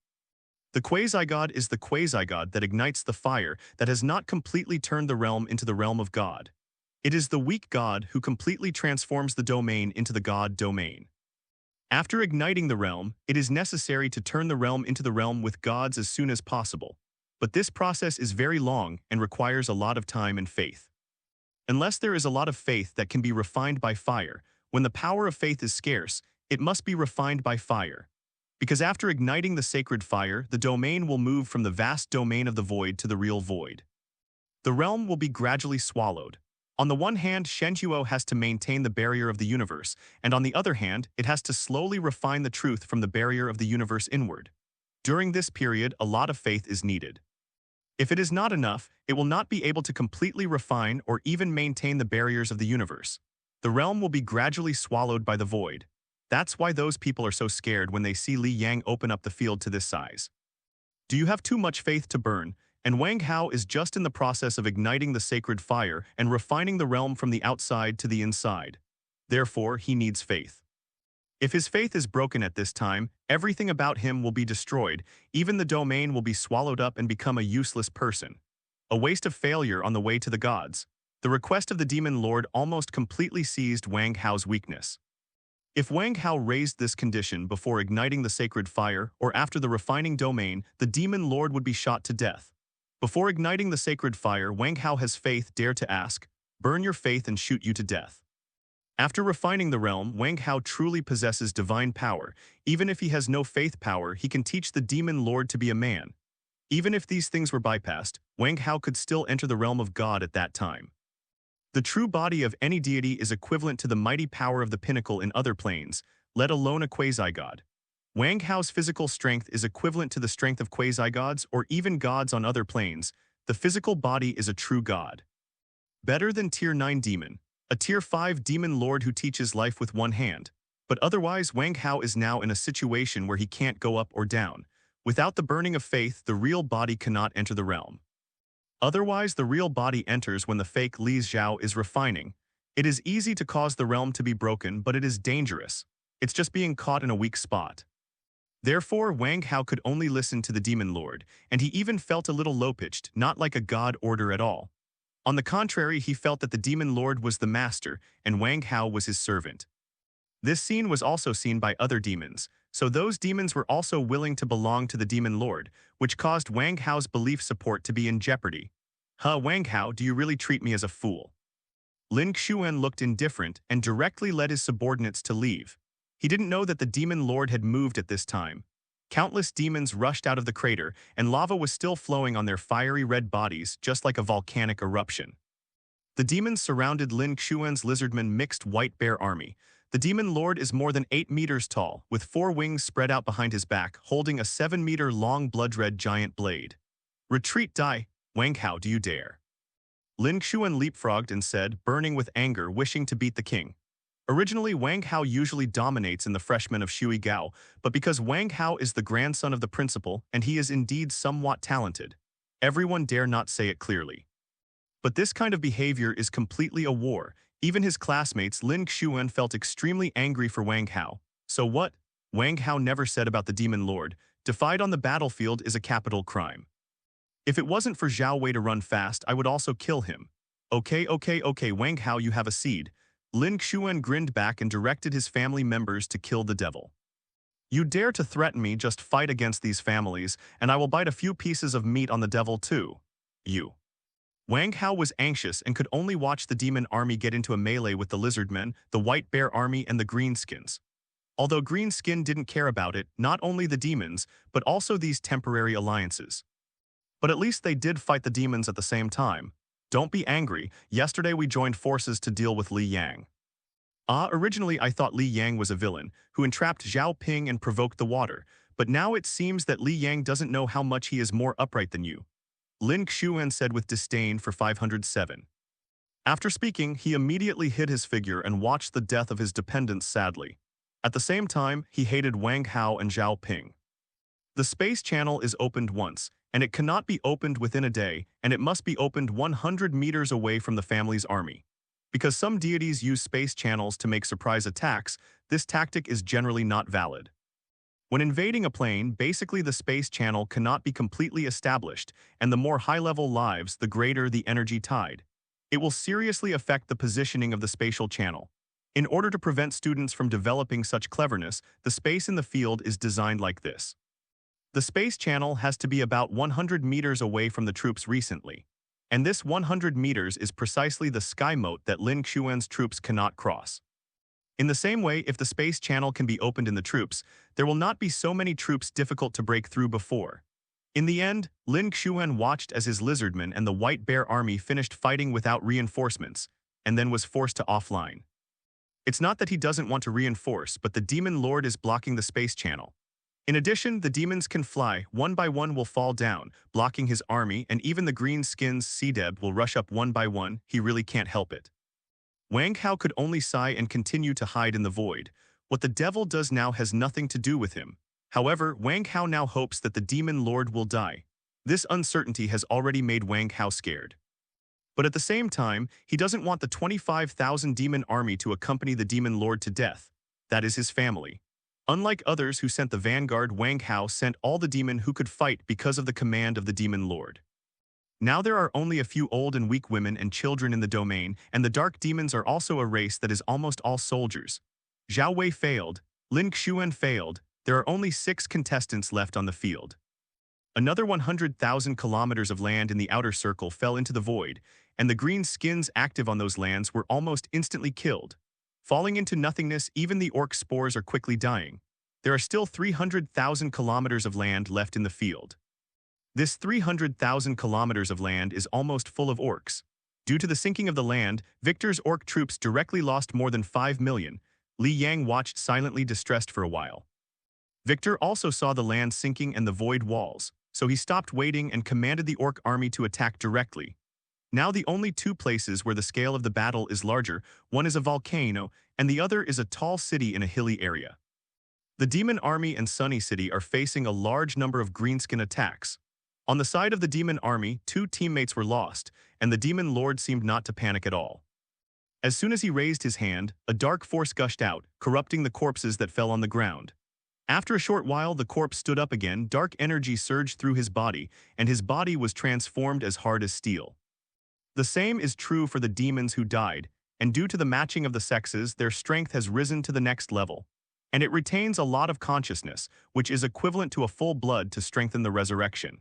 The quasi-god is the quasi-god that ignites the fire that has not completely turned the realm into the realm of God. It is the weak god who completely transforms the domain into the god domain. After igniting the realm, it is necessary to turn the realm into the realm with gods as soon as possible. But this process is very long and requires a lot of time and faith. Unless there is a lot of faith that can be refined by fire, when the power of faith is scarce, it must be refined by fire. Because after igniting the sacred fire, the domain will move from the vast domain of the void to the real void. The realm will be gradually swallowed. On the one hand, Shenhuo has to maintain the barrier of the universe, and on the other hand, it has to slowly refine the truth from the barrier of the universe inward. During this period, a lot of faith is needed. If it is not enough, it will not be able to completely refine or even maintain the barriers of the universe. The realm will be gradually swallowed by the void. That's why those people are so scared when they see Li Yang open up the field to this size. Do you have too much faith to burn? And Wang Hao is just in the process of igniting the sacred fire and refining the realm from the outside to the inside. Therefore, he needs faith. If his faith is broken at this time, everything about him will be destroyed, even the domain will be swallowed up and become a useless person. A waste of failure on the way to the gods. The request of the demon lord almost completely seized Wang Hao's weakness. If Wang Hao raised this condition before igniting the sacred fire or after the refining domain, the demon lord would be shot to death. Before igniting the sacred fire, Wang Hao has faith, dare to ask, burn your faith and shoot you to death. After refining the realm, Wang Hao truly possesses divine power. Even if he has no faith power, he can teach the demon lord to be a man. Even if these things were bypassed, Wang Hao could still enter the realm of God at that time. The true body of any deity is equivalent to the mighty power of the pinnacle in other planes, let alone a quasi-god. Wang Hao's physical strength is equivalent to the strength of quasi-gods or even gods on other planes. The physical body is a true god. Better than Tier 9 demon, a Tier 5 demon lord who teaches life with one hand. But otherwise, Wang Hao is now in a situation where he can't go up or down. Without the burning of faith, the real body cannot enter the realm. Otherwise, the real body enters when the fake Li Zhao is refining. It is easy to cause the realm to be broken, but it is dangerous. It's just being caught in a weak spot. Therefore, Wang Hao could only listen to the demon lord, and he even felt a little low-pitched, not like a god order at all. On the contrary, he felt that the demon lord was the master, and Wang Hao was his servant. This scene was also seen by other demons, so those demons were also willing to belong to the demon lord, which caused Wang Hao's belief support to be in jeopardy. Wang Hao, do you really treat me as a fool? Lin Xuan looked indifferent and directly led his subordinates to leave. He didn't know that the demon lord had moved at this time. Countless demons rushed out of the crater, and lava was still flowing on their fiery red bodies, just like a volcanic eruption. The demons surrounded Lin Xuan's lizardman mixed white bear army. The demon lord is more than 8 meters tall, with 4 wings spread out behind his back, holding a 7-meter-long blood-red giant blade. "Retreat, die! WAAAGH, do you dare?" Lin Xuan leapfrogged and said, burning with anger, wishing to beat the king. Originally, WAAAGH usually dominates in the freshmen of Shui Gao, but because WAAAGH is the grandson of the principal and he is indeed somewhat talented, everyone dare not say it clearly. But this kind of behavior is completely a war. Even his classmates Lin Xuan felt extremely angry for WAAAGH. So what? WAAAGH never said about the demon lord. Defied on the battlefield is a capital crime. If it wasn't for Zhao Wei to run fast, I would also kill him. Okay, WAAAGH, you have a seed. Lin Xuan grinned back and directed his family members to kill the devil. You dare to threaten me, just fight against these families, and I will bite a few pieces of meat on the devil too. You. WAAAGH was anxious and could only watch the demon army get into a melee with the lizardmen, the white bear army, and the greenskins. Although Greenskin didn't care about it, not only the demons, but also these temporary alliances. But at least they did fight the demons at the same time. Don't be angry, yesterday we joined forces to deal with Li Yang. Originally I thought Li Yang was a villain, who entrapped Zhao Ping and provoked the water, but now it seems that Li Yang doesn't know how much he is more upright than you. Lin Xuan said with disdain for 507. After speaking, he immediately hid his figure and watched the death of his dependents sadly. At the same time, he hated WAAAGH and Zhao Ping. The space channel is opened once, and it cannot be opened within a day, and it must be opened 100 meters away from the family's army. Because some deities use space channels to make surprise attacks, this tactic is generally not valid. When invading a plane, basically the space channel cannot be completely established, and the more high-level lives, the greater the energy tide. It will seriously affect the positioning of the spatial channel. In order to prevent students from developing such cleverness, the space in the field is designed like this. The space channel has to be about 100 meters away from the troops recently, and this 100 meters is precisely the sky moat that Lin Xuan's troops cannot cross. In the same way, if the space channel can be opened in the troops, there will not be so many troops difficult to break through before. In the end, Lin Xuan watched as his lizardmen and the white bear army finished fighting without reinforcements, and then was forced to offline. It's not that he doesn't want to reinforce, but the demon lord is blocking the space channel. In addition, the demons can fly, one by one will fall down, blocking his army, and even the green skins Cdeb will rush up one by one. He really can't help it. WAAAGH could only sigh and continue to hide in the void. What the devil does now has nothing to do with him. However, WAAAGH now hopes that the demon lord will die. This uncertainty has already made WAAAGH scared. But at the same time, he doesn't want the 25,000 demon army to accompany the demon lord to death. That is his family. Unlike others who sent the vanguard, WAAAGH sent all the demon who could fight because of the command of the demon lord. Now there are only a few old and weak women and children in the domain, and the dark demons are also a race that is almost all soldiers. Zhao Wei failed, Lin Xuan failed, there are only 6 contestants left on the field. Another 100,000 kilometers of land in the outer circle fell into the void, and the green skins active on those lands were almost instantly killed. Falling into nothingness, even the orc spores are quickly dying. There are still 300,000 kilometers of land left in the field. This 300,000 kilometers of land is almost full of orcs. Due to the sinking of the land, Victor's orc troops directly lost more than 5 million. Li Yang watched silently distressed for a while. Victor also saw the land sinking and the void walls, so he stopped waiting and commanded the orc army to attack directly. Now the only 2 places where the scale of the battle is larger, one is a volcano, and the other is a tall city in a hilly area. The Demon Army and Sunny City are facing a large number of greenskin attacks. On the side of the Demon Army, 2 teammates were lost, and the Demon Lord seemed not to panic at all. As soon as he raised his hand, a dark force gushed out, corrupting the corpses that fell on the ground. After a short while, the corpse stood up again, dark energy surged through his body, and his body was transformed as hard as steel. The same is true for the demons who died, and due to the matching of the sexes, their strength has risen to the next level. And it retains a lot of consciousness, which is equivalent to a full blood to strengthen the resurrection.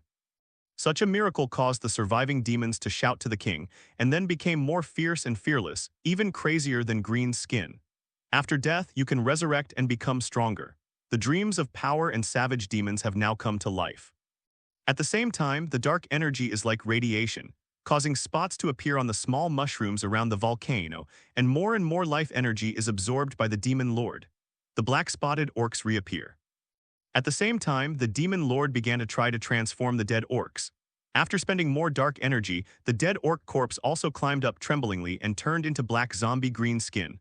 Such a miracle caused the surviving demons to shout to the king, and then became more fierce and fearless, even crazier than green skin. After death, you can resurrect and become stronger. The dreams of power and savage demons have now come to life. At the same time, the dark energy is like radiation, causing spots to appear on the small mushrooms around the volcano, and more life energy is absorbed by the demon lord. The black-spotted orcs reappear. At the same time, the demon lord began to try to transform the dead orcs. After spending more dark energy, the dead orc corpse also climbed up tremblingly and turned into black zombie green skin.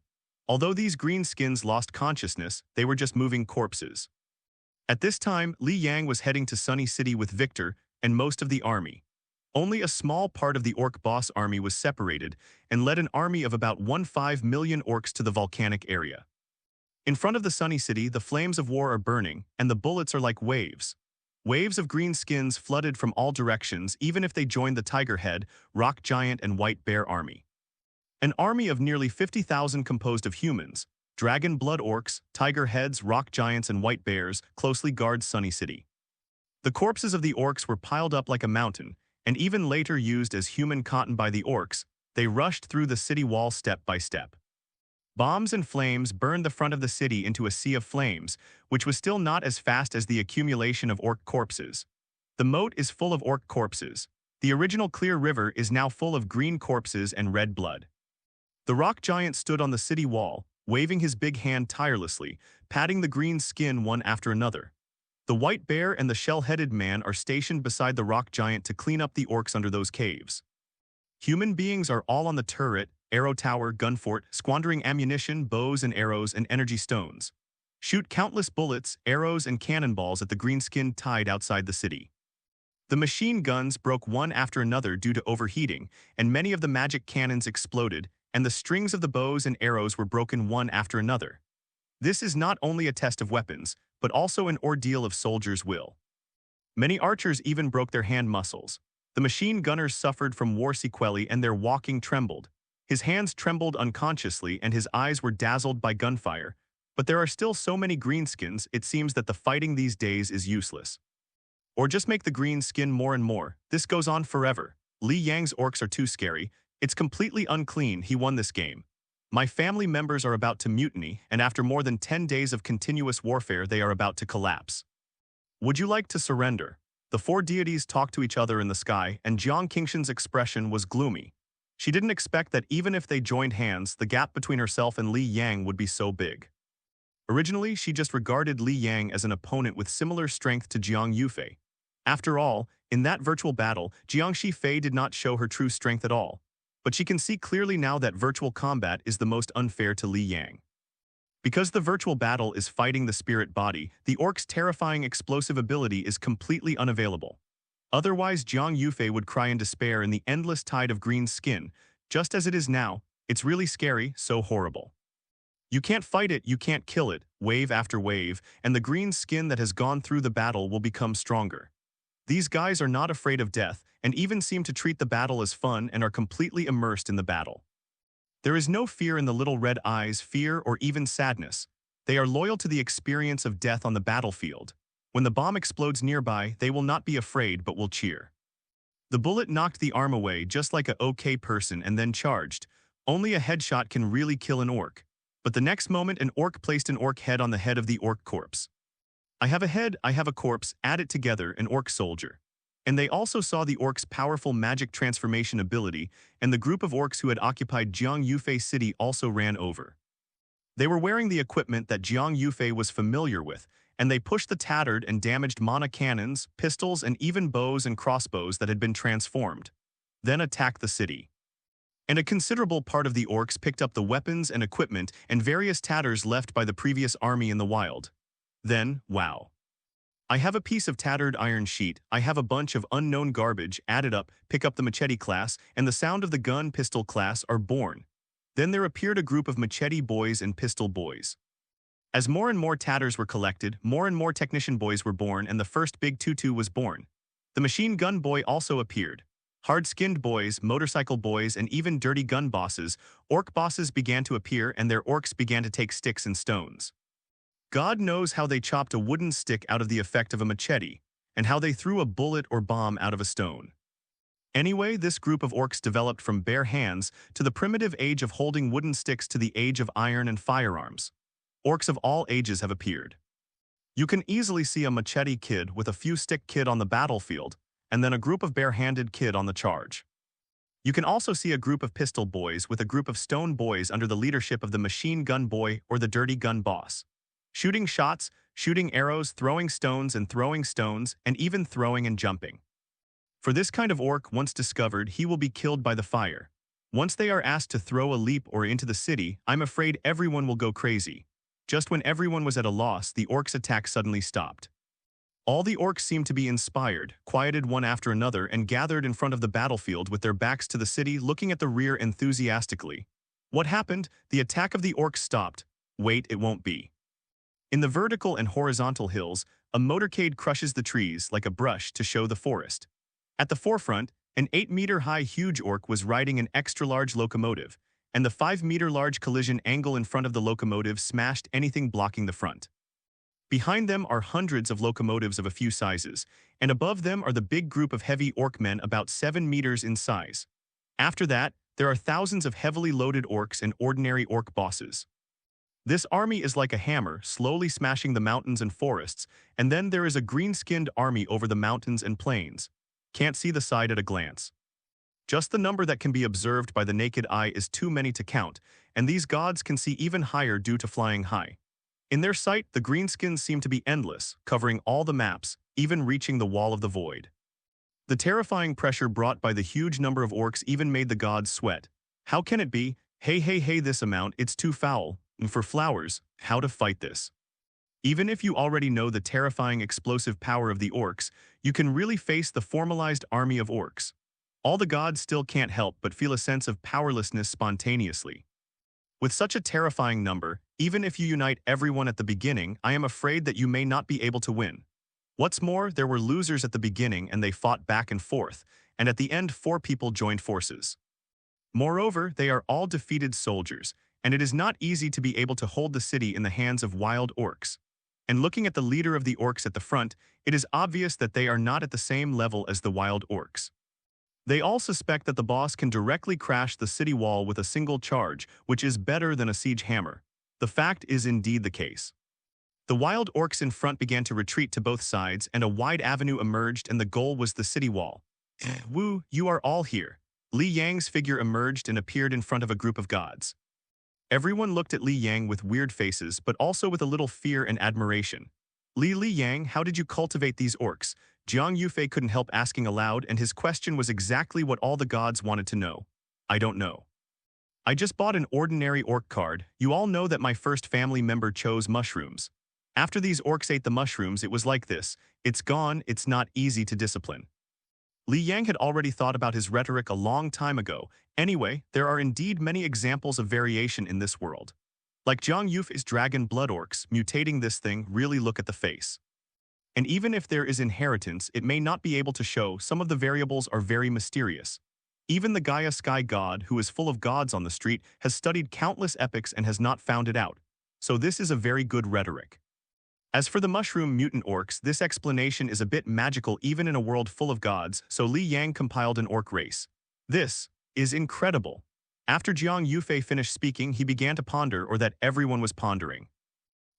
Although these green skins lost consciousness, they were just moving corpses. At this time, Li Yang was heading to Sunny City with Victor and most of the army. Only a small part of the orc boss army was separated and led an army of about 1.5 million orcs to the volcanic area. In front of the Sunny City, the flames of war are burning, and the bullets are like waves. Waves of green skins flooded from all directions even if they joined the Tiger Head, Rock Giant and White Bear army. An army of nearly 50,000 composed of humans, dragon blood orcs, tiger heads, rock giants and white bears closely guards Sunny City. The corpses of the orcs were piled up like a mountain, and even later used as human cotton by the orcs. They rushed through the city wall step by step. Bombs and flames burned the front of the city into a sea of flames, which was still not as fast as the accumulation of orc corpses. The moat is full of orc corpses. The original clear river is now full of green corpses and red blood. The rock giant stood on the city wall, waving his big hand tirelessly, patting the green skin one after another. The white bear and the shell-headed man are stationed beside the rock giant to clean up the orcs under those caves. Human beings are all on the turret, arrow tower, gun fort, squandering ammunition, bows and arrows and energy stones. Shoot countless bullets, arrows and cannonballs at the green skin tied outside the city. The machine guns broke one after another due to overheating, and many of the magic cannons exploded, and the strings of the bows and arrows were broken one after another. This is not only a test of weapons, but also an ordeal of soldiers' will. Many archers even broke their hand muscles. The machine gunners suffered from war sequelae and their walking trembled. His hands trembled unconsciously and his eyes were dazzled by gunfire. But there are still so many greenskins, it seems that the fighting these days is useless. Or just make the green skin more and more. This goes on forever. Li Yang's orcs are too scary. It's completely unclean. He won this game. My family members are about to mutiny, and after more than 10 days of continuous warfare, they are about to collapse. Would you like to surrender? The four deities talked to each other in the sky, and Jiang Qingshan's expression was gloomy. She didn't expect that even if they joined hands, the gap between herself and Li Yang would be so big. Originally, she just regarded Li Yang as an opponent with similar strength to Jiang Yufei. After all, in that virtual battle, Jiang Shifei did not show her true strength at all. But she can see clearly now that virtual combat is the most unfair to Li Yang. Because the virtual battle is fighting the spirit body, the orc's terrifying explosive ability is completely unavailable. Otherwise, Jiang Yufei would cry in despair in the endless tide of green skin. Just as it is now, it's really scary, so horrible. You can't fight it, you can't kill it, wave after wave, and the green skin that has gone through the battle will become stronger. These guys are not afraid of death, and even seem to treat the battle as fun and are completely immersed in the battle. There is no fear in the little red eyes, fear or even sadness. They are loyal to the experience of death on the battlefield. When the bomb explodes nearby, they will not be afraid but will cheer. The bullet knocked the arm away just like a okay person and then charged. Only a headshot can really kill an orc. But the next moment an orc placed an orc head on the head of the orc corpse. I have a head, I have a corpse, add it together, an orc soldier. And they also saw the orc's powerful magic transformation ability, and the group of orcs who had occupied Jiang Yufei City also ran over. They were wearing the equipment that Jiang Yufei was familiar with, and they pushed the tattered and damaged mana cannons, pistols, and even bows and crossbows that had been transformed. Then attacked the city. And a considerable part of the orcs picked up the weapons and equipment and various tatters left by the previous army in the wild. Then, wow. I have a piece of tattered iron sheet, I have a bunch of unknown garbage, added up, pick up the machete class, and the sound of the gun pistol class are born. Then there appeared a group of machete boys and pistol boys. As more and more tatters were collected, more and more technician boys were born and the first big tutu was born. The machine gun boy also appeared. Hard-skinned boys, motorcycle boys, and even dirty gun bosses, orc bosses began to appear and their orcs began to take sticks and stones. God knows how they chopped a wooden stick out of the effect of a machete, and how they threw a bullet or bomb out of a stone. Anyway, this group of orcs developed from bare hands to the primitive age of holding wooden sticks to the age of iron and firearms. Orcs of all ages have appeared. You can easily see a machete kid with a few stick kid on the battlefield, and then a group of bare-handed kid on the charge. You can also see a group of pistol boys with a group of stone boys under the leadership of the machine gun boy or the dirty gun boss. Shooting shots, shooting arrows, throwing stones, and even throwing and jumping. For this kind of orc, once discovered, he will be killed by the fire. Once they are asked to throw a leap or into the city, I'm afraid everyone will go crazy. Just when everyone was at a loss, the orcs' attack suddenly stopped. All the orcs seemed to be inspired, quieted one after another, and gathered in front of the battlefield with their backs to the city, looking at the rear enthusiastically. What happened? The attack of the orcs stopped. Wait, it won't be. In the vertical and horizontal hills, a motorcade crushes the trees like a brush to show the forest. At the forefront, an 8-meter-high huge orc was riding an extra-large locomotive, and the 5-meter-large collision angle in front of the locomotive smashed anything blocking the front. Behind them are hundreds of locomotives of a few sizes, and above them are the big group of heavy orc men about 7 meters in size. After that, there are thousands of heavily loaded orcs and ordinary orc bosses. This army is like a hammer, slowly smashing the mountains and forests, and then there is a green-skinned army over the mountains and plains. Can't see the side at a glance. Just the number that can be observed by the naked eye is too many to count, and these gods can see even higher due to flying high. In their sight, the greenskins seem to be endless, covering all the maps, even reaching the wall of the void. The terrifying pressure brought by the huge number of orcs even made the gods sweat. How can it be? Hey, this amount, it's too foul. And for flowers, how to fight this? Even if you already know the terrifying explosive power of the orcs, you can really face the formalized army of orcs. All the gods still can't help but feel a sense of powerlessness spontaneously. With such a terrifying number, even if you unite everyone at the beginning, I am afraid that you may not be able to win. What's more, there were losers at the beginning and they fought back and forth, and at the end 4 people joined forces. Moreover, they are all defeated soldiers, and it is not easy to be able to hold the city in the hands of wild orcs. And looking at the leader of the orcs at the front, it is obvious that they are not at the same level as the wild orcs. They all suspect that the boss can directly crash the city wall with a single charge, which is better than a siege hammer. The fact is indeed the case. The wild orcs in front began to retreat to both sides, and a wide avenue emerged, and the goal was the city wall. Woo, you are all here. Li Yang's figure emerged and appeared in front of a group of gods. Everyone looked at Li Yang with weird faces, but also with a little fear and admiration. Li Yang, how did you cultivate these orcs? Jiang Yufei couldn't help asking aloud, and his question was exactly what all the gods wanted to know. I don't know. I just bought an ordinary orc card. You all know that my first family member chose mushrooms. After these orcs ate the mushrooms, it was like this. It's gone, it's not easy to discipline. Li Yang had already thought about his rhetoric a long time ago. Anyway, there are indeed many examples of variation in this world. Like Jiang Yufei's dragon blood orcs, mutating this thing, really look at the face. And even if there is inheritance, it may not be able to show. Some of the variables are very mysterious. Even the Gaia sky god, who is full of gods on the street, has studied countless epics and has not found it out. So this is a very good rhetoric. As for the mushroom mutant orcs, this explanation is a bit magical even in a world full of gods, so Li Yang compiled an orc race. This is incredible. After Jiang Yufei finished speaking, he began to ponder, or that everyone was pondering.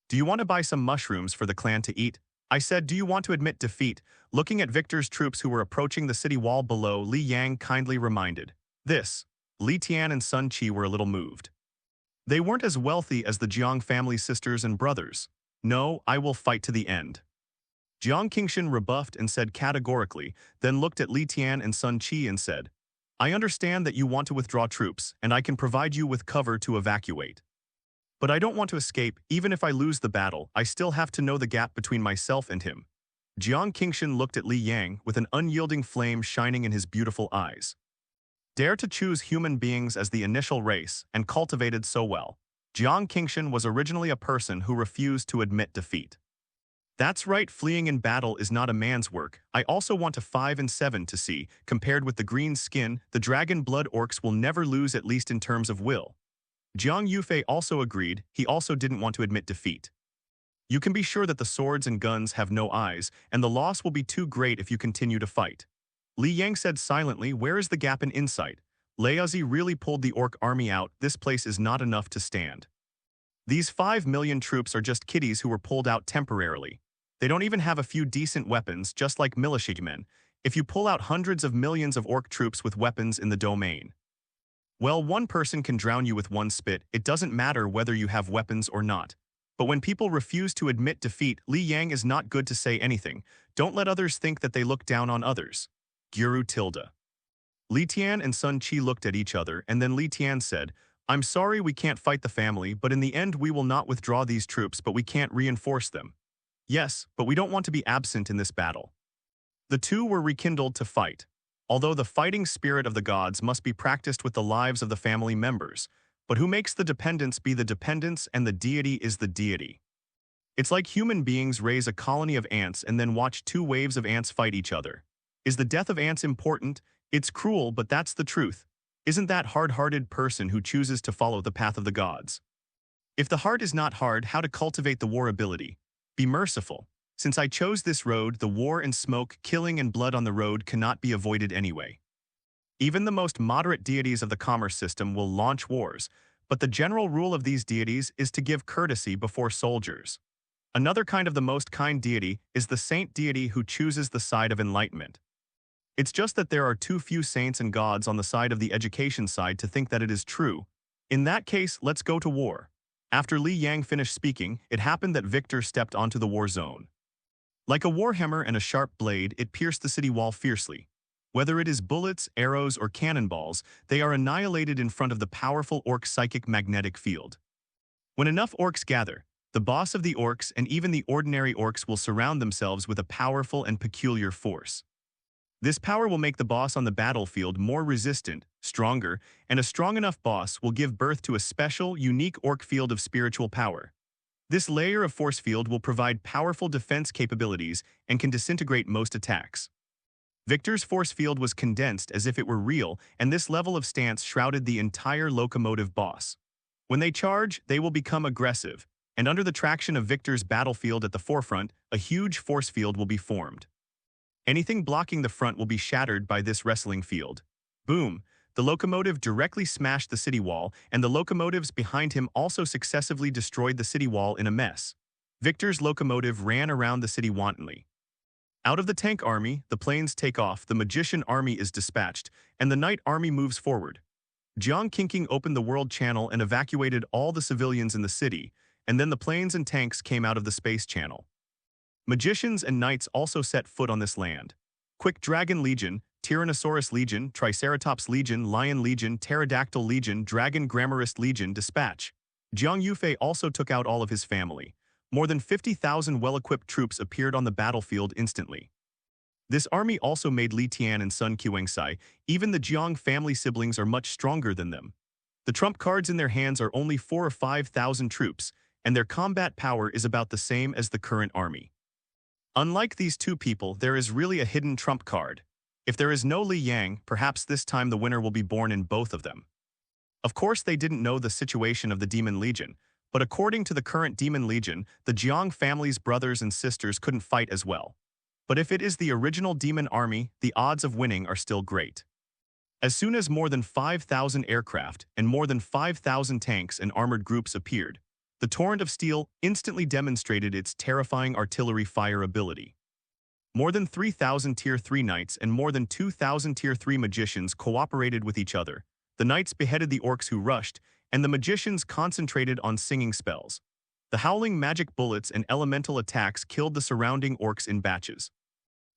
Do you want to buy some mushrooms for the clan to eat? I said, do you want to admit defeat? Looking at Victor's troops who were approaching the city wall below, Li Yang kindly reminded. This. Li Tian and Sun Qi were a little moved. They weren't as wealthy as the Jiang family sisters and brothers. No, I will fight to the end. Jiang Qingshan rebuffed and said categorically, then looked at Li Tian and Sun Qi and said, I understand that you want to withdraw troops, and I can provide you with cover to evacuate. But I don't want to escape. Even if I lose the battle, I still have to know the gap between myself and him. Jiang Qingshan looked at Li Yang with an unyielding flame shining in his beautiful eyes. Dare to choose human beings as the initial race, and cultivated so well. Jiang Qingshan was originally a person who refused to admit defeat. That's right, fleeing in battle is not a man's work. I also want a 5 and 7 to see. Compared with the green skin, the dragon blood orcs will never lose, at least in terms of will. Jiang Yufei also agreed. He also didn't want to admit defeat. You can be sure that the swords and guns have no eyes, and the loss will be too great if you continue to fight. Li Yang said silently, where is the gap in insight? Laozi really pulled the orc army out. This place is not enough to stand. These 5 million troops are just kiddies who were pulled out temporarily. They don't even have a few decent weapons, just like militiamen, if you pull out hundreds of millions of orc troops with weapons in the domain. Well, one person can drown you with one spit, it doesn't matter whether you have weapons or not. But when people refuse to admit defeat, Li Yang is not good to say anything. Don't let others think that they look down on others. Guru tilde. Li Tian and Sun Qi looked at each other, and then Li Tian said, I'm sorry we can't fight the family, but in the end we will not withdraw these troops, but we can't reinforce them. Yes, but we don't want to be absent in this battle. The two were rekindled to fight. Although the fighting spirit of the gods must be practiced with the lives of the family members, but who makes the dependents be the dependents and the deity is the deity. It's like human beings raise a colony of ants and then watch two waves of ants fight each other. Is the death of ants important? It's cruel, but that's the truth. Isn't that hard-hearted person who chooses to follow the path of the gods? If the heart is not hard, how to cultivate the war ability? Be merciful. Since I chose this road, the war and smoke, killing and blood on the road cannot be avoided anyway. Even the most moderate deities of the commerce system will launch wars, but the general rule of these deities is to give courtesy before soldiers. Another kind of the most kind deity is the saint deity who chooses the side of enlightenment. It's just that there are too few saints and gods on the side of the education side to think that it is true. In that case, let's go to war. After Li Yang finished speaking, it happened that Victor stepped onto the war zone. Like a warhammer and a sharp blade, it pierced the city wall fiercely. Whether it is bullets, arrows, or cannonballs, they are annihilated in front of the powerful orc psychic magnetic field. When enough orcs gather, the boss of the orcs and even the ordinary orcs will surround themselves with a powerful and peculiar force. This power will make the boss on the battlefield more resistant, stronger, and a strong enough boss will give birth to a special, unique orc field of spiritual power. This layer of force field will provide powerful defense capabilities and can disintegrate most attacks. Victor's force field was condensed as if it were real, and this level of stance shrouded the entire locomotive boss. When they charge, they will become aggressive, and under the traction of Victor's battlefield at the forefront, a huge force field will be formed. Anything blocking the front will be shattered by this wrestling field. Boom! The locomotive directly smashed the city wall, and the locomotives behind him also successively destroyed the city wall in a mess. Victor's locomotive ran around the city wantonly. Out of the tank army, the planes take off, the magician army is dispatched, and the knight army moves forward. Jiang Qingqing opened the world channel and evacuated all the civilians in the city, and then the planes and tanks came out of the space channel. Magicians and knights also set foot on this land. Quick Dragon Legion, Tyrannosaurus Legion, Triceratops Legion, Lion Legion, Pterodactyl Legion, Dragon Grammarist Legion dispatch. Jiang Yufei also took out all of his family. More than 50,000 well-equipped troops appeared on the battlefield instantly. This army also made Li Tian and Sun Qiwengsai. Even the Jiang family siblings are much stronger than them. The trump cards in their hands are only 4,000 or 5,000 troops, and their combat power is about the same as the current army. Unlike these two people, there is really a hidden trump card. If there is no Li Yang, perhaps this time the winner will be born in both of them. Of course, they didn't know the situation of the Demon Legion, but according to the current Demon Legion, the Jiang family's brothers and sisters couldn't fight as well. But if it is the original demon army, the odds of winning are still great. As soon as more than 5,000 aircraft and more than 5,000 tanks and armored groups appeared, the torrent of steel instantly demonstrated its terrifying artillery fire ability. More than 3,000 Tier 3 knights and more than 2,000 Tier 3 magicians cooperated with each other. The knights beheaded the orcs who rushed, and the magicians concentrated on singing spells. The howling magic bullets and elemental attacks killed the surrounding orcs in batches.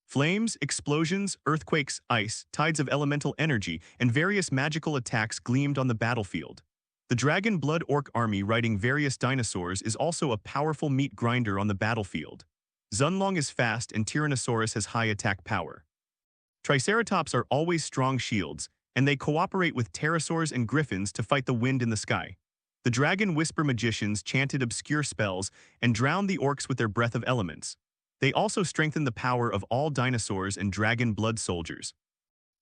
Flames, explosions, earthquakes, ice, tides of elemental energy, and various magical attacks gleamed on the battlefield. The Dragon Blood Orc army riding various dinosaurs is also a powerful meat grinder on the battlefield. Zunlong is fast and Tyrannosaurus has high attack power. Triceratops are always strong shields, and they cooperate with pterosaurs and griffins to fight the wind in the sky. The Dragon Whisper magicians chanted obscure spells and drowned the orcs with their breath of elements. They also strengthened the power of all dinosaurs and dragon blood soldiers.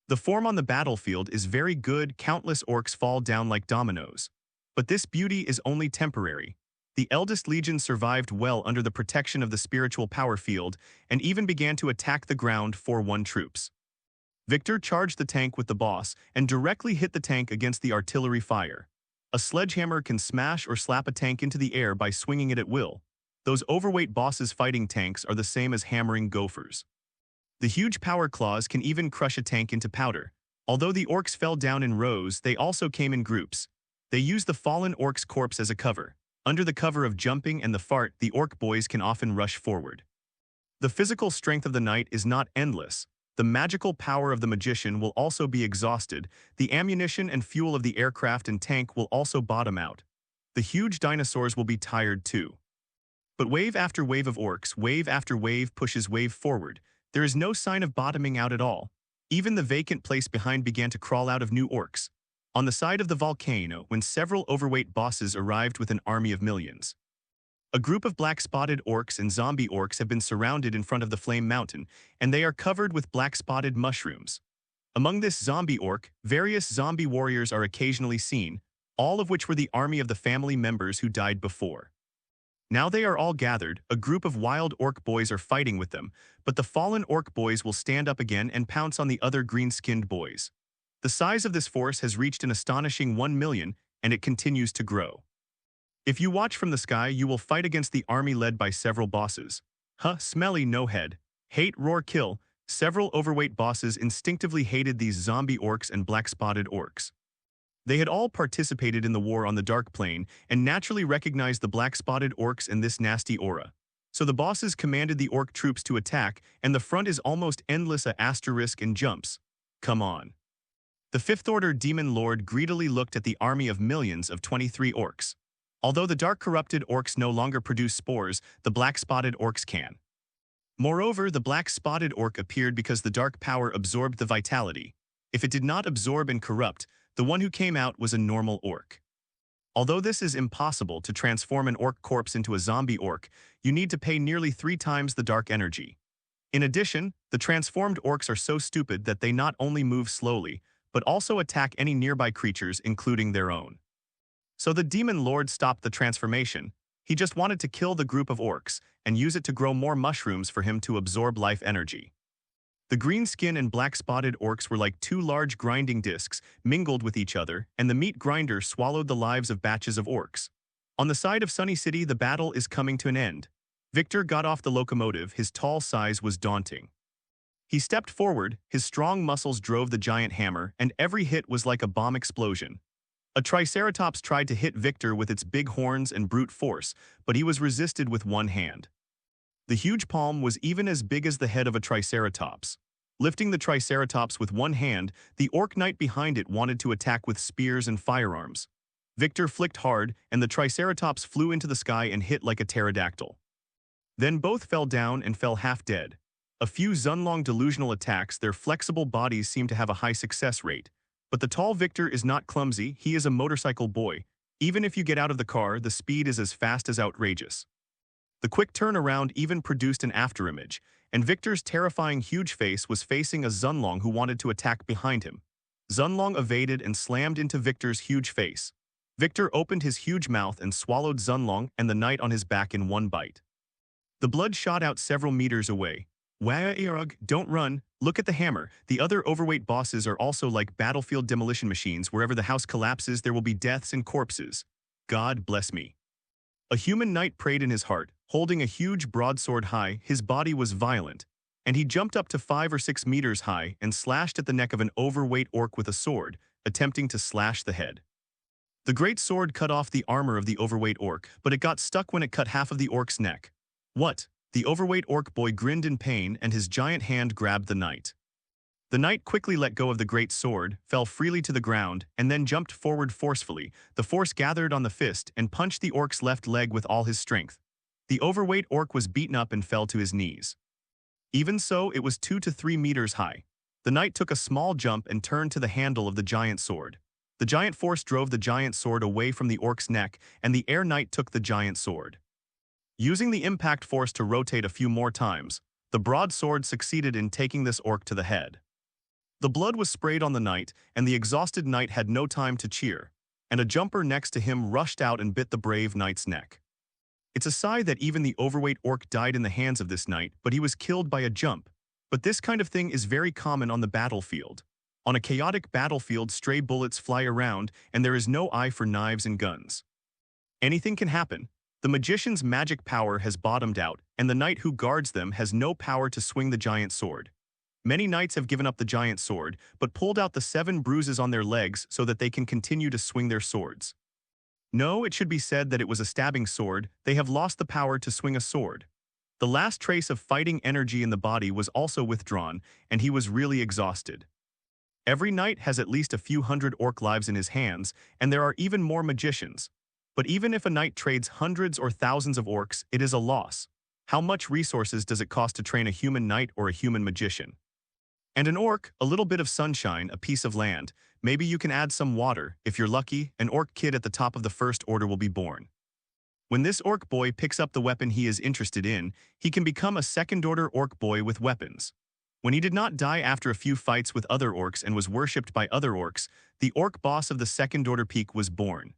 The form on the battlefield is very good, countless orcs fall down like dominoes. But this beauty is only temporary. The eldest legion survived well under the protection of the spiritual power field and even began to attack the ground 4-1 troops. Victor charged the tank with the boss and directly hit the tank against the artillery fire. A sledgehammer can smash or slap a tank into the air by swinging it at will. Those overweight bosses fighting tanks are the same as hammering gophers. The huge power claws can even crush a tank into powder. Although the orcs fell down in rows, they also came in groups. They used the fallen orc's corpse as a cover. Under the cover of jumping and the fart, the orc boys can often rush forward. The physical strength of the knight is not endless. The magical power of the magician will also be exhausted. The ammunition and fuel of the aircraft and tank will also bottom out. The huge dinosaurs will be tired too. But wave after wave of orcs, wave after wave pushes wave forward. There is no sign of bottoming out at all. Even the vacant place behind began to crawl out of new orcs. On the side of the volcano, when several overweight bosses arrived with an army of millions. A group of black-spotted orcs and zombie orcs have been surrounded in front of the flame mountain, and they are covered with black-spotted mushrooms. Among this zombie orc, various zombie warriors are occasionally seen, all of which were the army of the family members who died before. Now they are all gathered, a group of wild orc boys are fighting with them, but the fallen orc boys will stand up again and pounce on the other green-skinned boys. The size of this force has reached an astonishing 1 million, and it continues to grow. If you watch from the sky, you will fight against the army led by several bosses. Smelly no head. Hate, roar, kill. Several overweight bosses instinctively hated these zombie orcs and black-spotted orcs. They had all participated in the war on the Dark Plane and naturally recognized the black-spotted orcs and this nasty aura. So the bosses commanded the orc troops to attack, and the front is almost endless asterisk and jumps. Come on. The fifth-order demon lord greedily looked at the army of millions of 23 orcs. Although the dark corrupted orcs no longer produce spores, the black-spotted orcs can. Moreover, the black-spotted orc appeared because the dark power absorbed the vitality. If it did not absorb and corrupt, the one who came out was a normal orc. Although this is impossible to transform an orc corpse into a zombie orc, you need to pay nearly 3 times the dark energy. In addition, the transformed orcs are so stupid that they not only move slowly, but also attack any nearby creatures, including their own. So the demon lord stopped the transformation. He just wanted to kill the group of orcs and use it to grow more mushrooms for him to absorb life energy. The green skin and black-spotted orcs were like 2 large grinding discs mingled with each other, and the meat grinder swallowed the lives of batches of orcs. On the side of Sunny City, the battle is coming to an end. Victor got off the locomotive. His tall size was daunting. He stepped forward, his strong muscles drove the giant hammer, and every hit was like a bomb explosion. A triceratops tried to hit Victor with its big horns and brute force, but he was resisted with one hand. The huge palm was even as big as the head of a triceratops. Lifting the triceratops with one hand, the orc knight behind it wanted to attack with spears and firearms. Victor flicked hard, and the triceratops flew into the sky and hit like a pterodactyl. Then both fell down and fell half dead. A few Zunlong delusional attacks, their flexible bodies seem to have a high success rate. But the tall Victor is not clumsy, he is a motorcycle boy. Even if you get out of the car, the speed is as fast as outrageous. The quick turnaround even produced an afterimage, and Victor's terrifying huge face was facing a Zunlong who wanted to attack behind him. Zunlong evaded and slammed into Victor's huge face. Victor opened his huge mouth and swallowed Zunlong and the knight on his back in one bite. The blood shot out several meters away. WAAAGH, don't run, look at the hammer. The other overweight bosses are also like battlefield demolition machines. Wherever the house collapses, there will be deaths and corpses. God bless me. A human knight prayed in his heart, holding a huge broadsword high. His body was violent, and he jumped up to 5 or 6 meters high and slashed at the neck of an overweight orc with a sword, attempting to slash the head. The great sword cut off the armor of the overweight orc, but it got stuck when it cut half of the orc's neck. What? The overweight orc boy grinned in pain, and his giant hand grabbed the knight. The knight quickly let go of the great sword, fell freely to the ground, and then jumped forward forcefully. The force gathered on the fist and punched the orc's left leg with all his strength. The overweight orc was beaten up and fell to his knees. Even so, it was 2 to 3 meters high. The knight took a small jump and turned to the handle of the giant sword. The giant force drove the giant sword away from the orc's neck, and the air knight took the giant sword. Using the impact force to rotate a few more times, the broadsword succeeded in taking this orc to the head. The blood was sprayed on the knight, and the exhausted knight had no time to cheer, and a jumper next to him rushed out and bit the brave knight's neck. It's a sigh that even the overweight orc died in the hands of this knight, but he was killed by a jump. But this kind of thing is very common on the battlefield. On a chaotic battlefield, stray bullets fly around, and there is no eye for knives and guns. Anything can happen. The magician's magic power has bottomed out, and the knight who guards them has no power to swing the giant sword. Many knights have given up the giant sword, but pulled out the 7 bruises on their legs so that they can continue to swing their swords. No, it should be said that it was a stabbing sword. They have lost the power to swing a sword. The last trace of fighting energy in the body was also withdrawn, and he was really exhausted. Every knight has at least a few hundred orc lives in his hands, and there are even more magicians. But even if a knight trades hundreds or thousands of orcs, it is a loss. How much resources does it cost to train a human knight or a human magician? And an orc, a little bit of sunshine, a piece of land. Maybe you can add some water. If you're lucky, an orc kid at the top of the first order will be born. When this orc boy picks up the weapon he is interested in, he can become a second-order orc boy with weapons. When he did not die after a few fights with other orcs and was worshipped by other orcs, the orc boss of the second-order peak was born.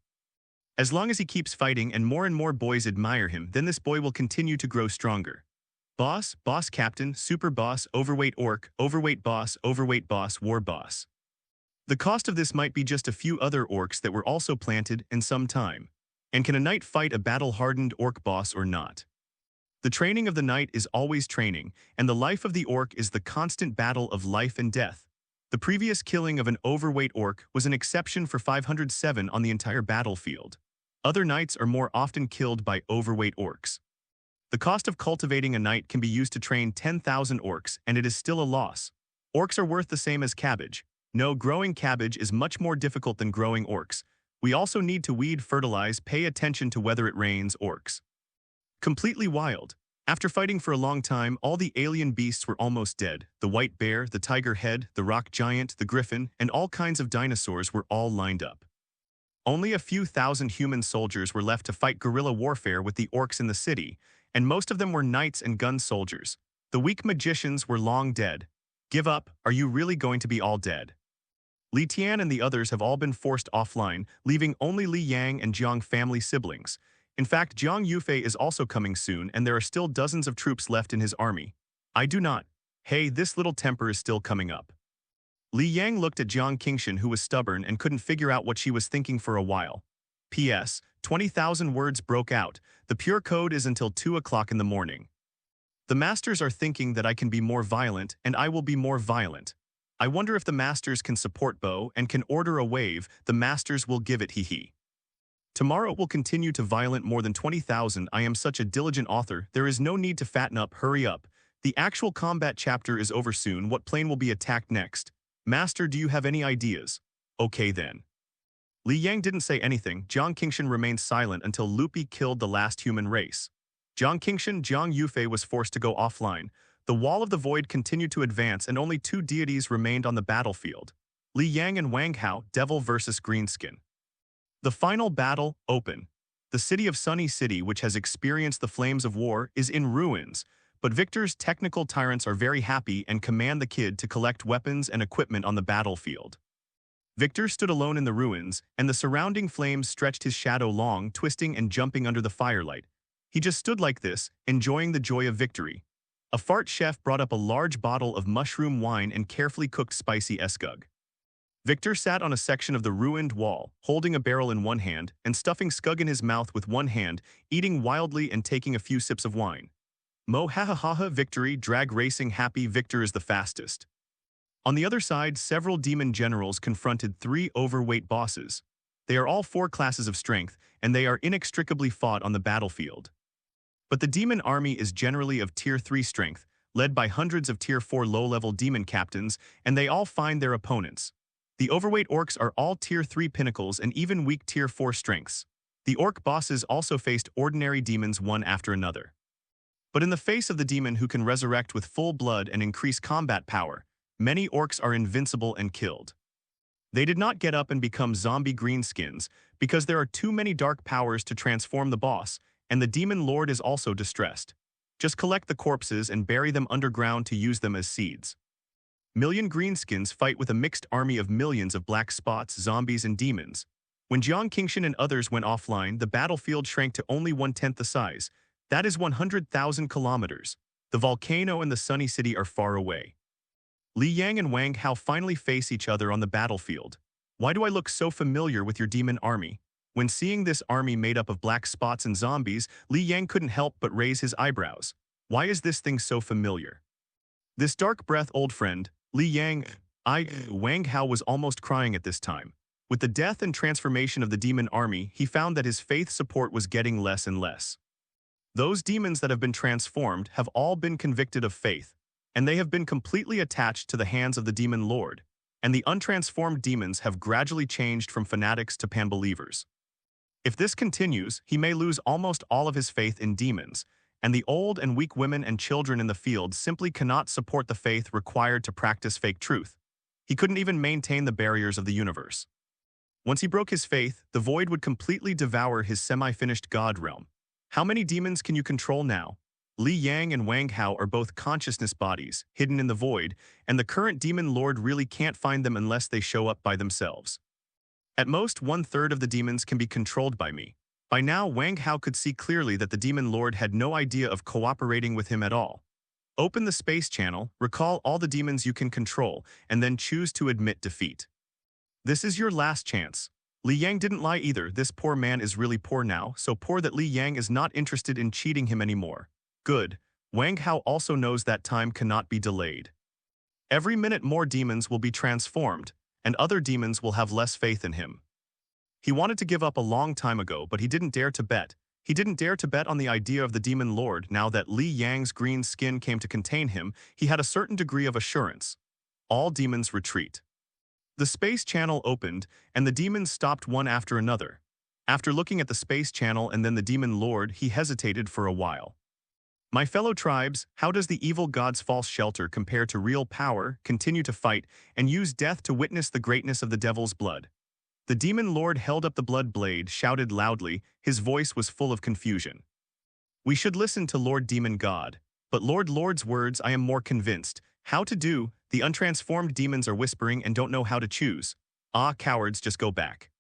As long as he keeps fighting and more boys admire him, then this boy will continue to grow stronger. Boss, boss captain, super boss, overweight orc, overweight boss, war boss. The cost of this might be just a few other orcs that were also planted in some time. And can a knight fight a battle-hardened orc boss or not? The training of the knight is always training, and the life of the orc is the constant battle of life and death. The previous killing of an overweight orc was an exception for 507 on the entire battlefield. Other knights are more often killed by overweight orcs. The cost of cultivating a knight can be used to train 10,000 orcs, and it is still a loss. Orcs are worth the same as cabbage. No, growing cabbage is much more difficult than growing orcs. We also need to weed, fertilize, pay attention to whether it rains orcs. Completely wild. After fighting for a long time, all the alien beasts were almost dead. The white bear, the tiger head, the rock giant, the griffin, and all kinds of dinosaurs were all lined up. Only a few thousand human soldiers were left to fight guerrilla warfare with the orcs in the city, and most of them were knights and gun soldiers. The weak magicians were long dead. Give up, are you really going to be all dead? Li Tian and the others have all been forced offline, leaving only Li Yang and Jiang family siblings. In fact, Jiang Yufei is also coming soon, and there are still dozens of troops left in his army. I do not. Hey, this little temper is still coming up. Li Yang looked at Jiang Qingshan, who was stubborn and couldn't figure out what she was thinking for a while. P.S. 20,000 words broke out. The pure code is until 2 o'clock in the morning. The masters are thinking that I can be more violent, and I will be more violent. I wonder if the masters can support Bo and can order a wave. The masters will give it, hee. Tomorrow will continue to violent more than 20,000. I am such a diligent author. There is no need to fatten up. Hurry up. The actual combat chapter is over soon. What plane will be attacked next? Master, do you have any ideas? Okay then. Li Yang didn't say anything. Jiang Qingshan remained silent until Lupi killed the last human race. Jiang Qingshan, Jiang Yufei was forced to go offline. The Wall of the Void continued to advance and only 2 deities remained on the battlefield. Li Yang and Wang Hao, Devil versus Greenskin. The final battle, open. The city of Sunny City, which has experienced the flames of war, is in ruins, but Victor's technical tyrants are very happy and command the kid to collect weapons and equipment on the battlefield. Victor stood alone in the ruins, and the surrounding flames stretched his shadow long, twisting and jumping under the firelight. He just stood like this, enjoying the joy of victory. A fart chef brought up a large bottle of mushroom wine and carefully cooked spicy escug. Victor sat on a section of the ruined wall, holding a barrel in one hand and stuffing scug in his mouth with one hand, eating wildly and taking a few sips of wine. Mo ha ha ha ha, victory, drag racing, happy, Victor is the fastest. On the other side, several demon generals confronted 3 overweight bosses. They are all 4 classes of strength, and they are inextricably fought on the battlefield. But the demon army is generally of Tier 3 strength, led by hundreds of Tier 4 low-level demon captains, and they all find their opponents. The overweight orcs are all Tier 3 pinnacles and even weak Tier 4 strengths. The orc bosses also faced ordinary demons one after another. But in the face of the demon who can resurrect with full blood and increase combat power, many orcs are invincible and killed. They did not get up and become zombie greenskins because there are too many dark powers to transform the boss, and the demon lord is also distressed. Just collect the corpses and bury them underground to use them as seeds. Million greenskins fight with a mixed army of millions of black spots, zombies, and demons. When Jiang Qingshan and others went offline, the battlefield shrank to only 1/10 the size. That is 100,000 kilometers. The volcano and the sunny city are far away. Li Yang and Wang Hao finally face each other on the battlefield. Why do I look so familiar with your demon army? When seeing this army made up of black spots and zombies, Li Yang couldn't help but raise his eyebrows. Why is this thing so familiar? This dark breath old friend, Li Yang, Wang Hao was almost crying at this time. With the death and transformation of the demon army, he found that his faith support was getting less and less. Those demons that have been transformed have all been convicted of faith, and they have been completely attached to the hands of the demon lord, and the untransformed demons have gradually changed from fanatics to panbelievers. If this continues, he may lose almost all of his faith in demons, and the old and weak women and children in the field simply cannot support the faith required to practice fake truth. He couldn't even maintain the barriers of the universe. Once he broke his faith, the void would completely devour his semi-finished god realm. How many demons can you control now? Li Yang and Wang Hao are both consciousness bodies, hidden in the void, and the current demon lord really can't find them unless they show up by themselves. At most, 1/3 of the demons can be controlled by me. By now, Wang Hao could see clearly that the demon lord had no idea of cooperating with him at all. Open the space channel, recall all the demons you can control, and then choose to admit defeat. This is your last chance. Li Yang didn't lie either. This poor man is really poor now, so poor that Li Yang is not interested in cheating him anymore. Good. Wang Hao also knows that time cannot be delayed. Every minute more demons will be transformed, and other demons will have less faith in him. He wanted to give up a long time ago, but he didn't dare to bet. He didn't dare to bet on the idea of the demon lord. Now that Li Yang's green skin came to contain him, he had a certain degree of assurance. All demons retreat. The space channel opened, and the demons stopped one after another. After looking at the space channel and then the demon lord, he hesitated for a while. My fellow tribes, how does the evil god's false shelter compare to real power, continue to fight, and use death to witness the greatness of the devil's blood? The demon lord held up the blood blade, shouted loudly, his voice was full of confusion. We should listen to Lord Demon God, but Lord's words I am more convinced. How to do, the untransformed demons are whispering and don't know how to choose. Ah, cowards, just go back.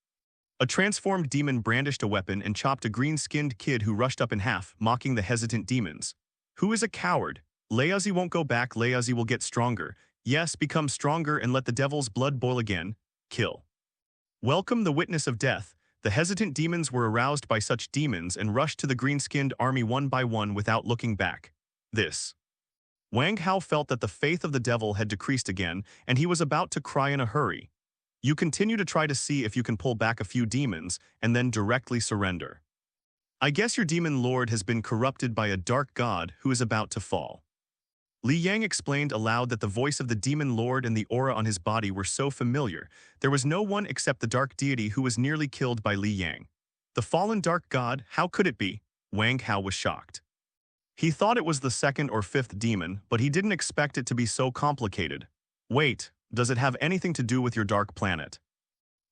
A transformed demon brandished a weapon and chopped a green-skinned kid who rushed up in half, mocking the hesitant demons. Who is a coward? Leazi won't go back, Leazi will get stronger. Yes, become stronger and let the devil's blood boil again. Kill. Welcome the witness of death. The hesitant demons were aroused by such demons and rushed to the green-skinned army one by one without looking back. Wang Hao felt that the faith of the devil had decreased again, and he was about to cry in a hurry. You continue to try to see if you can pull back a few demons, and then directly surrender. I guess your demon lord has been corrupted by a dark god who is about to fall. Li Yang explained aloud that the voice of the demon lord and the aura on his body were so familiar, there was no one except the dark deity who was nearly killed by Li Yang. The fallen dark god, how could it be? Wang Hao was shocked. He thought it was the 2nd or 5th demon, but he didn't expect it to be so complicated. Wait, does it have anything to do with your dark planet?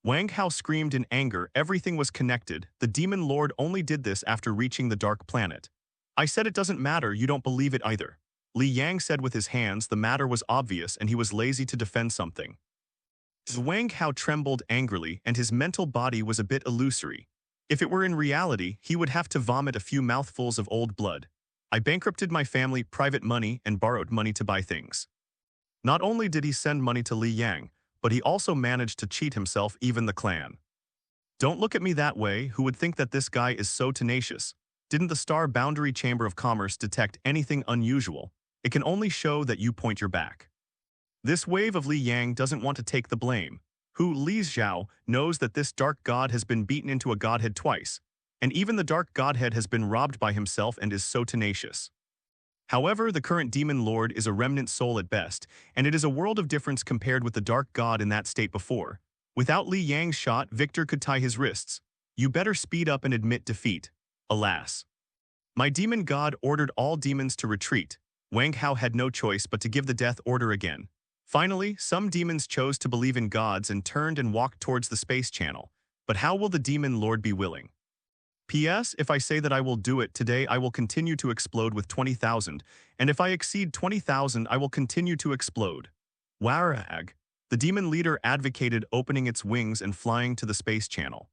Wang Hao screamed in anger. Everything was connected. The demon lord only did this after reaching the dark planet. I said it doesn't matter, you don't believe it either. Li Yang said with his hands the matter was obvious and he was lazy to defend something. Wang Hao trembled angrily and his mental body was a bit illusory. If it were in reality, he would have to vomit a few mouthfuls of old blood. I bankrupted my family, private money, and borrowed money to buy things. Not only did he send money to Li Yang, but he also managed to cheat himself, even the clan. Don't look at me that way, who would think that this guy is so tenacious? Didn't the Star Boundary Chamber of Commerce detect anything unusual? It can only show that you point your back. This wave of Li Yang doesn't want to take the blame. Who Li Zhao knows that this dark god has been beaten into a godhead twice, and even the dark godhead has been robbed by himself and is so tenacious. However, the current demon lord is a remnant soul at best, and it is a world of difference compared with the dark god in that state before. Without Li Yang's shot, Victor could tie his wrists. You better speed up and admit defeat. Alas. My demon god ordered all demons to retreat. Wang Hao had no choice but to give the death order again. Finally, some demons chose to believe in gods and turned and walked towards the space channel. But how will the demon lord be willing? P.S. If I say that I will do it today, I will continue to explode with 20,000, and if I exceed 20,000, I will continue to explode. WAAAGH. The demon leader advocated opening its wings and flying to the space channel.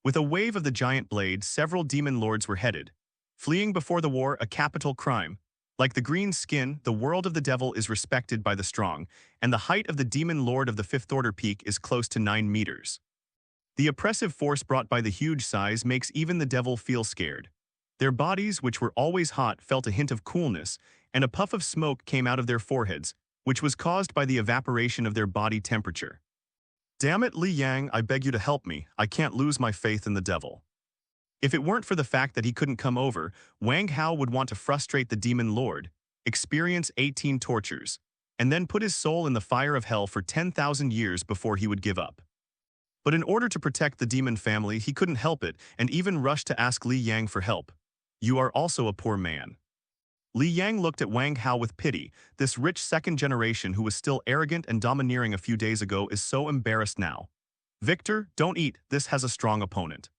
With a wave of the giant blade, several demon lords were headed. Fleeing before the war, a capital crime. Like the green skin, the world of the devil is respected by the strong, and the height of the demon lord of the 5th order peak is close to 9 meters. The oppressive force brought by the huge size makes even the devil feel scared. Their bodies, which were always hot, felt a hint of coolness, and a puff of smoke came out of their foreheads, which was caused by the evaporation of their body temperature. Damn it, Li Yang, I beg you to help me. I can't lose my faith in the devil. If it weren't for the fact that he couldn't come over, WAAAGH would want to frustrate the demon lord, experience 18 tortures, and then put his soul in the fire of hell for 10,000 years before he would give up. But in order to protect the demon family, he couldn't help it and even rushed to ask Li Yang for help. You are also a poor man. Li Yang looked at WAAAGH with pity. This rich second generation who was still arrogant and domineering a few days ago is so embarrassed now. Victor, don't eat, this has a strong opponent.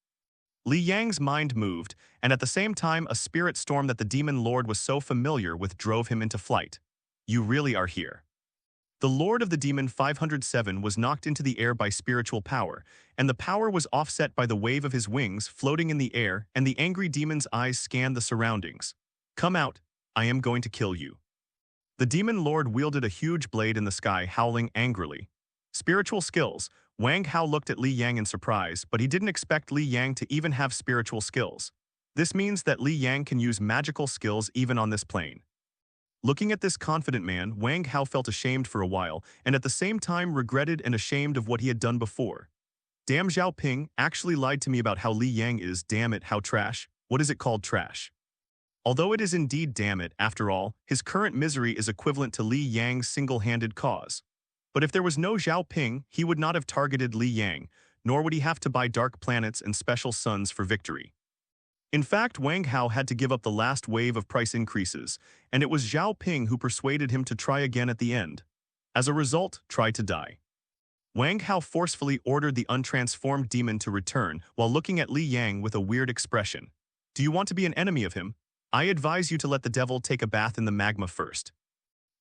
Li Yang's mind moved, and at the same time a spirit storm that the demon lord was so familiar with drove him into flight. You really are here. The lord of the demon 507 was knocked into the air by spiritual power, and the power was offset by the wave of his wings floating in the air, and the angry demon's eyes scanned the surroundings. Come out, I am going to kill you. The demon lord wielded a huge blade in the sky, howling angrily. Spiritual skills. WAAAGH looked at Li Yang in surprise, but he didn't expect Li Yang to even have spiritual skills. This means that Li Yang can use magical skills even on this plane. Looking at this confident man, WAAAGH felt ashamed for a while, and at the same time regretted and ashamed of what he had done before. Damn, Zhao Ping actually lied to me about how Li Yang is. Damn it, how trash. What is it called, trash? Although it is indeed damn it, after all, his current misery is equivalent to Li Yang's single-handed cause. But if there was no Zhao Ping, he would not have targeted Li Yang, nor would he have to buy dark planets and special suns for victory. In fact, WAAAGH had to give up the last wave of price increases, and it was Zhao Ping who persuaded him to try again at the end. As a result, try to die. WAAAGH forcefully ordered the untransformed demon to return while looking at Li Yang with a weird expression. Do you want to be an enemy of him? I advise you to let the devil take a bath in the magma first.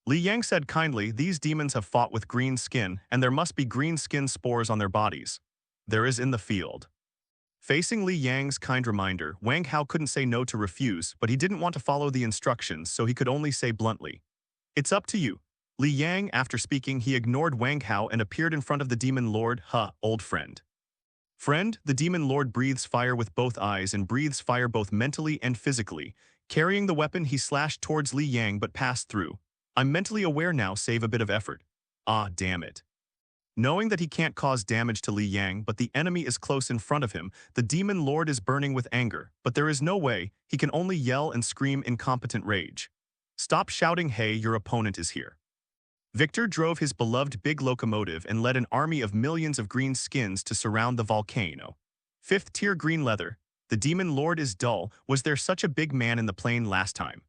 Li Yang said kindly, these demons have fought with green skin, and there must be green skin spores on their bodies. There is in the field. Facing Li Yang's kind reminder, WAAAGH couldn't say no to refuse, but he didn't want to follow the instructions, so he could only say bluntly, it's up to you. Li Yang, after speaking, he ignored WAAAGH and appeared in front of the demon lord. Old friend. Friend, the demon lord breathes fire with both eyes and breathes fire both mentally and physically. Carrying the weapon, he slashed towards Li Yang but passed through. I'm mentally aware now, save a bit of effort. Ah, damn it. Knowing that he can't cause damage to Li Yang, but the enemy is close in front of him, the demon lord is burning with anger, but there is no way, he can only yell and scream incompetent rage. Stop shouting, hey, your opponent is here. Victor drove his beloved big locomotive and led an army of millions of green skins to surround the volcano. 5th tier green leather. The demon lord is dull. Was there such a big man in the plane last time?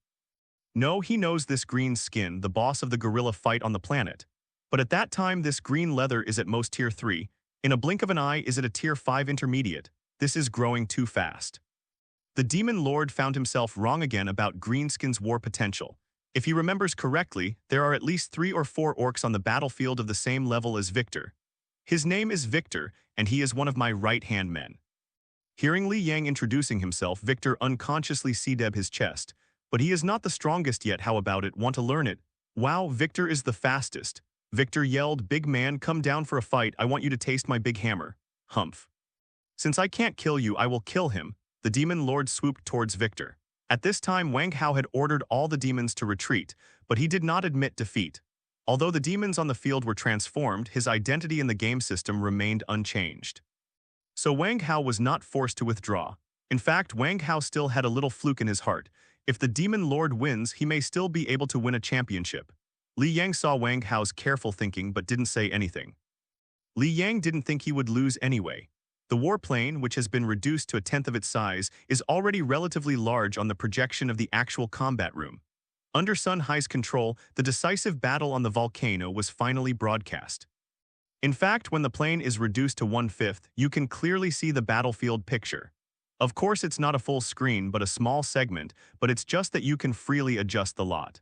No, he knows this green skin, the boss of the guerrilla fight on the planet. But at that time, this green leather is at most tier 3. In a blink of an eye, is it a tier 5 intermediate? This is growing too fast. The demon lord found himself wrong again about Greenskin's war potential. If he remembers correctly, there are at least 3 or 4 orcs on the battlefield of the same level as Victor. His name is Victor, and he is one of my right-hand men. Hearing Li Yang introducing himself, Victor unconsciously C-deb his chest. But he is not the strongest yet, how about it, want to learn it? Wow, Victor is the fastest. Victor yelled, big man, come down for a fight, I want you to taste my big hammer. Humph. Since I can't kill you, I will kill him. The demon lord swooped towards Victor. At this time, WAAAGH had ordered all the demons to retreat, but he did not admit defeat. Although the demons on the field were transformed, his identity in the game system remained unchanged. So WAAAGH was not forced to withdraw. In fact, WAAAGH still had a little fluke in his heart. If the demon lord wins, he may still be able to win a championship. Li Yang saw WAAAGH's careful thinking but didn't say anything. Li Yang didn't think he would lose anyway. The warplane, which has been reduced to 1/10 of its size, is already relatively large on the projection of the actual combat room. Under Sun Hai's control, the decisive battle on the volcano was finally broadcast. In fact, when the plane is reduced to 1/5, you can clearly see the battlefield picture. Of course, it's not a full screen but a small segment, but it's just that you can freely adjust the lot.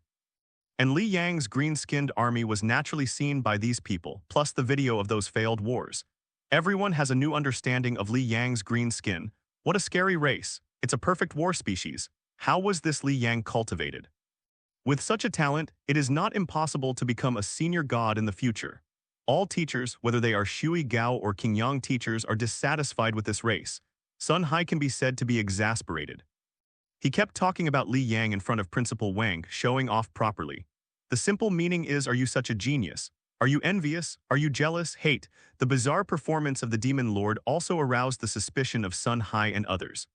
And Li Yang's green-skinned army was naturally seen by these people, plus the video of those failed wars. Everyone has a new understanding of Li Yang's green skin. What a scary race. It's a perfect war species. How was this Li Yang cultivated? With such a talent, it is not impossible to become a senior god in the future. All teachers, whether they are Shui Gao or Qingyang teachers, are dissatisfied with this race. Sun Hai can be said to be exasperated. He kept talking about Li Yang in front of Principal Wang, showing off properly. The simple meaning is, are you such a genius? Are you envious? Are you jealous? Hate. The bizarre performance of the Demon Lord also aroused the suspicion of Sun Hai and others.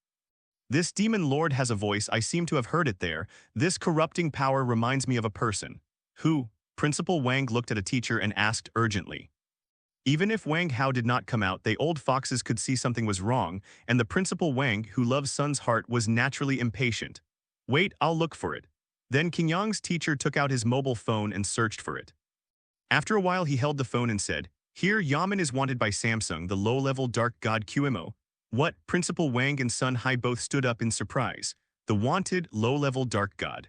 This Demon Lord has a voice, I seem to have heard it there. This corrupting power reminds me of a person. Who? Principal Wang looked at a teacher and asked urgently. Even if Wang Hao did not come out, they old foxes could see something was wrong, and the Principal Wang, who loves Sun's heart, was naturally impatient. Wait, I'll look for it. Then Qingyang's teacher took out his mobile phone and searched for it. After a while he held the phone and said, "Here, Yaman is wanted by Samsung, the low-level dark god QMO." What? Principal Wang and Sun Hai both stood up in surprise. The wanted, low-level dark god.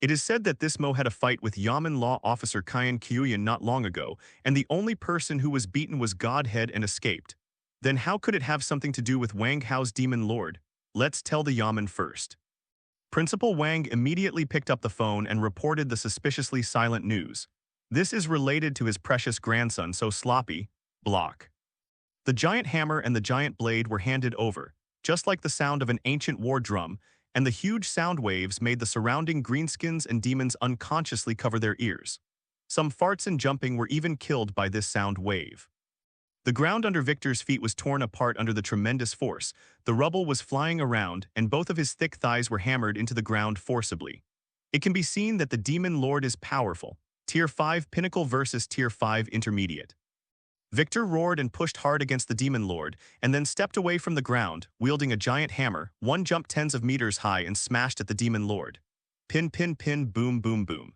It is said that this Mo had a fight with Yaman law officer Qian Qiuyan not long ago, and the only person who was beaten was Godhead and escaped. Then how could it have something to do with Wang Hao's Demon Lord? Let's tell the Yaman first. Principal Wang immediately picked up the phone and reported the suspiciously silent news. This is related to his precious grandson, so sloppy. Block. The giant hammer and the giant blade were handed over, just like the sound of an ancient war drum, and the huge sound waves made the surrounding greenskins and demons unconsciously cover their ears. Some farts and jumping were even killed by this sound wave. The ground under Victor's feet was torn apart under the tremendous force, the rubble was flying around, and both of his thick thighs were hammered into the ground forcibly. It can be seen that the Demon Lord is powerful. Tier 5 Pinnacle versus Tier 5 Intermediate. Victor roared and pushed hard against the Demon Lord, and then stepped away from the ground, wielding a giant hammer. One jumped tens of meters high and smashed at the Demon Lord. Pin, pin, pin, boom, boom, boom.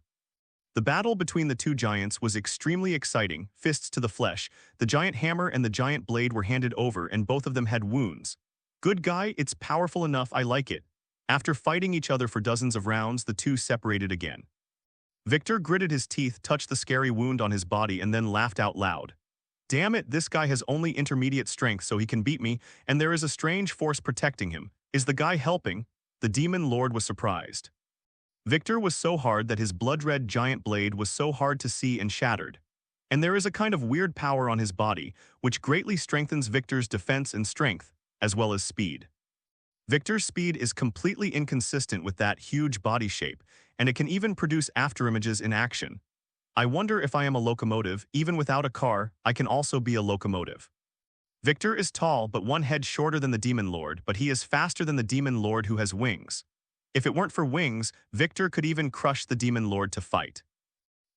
The battle between the two giants was extremely exciting, fists to the flesh. The giant hammer and the giant blade were handed over, and both of them had wounds. Good guy, it's powerful enough, I like it. After fighting each other for dozens of rounds, the two separated again. Victor gritted his teeth, touched the scary wound on his body, and then laughed out loud. Damn it, this guy has only intermediate strength, so he can beat me, and there is a strange force protecting him. Is the guy helping? The Demon Lord was surprised. Victor was so hard that his blood-red giant blade was so hard to see and shattered. And there is a kind of weird power on his body, which greatly strengthens Victor's defense and strength, as well as speed. Victor's speed is completely inconsistent with that huge body shape, and it can even produce afterimages in action. I wonder if I am a locomotive. Even without a car, I can also be a locomotive. Victor is tall but one head shorter than the Demon Lord, but he is faster than the Demon Lord who has wings. If it weren't for wings, Victor could even crush the Demon Lord to fight.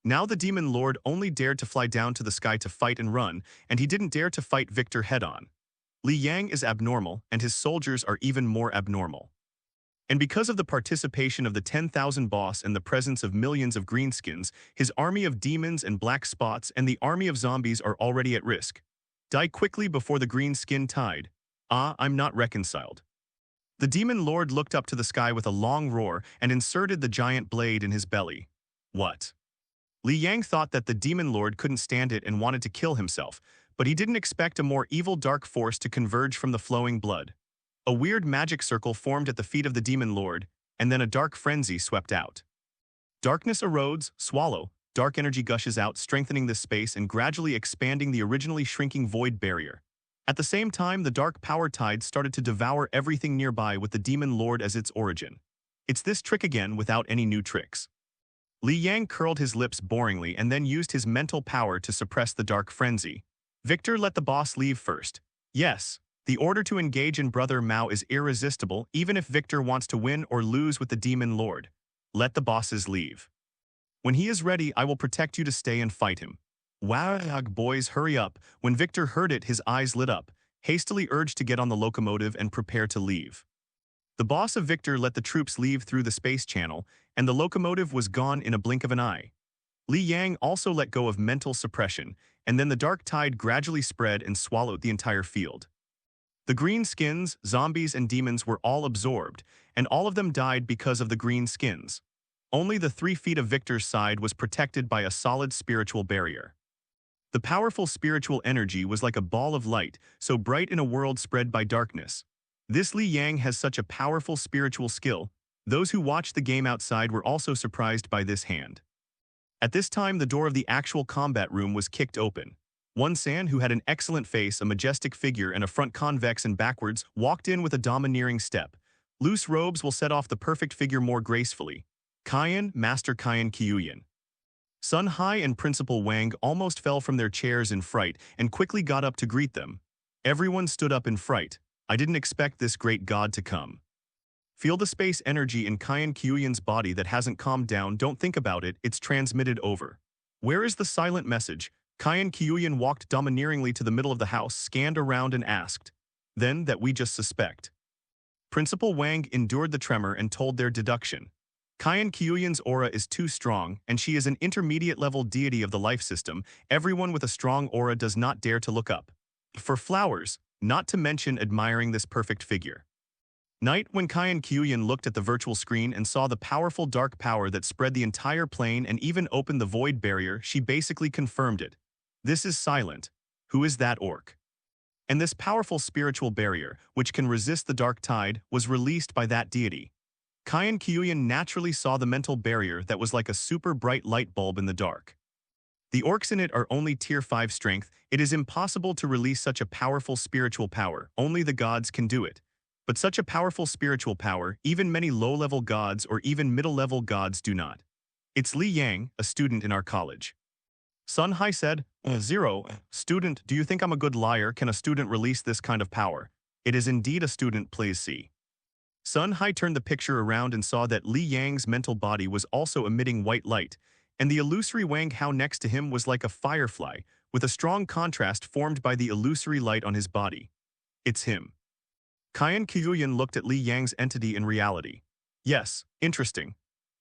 Now the Demon Lord only dared to fly down to the sky to fight and run, and he didn't dare to fight Victor head-on. Li Yang is abnormal, and his soldiers are even more abnormal. And because of the participation of the 10,000 boss and the presence of millions of greenskins, his army of demons and black spots and the army of zombies are already at risk. Die quickly before the green skin tide. Ah, I'm not reconciled. The Demon Lord looked up to the sky with a long roar and inserted the giant blade in his belly. What? Li Yang thought that the Demon Lord couldn't stand it and wanted to kill himself, but he didn't expect a more evil dark force to converge from the flowing blood. A weird magic circle formed at the feet of the Demon Lord, and then a dark frenzy swept out. Darkness erodes, swallow, dark energy gushes out, strengthening this space and gradually expanding the originally shrinking void barrier. At the same time, the dark power tide started to devour everything nearby with the Demon Lord as its origin. It's this trick again without any new tricks. Li Yang curled his lips boringly and then used his mental power to suppress the dark frenzy. Victor, let the boss leave first. Yes. The order to engage in Brother Mao is irresistible, even if Victor wants to win or lose with the Demon Lord. Let the bosses leave. When he is ready, I will protect you to stay and fight him. WAAAGH, boys, hurry up. When Victor heard it, his eyes lit up, hastily urged to get on the locomotive and prepare to leave. The boss of Victor let the troops leave through the space channel, and the locomotive was gone in a blink of an eye. Li Yang also let go of mental suppression, and then the dark tide gradually spread and swallowed the entire field. The green skins, zombies, and demons were all absorbed, and all of them died because of the green skins. Only the 3 feet of Victor's side was protected by a solid spiritual barrier. The powerful spiritual energy was like a ball of light, so bright in a world spread by darkness. This Li Yang has such a powerful spiritual skill. Those who watched the game outside were also surprised by this hand. At this time, the door of the actual combat room was kicked open. One San, who had an excellent face, a majestic figure, and a front convex and backwards, walked in with a domineering step. Loose robes will set off the perfect figure more gracefully. Kyan, Master Kyan Kyuyan. Sun Hai and Principal Wang almost fell from their chairs in fright and quickly got up to greet them. Everyone stood up in fright. I didn't expect this great god to come. Feel the space energy in Kyan Kyuyan's body that hasn't calmed down. Don't think about it, it's transmitted over. Where is the silent message? Kyan Kyuyan walked domineeringly to the middle of the house, scanned around and asked. Then, that we just suspect. Principal Wang endured the tremor and told their deduction. Kyan Kyuyan's aura is too strong, and she is an intermediate-level deity of the life system. Everyone with a strong aura does not dare to look up for flowers, not to mention admiring this perfect figure. Night, when Kyan Kyuyan looked at the virtual screen and saw the powerful dark power that spread the entire plane and even opened the void barrier, she basically confirmed it. This is silent. Who is that orc? And this powerful spiritual barrier, which can resist the dark tide, was released by that deity. Kyan Kyuyan naturally saw the mental barrier that was like a super bright light bulb in the dark. The orcs in it are only tier 5 strength. It is impossible to release such a powerful spiritual power. Only the gods can do it. But such a powerful spiritual power, even many low-level gods or even middle-level gods do not. It's Li Yang, a student in our college. Sun Hai said, Zero, student, do you think I'm a good liar? Can a student release this kind of power? It is indeed a student, please see. Sun Hai turned the picture around and saw that Li Yang's mental body was also emitting white light, and the illusory Wang Hao next to him was like a firefly, with a strong contrast formed by the illusory light on his body. It's him. Kyan Kyuyan looked at Li Yang's entity in reality. Yes, interesting.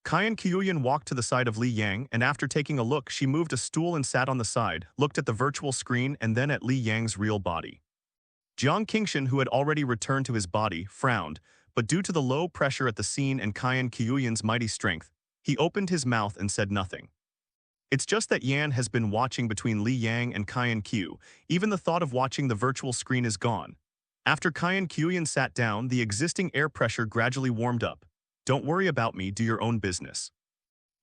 Kyan Kyuyan walked to the side of Li Yang, and after taking a look, she moved a stool and sat on the side, looked at the virtual screen and then at Li Yang's real body. Jiang Qingshan, who had already returned to his body, frowned, but due to the low pressure at the scene and Kyan Kyuyan's mighty strength, he opened his mouth and said nothing. It's just that Yan has been watching between Li Yang and Kyan Q. Even the thought of watching the virtual screen is gone. After Kyan Kyuyan sat down, the existing air pressure gradually warmed up. Don't worry about me, do your own business.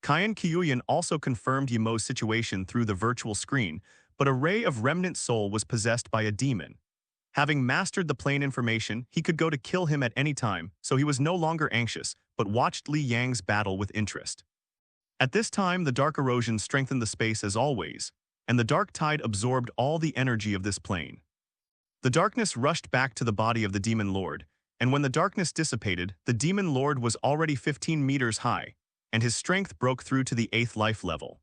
Kyan Kyuyan also confirmed Yamo's situation through the virtual screen, but a ray of remnant soul was possessed by a demon. Having mastered the plane information, he could go to kill him at any time, so he was no longer anxious, but watched Li Yang's battle with interest. At this time, the dark erosion strengthened the space as always, and the dark tide absorbed all the energy of this plane. The darkness rushed back to the body of the demon lord, and when the darkness dissipated, the demon lord was already 15 meters high, and his strength broke through to the 8th life level.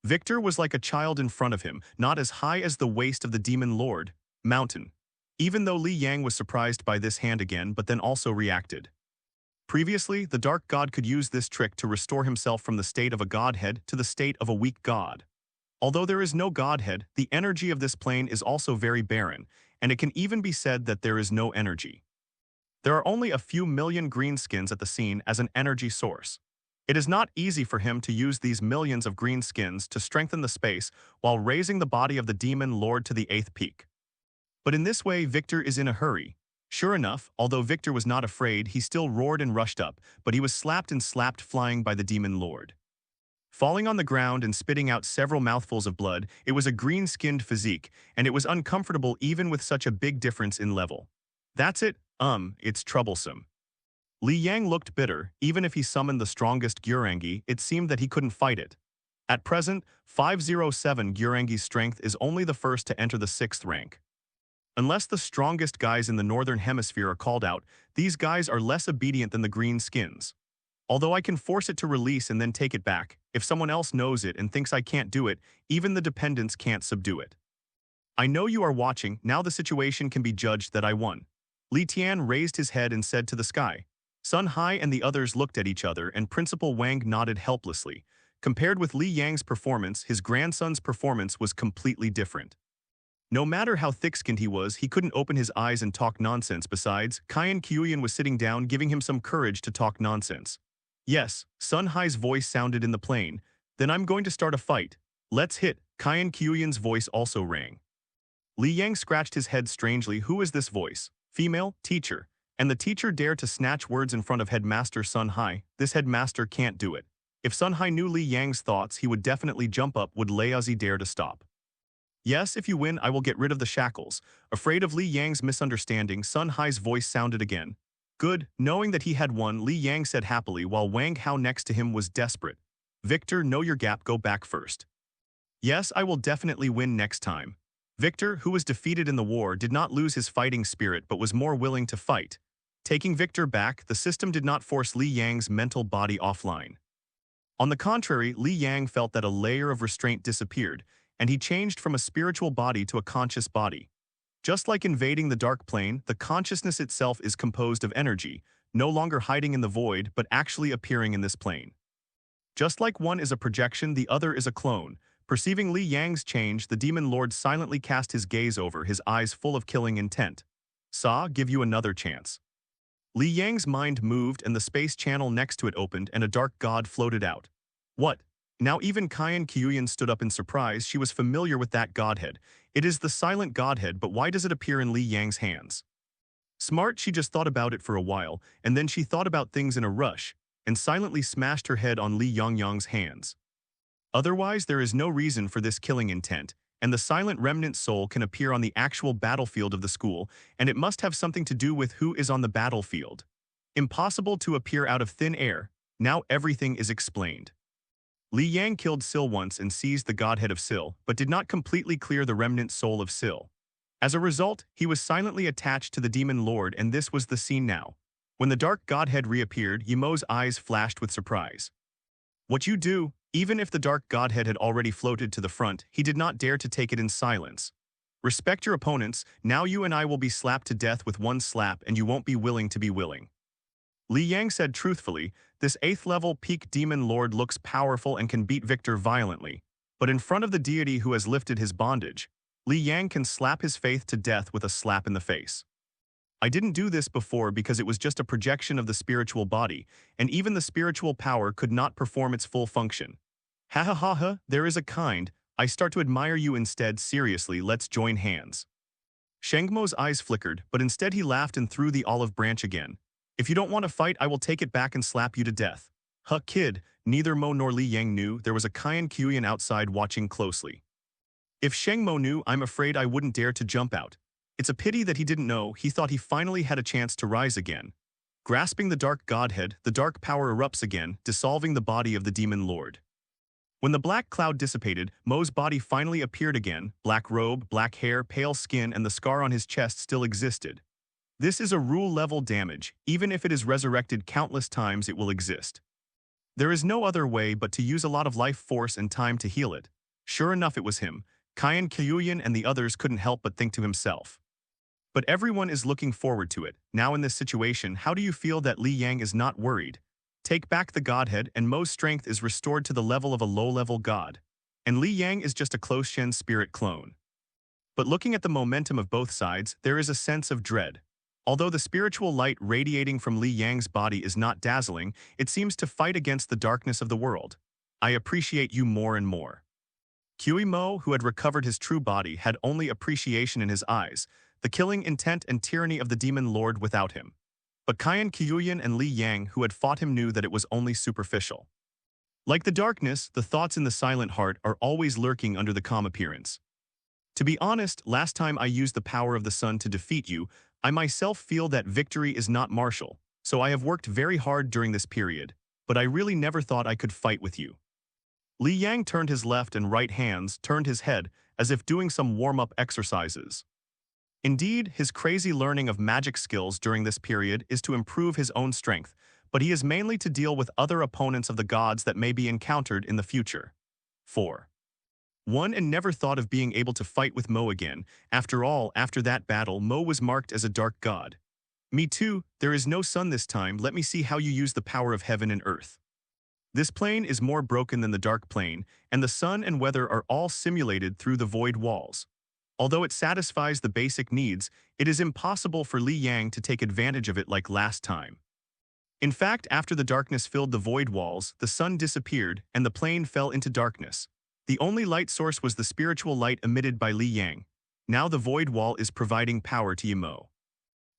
Victor was like a child in front of him, not as high as the waist of the demon lord, mountain. Even though Li Yang was surprised by this hand again, but then also reacted. Previously, the dark god could use this trick to restore himself from the state of a godhead to the state of a weak god. Although there is no godhead, the energy of this plane is also very barren, and it can even be said that there is no energy. There are only a few million greenskins at the scene as an energy source. It is not easy for him to use these millions of greenskins to strengthen the space while raising the body of the demon lord to the 8th peak. But in this way, Victor is in a hurry. Sure enough, although Victor was not afraid, he still roared and rushed up, but he was slapped and slapped flying by the demon lord. Falling on the ground and spitting out several mouthfuls of blood, it was a green-skinned physique, and it was uncomfortable even with such a big difference in level. That's it, it's troublesome. Li Yang looked bitter. Even if he summoned the strongest Gyurangi, it seemed that he couldn't fight it. At present, 507 Gyurangi's strength is only the first to enter the 6th rank. Unless the strongest guys in the northern hemisphere are called out, these guys are less obedient than the green skins. Although I can force it to release and then take it back, if someone else knows it and thinks I can't do it, even the dependents can't subdue it. I know you are watching, now the situation can be judged that I won. Li Tian raised his head and said to the sky. Sun Hai and the others looked at each other and Principal Wang nodded helplessly. Compared with Li Yang's performance, his grandson's performance was completely different. No matter how thick-skinned he was, he couldn't open his eyes and talk nonsense. Besides, Kyan Kyuyan was sitting down, giving him some courage to talk nonsense. Yes, Sun Hai's voice sounded in the plane. Then I'm going to start a fight. Let's hit. Kyan Kyuyan's voice also rang. Li Yang scratched his head strangely. Who is this voice? Female, teacher. And the teacher dared to snatch words in front of Headmaster Sun Hai. This headmaster can't do it. If Sun Hai knew Li Yang's thoughts, he would definitely jump up. Would Laozi dare to stop? Yes, if you win, I will get rid of the shackles. Afraid of Li Yang's misunderstanding, Sun Hai's voice sounded again. Good, knowing that he had won, Li Yang said happily while Wang Hao next to him was desperate. Victor, know your gap, go back first. Yes, I will definitely win next time. Victor, who was defeated in the war, did not lose his fighting spirit but was more willing to fight. Taking Victor back, the system did not force Li Yang's mental body offline. On the contrary, Li Yang felt that a layer of restraint disappeared, and he changed from a spiritual body to a conscious body. Just like invading the dark plane, the consciousness itself is composed of energy, no longer hiding in the void but actually appearing in this plane. Just like one is a projection, the other is a clone. Perceiving Li Yang's change, the demon lord silently cast his gaze over, his eyes full of killing intent. Saw, give you another chance. Li Yang's mind moved and the space channel next to it opened and a dark god floated out. What? Now even Qian Qiuyan stood up in surprise. She was familiar with that godhead. It is the silent godhead, but why does it appear in Li Yang's hands? Smart, she just thought about it for a while, and then she thought about things in a rush, and silently smashed her head on Li Yongyang's hands. Otherwise, there is no reason for this killing intent, and the silent remnant soul can appear on the actual battlefield of the school, and it must have something to do with who is on the battlefield. Impossible to appear out of thin air. Now everything is explained. Li Yang killed Sil once and seized the godhead of Sil, but did not completely clear the remnant soul of Sil. As a result, he was silently attached to the demon lord, and this was the scene now. When the dark godhead reappeared, Yimo's eyes flashed with surprise. What you do? Even if the dark godhead had already floated to the front, he did not dare to take it in silence. Respect your opponents, now you and I will be slapped to death with one slap and you won't be willing to be willing. Li Yang said truthfully, this 8th level peak demon lord looks powerful and can beat Victor violently, but in front of the deity who has lifted his bondage, Li Yang can slap his faith to death with a slap in the face. I didn't do this before because it was just a projection of the spiritual body, and even the spiritual power could not perform its full function. Ha ha ha ha, there is a kind, I start to admire you instead. Seriously, let's join hands. Shengmo's eyes flickered, but instead he laughed and threw the olive branch again. If you don't want to fight, I will take it back and slap you to death. Huh, kid, neither Mo nor Li Yang knew. There was a Qian Qiuyan outside watching closely. If Shengmo knew, I'm afraid I wouldn't dare to jump out. It's a pity that he didn't know. He thought he finally had a chance to rise again. Grasping the dark godhead, the dark power erupts again, dissolving the body of the demon lord. When the black cloud dissipated, Mo's body finally appeared again. Black robe, black hair, pale skin, and the scar on his chest still existed. This is a rule-level damage. Even if it is resurrected countless times, it will exist. There is no other way but to use a lot of life force and time to heal it. Sure enough, it was him. Qian Qiuyan and the others couldn't help but think to himself. But everyone is looking forward to it. Now in this situation, how do you feel that Li Yang is not worried? Take back the godhead and Mo's strength is restored to the level of a low-level god. And Li Yang is just a close Shen spirit clone. But looking at the momentum of both sides, there is a sense of dread. Although the spiritual light radiating from Li Yang's body is not dazzling, it seems to fight against the darkness of the world. I appreciate you more and more. Kui Mo, who had recovered his true body, had only appreciation in his eyes, the killing intent and tyranny of the demon lord without him. But Qian Qiuyan and Li Yang, who had fought him, knew that it was only superficial. Like the darkness, the thoughts in the silent heart are always lurking under the calm appearance. To be honest, last time I used the power of the sun to defeat you, I myself feel that victory is not martial, so I have worked very hard during this period, but I really never thought I could fight with you. Li Yang turned his left and right hands, turned his head, as if doing some warm-up exercises. Indeed, his crazy learning of magic skills during this period is to improve his own strength, but he is mainly to deal with other opponents of the gods that may be encountered in the future. 4. One and never thought of being able to fight with Mo again. After all, after that battle, Mo was marked as a dark god. Me too, there is no sun this time. Let me see how you use the power of heaven and earth. This plane is more broken than the dark plane, and the sun and weather are all simulated through the void walls. Although it satisfies the basic needs, it is impossible for Li Yang to take advantage of it like last time. In fact, after the darkness filled the void walls, the sun disappeared and the plane fell into darkness. The only light source was the spiritual light emitted by Li Yang. Now the void wall is providing power to Yimo.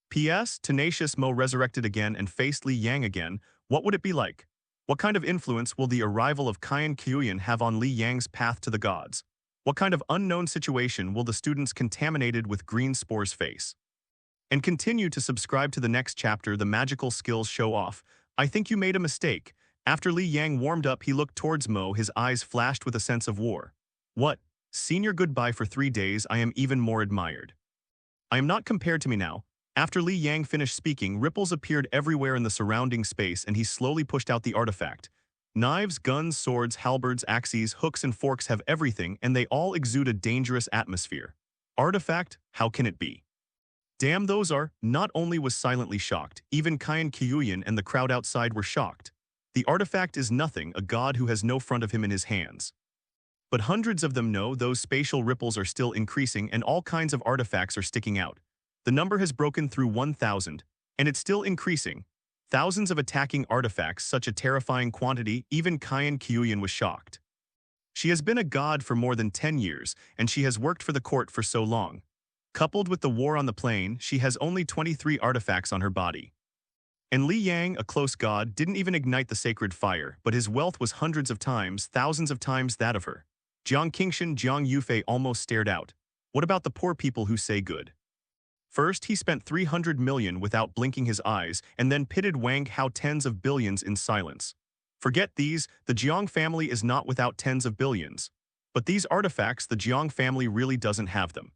P.S. Tenacious Mo resurrected again and faced Li Yang again. What would it be like? What kind of influence will the arrival of Qian Qiuyan have on Li Yang's path to the gods? What kind of unknown situation will the students contaminated with green spores face? And continue to subscribe to the next chapter. The magical skills show off. I think you made a mistake. After Li Yang warmed up, he looked towards Mo, his eyes flashed with a sense of war. What? Senior, goodbye for 3 days, I am even more admired. I am not compared to me now. After Li Yang finished speaking, ripples appeared everywhere in the surrounding space and he slowly pushed out the artifact. Knives, guns, swords, halberds, axes, hooks and forks have everything and they all exude a dangerous atmosphere. Artifact? How can it be? Damn, those are. Not only was silently shocked, even Qian Qiuyan and the crowd outside were shocked. The artifact is nothing, a god who has no front of him in his hands. But hundreds of them know those spatial ripples are still increasing and all kinds of artifacts are sticking out. The number has broken through 1,000, and it's still increasing. Thousands of attacking artifacts, such a terrifying quantity, even Qian Qiuyan was shocked. She has been a god for more than 10 years, and she has worked for the court for so long. Coupled with the war on the plane, she has only 23 artifacts on her body. And Li Yang, a close god, didn't even ignite the sacred fire, but his wealth was hundreds of times, thousands of times that of her. Jiang Qingshan, Jiang Yufei almost stared out. What about the poor people who say good? First, he spent 300 million without blinking his eyes, and then pitted Wang Hao tens of billions in silence. Forget these, the Jiang family is not without tens of billions. But these artifacts, the Jiang family really doesn't have them.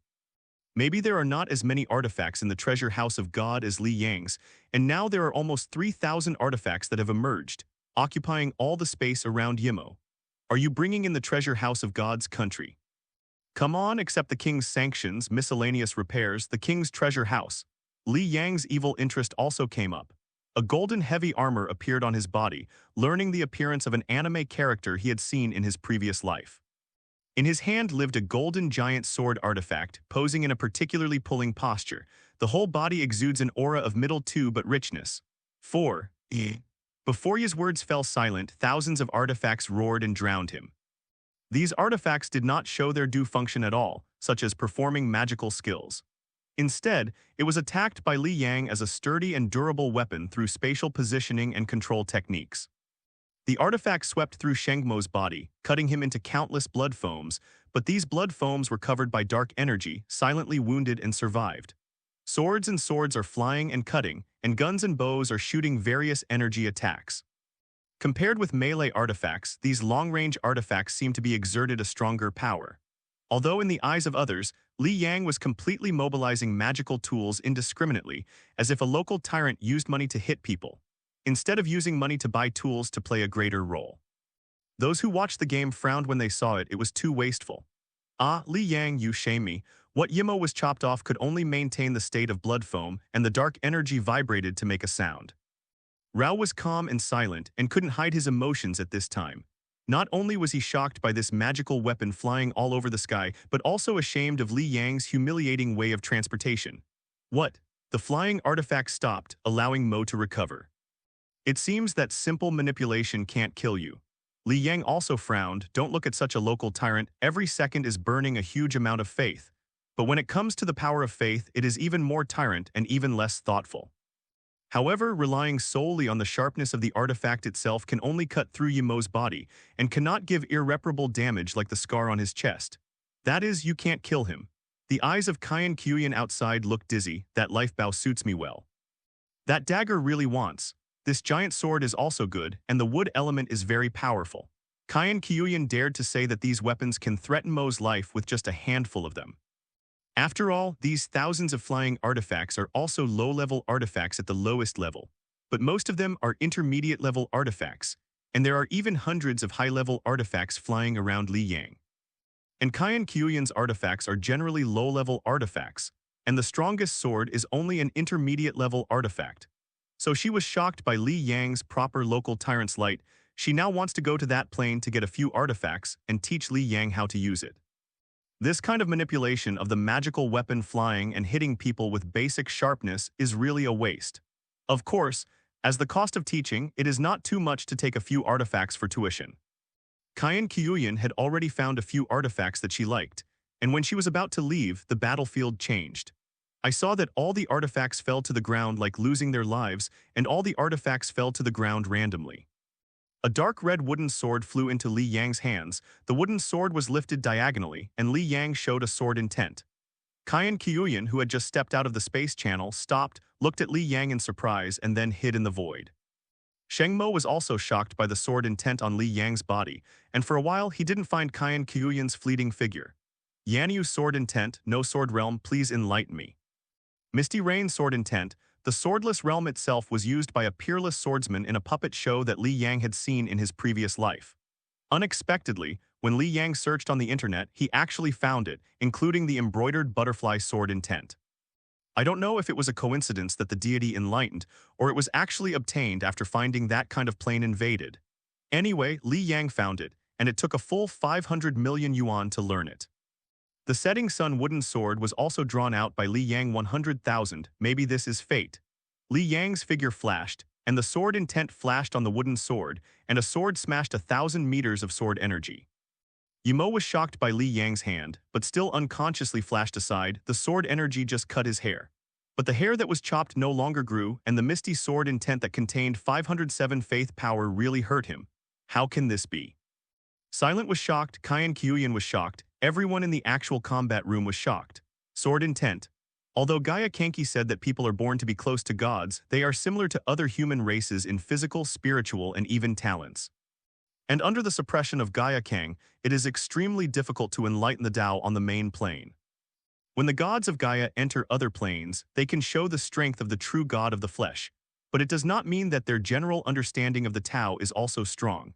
Maybe there are not as many artifacts in the treasure house of God as Li Yang's, and now there are almost 3,000 artifacts that have emerged, occupying all the space around Yimo. Are you bringing in the treasure house of God's country? Come on, accept the king's sanctions, miscellaneous repairs, the king's treasure house. Li Yang's evil interest also came up. A golden heavy armor appeared on his body, learning the appearance of an anime character he had seen in his previous life. In his hand lived a golden giant sword artifact, posing in a particularly pulling posture. The whole body exudes an aura of middle two but richness. 4. Before his words fell silent, thousands of artifacts roared and drowned him. These artifacts did not show their due function at all, such as performing magical skills. Instead, it was attacked by Li Yang as a sturdy and durable weapon through spatial positioning and control techniques. The artifact swept through Shengmo's body, cutting him into countless blood foams, but these blood foams were covered by dark energy, silently wounded and survived. Swords and swords are flying and cutting, and guns and bows are shooting various energy attacks. Compared with melee artifacts, these long-range artifacts seem to be exerted a stronger power. Although in the eyes of others, Li Yang was completely mobilizing magical tools indiscriminately, as if a local tyrant used money to hit people, instead of using money to buy tools to play a greater role. Those who watched the game frowned when they saw it was too wasteful. Ah, Li Yang, you shame me. What Yimo was chopped off could only maintain the state of blood foam, and the dark energy vibrated to make a sound. Rao was calm and silent and couldn't hide his emotions at this time. Not only was he shocked by this magical weapon flying all over the sky, but also ashamed of Li Yang's humiliating way of transportation. What? The flying artifact stopped, allowing Mo to recover. It seems that simple manipulation can't kill you. Li Yang also frowned. Don't look at such a local tyrant. Every second is burning a huge amount of faith. But when it comes to the power of faith, it is even more tyrant and even less thoughtful. However, relying solely on the sharpness of the artifact itself can only cut through Yimo's body and cannot give irreparable damage like the scar on his chest. That is, you can't kill him. The eyes of Qian Qiuyan outside look dizzy. That life bow suits me well. That dagger really wants. This giant sword is also good, and the wood element is very powerful. Qian Qiuyan dared to say that these weapons can threaten Mo's life with just a handful of them. After all, these thousands of flying artifacts are also low-level artifacts at the lowest level, but most of them are intermediate-level artifacts, and there are even hundreds of high-level artifacts flying around Li Yang. And Qian Qiuyan's artifacts are generally low-level artifacts, and the strongest sword is only an intermediate-level artifact. So she was shocked by Li Yang's proper local tyrant's light. She now wants to go to that plane to get a few artifacts and teach Li Yang how to use it. This kind of manipulation of the magical weapon flying and hitting people with basic sharpness is really a waste. Of course, as the cost of teaching, it is not too much to take a few artifacts for tuition. Qian Qiuyan had already found a few artifacts that she liked, and when she was about to leave, the battlefield changed. I saw that all the artifacts fell to the ground like losing their lives, and all the artifacts fell to the ground randomly. A dark red wooden sword flew into Li Yang's hands. The wooden sword was lifted diagonally, and Li Yang showed a sword intent. Qian Qiuyan, who had just stepped out of the space channel, stopped, looked at Li Yang in surprise, and then hid in the void. Sheng Mo was also shocked by the sword intent on Li Yang's body, and for a while he didn't find Qian Qiuyan's fleeting figure. Yanyu sword intent, no sword realm, please enlighten me. Misty Rain sword intent, the swordless realm itself was used by a peerless swordsman in a puppet show that Li Yang had seen in his previous life. Unexpectedly, when Li Yang searched on the internet, he actually found it, including the embroidered butterfly sword intent. I don't know if it was a coincidence that the deity enlightened, or it was actually obtained after finding that kind of plane invaded. Anyway, Li Yang found it, and it took a full 500 million yuan to learn it. The setting sun wooden sword was also drawn out by Li Yang 100,000, maybe this is fate. Li Yang's figure flashed, and the sword intent flashed on the wooden sword, and a sword smashed 1,000 meters of sword energy. Yimo was shocked by Li Yang's hand, but still unconsciously flashed aside. The sword energy just cut his hair. But the hair that was chopped no longer grew, and the misty sword intent that contained 507 faith power really hurt him. How can this be? Silent was shocked, Qian Qiuyan was shocked, everyone in the actual combat room was shocked. Sword intent. Although Gaia Kanki said that people are born to be close to gods, they are similar to other human races in physical, spiritual, and even talents. And under the suppression of Gaia Kang, it is extremely difficult to enlighten the Tao on the main plane. When the gods of Gaia enter other planes, they can show the strength of the true god of the flesh, but it does not mean that their general understanding of the Tao is also strong.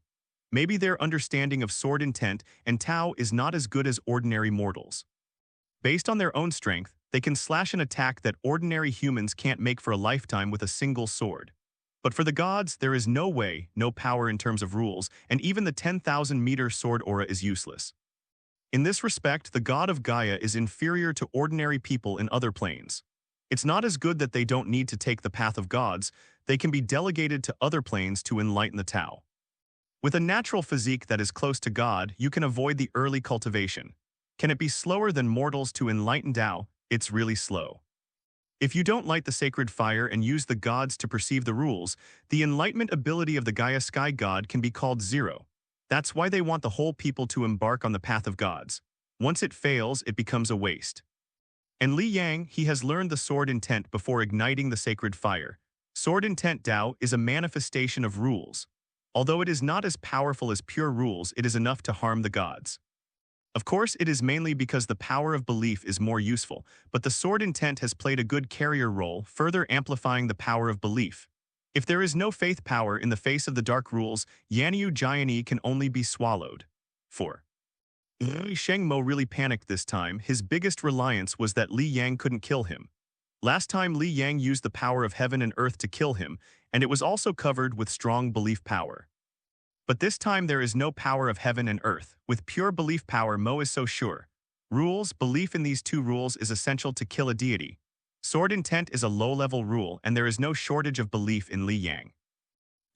Maybe their understanding of sword intent and Tao is not as good as ordinary mortals. Based on their own strength, they can slash an attack that ordinary humans can't make for a lifetime with a single sword. But for the gods, there is no way, no power in terms of rules, and even the 10,000-meter sword aura is useless. In this respect, the god of Gaia is inferior to ordinary people in other planes. It's not as good that they don't need to take the path of gods, they can be delegated to other planes to enlighten the Tao. With a natural physique that is close to God, you can avoid the early cultivation. Can it be slower than mortals to enlighten Tao? It's really slow. If you don't light the sacred fire and use the gods to perceive the rules, the enlightenment ability of the Gaia Sky God can be called zero. That's why they want the whole people to embark on the path of gods. Once it fails, it becomes a waste. And Li Yang, he has learned the sword intent before igniting the sacred fire. Sword intent Tao is a manifestation of rules. Although it is not as powerful as pure rules, it is enough to harm the gods. Of course, it is mainly because the power of belief is more useful, but the sword intent has played a good carrier role, further amplifying the power of belief. If there is no faith power in the face of the dark rules, Yanyu Jianyi can only be swallowed. 4. Sheng Mo really panicked this time. His biggest reliance was that Li Yang couldn't kill him. Last time Li Yang used the power of heaven and earth to kill him, and it was also covered with strong belief power. But this time there is no power of heaven and earth. With pure belief power, Mo is so sure. Rules, belief in these two rules is essential to kill a deity. Sword intent is a low-level rule, and there is no shortage of belief in Li Yang.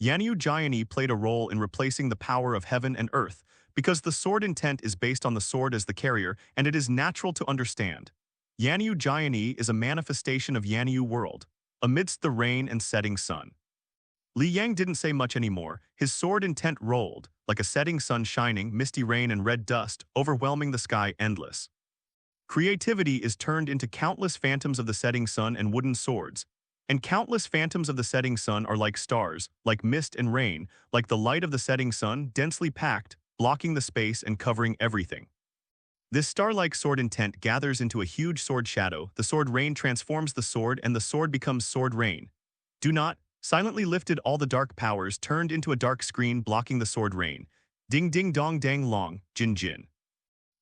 Yanyu Jianyi played a role in replacing the power of heaven and earth, because the sword intent is based on the sword as the carrier, and it is natural to understand. Yanyu Jianyi is a manifestation of Yanyu world, amidst the rain and setting sun. Li Yang didn't say much anymore. His sword intent rolled, like a setting sun shining, misty rain and red dust, overwhelming the sky endless. Creativity is turned into countless phantoms of the setting sun and wooden swords. And countless phantoms of the setting sun are like stars, like mist and rain, like the light of the setting sun, densely packed, blocking the space and covering everything. This star-like sword intent gathers into a huge sword shadow. The sword rain transforms the sword, and the sword becomes sword rain. Do not silently lifted, all the dark powers turned into a dark screen blocking the sword rain. Ding ding dong dang long, jin jin.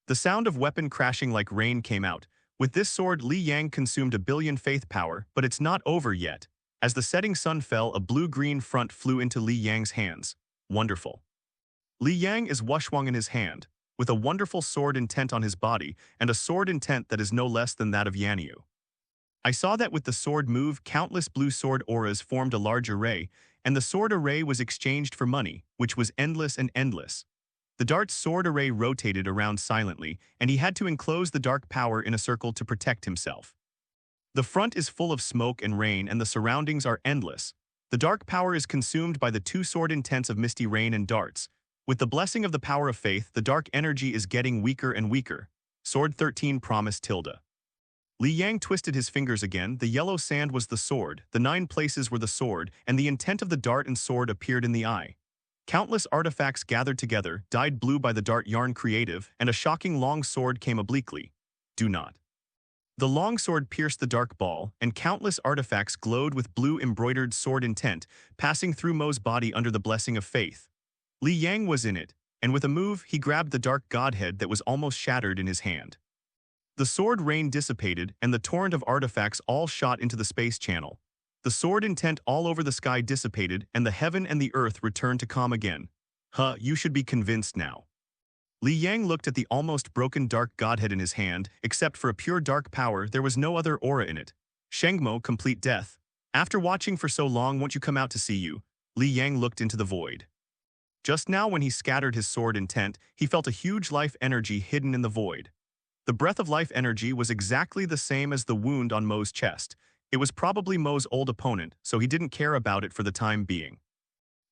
The sound of weapon crashing like rain came out. With this sword, Li Yang consumed 1 billion faith power, but it's not over yet. As the setting sun fell, a blue-green front flew into Li Yang's hands. Wonderful. Li Yang is Wushwang in his hand, with a wonderful sword intent on his body, and a sword intent that is no less than that of Yanyu. I saw that with the sword move, countless blue sword auras formed a large array, and the sword array was exchanged for money, which was endless and endless. The dart's sword array rotated around silently, and he had to enclose the dark power in a circle to protect himself. The front is full of smoke and rain, and the surroundings are endless. The dark power is consumed by the two sword intents of misty rain and darts. With the blessing of the power of faith, the dark energy is getting weaker and weaker. Sword 13 promised Tilda. Li Yang twisted his fingers again. The yellow sand was the sword, the 9 places were the sword, and the intent of the dart and sword appeared in the eye. Countless artifacts gathered together, dyed blue by the dart yarn creative, and a shocking long sword came obliquely. Do not. The long sword pierced the dark ball, and countless artifacts glowed with blue embroidered sword intent, passing through Mo's body under the blessing of faith. Li Yang was in it, and with a move, he grabbed the dark godhead that was almost shattered in his hand. The sword rain dissipated, and the torrent of artifacts all shot into the space channel. The sword intent all over the sky dissipated, and the heaven and the earth returned to calm again. You should be convinced now. Li Yang looked at the almost broken dark godhead in his hand. Except for a pure dark power, there was no other aura in it. Shengmo, complete death. After watching for so long, won't you come out to see you? Li Yang looked into the void. Just now when he scattered his sword intent, he felt a huge life energy hidden in the void. The breath of life energy was exactly the same as the wound on Mo's chest. It was probably Mo's old opponent, so he didn't care about it for the time being.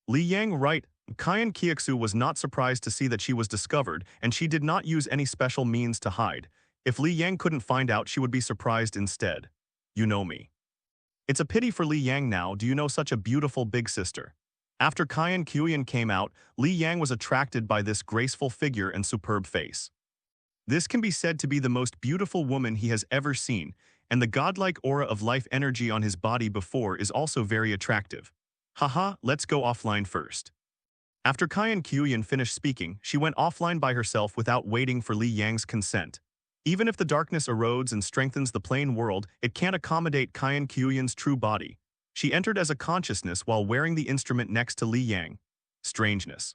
Li Yang right. Kyan Kiexu was not surprised to see that she was discovered, and she did not use any special means to hide. If Li Yang couldn't find out, she would be surprised instead. You know me. It's a pity for Li Yang now. Do you know such a beautiful big sister? After Kyan Kuyan came out, Li Yang was attracted by this graceful figure and superb face. This can be said to be the most beautiful woman he has ever seen, and the godlike aura of life energy on his body before is also very attractive. Haha, let's go offline first. After Kyan Kuyan finished speaking, she went offline by herself without waiting for Li Yang's consent. Even if the darkness erodes and strengthens the plane world, it can't accommodate Kyan Kuyan's true body. She entered as a consciousness while wearing the instrument next to Li Yang. Strangeness.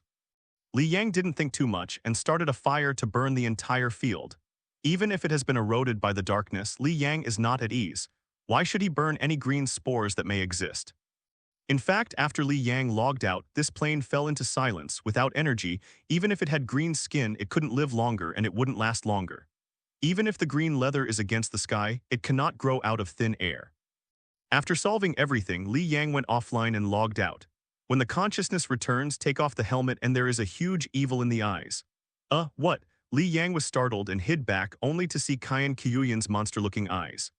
Li Yang didn't think too much and started a fire to burn the entire field. Even if it has been eroded by the darkness, Li Yang is not at ease. Why should he burn any green spores that may exist? In fact, after Li Yang logged out, this plane fell into silence, without energy. Even if it had green skin, it couldn't live longer and it wouldn't last longer. Even if the green leather is against the sky, it cannot grow out of thin air. After solving everything, Li Yang went offline and logged out. When the consciousness returns, take off the helmet and there is a huge evil in the eyes. What? Li Yang was startled and hid back only to see Kyan Kyuyan's monster-looking eyes.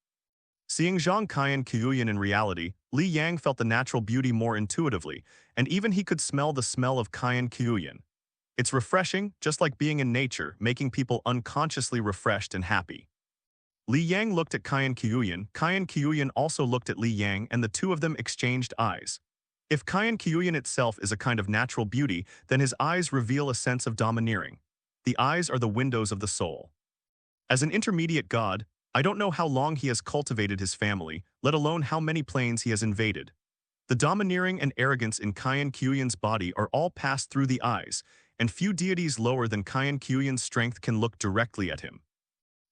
Seeing Zhang Kyan Kyuyan in reality, Li Yang felt the natural beauty more intuitively, and even he could smell the smell of Kyan Kyuyan. It's refreshing, just like being in nature, making people unconsciously refreshed and happy. Li Yang looked at Kyan Kyuyan also looked at Li Yang, and the two of them exchanged eyes. If Kyan Kyuyan itself is a kind of natural beauty, then his eyes reveal a sense of domineering. The eyes are the windows of the soul. As an intermediate god, I don't know how long he has cultivated his family, let alone how many planes he has invaded. The domineering and arrogance in Kyan Kyuyan's body are all passed through the eyes, and few deities lower than Kyan Kyuyan's strength can look directly at him.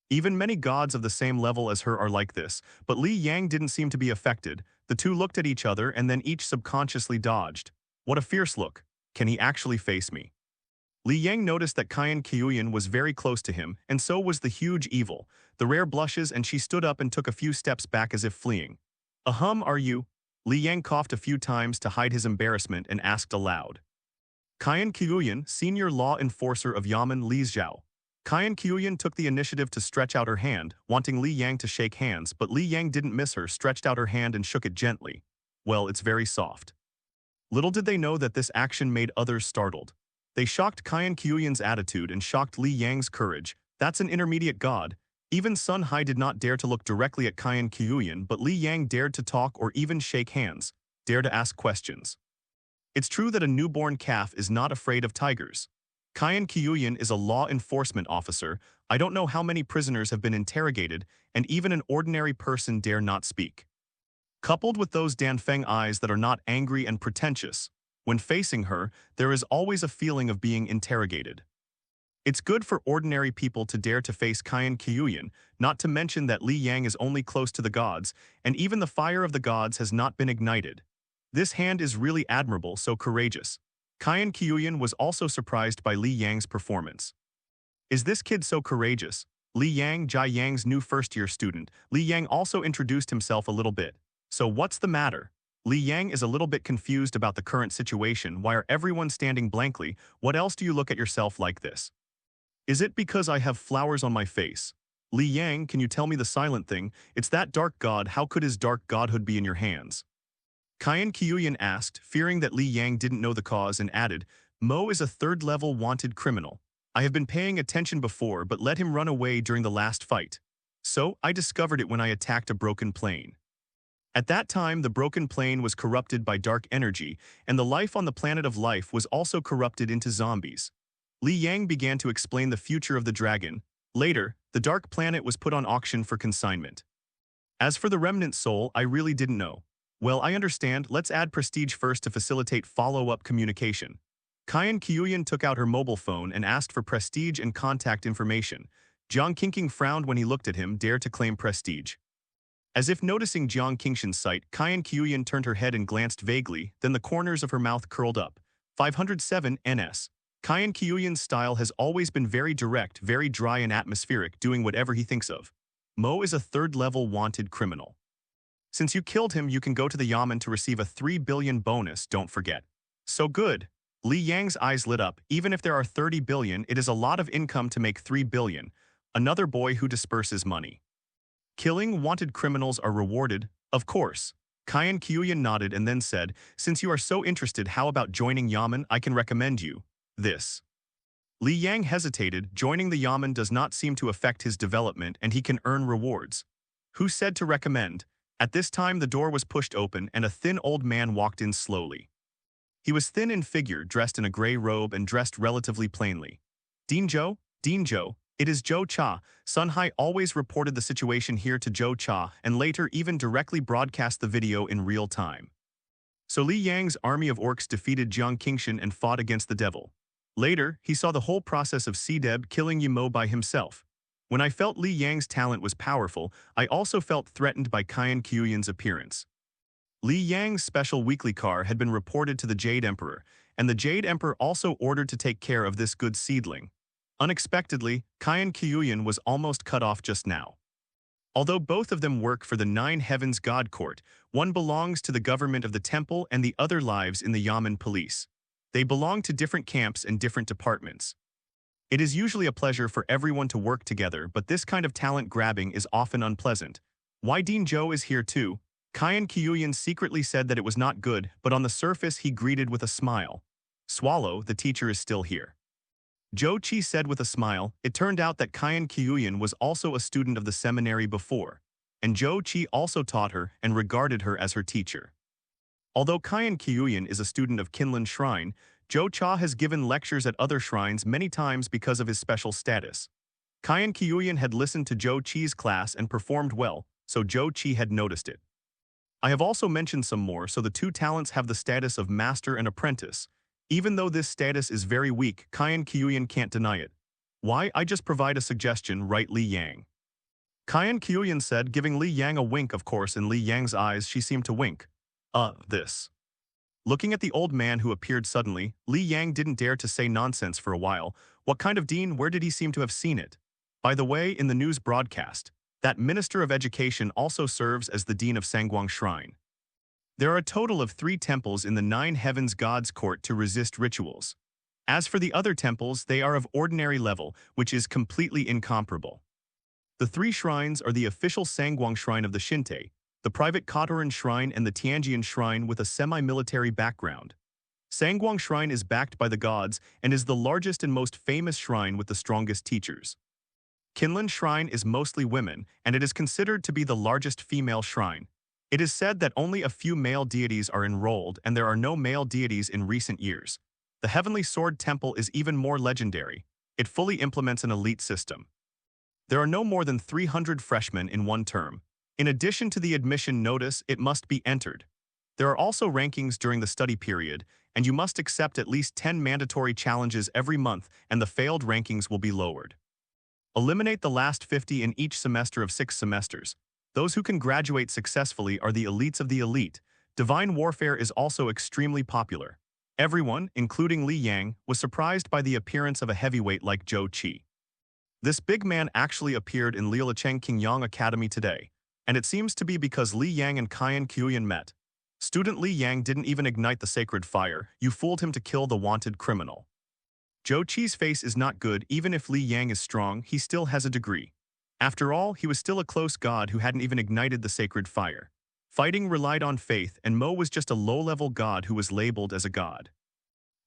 Even many gods of the same level as her are like this, but Li Yang didn't seem to be affected. The two looked at each other and then each subconsciously dodged. What a fierce look. Can he actually face me? Li Yang noticed that Kyan Kyuyan was very close to him, and so was the huge evil. The rare blushes, and she stood up and took a few steps back as if fleeing. Are you? Li Yang coughed a few times to hide his embarrassment and asked aloud. Kyan Kyuyan, senior law enforcer of Yamen Lizhao. Kyan Kyuyan took the initiative to stretch out her hand, wanting Li Yang to shake hands, but Li Yang didn't miss her, stretched out her hand and shook it gently. Well, it's very soft. Little did they know that this action made others startled. They shocked Kyan Kyuyan's attitude and shocked Li Yang's courage. That's an intermediate god. Even Sun Hai did not dare to look directly at Kyan Kyuyan, but Li Yang dared to talk or even shake hands, dare to ask questions. It's true that a newborn calf is not afraid of tigers. Kyan Kyuyan is a law enforcement officer. I don't know how many prisoners have been interrogated, and even an ordinary person dare not speak. Coupled with those Danfeng eyes that are not angry and pretentious, when facing her, there is always a feeling of being interrogated. It's good for ordinary people to dare to face Kyan Kyuyan, not to mention that Li Yang is only close to the gods, and even the fire of the gods has not been ignited. This hand is really admirable, so courageous. Kyan Kyuyan was also surprised by Li Yang's performance. Is this kid so courageous? Li Yang, Jia Yang's new first-year student, Li Yang also introduced himself a little bit. So what's the matter? Li Yang is a little bit confused about the current situation. Why are everyone standing blankly? What else do you look at yourself like this? Is it because I have flowers on my face? Li Yang, can you tell me the silent thing? It's that dark god. How could his dark godhood be in your hands? Qian Qiuyan asked, fearing that Li Yang didn't know the cause, and added, Mo is a third-level wanted criminal. I have been paying attention before but let him run away during the last fight. So, I discovered it when I attacked a broken plane. At that time, the broken plane was corrupted by dark energy, and the life on the planet of life was also corrupted into zombies. Li Yang began to explain the future of the dragon. Later, the dark planet was put on auction for consignment. As for the remnant soul, I really didn't know. Well, I understand. Let's add prestige first to facilitate follow-up communication. Qian Qiuyan took out her mobile phone and asked for prestige and contact information. Jiang Qingqing frowned when he looked at him, dare to claim prestige. As if noticing Jiang Qingshan's sight, Qian Qiuyan turned her head and glanced vaguely, then the corners of her mouth curled up. 507 NS. Qian Qiuyan's style has always been very direct, very dry and atmospheric, doing whatever he thinks of. Mo is a third-level wanted criminal. Since you killed him, you can go to the Yamen to receive a 3 billion bonus, don't forget. So good. Li Yang's eyes lit up. Even if there are 30 billion, it is a lot of income to make 3 billion. Another boy who disperses money. Killing wanted criminals are rewarded, of course. Qian Qiuyan nodded and then said, since you are so interested, how about joining Yamen? I can recommend you this. Li Yang hesitated. Joining the Yamen does not seem to affect his development and he can earn rewards. Who said to recommend? At this time the door was pushed open and a thin old man walked in slowly. He was thin in figure, dressed in a gray robe and dressed relatively plainly. Dean Zhou, it is Zhou Cha. Sun Hai always reported the situation here to Zhou Cha and later even directly broadcast the video in real time. So Li Yang's army of orcs defeated Jiang Qingshan and fought against the devil. Later, he saw the whole process of Cdeb killing Yimo by himself. When I felt Li Yang's talent was powerful, I also felt threatened by Qian Qiuyan's appearance. Li Yang's special weekly car had been reported to the Jade Emperor, and the Jade Emperor also ordered to take care of this good seedling. Unexpectedly, Qian Qiuyan was almost cut off just now. Although both of them work for the Nine Heavens God Court, one belongs to the government of the temple and the other lives in the Yamen police. They belong to different camps and different departments. It is usually a pleasure for everyone to work together, but this kind of talent grabbing is often unpleasant. Why Dean Zhou is here too? Qian Qiuyan secretly said that it was not good, but on the surface he greeted with a smile. Swallow, the teacher is still here. Zhou Qi said with a smile. It turned out that Qian Qiuyan was also a student of the seminary before, and Zhou Qi also taught her and regarded her as her teacher. Although Qian Qiuyan is a student of Kinlan Shrine, Zhou Cha has given lectures at other shrines many times because of his special status. Qian Qiuyan had listened to Zhou Qi's class and performed well, so Zhou Qi had noticed it. I have also mentioned some more, so the two talents have the status of master and apprentice. Even though this status is very weak, Qian Qiuyan can't deny it. Why? I just provide a suggestion, right, Li Yang? Qian Qiuyan said, giving Li Yang a wink. Of course, in Li Yang's eyes she seemed to wink. This. Looking at the old man who appeared suddenly, Li Yang didn't dare to say nonsense for a while. What kind of dean? Where did he seem to have seen it? By the way, in the news broadcast, that Minister of Education also serves as the Dean of Sangguang Shrine. There are a total of 3 temples in the Nine Heavens God's Court to resist rituals. As for the other temples, they are of ordinary level, which is completely incomparable. The 3 shrines are the official Sangguang Shrine of the Shinte, the private Katoran Shrine and the Tianjian Shrine with a semi-military background. Sangguang Shrine is backed by the gods and is the largest and most famous shrine with the strongest teachers. Kinlan Shrine is mostly women, and it is considered to be the largest female shrine. It is said that only a few male deities are enrolled and there are no male deities in recent years. The Heavenly Sword Temple is even more legendary. It fully implements an elite system. There are no more than 300 freshmen in one term. In addition to the admission notice, it must be entered. There are also rankings during the study period, and you must accept at least 10 mandatory challenges every month, and the failed rankings will be lowered. Eliminate the last 50 in each semester of 6 semesters. Those who can graduate successfully are the elites of the elite. Divine warfare is also extremely popular. Everyone, including Li Yang, was surprised by the appearance of a heavyweight like Zhou Qi. This big man actually appeared in Liulicheng Qingyang Academy today, and it seems to be because Li Yang and Qian Qiuyan met. Student Li Yang didn't even ignite the sacred fire. You fooled him to kill the wanted criminal. Zhou Qi's face is not good. Even if Li Yang is strong, he still has a degree. After all, he was still a close god who hadn't even ignited the sacred fire. Fighting relied on faith, and Mo was just a low-level god who was labeled as a god.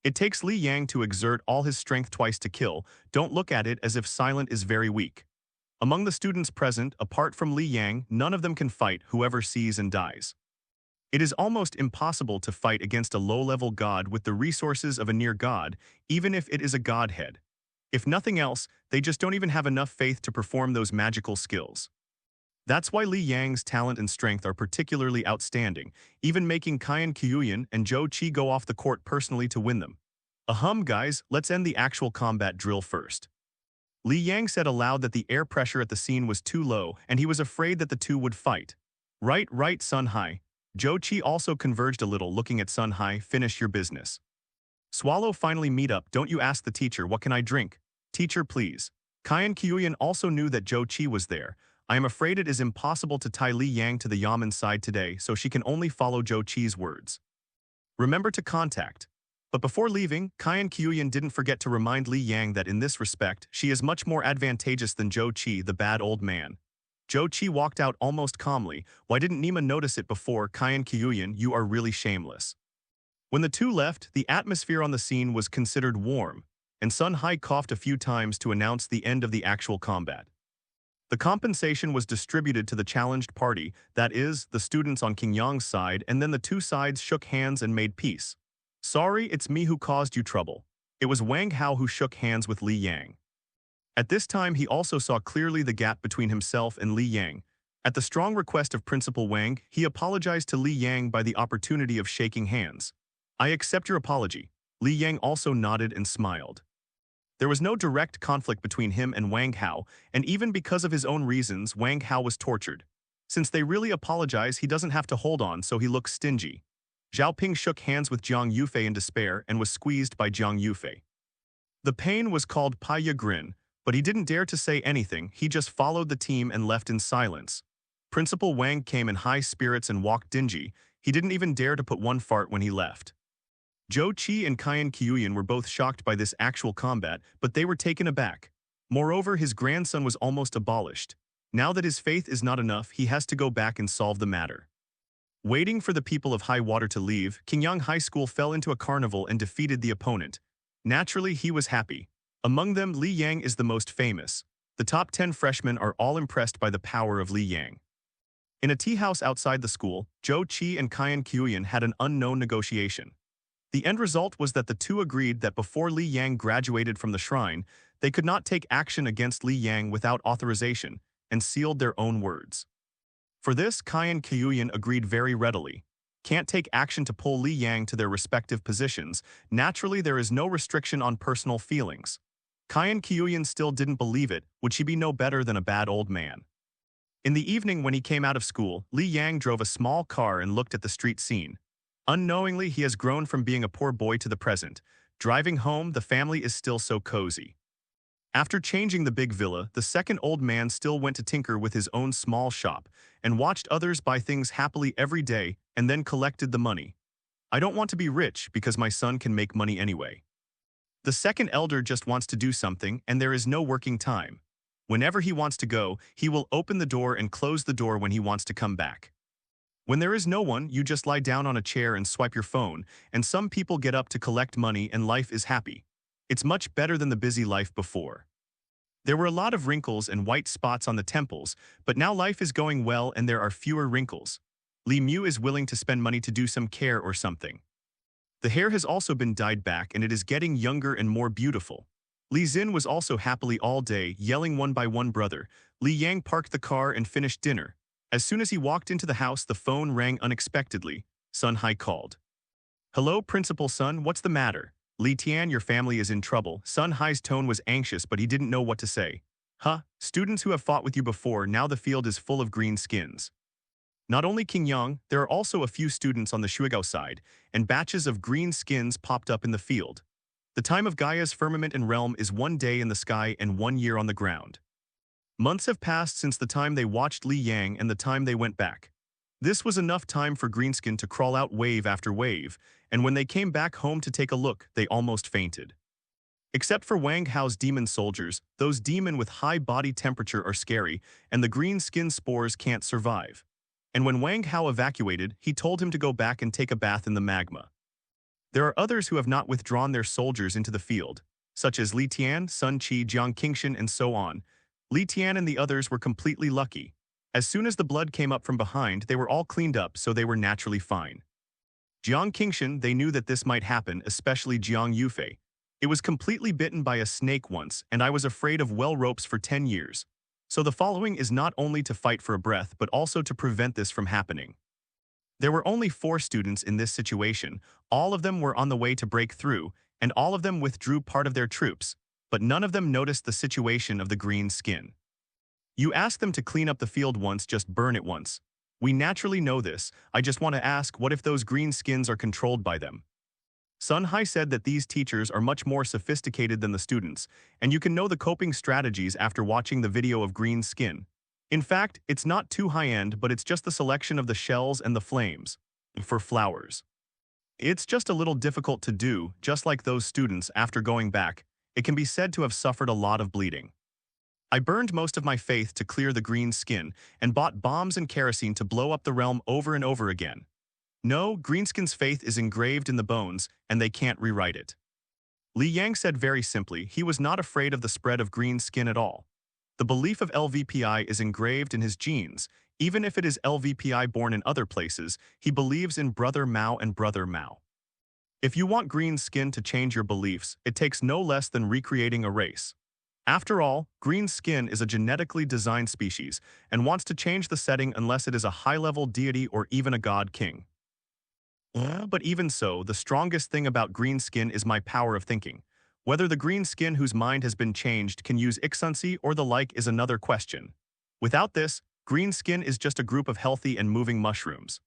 It takes Li Yang to exert all his strength twice to kill. Don't look at it as if silent is very weak. Among the students present, apart from Li Yang, none of them can fight. Whoever sees and dies. It is almost impossible to fight against a low-level god with the resources of a near god, even if it is a godhead. If nothing else, they just don't even have enough faith to perform those magical skills. That's why Li Yang's talent and strength are particularly outstanding, even making Qian Qiuyan and Zhou Qi go off the court personally to win them. Guys, let's end the actual combat drill first. Li Yang said aloud that the air pressure at the scene was too low, and he was afraid that the two would fight. Right, Sun Hai. Zhou Qi also converged a little, looking at Sun Hai. Finish your business. Swallow finally meet up. Don't you ask the teacher, what can I drink? Teacher, please. Qian Qiuyan also knew that Zhou Qi was there. I am afraid it is impossible to tie Li Yang to the Yamen side today, so she can only follow Zhou Qi's words. Remember to contact. But before leaving, Qian Qiuyan didn't forget to remind Li Yang that in this respect, she is much more advantageous than Zhou Qi, the bad old man. Zhou Qi walked out almost calmly. Why didn't Nima notice it before? Qian Qiuyan, you are really shameless. When the two left, the atmosphere on the scene was considered warm, and Sun Hai coughed a few times to announce the end of the actual combat. The compensation was distributed to the challenged party, that is, the students on King Yang's side, and then the two sides shook hands and made peace. Sorry, it's me who caused you trouble. It was Wang Hao who shook hands with Li Yang. At this time, he also saw clearly the gap between himself and Li Yang. At the strong request of Principal Wang, he apologized to Li Yang by the opportunity of shaking hands. I accept your apology. Li Yang also nodded and smiled. There was no direct conflict between him and Wang Hao, and even because of his own reasons, Wang Hao was tortured. Since they really apologize, he doesn't have to hold on, so he looks stingy. Zhao Ping shook hands with Jiang Yufei in despair and was squeezed by Jiang Yufei. The pain was called Paya Grin, but he didn't dare to say anything. He just followed the team and left in silence. Principal Wang came in high spirits and walked dingy. He didn't even dare to put one fart when he left. Zhou Qi and Qian Qiuyan were both shocked by this actual combat, but they were taken aback. Moreover, his grandson was almost abolished. Now that his faith is not enough, he has to go back and solve the matter. Waiting for the people of High Water to leave, Qingyang High School fell into a carnival and defeated the opponent. Naturally, he was happy. Among them, Li Yang is the most famous. The top 10 freshmen are all impressed by the power of Li Yang. In a tea house outside the school, Zhou Qi and Qian Qiuyan had an unknown negotiation. The end result was that the two agreed that before Li Yang graduated from the shrine, they could not take action against Li Yang without authorization, and sealed their own words. For this, Qian Qiuyan agreed very readily. Can't take action to pull Li Yang to their respective positions. Naturally, there is no restriction on personal feelings. Qian Qiuyan still didn't believe it. Would she be no better than a bad old man? In the evening when he came out of school, Li Yang drove a small car and looked at the street scene. Unknowingly, he has grown from being a poor boy to the present. Driving home, the family is still so cozy. After changing the big villa, the second old man still went to tinker with his own small shop and watched others buy things happily every day and then collected the money. I don't want to be rich because my son can make money anyway. The second elder just wants to do something and there is no working time. Whenever he wants to go, he will open the door and close the door when he wants to come back. When there is no one, you just lie down on a chair and swipe your phone, and some people get up to collect money and life is happy. It's much better than the busy life before. There were a lot of wrinkles and white spots on the temples, but now life is going well and there are fewer wrinkles. Li Mu is willing to spend money to do some care or something. The hair has also been dyed back and it is getting younger and more beautiful. Li Xin was also happily all day, yelling one by one brother. Li Yang parked the car and finished dinner. As soon as he walked into the house, the phone rang unexpectedly. Sun Hai called. Hello, Principal Sun, what's the matter? Li Tian, your family is in trouble. Sun Hai's tone was anxious, but he didn't know what to say. Students who have fought with you before, now the field is full of green skins. Not only King Yang, there are also a few students on the Shuigao side, and batches of green skins popped up in the field. The time of Gaia's firmament and realm is 1 day in the sky and 1 year on the ground. Months have passed since the time they watched Li Yang and the time they went back. This was enough time for Greenskin to crawl out wave after wave, and when they came back home to take a look, they almost fainted. Except for WAAAGH's demon soldiers, those demon with high body temperature are scary, and the green skin spores can't survive. And when WAAAGH evacuated, he told him to go back and take a bath in the magma. There are others who have not withdrawn their soldiers into the field, such as Li Tian, Sun Qi, Jiang Qingshan, and so on. Li Tian and the others were completely lucky. As soon as the blood came up from behind, they were all cleaned up, so they were naturally fine. Jiang Qingshan, they knew that this might happen, especially Jiang Yufei. It was completely bitten by a snake once, and I was afraid of well ropes for 10 years. So the following is not only to fight for a breath, but also to prevent this from happening. There were only 4 students in this situation. All of them were on the way to break through, and all of them withdrew part of their troops, but none of them noticed the situation of the green skin. You ask them to clean up the field once, just burn it once. We naturally know this. I just want to ask, what if those green skins are controlled by them? Sun Hai said that these teachers are much more sophisticated than the students, and you can know the coping strategies after watching the video of green skin. In fact, it's not too high-end, but it's just the selection of the shells and the flames for flowers. It's just a little difficult to do, just like those students after going back. It can be said to have suffered a lot of bleeding. I burned most of my faith to clear the green skin and bought bombs and kerosene to blow up the realm over and over again. No, Greenskin's faith is engraved in the bones, and they can't rewrite it. Li Yang said very simply, he was not afraid of the spread of green skin at all. The belief of LVPI is engraved in his genes. Even if it is LVPI born in other places, he believes in Brother Mao and Brother Mao. If you want green skin to change your beliefs, it takes no less than recreating a race. After all, green skin is a genetically designed species and wants to change the setting unless it is a high-level deity or even a god king. But even so, the strongest thing about green skin is my power of thinking. Whether the green skin whose mind has been changed can use Ixunsi or the like is another question. Without this, green skin is just a group of healthy and moving mushrooms.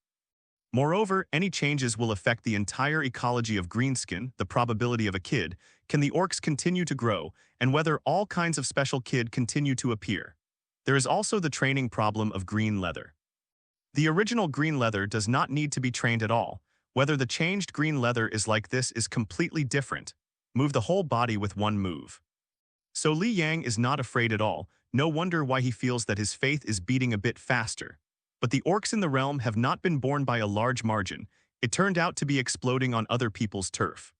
Moreover, any changes will affect the entire ecology of greenskin, the probability of a kid, can the orcs continue to grow, and whether all kinds of special kid continue to appear. There is also the training problem of green leather. The original green leather does not need to be trained at all. Whether the changed green leather is like this is completely different. Move the whole body with one move. So Li Yang is not afraid at all, no wonder why he feels that his faith is beating a bit faster. But the orcs in the realm have not been born by a large margin. It turned out to be exploding on other people's turf.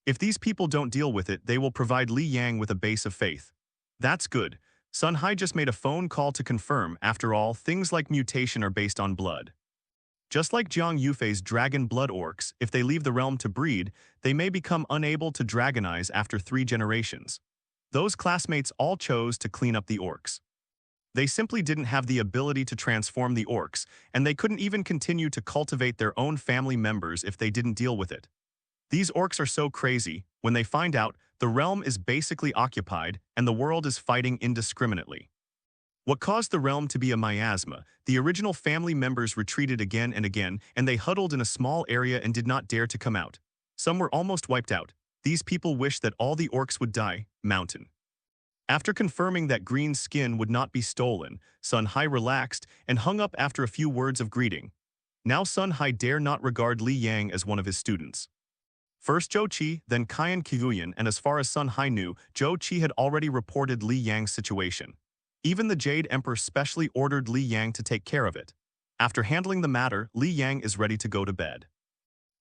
If these people don't deal with it, they will provide Li Yang with a base of faith. That's good. Sun Hai just made a phone call to confirm, after all, things like mutation are based on blood. Just like Jiang Yufei's dragon blood orcs, if they leave the realm to breed, they may become unable to dragonize after 3 generations. Those classmates all chose to clean up the orcs. They simply didn't have the ability to transform the orcs, and they couldn't even continue to cultivate their own family members if they didn't deal with it. These orcs are so crazy, when they find out, the realm is basically occupied and the world is fighting indiscriminately. What caused the realm to be a miasma? The original family members retreated again and again, and they huddled in a small area and did not dare to come out. Some were almost wiped out. These people wished that all the orcs would die. Mountain. After confirming that green skin would not be stolen, Sun Hai relaxed and hung up after a few words of greeting. Now Sun Hai dare not regard Li Yang as one of his students. First Zhou Qi, then Qian Qiuyan, and as far as Sun Hai knew, Zhou Qi had already reported Li Yang's situation. Even the Jade Emperor specially ordered Li Yang to take care of it. After handling the matter, Li Yang is ready to go to bed.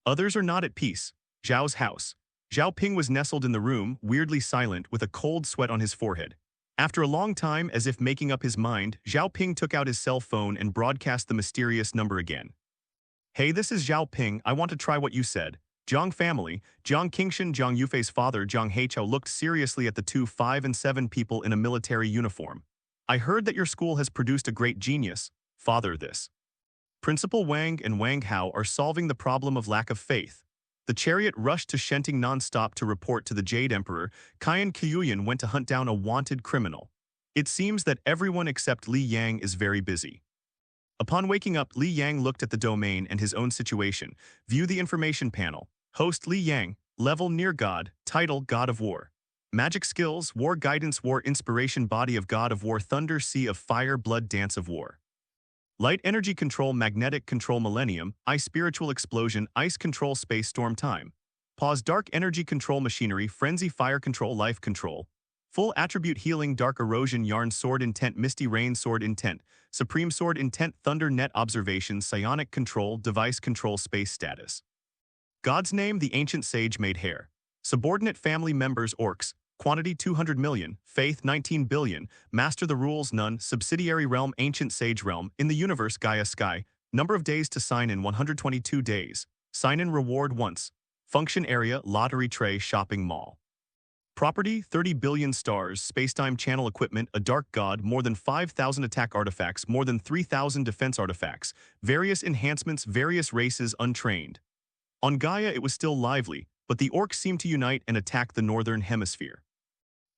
Others are not at peace. Zhao's house. Zhao Ping was nestled in the room, weirdly silent, with a cold sweat on his forehead. After a long time, as if making up his mind, Zhao Ping took out his cell phone and broadcast the mysterious number again. Hey, this is Zhao Ping, I want to try what you said. Jiang family, Jiang Qingshan, Jiang Yufei's father, Jiang Heichao looked seriously at the 2, 5, and 7 people in a military uniform. I heard that your school has produced a great genius. Father, this. Principal Wang and Wang Hao are solving the problem of lack of faith. The chariot rushed to Shenting non-stop to report to the Jade Emperor. Qian Qiuyan went to hunt down a wanted criminal. It seems that everyone except Li Yang is very busy. Upon waking up, Li Yang looked at the domain and his own situation. View the information panel. Host Li Yang, level near God, title God of War. Magic skills, War Guidance, War Inspiration, Body of God of War, Thunder, Sea of Fire, Blood, Dance of War. Light energy control, magnetic control, millennium, ice spiritual explosion, ice control, space storm time. Pause, dark energy control, machinery, frenzy, fire control, life control. Full attribute, healing, dark erosion, yarn, sword intent, misty rain, sword intent, supreme sword intent, thunder, net observation, psionic control, device control, space status. God's name, the ancient sage made hair. Subordinate family members, orcs. Quantity 200 million, faith 19 billion, master the rules none, subsidiary realm, ancient sage realm, in the universe, Gaia sky, number of days to sign in 122 days, sign in reward once, function area, lottery tray, shopping mall. Property 30 billion stars, spacetime channel equipment, a dark god, more than 5,000 attack artifacts, more than 3,000 defense artifacts, various enhancements, various races untrained. On Gaia it was still lively, but the orcs seemed to unite and attack the northern hemisphere.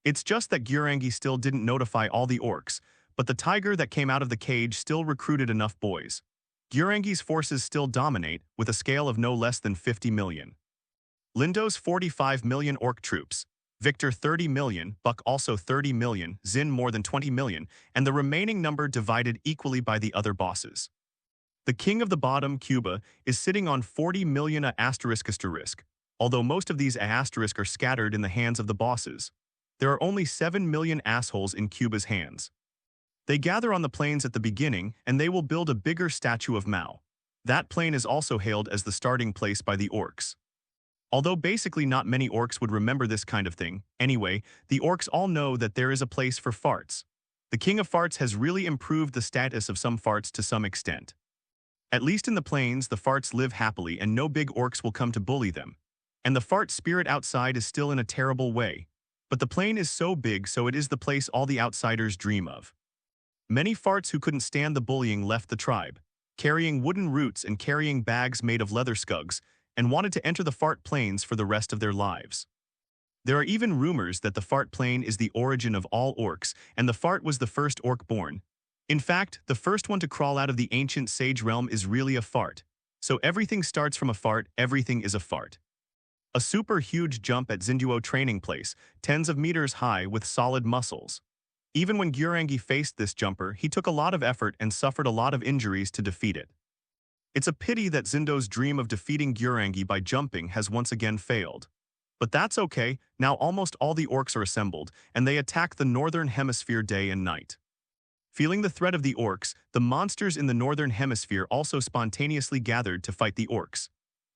It's just that WAAAGH still didn't notify all the orcs, but the tiger that came out of the cage still recruited enough boys. WAAAGH's forces still dominate, with a scale of no less than 50 million. Lindo's 45 million orc troops, Victor 30 million, Buck also 30 million, Zin more than 20 million, and the remaining number divided equally by the other bosses. The king of the bottom, Cuba, is sitting on 40 million asterisk, although most of these asterisk are scattered in the hands of the bosses. There are only 7 million assholes in Cuba's hands. They gather on the plains at the beginning, and they will build a bigger statue of Mao. That plain is also hailed as the starting place by the orcs. Although basically not many orcs would remember this kind of thing, anyway, the orcs all know that there is a place for farts. The king of farts has really improved the status of some farts to some extent. At least in the plains, the farts live happily and no big orcs will come to bully them. And the fart spirit outside is still in a terrible way. But the plain is so big, so it is the place all the outsiders dream of. Many farts who couldn't stand the bullying left the tribe, carrying wooden roots and carrying bags made of leather scugs, and wanted to enter the fart plains for the rest of their lives. There are even rumors that the fart plain is the origin of all orcs, and the fart was the first orc born. In fact, the first one to crawl out of the ancient sage realm is really a fart. So everything starts from a fart, everything is a fart. A super huge jump at Zinduo training place, tens of meters high with solid muscles. Even when WAAAGH faced this jumper, he took a lot of effort and suffered a lot of injuries to defeat it. It's a pity that Zindo's dream of defeating WAAAGH by jumping has once again failed. But that's okay, now almost all the orcs are assembled, and they attack the northern hemisphere day and night. Feeling the threat of the orcs, the monsters in the northern hemisphere also spontaneously gathered to fight the orcs.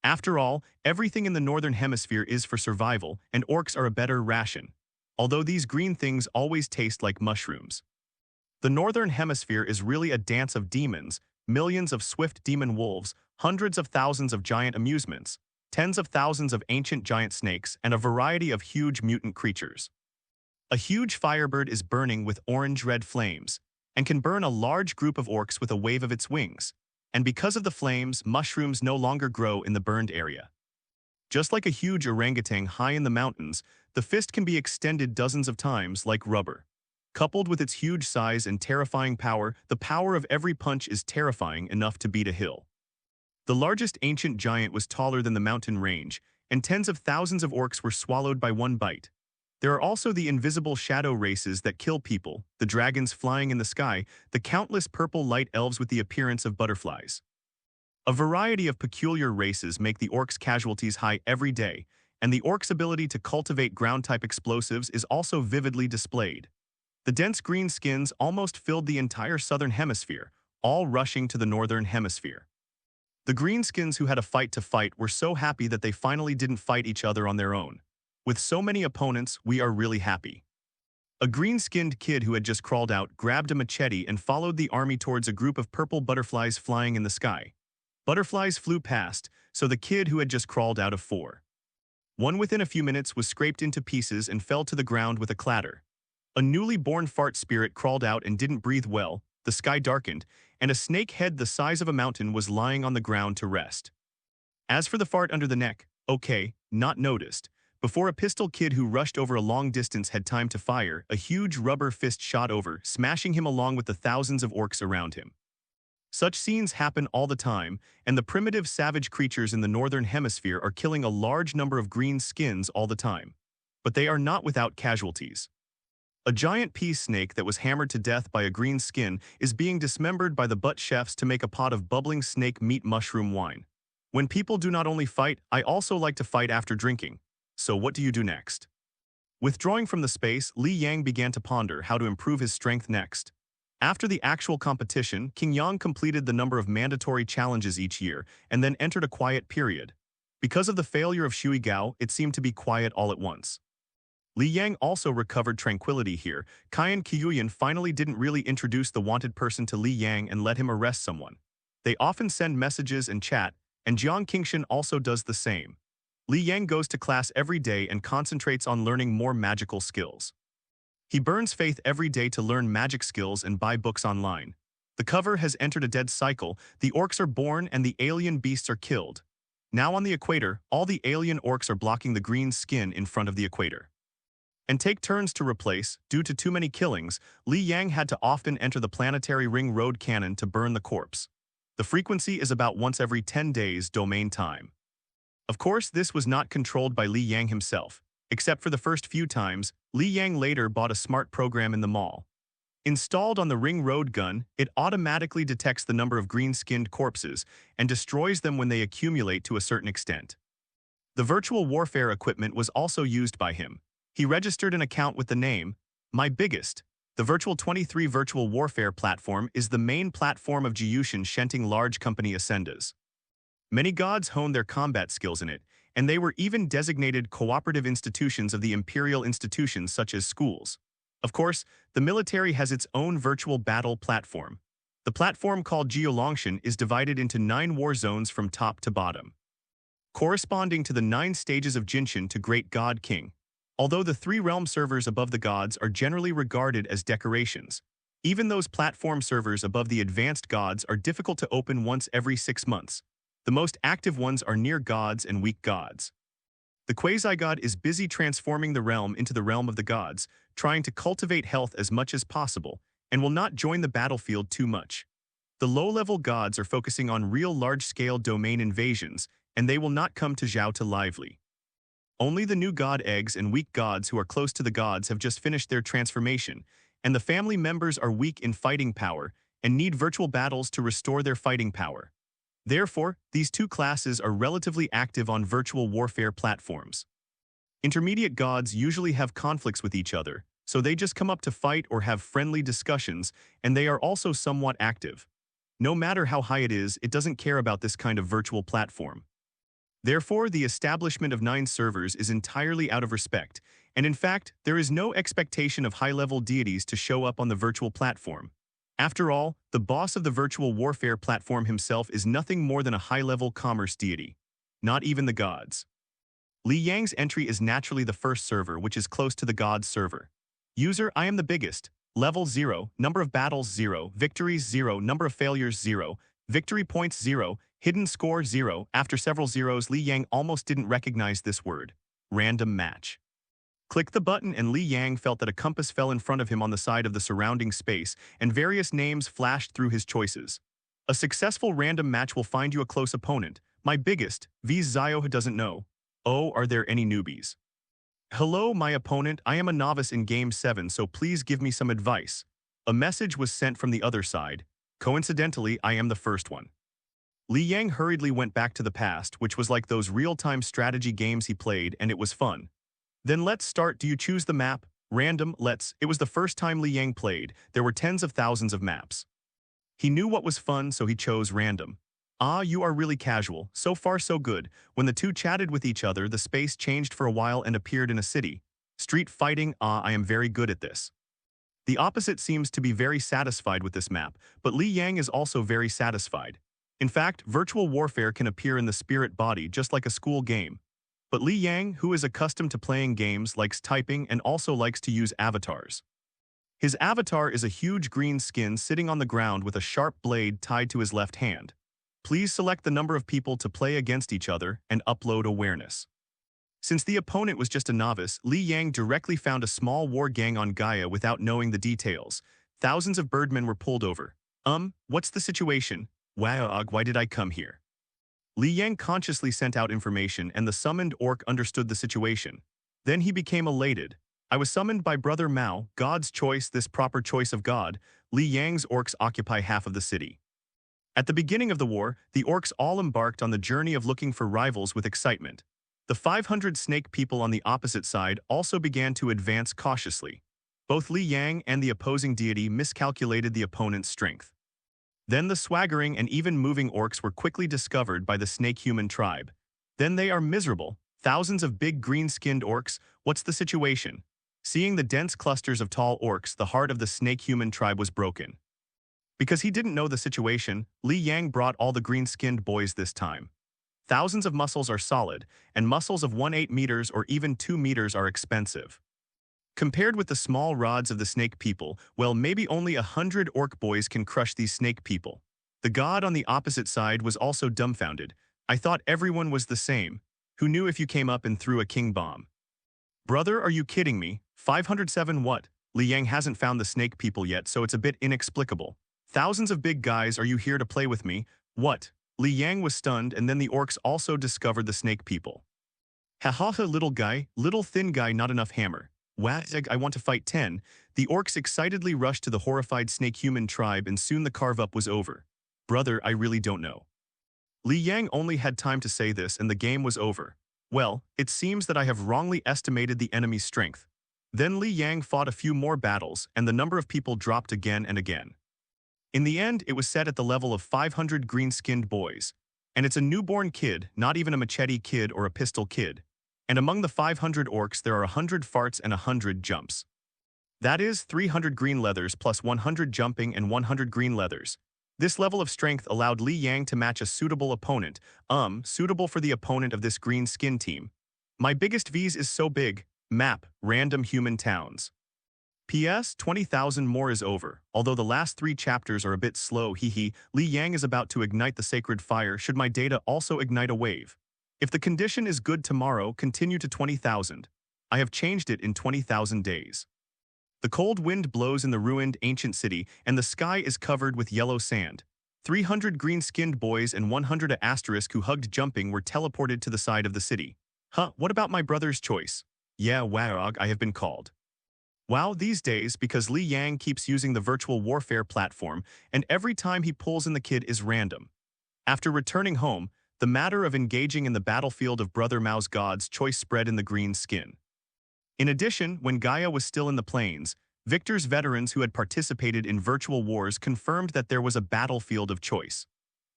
After all, everything in the northern hemisphere is for survival, and orcs are a better ration. Although these green things always taste like mushrooms. The northern hemisphere is really a dance of demons, millions of swift demon wolves, hundreds of thousands of giant amusements, tens of thousands of ancient giant snakes, and a variety of huge mutant creatures. A huge firebird is burning with orange-red flames, and can burn a large group of orcs with a wave of its wings. And because of the flames, mushrooms no longer grow in the burned area. Just like a huge orangutan high in the mountains, the fist can be extended dozens of times like rubber. Coupled with its huge size and terrifying power, the power of every punch is terrifying enough to beat a hill. The largest ancient giant was taller than the mountain range, and tens of thousands of orcs were swallowed by one bite. There are also the invisible shadow races that kill people, the dragons flying in the sky, the countless purple light elves with the appearance of butterflies. A variety of peculiar races make the orcs' casualties high every day, and the orcs' ability to cultivate ground-type explosives is also vividly displayed. The dense green skins almost filled the entire southern hemisphere, all rushing to the northern hemisphere. The greenskins who had a fight to fight were so happy that they finally didn't fight each other on their own. With so many opponents, we are really happy. A green-skinned kid who had just crawled out grabbed a machete and followed the army towards a group of purple butterflies flying in the sky. Butterflies flew past, so the kid who had just crawled out of 4. One within a few minutes was scraped into pieces and fell to the ground with a clatter. A newly born fart spirit crawled out and didn't breathe well, the sky darkened, and a snake head the size of a mountain was lying on the ground to rest. As for the fart under the neck, okay, not noticed. Before a pistol kid who rushed over a long distance had time to fire, a huge rubber fist shot over, smashing him along with the thousands of orcs around him. Such scenes happen all the time, and the primitive savage creatures in the northern hemisphere are killing a large number of green skins all the time. But they are not without casualties. A giant peace snake that was hammered to death by a green skin is being dismembered by the butt chefs to make a pot of bubbling snake meat mushroom wine. When people do not only fight, I also like to fight after drinking. So what do you do next? Withdrawing from the space, Li Yang began to ponder how to improve his strength next. After the actual competition, King Yang completed the number of mandatory challenges each year and then entered a quiet period. Because of the failure of Shui Gao, it seemed to be quiet all at once. Li Yang also recovered tranquility here. Qian Qiuyan finally didn't really introduce the wanted person to Li Yang and let him arrest someone. They often send messages and chat, and Jiang Qingshan also does the same. Li Yang goes to class every day and concentrates on learning more magical skills. He burns faith every day to learn magic skills and buy books online. The cover has entered a dead cycle. The orcs are born and the alien beasts are killed. Now on the equator, all the alien orcs are blocking the green skin in front of the equator. And take turns to replace. Due to too many killings, Li Yang had to often enter the planetary ring road cannon to burn the corpse. The frequency is about once every 10 days domain time. Of course, this was not controlled by Li Yang himself. Except for the first few times, Li Yang later bought a smart program in the mall. Installed on the ring road gun, it automatically detects the number of green-skinned corpses and destroys them when they accumulate to a certain extent. The virtual warfare equipment was also used by him. He registered an account with the name, My Biggest. The Virtual 23 virtual warfare platform is the main platform of Jiyushin Shenting large company Ascendas. Many gods hone their combat skills in it, and they were even designated cooperative institutions of the imperial institutions such as schools. Of course, the military has its own virtual battle platform. The platform called Geolongshan is divided into 9 war zones from top to bottom, corresponding to the 9 stages of Jinshin to Great God King. Although the 3 realm servers above the gods are generally regarded as decorations, even those platform servers above the advanced gods are difficult to open once every 6 months. The most active ones are near gods and weak gods. The quasi-god is busy transforming the realm into the realm of the gods, trying to cultivate health as much as possible, and will not join the battlefield too much. The low-level gods are focusing on real large-scale domain invasions, and they will not come to Zhao to lively. Only the new god eggs and weak gods who are close to the gods have just finished their transformation, and the family members are weak in fighting power and need virtual battles to restore their fighting power. Therefore, these 2 classes are relatively active on virtual warfare platforms. Intermediate gods usually have conflicts with each other, so they just come up to fight or have friendly discussions, and they are also somewhat active. No matter how high it is, it doesn't care about this kind of virtual platform. Therefore, the establishment of 9 servers is entirely out of respect, and in fact, there is no expectation of high-level deities to show up on the virtual platform. After all, the boss of the virtual warfare platform himself is nothing more than a high-level commerce deity. Not even the gods. Li Yang's entry is naturally the first server, which is close to the gods server. User, I am the biggest. Level 0, number of battles 0, victories 0, number of failures 0, victory points 0, hidden score 0. After several zeros, Li Yang almost didn't recognize this word. Random match. Click the button and Li Yang felt that a compass fell in front of him on the side of the surrounding space, and various names flashed through his choices. A successful random match will find you a close opponent. My biggest, V's Zio doesn't know. Oh, are there any newbies? Hello, my opponent, I am a novice in Game 7, so please give me some advice. A message was sent from the other side. Coincidentally, I am the first one. Li Yang hurriedly went back to the past, which was like those real-time strategy games he played, and it was fun. Then let's start. Do you choose the map? Random, let's. It was the first time Li Yang played. There were tens of thousands of maps. He knew what was fun, so he chose random. Ah, you are really casual. So far so good. When the 2 chatted with each other, the space changed for a while and appeared in a city. Street fighting, ah, I am very good at this. The opposite seems to be very satisfied with this map, but Li Yang is also very satisfied. In fact, virtual warfare can appear in the spirit body just like a school game. But Li Yang, who is accustomed to playing games, likes typing and also likes to use avatars. His avatar is a huge green skin sitting on the ground with a sharp blade tied to his left hand. Please select the number of people to play against each other and upload awareness. Since the opponent was just a novice, Li Yang directly found a small war gang on Gaia without knowing the details. Thousands of birdmen were pulled over. What's the situation? WAAAGH, why did I come here? Li Yang consciously sent out information and the summoned orc understood the situation. Then he became elated. I was summoned by Brother Mao, God's choice, this proper choice of God. Li Yang's orcs occupy half of the city. At the beginning of the war, the orcs all embarked on the journey of looking for rivals with excitement. The 500 snake people on the opposite side also began to advance cautiously. Both Li Yang and the opposing deity miscalculated the opponent's strength. Then the swaggering and even moving orcs were quickly discovered by the snake-human tribe. Then they are miserable. Thousands of big green-skinned orcs. What's the situation? Seeing the dense clusters of tall orcs, the heart of the snake-human tribe was broken. Because he didn't know the situation, Li Yang brought all the green-skinned boys this time. Thousands of muscles are solid, and muscles of 1.8 meters or even 2 meters are expensive. Compared with the small rods of the snake people, well, maybe only 100 orc boys can crush these snake people. The god on the opposite side was also dumbfounded. I thought everyone was the same. Who knew if you came up and threw a king bomb? Brother, are you kidding me? 507 what? Li Yang hasn't found the snake people yet, so it's a bit inexplicable. Thousands of big guys, are you here to play with me? What? Li Yang was stunned, and then the orcs also discovered the snake people. Ha ha ha, little guy, little thin guy, not enough hammer. WAAAGH, I want to fight 10. The orcs excitedly rushed to the horrified snake-human tribe, and soon the carve-up was over. Brother, I really don't know. Li Yang only had time to say this, and the game was over. Well, it seems that I have wrongly estimated the enemy's strength. Then Li Yang fought a few more battles, and the number of people dropped again and again. In the end, it was set at the level of 500 green-skinned boys. And it's a newborn kid, not even a machete kid or a pistol kid. And among the 500 orcs, there are 100 farts and 100 jumps. That is 300 green leathers plus 100 jumping and 100 green leathers. This level of strength allowed Li Yang to match a suitable opponent, suitable for the opponent of this green skin team. My biggest V's is so big. Map, random human towns. P.S. 20,000 more is over. Although the last 3 chapters are a bit slow, Li Yang is about to ignite the sacred fire. Should my data also ignite a wave? If the condition is good tomorrow, continue to 20,000. I have changed it in 20,000 days. The cold wind blows in the ruined ancient city, and the sky is covered with yellow sand. 300 green-skinned boys and 100 asterisk who hugged jumping were teleported to the side of the city. Huh, what about my brother's choice? Yeah, WAAAGH, I have been called. Wow, these days, because Li Yang keeps using the virtual warfare platform, and every time he pulls in the kid is random. After returning home, the matter of engaging in the battlefield of Brother Mao's God's choice spread in the green skin. In addition, when Gaia was still in the plains, Victor's veterans who had participated in virtual wars confirmed that there was a battlefield of choice.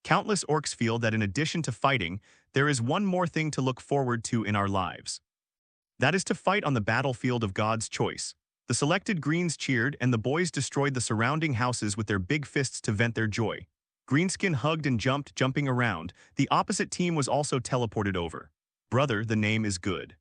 Countless orcs feel that in addition to fighting, there is one more thing to look forward to in our lives. That is to fight on the battlefield of God's choice. The selected greens cheered, and the boys destroyed the surrounding houses with their big fists to vent their joy. Greenskin hugged and jumped, jumping around. The opposite team was also teleported over. Brother, the name is good.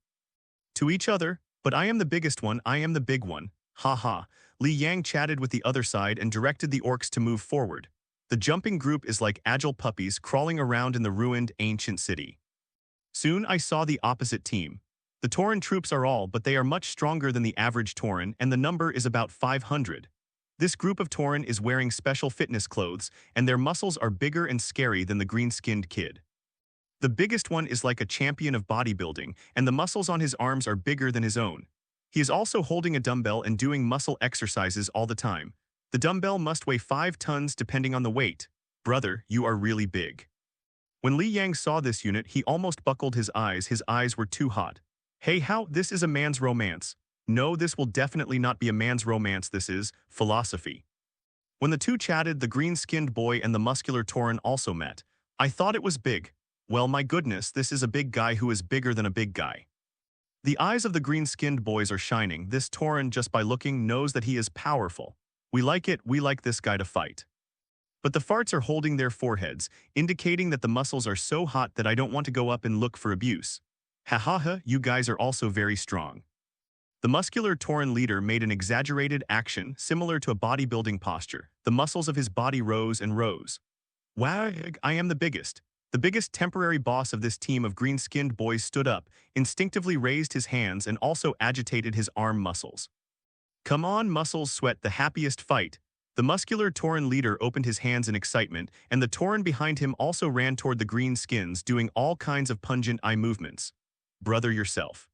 To each other, but I am the biggest one, I am the big one. Ha ha. Li Yang chatted with the other side and directed the orcs to move forward. The jumping group is like agile puppies crawling around in the ruined ancient city. Soon I saw the opposite team. The Tauren troops are all, but they are much stronger than the average Tauren, and the number is about 500. This group of Tauren is wearing special fitness clothes, and their muscles are bigger and scary than the green-skinned kid. The biggest one is like a champion of bodybuilding, and the muscles on his arms are bigger than his own. He is also holding a dumbbell and doing muscle exercises all the time. The dumbbell must weigh 5 tons depending on the weight. Brother, you are really big. When Li Yang saw this unit, he almost buckled his eyes were too hot. Hey, how? This is a man's romance. No, this will definitely not be a man's romance, this is philosophy. When the two chatted, the green-skinned boy and the muscular Tauren also met. I thought it was big. Well, my goodness, this is a big guy who is bigger than a big guy. The eyes of the green-skinned boys are shining. This Tauren, just by looking, knows that he is powerful. We like it, we like this guy to fight. But the farts are holding their foreheads, indicating that the muscles are so hot that I don't want to go up and look for abuse. Ha ha ha, you guys are also very strong. The muscular Tauren leader made an exaggerated action similar to a bodybuilding posture. The muscles of his body rose and rose. WAAAGH, I am the biggest. The biggest temporary boss of this team of green-skinned boys stood up, instinctively raised his hands and also agitated his arm muscles. Come on, muscles, sweat the happiest fight. The muscular Tauren leader opened his hands in excitement, and the Tauren behind him also ran toward the green skins, doing all kinds of pungent eye movements. Brother yourself.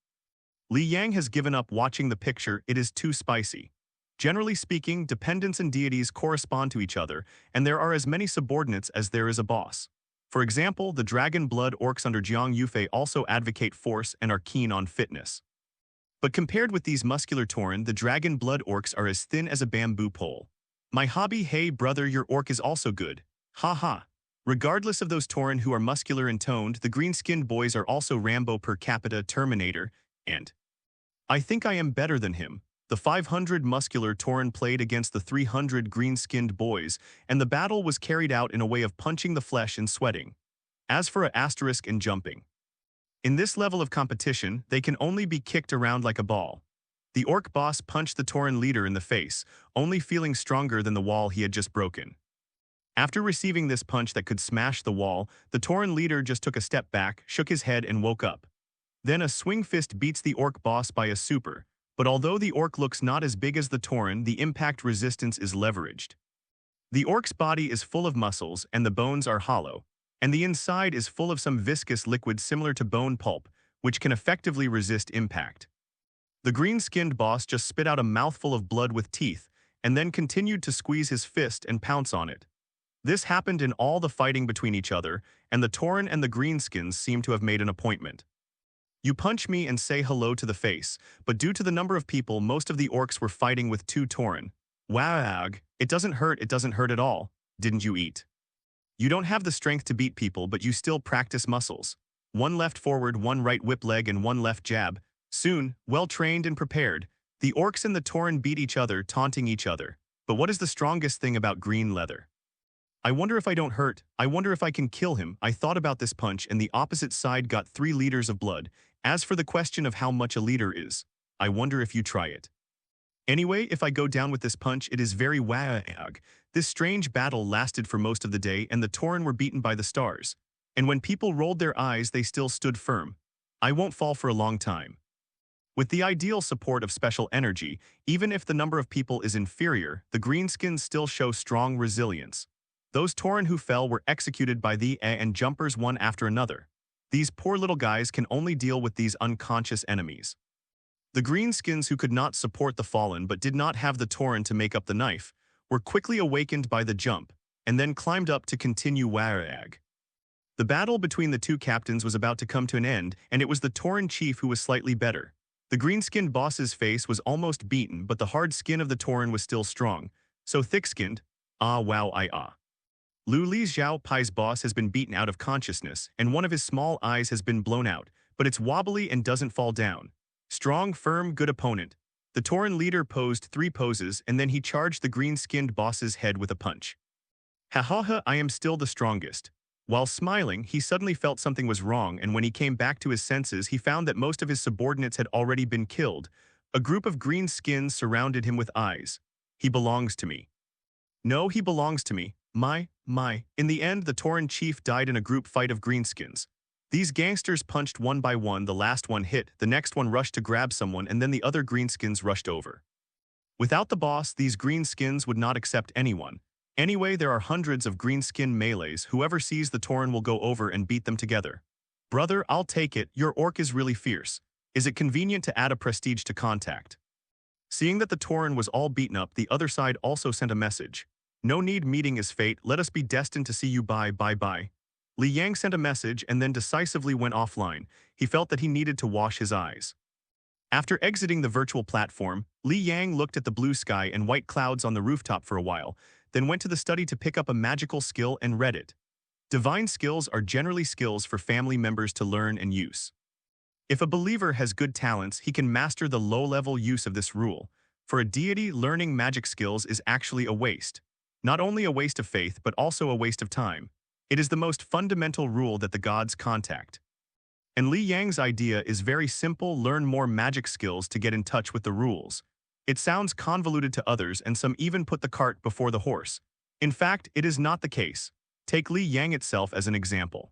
Li Yang has given up watching the picture, it is too spicy. Generally speaking, dependents and deities correspond to each other, and there are as many subordinates as there is a boss. For example, the dragon blood orcs under Jiang Yufei also advocate force and are keen on fitness. But compared with these muscular Tauren, the dragon blood orcs are as thin as a bamboo pole. My hobby, hey brother, your orc is also good. Ha ha. Regardless of those Tauren who are muscular and toned, the green-skinned boys are also Rambo per capita Terminator, and I think I am better than him. The 500 muscular Tauren played against the 300 green-skinned boys, and the battle was carried out in a way of punching the flesh and sweating. As for a asterisk and jumping, in this level of competition, they can only be kicked around like a ball. The orc boss punched the Tauren leader in the face, only feeling stronger than the wall he had just broken. After receiving this punch that could smash the wall, the Tauren leader just took a step back, shook his head and woke up. Then a swing fist beats the orc boss by a super, but although the orc looks not as big as the Tauren, the impact resistance is leveraged. The orc's body is full of muscles and the bones are hollow, and the inside is full of some viscous liquid similar to bone pulp, which can effectively resist impact. The green-skinned boss just spit out a mouthful of blood with teeth, and then continued to squeeze his fist and pounce on it. This happened in all the fighting between each other, and the Tauren and the greenskins seem to have made an appointment. You punch me and say hello to the face, but due to the number of people, most of the orcs were fighting with 2 Tauren. WAAAGH, it doesn't hurt at all, didn't you eat? You don't have the strength to beat people, but you still practice muscles. 1 left forward, 1 right whip leg, and 1 left jab. Soon, well-trained and prepared, the orcs and the Tauren beat each other, taunting each other. But what is the strongest thing about green leather? I wonder if I don't hurt, I wonder if I can kill him. I thought about this punch and the opposite side got 3 liters of blood. As for the question of how much a liter is, I wonder if you try it. Anyway, if I go down with this punch, it is very WAAAGH. This strange battle lasted for most of the day and the Tauren were beaten by the stars. And when people rolled their eyes, they still stood firm. I won't fall for a long time. With the ideal support of special energy, even if the number of people is inferior, the greenskins still show strong resilience. Those Tauren who fell were executed by the WAAAGH and jumpers one after another. These poor little guys can only deal with these unconscious enemies. The greenskins who could not support the fallen but did not have the Tauren to make up the knife, were quickly awakened by the jump, and then climbed up to continue WAAAGH. The battle between the 2 captains was about to come to an end, and it was the Tauren chief who was slightly better. The green-skinned boss's face was almost beaten, but the hard skin of the Tauren was still strong, so thick-skinned, ah wow I ah. Lu Li Xiao Pai's boss has been beaten out of consciousness, and one of his small eyes has been blown out, but it's wobbly and doesn't fall down. Strong, firm, good opponent. The Tauren leader posed 3 poses, and then he charged the green-skinned boss's head with a punch. Ha ha ha, I am still the strongest. While smiling, he suddenly felt something was wrong, and when he came back to his senses, he found that most of his subordinates had already been killed. A group of green skins surrounded him with eyes. He belongs to me. No, he belongs to me. My. In the end, the Tauren chief died in a group fight of greenskins. These gangsters punched one by one, the last one hit, the next one rushed to grab someone, and then the other greenskins rushed over. Without the boss, these greenskins would not accept anyone. Anyway, there are hundreds of greenskin melees. Whoever sees the Tauren will go over and beat them together. Brother, I'll take it, your orc is really fierce. Is it convenient to add a prestige to contact? Seeing that the Tauren was all beaten up, the other side also sent a message. No need, meeting is fate, let us be destined to see you, bye. Li Yang sent a message and then decisively went offline. He felt that he needed to wash his eyes. After exiting the virtual platform, Li Yang looked at the blue sky and white clouds on the rooftop for a while, then went to the study to pick up a magical skill and read it. Divine skills are generally skills for family members to learn and use. If a believer has good talents, he can master the low-level use of this rule. For a deity, learning magic skills is actually a waste. Not only a waste of faith, but also a waste of time. It is the most fundamental rule that the gods contact. And Li Yang's idea is very simple: learn more magic skills to get in touch with the rules. It sounds convoluted to others, and some even put the cart before the horse. In fact, it is not the case. Take Li Yang itself as an example.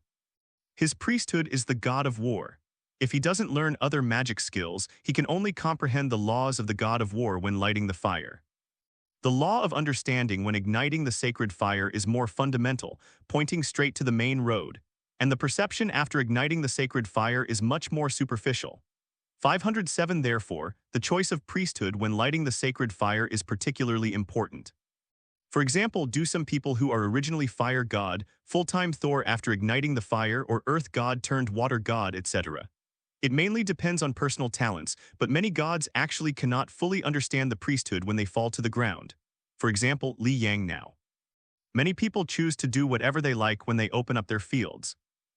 His priesthood is the god of war. If he doesn't learn other magic skills, he can only comprehend the laws of the god of war when lighting the fire. The law of understanding when igniting the sacred fire is more fundamental, pointing straight to the main road, and the perception after igniting the sacred fire is much more superficial. 507 Therefore, the choice of priesthood when lighting the sacred fire is particularly important. For example, do some people who are originally fire god, full-time Thor after igniting the fire, or earth god turned water god, etc.? It mainly depends on personal talents, but many gods actually cannot fully understand the priesthood when they fall to the ground. For example, Li Yang now. Many people choose to do whatever they like when they open up their fields.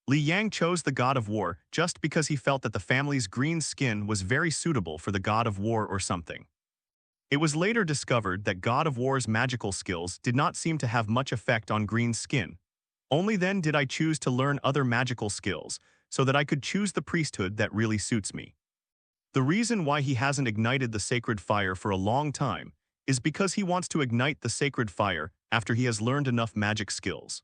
Li Yang chose the god of war just because he felt that the family's green skin was very suitable for the god of war or something. It was later discovered that God of War's magical skills did not seem to have much effect on green skin. Only then did I choose to learn other magical skills, so that I could choose the priesthood that really suits me. The reason why he hasn't ignited the sacred fire for a long time is because he wants to ignite the sacred fire after he has learned enough magic skills.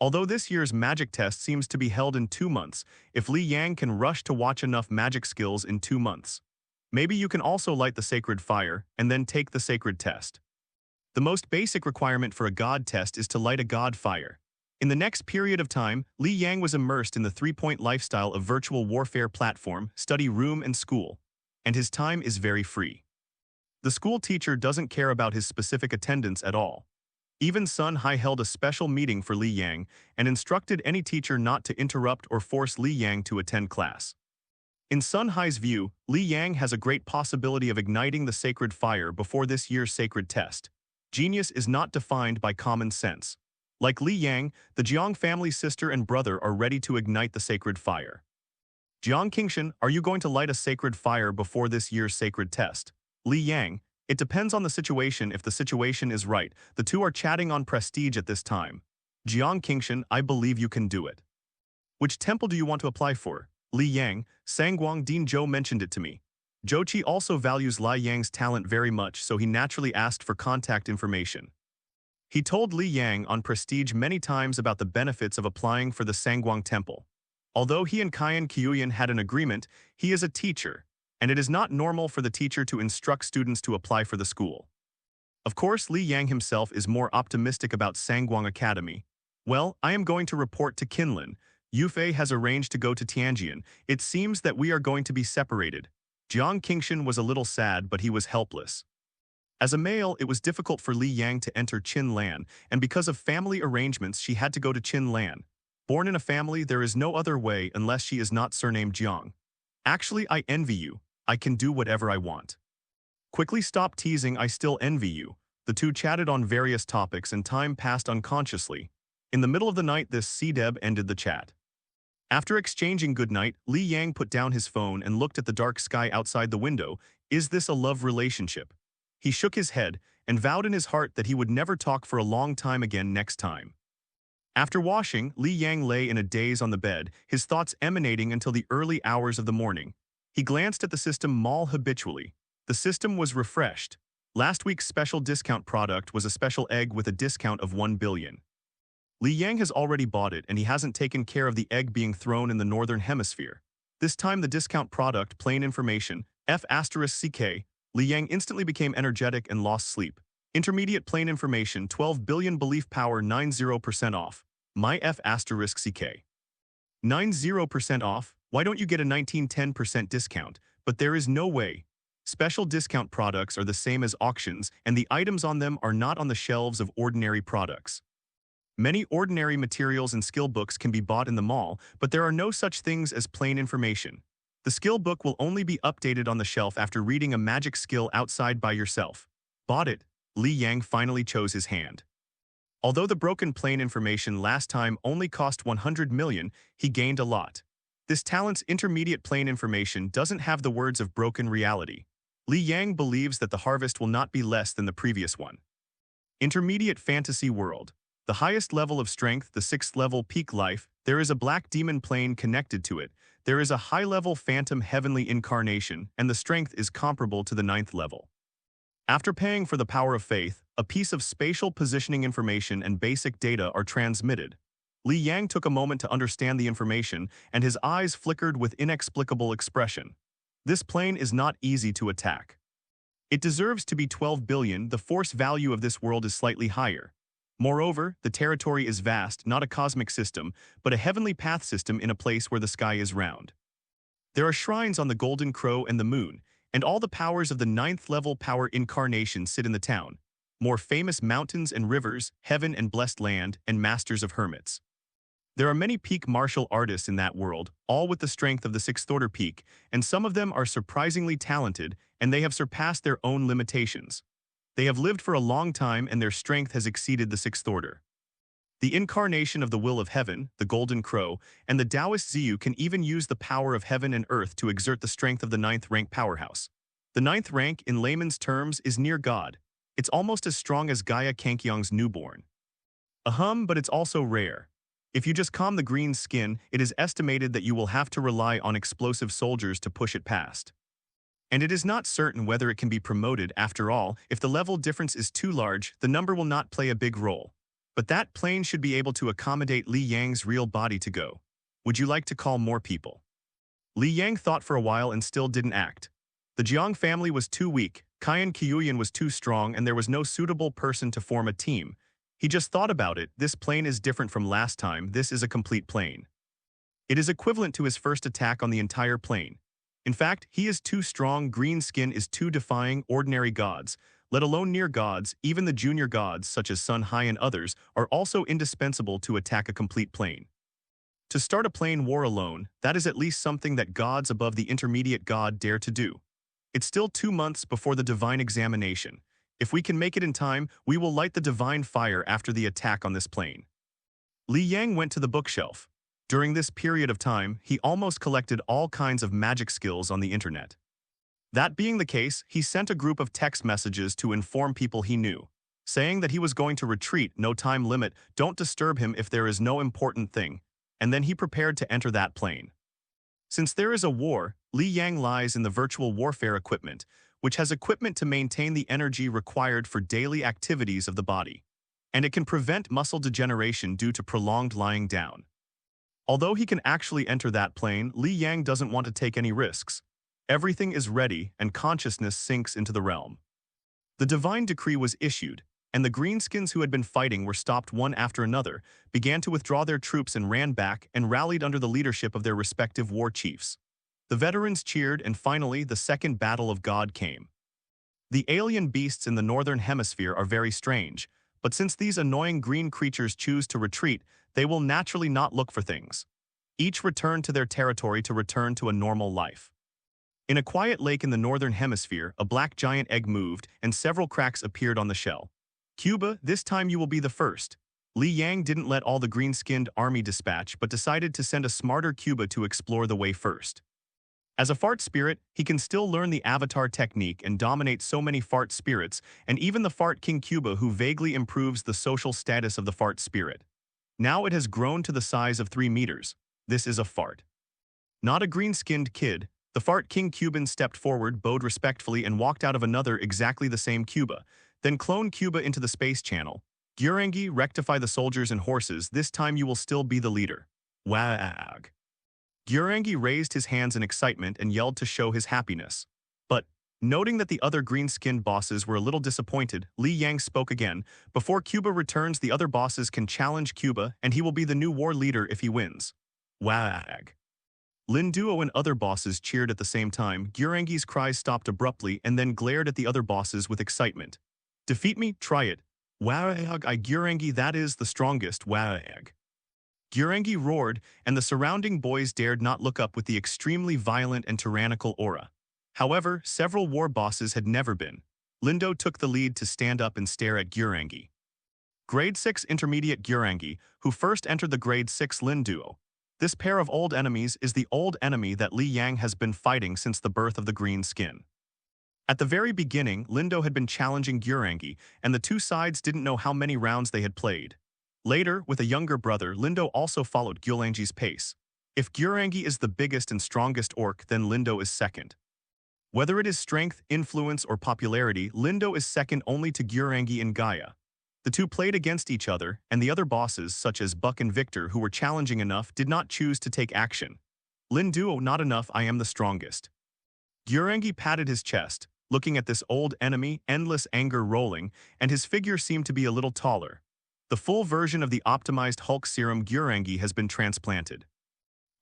Although this year's magic test seems to be held in 2 months, if Li Yang can rush to watch enough magic skills in 2 months, maybe you can also light the sacred fire and then take the sacred test. The most basic requirement for a god test is to light a god fire. In the next period of time, Li Yang was immersed in the 3-point lifestyle of virtual warfare platform, study room and school, and his time is very free. The school teacher doesn't care about his specific attendance at all. Even Sun Hai held a special meeting for Li Yang and instructed any teacher not to interrupt or force Li Yang to attend class. In Sun Hai's view, Li Yang has a great possibility of igniting the sacred fire before this year's sacred test. Genius is not defined by common sense. Like Li Yang, the Jiang family's sister and brother are ready to ignite the sacred fire. Jiang Qingshan, are you going to light a sacred fire before this year's sacred test? Li Yang, it depends on the situation. If the situation is right, the two are chatting on prestige at this time. Jiang Qingshan, I believe you can do it. Which temple do you want to apply for? Li Yang, Sangguang Din Zhou mentioned it to me. Zhou Qi also values Li Yang's talent very much, so he naturally asked for contact information. He told Li Yang on Prestige many times about the benefits of applying for the Sangguang Temple. Although he and Qian Qiuyan had an agreement, he is a teacher, and it is not normal for the teacher to instruct students to apply for the school. Of course, Li Yang himself is more optimistic about Sangguang Academy. Well, I am going to report to Qinlin. Yufei has arranged to go to Tianjin. It seems that we are going to be separated. Jiang Qingshan was a little sad, but he was helpless. As a male, it was difficult for Li Yang to enter Qinlan, and because of family arrangements, she had to go to Qinlan. Born in a family, there is no other way unless she is not surnamed Jiang. Actually, I envy you. I can do whatever I want. Quickly stop teasing, I still envy you. The two chatted on various topics and time passed unconsciously. In the middle of the night, this C-Deb ended the chat. After exchanging goodnight, Li Yang put down his phone and looked at the dark sky outside the window. Is this a love relationship? He shook his head and vowed in his heart that he would never talk for a long time again next time. After washing, Li Yang lay in a daze on the bed, his thoughts emanating until the early hours of the morning. He glanced at the system mall habitually. The system was refreshed. Last week's special discount product was a special egg with a discount of 1 billion. Li Yang has already bought it and he hasn't taken care of the egg being thrown in the northern hemisphere. This time the discount product, plain information, F*CK, Li Yang instantly became energetic and lost sleep. Intermediate plain information, 12 billion belief power 90% off. My F*CK. 90% off? Why don't you get a 1910% discount? But there is no way. Special discount products are the same as auctions and the items on them are not on the shelves of ordinary products. Many ordinary materials and skill books can be bought in the mall, but there are no such things as plain information. The skill book will only be updated on the shelf after reading a magic skill outside by yourself. Bought it. Li Yang finally chose his hand. Although the broken plain information last time only cost 100 million, he gained a lot. This talent's intermediate plain information doesn't have the words of broken reality. Li Yang believes that the harvest will not be less than the previous one. Intermediate fantasy world. The highest level of strength, the 6th level peak life, there is a black demon plane connected to it. There is a high-level phantom heavenly incarnation, and the strength is comparable to the 9th level. After paying for the power of faith, a piece of spatial positioning information and basic data are transmitted. Li Yang took a moment to understand the information, and his eyes flickered with inexplicable expression. This plane is not easy to attack. It deserves to be 12 billion, the force value of this world is slightly higher. Moreover, the territory is vast, not a cosmic system, but a heavenly path system in a place where the sky is round. There are shrines on the Golden Crow and the Moon, and all the powers of the 9th level power incarnation sit in the town. More famous mountains and rivers, heaven and blessed land, and masters of hermits. There are many peak martial artists in that world, all with the strength of the 6th order peak, and some of them are surprisingly talented, and they have surpassed their own limitations. They have lived for a long time and their strength has exceeded the 6th order. The incarnation of the will of heaven, the Golden Crow, and the Taoist Ziyu can even use the power of heaven and earth to exert the strength of the 9th rank powerhouse. The 9th rank, in layman's terms, is near God. It's almost as strong as Gaia Kankyong's newborn. But it's also rare. If you just calm the green skin, it is estimated that you will have to rely on explosive soldiers to push it past. And it is not certain whether it can be promoted. After all, if the level difference is too large, the number will not play a big role. But that plane should be able to accommodate Li Yang's real body to go. Would you like to call more people? Li Yang thought for a while and still didn't act. The Jiang family was too weak, Qian Qiuyan was too strong, and there was no suitable person to form a team. He just thought about it. This plane is different from last time. This is a complete plane. It is equivalent to his first attack on the entire plane. In fact, he is too strong, green skin is too defying ordinary gods, let alone near gods. Even the junior gods, such as Sun Hai and others, are also indispensable to attack a complete plane. To start a plane war alone, that is at least something that gods above the intermediate god dare to do. It's still 2 months before the divine examination. If we can make it in time, we will light the divine fire after the attack on this plane. Li Yang went to the bookshelf. During this period of time, he almost collected all kinds of magic skills on the internet. That being the case, he sent a group of text messages to inform people he knew, saying that he was going to retreat, no time limit, don't disturb him if there is no important thing, and then he prepared to enter that plane. Since there is a war, Li Yang lies in the virtual warfare equipment, which has equipment to maintain the energy required for daily activities of the body, and it can prevent muscle degeneration due to prolonged lying down. Although he can actually enter that plane, Li Yang doesn't want to take any risks. Everything is ready, and consciousness sinks into the realm. The divine decree was issued, and the greenskins who had been fighting were stopped one after another, began to withdraw their troops and ran back and rallied under the leadership of their respective war chiefs. The veterans cheered, and finally the second battle of God came. The alien beasts in the northern hemisphere are very strange, but since these annoying green creatures choose to retreat, they will naturally not look for things. Each return to their territory to return to a normal life. In a quiet lake in the northern hemisphere, a black giant egg moved, and several cracks appeared on the shell. Cuba, this time you will be the first. Li Yang didn't let all the green-skinned army dispatch, but decided to send a smarter Cuba to explore the way first. As a fart spirit, he can still learn the avatar technique and dominate so many fart spirits, and even the fart king Cuba, who vaguely improves the social status of the fart spirit. Now it has grown to the size of 3 meters. This is a fart. Not a green-skinned kid. The fart king Cuban stepped forward, bowed respectfully, and walked out of another exactly the same Cuba, then cloned Cuba into the space channel. WAAAGH, rectify the soldiers and horses. This time you will still be the leader. WAAAGH. WAAAGH raised his hands in excitement and yelled to show his happiness. But, noting that the other green-skinned bosses were a little disappointed, Li Yang spoke again. Before Cuba returns, the other bosses can challenge Cuba, and he will be the new war leader if he wins. WAAAGH. Lin Duo and other bosses cheered at the same time. WAAAGH's cries stopped abruptly and then glared at the other bosses with excitement. Defeat me? Try it. WAAAGH. WAAAGH, that is the strongest. WAAAGH. WAAAGH roared, and the surrounding boys dared not look up with the extremely violent and tyrannical aura. However, several war bosses had never been. Lindo took the lead to stand up and stare at WAAAGH. Grade 6 Intermediate WAAAGH, who first entered the Grade 6 Lin Duo. This pair of old enemies is the old enemy that Li Yang has been fighting since the birth of the green skin. At the very beginning, Lindo had been challenging WAAAGH, and the two sides didn't know how many rounds they had played. Later, with a younger brother, Lindo also followed WAAAGH's pace. If WAAAGH is the biggest and strongest orc, then Lindo is second. Whether it is strength, influence, or popularity, Lindo is second only to WAAAGH and Gaia. The two played against each other, and the other bosses, such as Buck and Victor, who were challenging enough, did not choose to take action. Lin Duo, not enough, I am the strongest. WAAAGH patted his chest, looking at this old enemy, endless anger rolling, and his figure seemed to be a little taller. The full version of the optimized Hulk serum WAAAGH has been transplanted.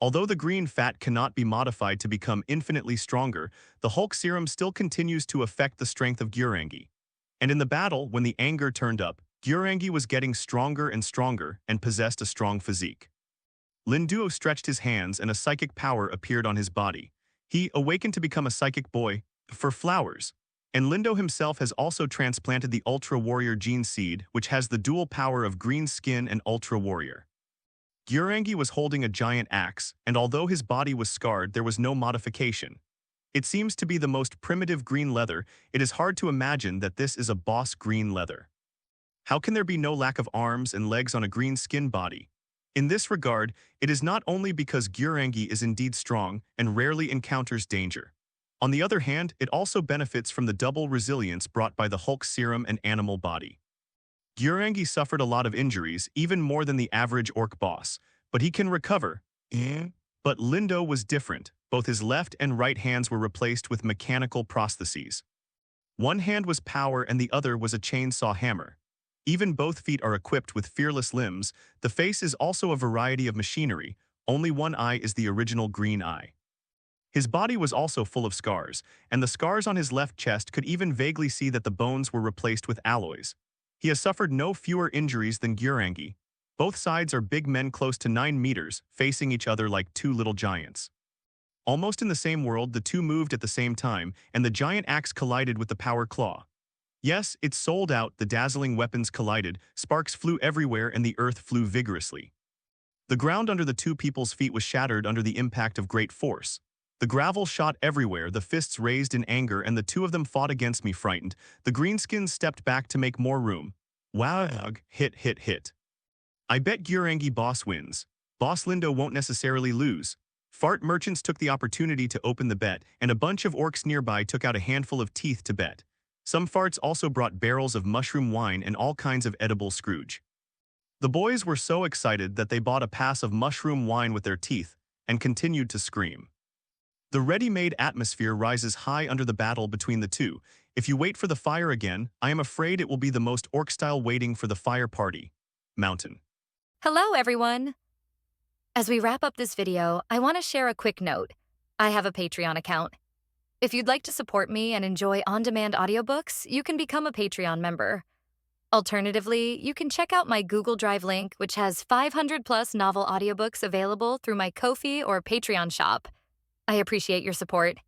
Although the green fat cannot be modified to become infinitely stronger, the Hulk serum still continues to affect the strength of WAAAGH. And in the battle, when the anger turned up, WAAAGH was getting stronger and stronger and possessed a strong physique. Linduo stretched his hands and a psychic power appeared on his body. He awakened to become a psychic boy for flowers. And Lindo himself has also transplanted the Ultra Warrior gene seed, which has the dual power of green skin and Ultra Warrior. WAAAGH was holding a giant axe, and although his body was scarred, there was no modification. It seems to be the most primitive green leather. It is hard to imagine that this is a boss green leather. How can there be no lack of arms and legs on a green skin body? In this regard, it is not only because WAAAGH is indeed strong and rarely encounters danger. On the other hand, it also benefits from the double resilience brought by the Hulk serum and animal body. WAAAGH suffered a lot of injuries, even more than the average orc boss, but he can recover. But Lindo was different. Both his left and right hands were replaced with mechanical prostheses. One hand was power and the other was a chainsaw hammer. Even both feet are equipped with fearless limbs. The face is also a variety of machinery. Only one eye is the original green eye. His body was also full of scars, and the scars on his left chest could even vaguely see that the bones were replaced with alloys. He has suffered no fewer injuries than WAAAGH. Both sides are big men close to 9 meters, facing each other like two little giants. Almost in the same world, the two moved at the same time, and the giant axe collided with the power claw. Yes, it sold out, the dazzling weapons collided, sparks flew everywhere and the earth flew vigorously. The ground under the two people's feet was shattered under the impact of great force. The gravel shot everywhere, the fists raised in anger, and the two of them fought against me frightened. The greenskins stepped back to make more room. WAAAGH, hit, hit, hit. I bet WAAAGH boss wins. Boss Lindo won't necessarily lose. Fart merchants took the opportunity to open the bet, and a bunch of orcs nearby took out a handful of teeth to bet. Some farts also brought barrels of mushroom wine and all kinds of edible Scrooge. The boys were so excited that they bought a pass of mushroom wine with their teeth and continued to scream. The ready-made atmosphere rises high under the battle between the two. If you wait for the fire again, I am afraid it will be the most orc-style waiting for the fire party. Mountain. Hello, everyone! As we wrap up this video, I want to share a quick note. I have a Patreon account. If you'd like to support me and enjoy on-demand audiobooks, you can become a Patreon member. Alternatively, you can check out my Google Drive link, which has 500+ novel audiobooks available through my Ko-fi or Patreon shop. I appreciate your support.